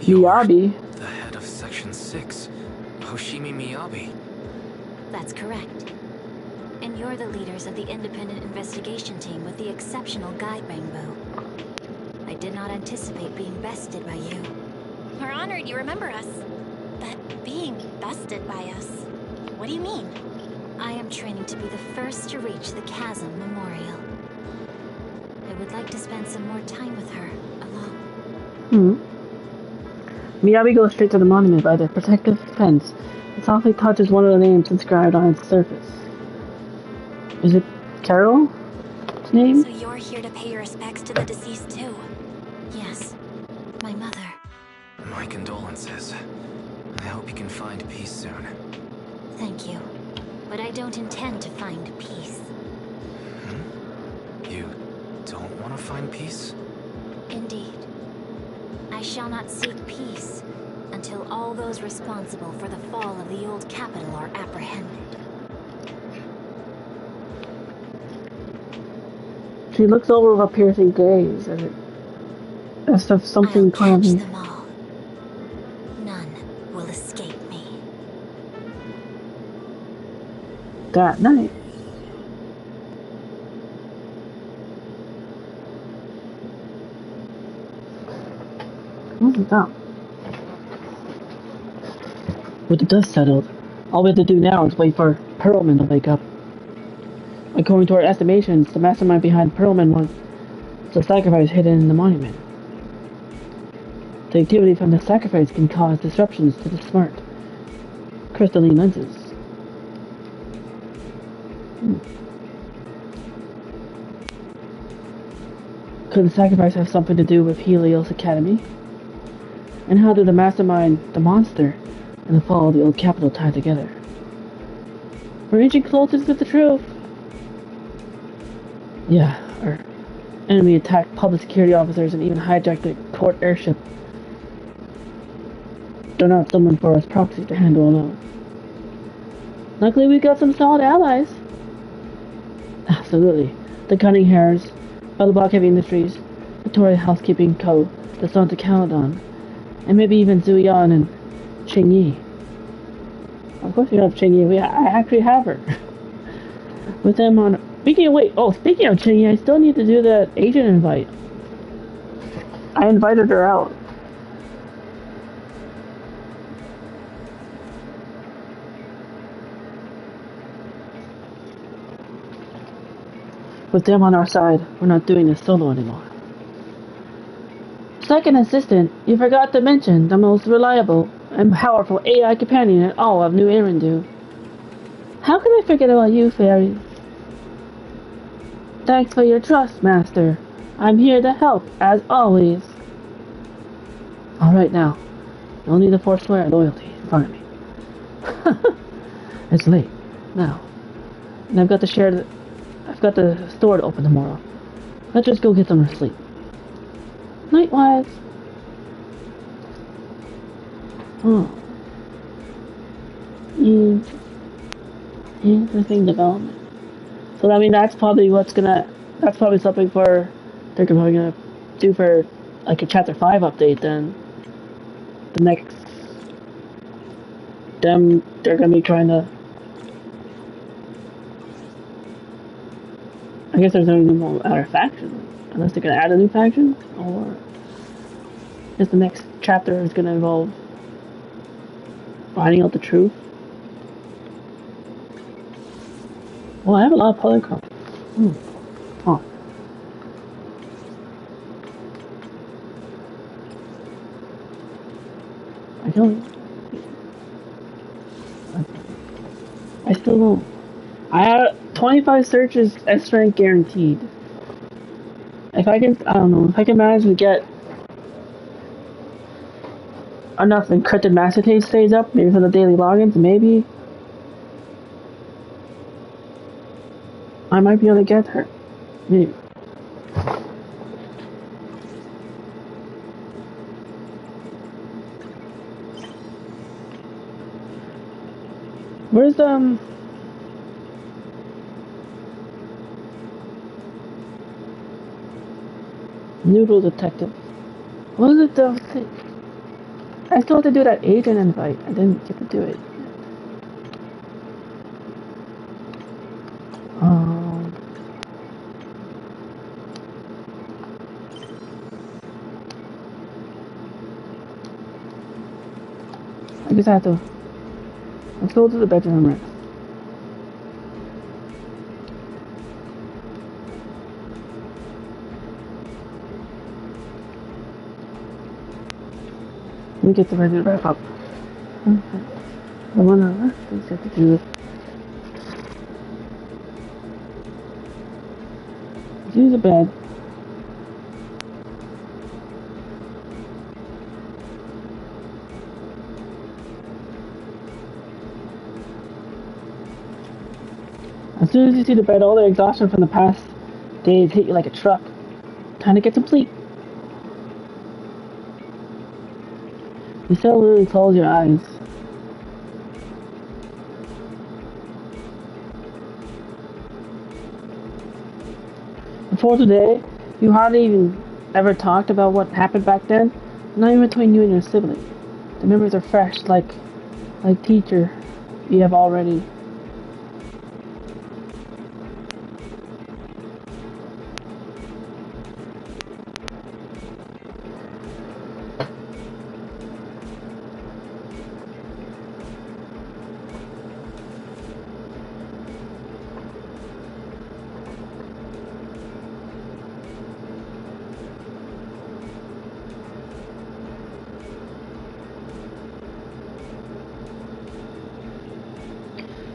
Miyabi. The head of Section 6, Hoshimi Miyabi. That's correct. And you're the leaders of the independent investigation team with the exceptional guide rainbow. I did not anticipate being bested by you. We're honored you remember us. But being bested by us, what do you mean? I am training to be the first to reach the Chasm Memorial. I would like to spend some more time with her, alone. Miyabi goes straight to the monument by the protective fence and softly touches one of the names inscribed on its surface. Is it Carol's name? So you're here to pay your respects to the deceased too? Yes, my mother. My condolences. I hope you can find peace soon. Thank you. But I don't intend to find peace. You don't want to find peace? Indeed. I shall not seek peace until all those responsible for the fall of the old capital are apprehended. She looks over with a piercing gaze as if something calming. Them all. None will escape me. That night. What's that? With the dust settled, all we have to do now is wait for Perlman to wake up. According to our estimations, the mastermind behind Perlman was the sacrifice hidden in the monument. The activity from the sacrifice can cause disruptions to the smart crystalline lenses. Could the sacrifice have something to do with Helios Academy? And how did the mastermind, the monster, and the fall of the old capital tie together? We're inching closer to the truth. Yeah, our enemy attacked public security officers and even hijacked the court airship. They're not summoned for us proxies to handle alone. Luckily we got some solid allies. Absolutely. The Cunning Hares, Bellablock Heavy Industries, the Tory Housekeeping Co., the Sons of Caledon, and maybe even Zuyan and Qingyi. Of course we have Qingyi. I actually have her. With them on... Speaking of Qingyi, I still need to do that agent invite. I invited her out. With them on our side, we're not doing this solo anymore. Second assistant, you forgot to mention the most reliable and powerful AI companion in all of New Eridu. How can I forget about you, fairies? Thanks for your trust, Master. I'm here to help, as always. Alright now, you'll need to forswear loyalty in front of me. It's late, now. And I've got the store to open tomorrow. Let's just go get some sleep. Night, wives. Oh. Interesting development. So I mean that's probably something for they're probably gonna do for like a chapter 5 update then. The next they're gonna be trying to I guess there's only no other faction. Unless they're gonna add a new faction, or is the next chapter is gonna involve finding out the truth. Well, I have a lot of polycom. Oh. I don't. I still don't. I have 25 searches S rank guaranteed. If I can, I don't know, if I can manage to get enough encrypted master tape stays up, maybe for the daily logins, maybe I might be able to get her. Maybe. Where's the Noodle Detective? What is it though? I still have to do that agent invite. I didn't get to do it. I guess I have to. Let's go to the bedroom rest. Let me get ready to wrap up. Okay. The 1 hour. Things have to do. Do the bed. As soon as you see the bed, all the exhaustion from the past days hit you like a truck. Time to get some sleep. You still really close your eyes. Before today, you hardly even ever talked about what happened back then. Not even between you and your sibling. The memories are fresh, like teacher you have already.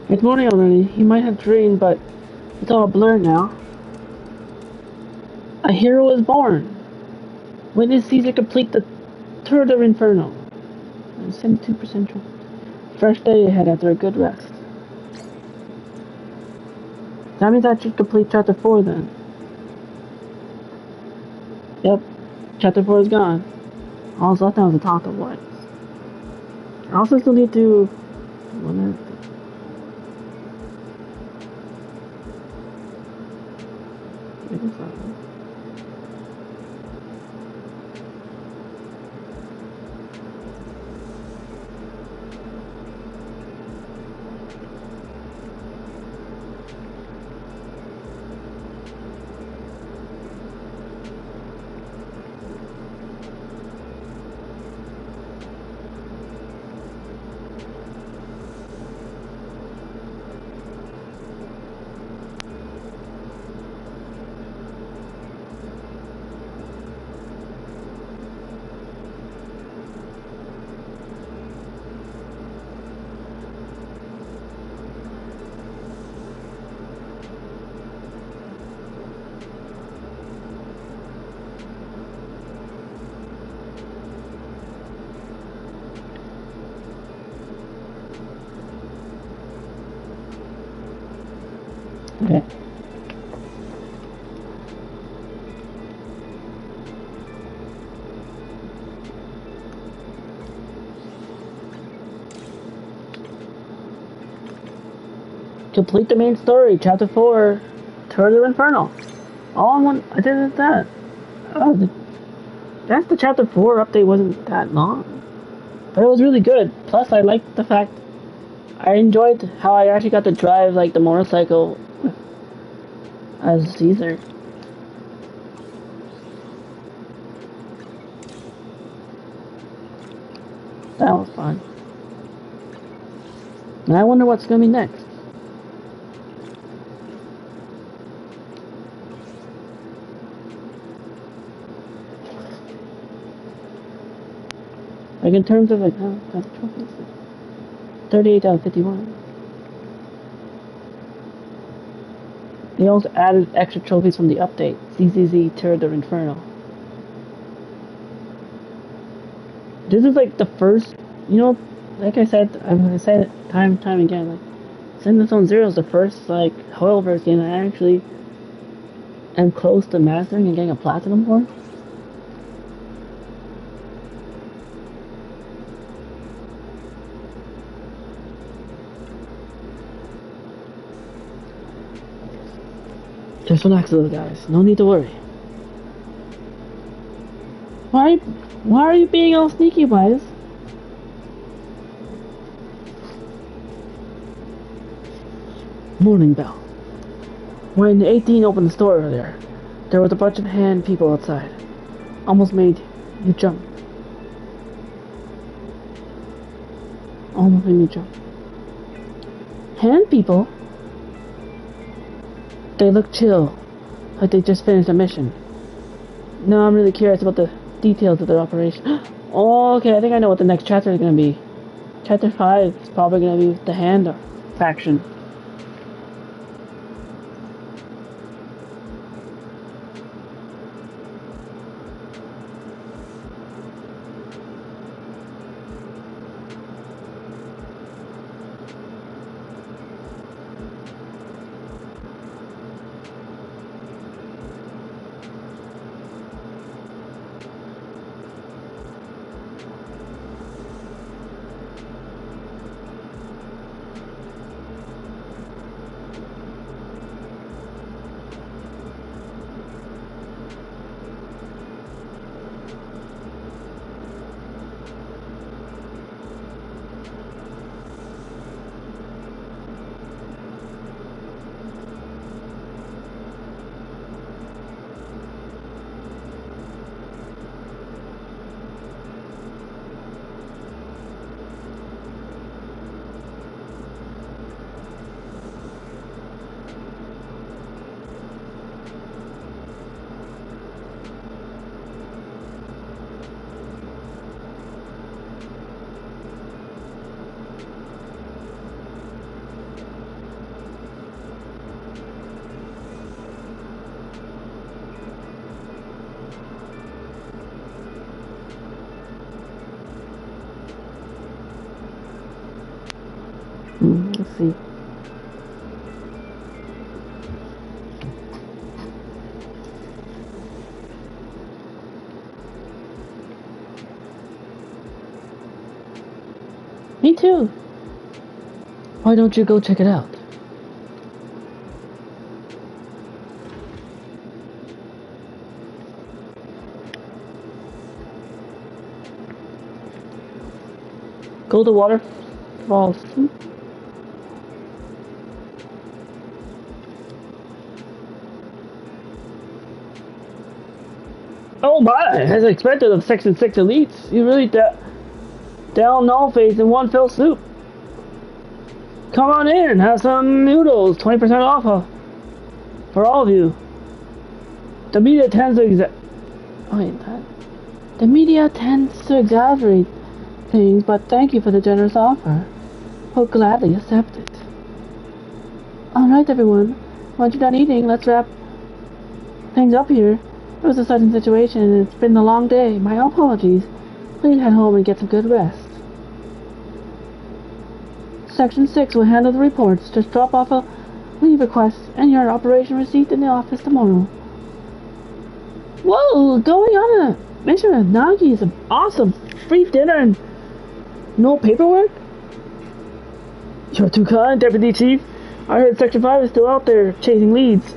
It's morning already. He might have dreamed, but it's all blurred now. A hero is born. Witness Caesar complete the Tour de Inferno. 72% chance. Fresh day ahead after a good rest. That means I should complete chapter 4 then. Yep. Chapter 4 is gone. All that's left now is the talk of what. I also still need to... Okay. Complete the main story, chapter 4, Tour de Inferno. All in one. I did that. That's the chapter 4 update wasn't that long, but it was really good. Plus, I liked the fact I enjoyed how I actually got to drive like the motorcycle as Caesar. That was fun. And I wonder what's gonna be next. Like in terms of like trophies, 38 out of 51. They also added extra trophies from the update, Zzz Terra del Inferno. This is like the first, you know, like I said, I've said it time and time again, like, Zenless Zero is the first, like, Hoilverse game I actually am close to mastering and getting a platinum for. Just relax, little guys. No need to worry. Why are you being all sneaky, boys? Morning, Belle. When 18 opened the store earlier, there was a bunch of hand people outside. Almost made you jump. Almost made me jump. Hand people? They look chill, like they just finished a mission. No, I'm really curious about the details of their operation. Oh, okay, I think I know what the next chapter is going to be. Chapter 5 is probably going to be the hand faction. Let's see. Me too. Why don't you go check it out? Go to waterfalls. Oh my, as expected of Section 6 elites, you really down all phase in one fell swoop. Come on in, have some noodles, 20% off for all of you. The media tends to exaggerate things, but thank you for the generous offer. We'll gladly accept it. Alright everyone, once you're done eating, let's wrap things up here. It was a sudden situation and it's been a long day. My apologies. Please head home and get some good rest. Section 6 will handle the reports. Just drop off a leave request and your operation receipt in the office tomorrow. Whoa, going on a mission with Nagi is awesome. Free dinner and no paperwork? You're too kind, Deputy Chief. I heard Section 5 is still out there chasing leads.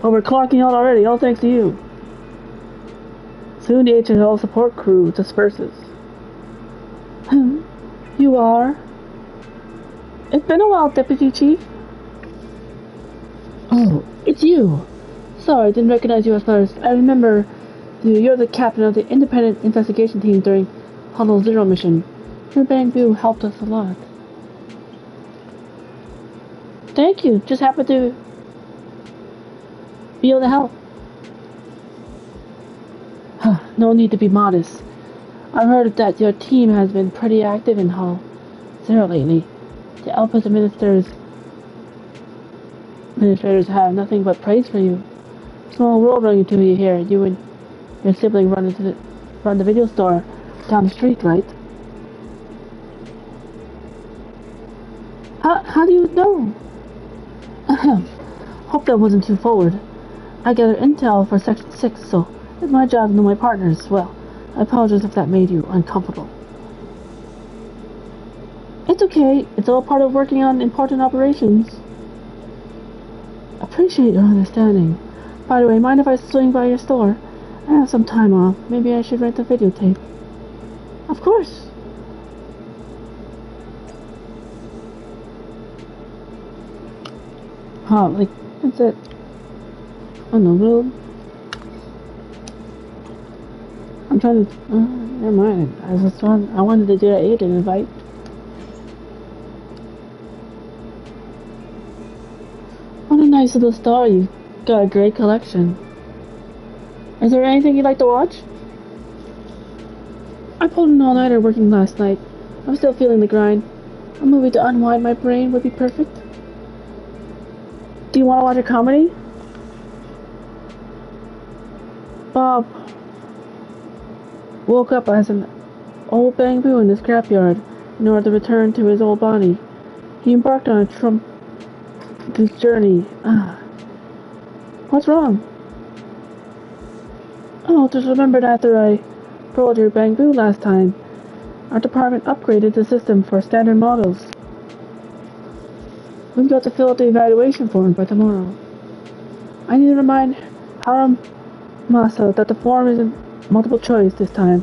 But we're clocking out already, all thanks to you. Soon the HL support crew disperses. You are? It's been a while, Deputy Chief. Oh, it's you! Sorry, I didn't recognize you at first. I remember you. You're the captain of the independent investigation team during Huddle Zero mission. Your bamboo helped us a lot. Thank you. Just happened to be able to help. No need to be modest. I've heard that your team has been pretty active in Hull Zero lately. The Outpost administrators have nothing but praise for you. Small world running to you here. You and your sibling run the video store down the street, right? How do you know? Ahem. Hope that wasn't too forward. I gather intel for Section 6, so it's my job to know my partners as well. I apologize if that made you uncomfortable. It's okay. It's all part of working on important operations. Appreciate your understanding. By the way, mind if I swing by your store? I have some time off. Maybe I should rent a videotape. Of course. Like, that's it. On the road. I'm trying to. Never mind. I wanted to do that agent invite. What a nice little star. You've got a great collection. Is there anything you'd like to watch? I pulled an all-nighter working last night. I'm still feeling the grind. A movie to unwind my brain would be perfect. Do you want to watch a comedy? Bob woke up as an old bamboo in the scrapyard in order to return to his old body. He embarked on a this journey. What's wrong? Oh, just remembered after I broiled your bamboo last time. Our department upgraded the system for standard models. We've got to fill out the evaluation form by tomorrow. I need to remind Haramasa that the form isn't multiple choice this time.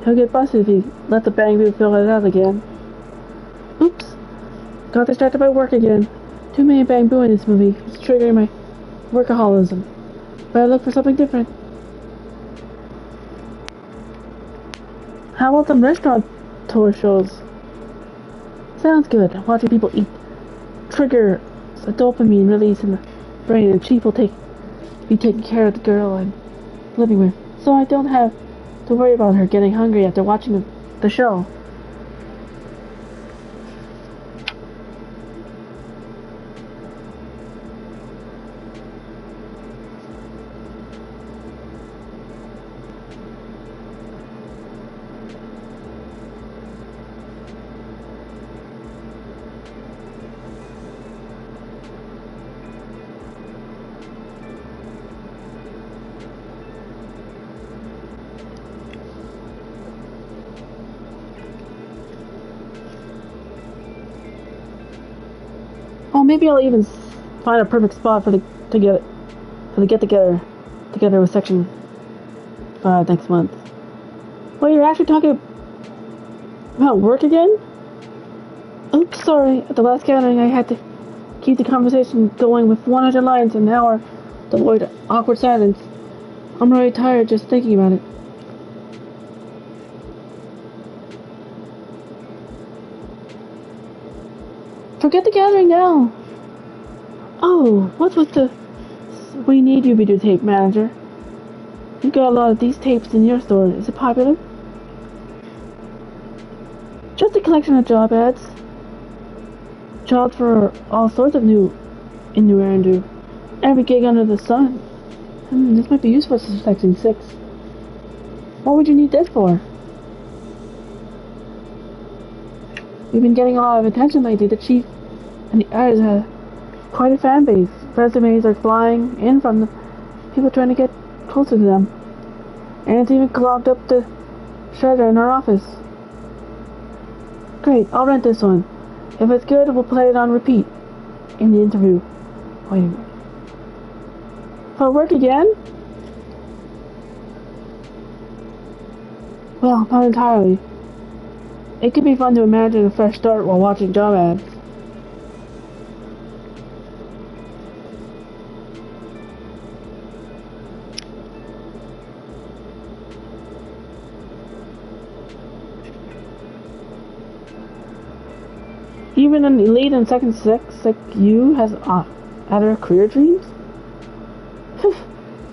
He'll get busted if he let the bamboo fill it out again. Oops. Got distracted by work again. Too many bamboo in this movie. It's triggering my workaholism. Better look for something different. How about some restaurant tour shows? Sounds good. Watching people eat triggers a dopamine release in the brain, and Chief will be taking care of the girl I'm living with, so I don't have to worry about her getting hungry after watching the show. Oh, maybe I'll even find a perfect spot for the get together with Section 5 next month. Well, you're actually talking about work again? Oops, sorry. At the last gathering, I had to keep the conversation going with 100 lines an hour to avoid awkward silence. I'm really tired just thinking about it. Forget the gathering now. Oh, what's with the... We need you videotape manager. You've got a lot of these tapes in your store. Is it popular? Just a collection of job ads. Jobs for all sorts of new Erendu. Every gig under the sun. This might be useful for Section 6. What would you need this for? We've been getting a lot of attention lately. The Chief and the others have quite a fan base. Resumes are flying in from the people trying to get closer to them. And it's even clogged up the shredder in our office. Great, I'll rent this one. If it's good, we'll play it on repeat in the interview. Wait a minute. For work again? Well, not entirely. It could be fun to imagine a fresh start while watching job ads. Even an elite in Section 6 like you has other career dreams?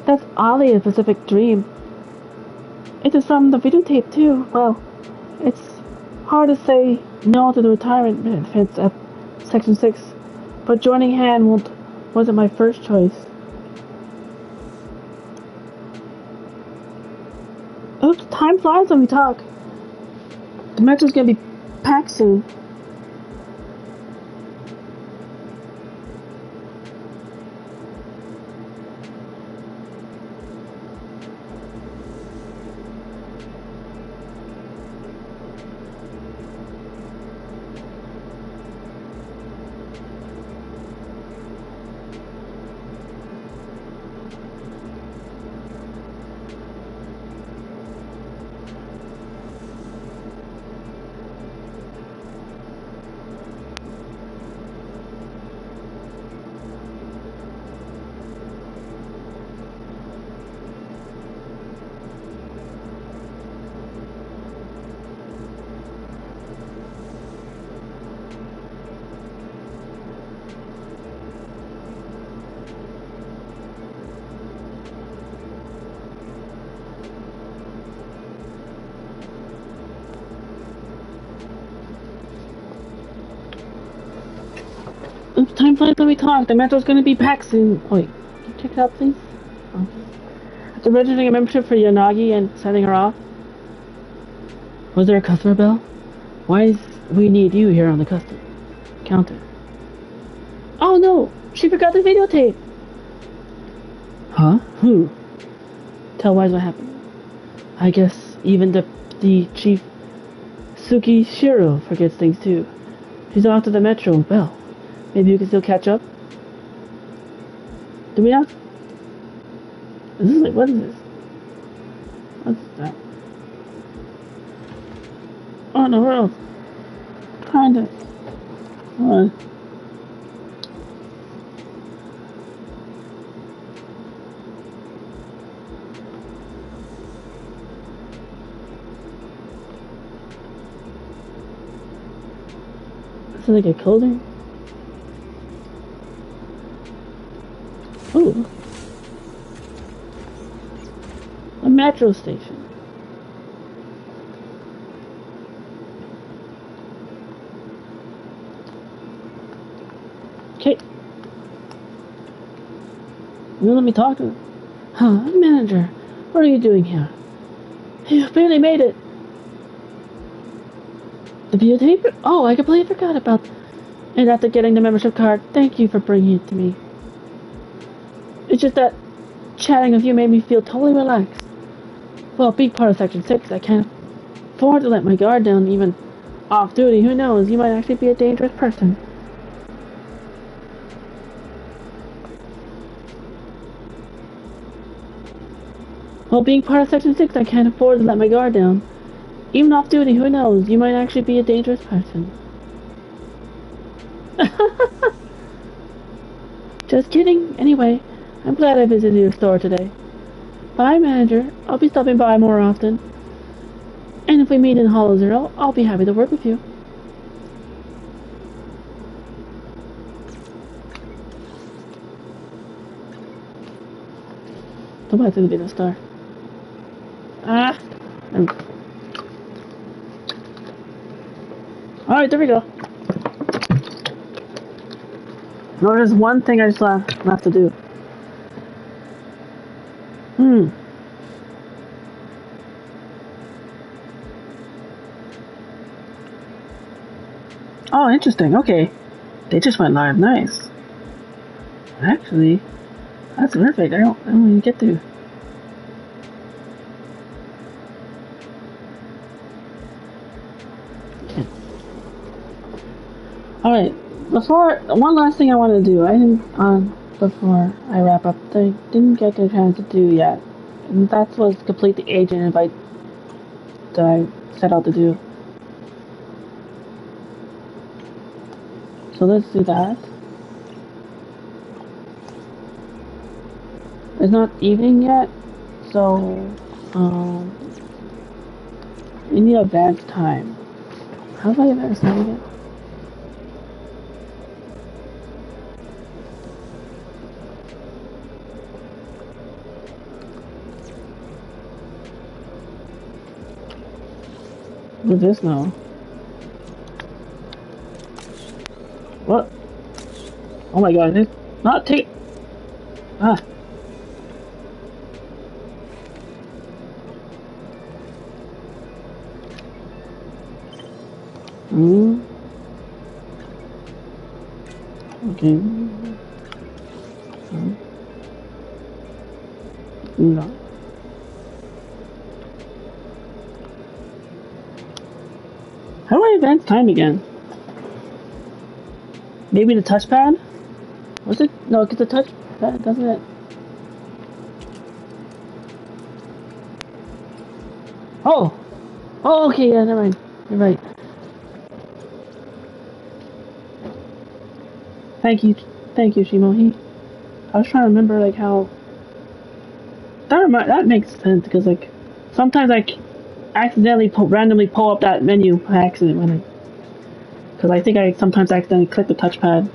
That's oddly a specific dream. It is from the videotape too. Well, it's hard to say no to the retirement benefits at Section 6, but joining hand wasn't my first choice. Oops, time flies when we talk. The metro's gonna be packed soon. Oops, time flies when we talk. The metro's gonna be packed soon. Wait, can you check it out, please? Oh. After registering a membership for Yanagi and sending her off. Was there a customer, Belle? Why is we need you here on the counter? Oh no! She forgot the videotape! Huh? Who? Tell Wise what happened. I guess even the chief Suki Shiro forgets things too. She's off to the metro, Belle. Maybe you can still catch up? Do we not? Is this like, what is this? What's that? Oh no, where else? Kinda. What? Is it like a clothing? Ooh. A metro station. Okay. You let me talk to her. Huh, manager, what are you doing here? You barely made it. The videotape? Oh, I completely forgot about it. And after getting the membership card, thank you for bringing it to me. It's just that chatting with you made me feel totally relaxed. Well, being part of Section 6, I can't afford to let my guard down, even off duty. Who knows, you might actually be a dangerous person. Well, being part of Section 6, I can't afford to let my guard down. Even off duty, who knows, you might actually be a dangerous person. Just kidding. Anyway, I'm glad I visited your store today. Bye, manager. I'll be stopping by more often. And if we meet in Hollow Zero, I'll be happy to work with you. Somebody's gonna be the star. Ah! Alright, there we go. No, there's one thing I just left to do. Oh, interesting. Okay. They just went live. Nice. Actually, that's perfect. I don't even get to. Okay. Alright. One last thing I want to do. I didn't, before I wrap up, I didn't get the chance to do yet. And that was complete the agent invite that I set out to do. So let's do that. It's not evening yet, so we need advance time. How do I advance time again? What's this now? What? Oh my god, it's not take. Ah. Hmm. Okay. No. How do I advance time again? Maybe the touchpad? Was it? No, because the touchpad doesn't it? Oh! Oh, okay, yeah, never mind. You're right. Thank you, Shimo. I was trying to remember, like, how... That makes sense, because, like, sometimes I accidentally randomly pull up that menu by accident when I... Because I think I sometimes accidentally click the touchpad.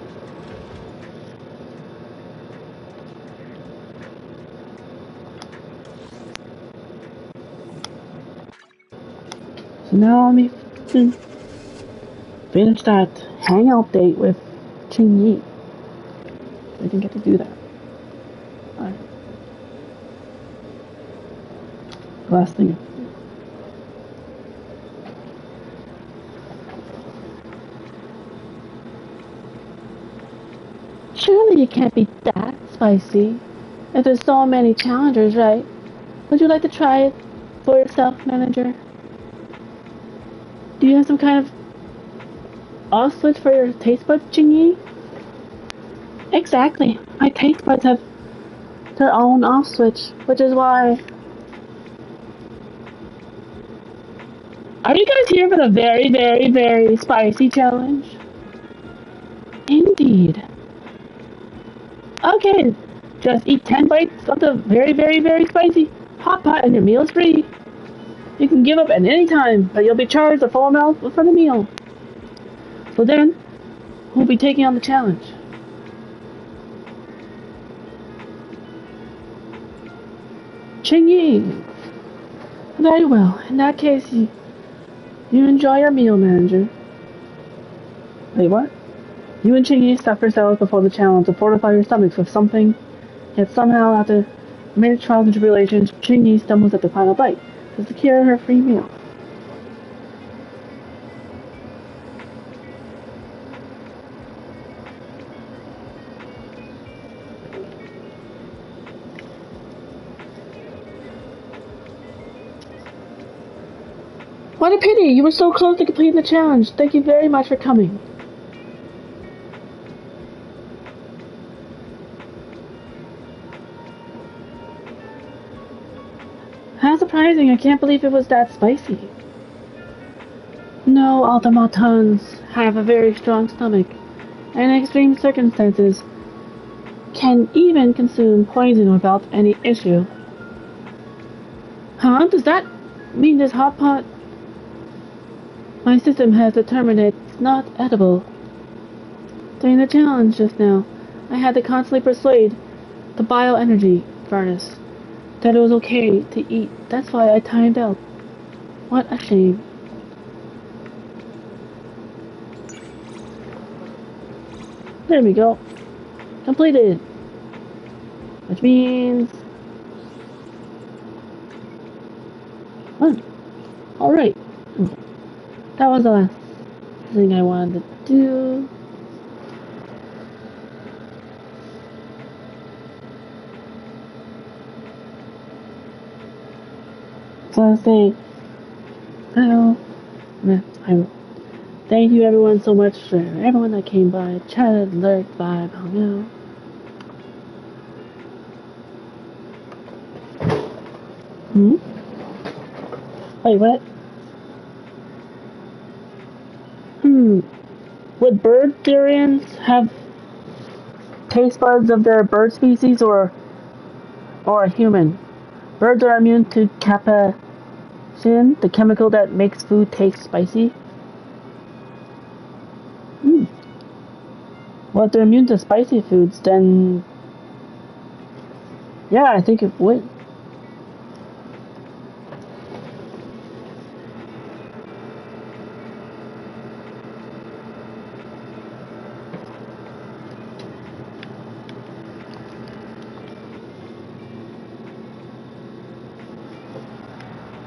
So now let me finish that hangout date with Ching Yi. I didn't get to do that. Alright. Last thing. Surely you can't be that spicy. If there's so many challengers, right? Would you like to try it for yourself, manager? Do you have some kind of off switch for your taste buds, Jingyi? Exactly. My taste buds have their own off switch, which is why... Are you guys here for the very, very, very spicy challenge? Indeed. Okay, just eat 10 bites of the very, very, very spicy hot pot and your meal is free. You can give up at any time, but you'll be charged a full amount for the meal. So then, who'll be taking on the challenge? Ching Yi. Very well. In that case, you enjoy your meal, manager. Wait, what? You and Ching Yi stuff yourselves before the challenge to fortify your stomachs with something. Yet somehow, after many trials and tribulations, Ching Yi stumbles at the final bite to secure her free meal. What a pity! You were so close to completing the challenge. Thank you very much for coming. How surprising! I can't believe it was that spicy. No automatons have a very strong stomach, and in extreme circumstances can even consume poison without any issue. Huh? Does that mean this hot pot? My system has determined it's not edible. During the challenge just now, I had to constantly persuade the bioenergy furnace that it was okay to eat. That's why I timed out. What a shame. There we go. Completed. Which means... Oh. Alright. That was the last thing I wanted to do. So I'll say, hello. Thank you everyone so much for everyone that came by, chatted, lurked, vibe, hung out. Wait, what? Would bird durians have taste buds of their bird species or a human? Birds are immune to capsaicin, the chemical that makes food taste spicy. Well, if they're immune to spicy foods, then... yeah, I think it would.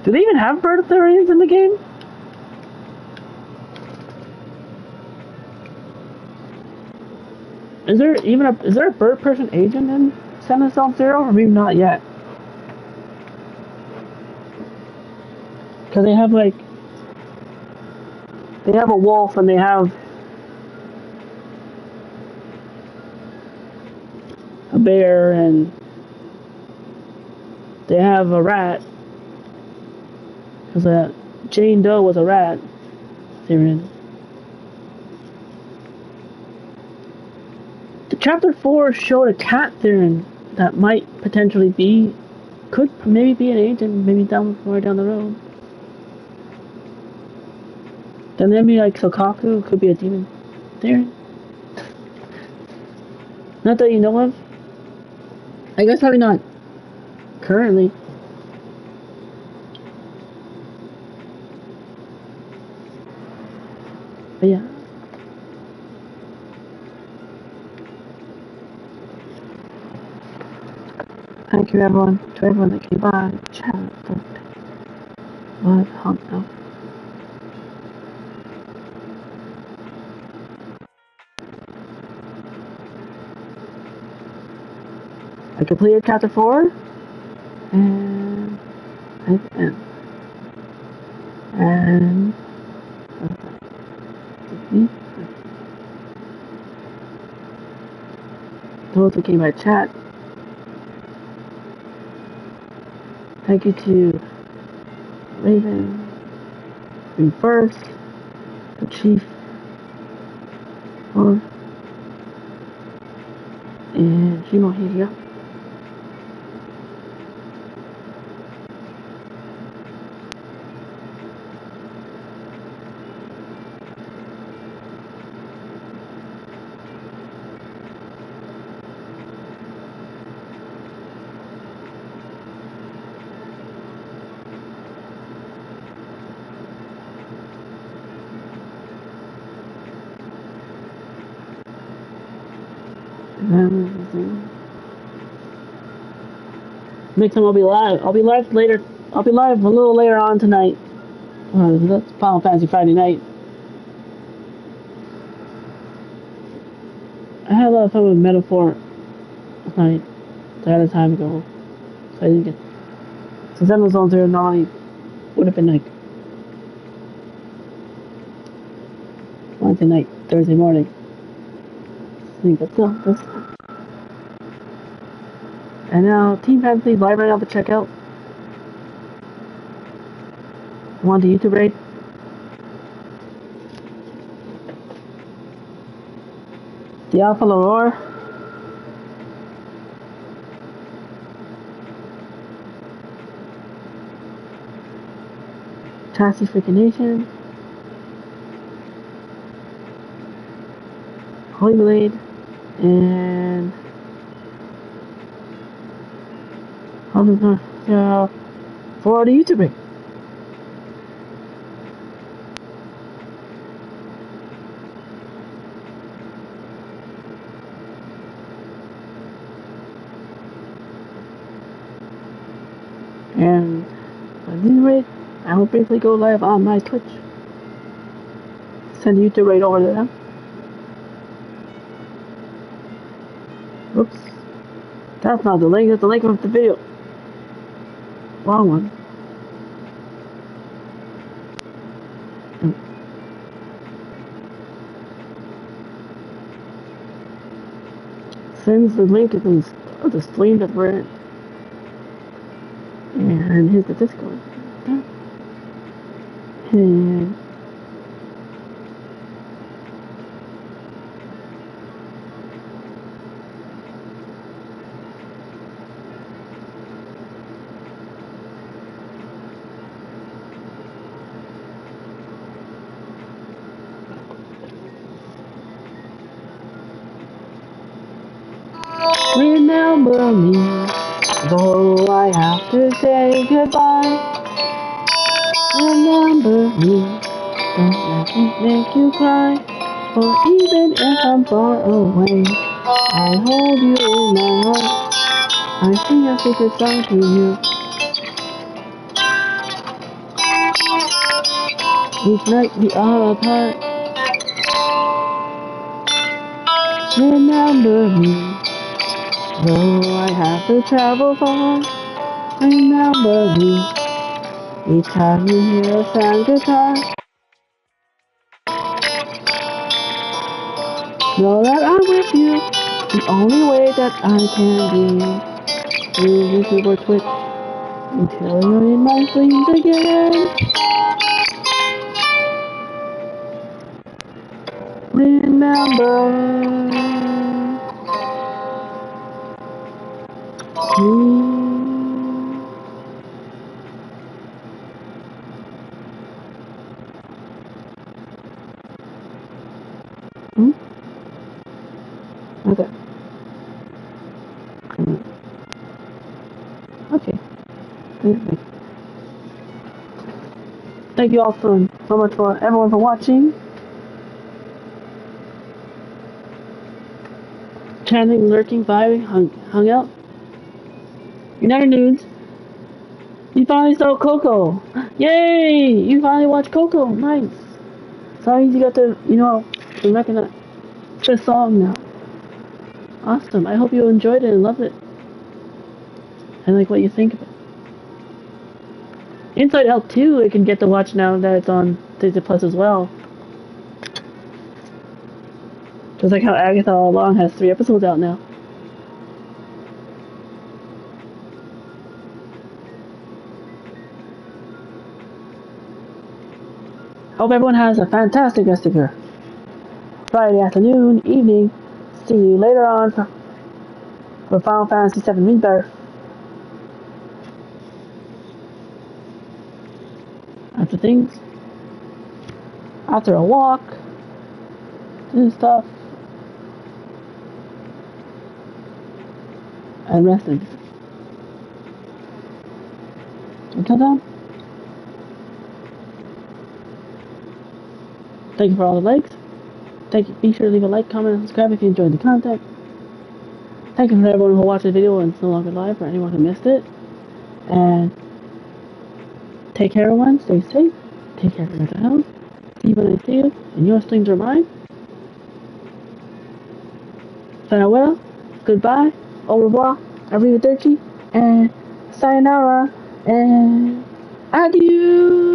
Do they even have bird theories in the game? Is there a bird person agent in Zenless Zero, or maybe not yet? Because they have a wolf and they have a bear and they have a rat. Because Jane Doe was a rat. The chapter 4 showed a cat theory that might potentially could maybe be an agent, maybe more down the road. Then there'd be like Sokaku, could be a demon theory. Not that you know of. I guess probably not currently. But yeah. Thank you everyone, to everyone that came by, chat, what, hung out. I completed chapter 4, and those who came by chat, thank you to Raven, First, the Chief, and Shimo Hiria. Next time I'll be live. I'll be live later. I'll be live a little later on tonight. That's Final Fantasy Friday night. I had a lot of fun with Metaphor last night. So I had a time ago. So I didn't get. So Zenless Zone 0 normally would have been like Wednesday night, Thursday morning. But still, this. And now Team Fantasy live right now to check out. Want the YouTube raid? The Alpha Aurora. Chassis Freaking Nation. Holy Blade. And for the YouTube raid. And anyway, I will briefly go live on my Twitch. Send YouTube right over there. Oops. That's not the link, that's the link of the video. Wrong one. Sends the link to the stream that we're in. And here's the Discord. And remember me, though I have to say goodbye. Remember me, don't let me make you cry. For even if I'm far away, I'll hold you in my heart. I sing a secret song to you. Each night we are apart. Remember me, though I have to travel far. Remember me, each time you hear a sad guitar. Know that I'm with you, the only way that I can be. Through YouTube or Twitch, until you're in my dreams again. Remember me. Hmm? Okay. Okay. Thank you all so much for everyone for watching. Chanting, lurking, vibing, hung out. United Nudes. You finally saw Coco. Yay! You finally watched Coco. Nice. So you got to, to recognize the song now. Awesome. I hope you enjoyed it and loved it. And like what you think of it. Inside Out 2 I can get to watch now that it's on Disney Plus as well. Just like how Agatha All Along has 3 episodes out now. Hope everyone has a fantastic rest of your Friday afternoon, evening. See you later on for Final Fantasy VII Rebirth. After a walk, do stuff, and resting. Until then, thank you for all the likes. Thank you. Be sure to leave a like, comment, and subscribe if you enjoyed the content. Thank you for everyone who watched the video and it's no longer live, for anyone who missed it. And take care, everyone. Stay safe. Take care of your mental health. See you when I see you, and your streams are mine. Farewell, goodbye, au revoir, arrivederci, and sayonara, and adieu.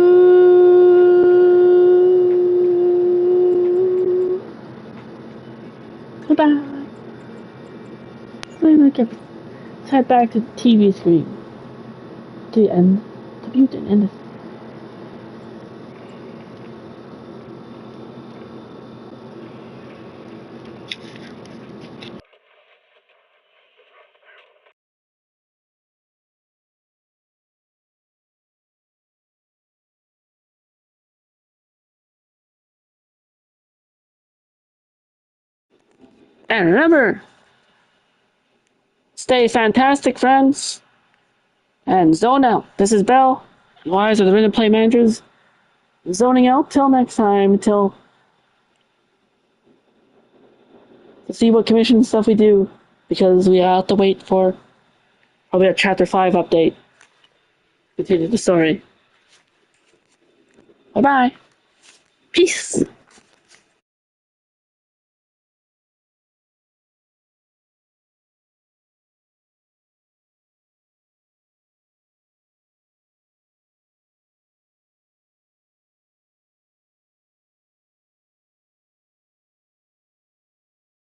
Goodbye. Let's head back to the TV screen to end the mute and end this. And remember, stay fantastic, friends, and zone out. This is Belle, Wise of the Rhythm Play Managers, zoning out till next time, to see what commission stuff we do, because we have to wait for probably a Chapter 5 update. Continue the story. Bye-bye. Peace.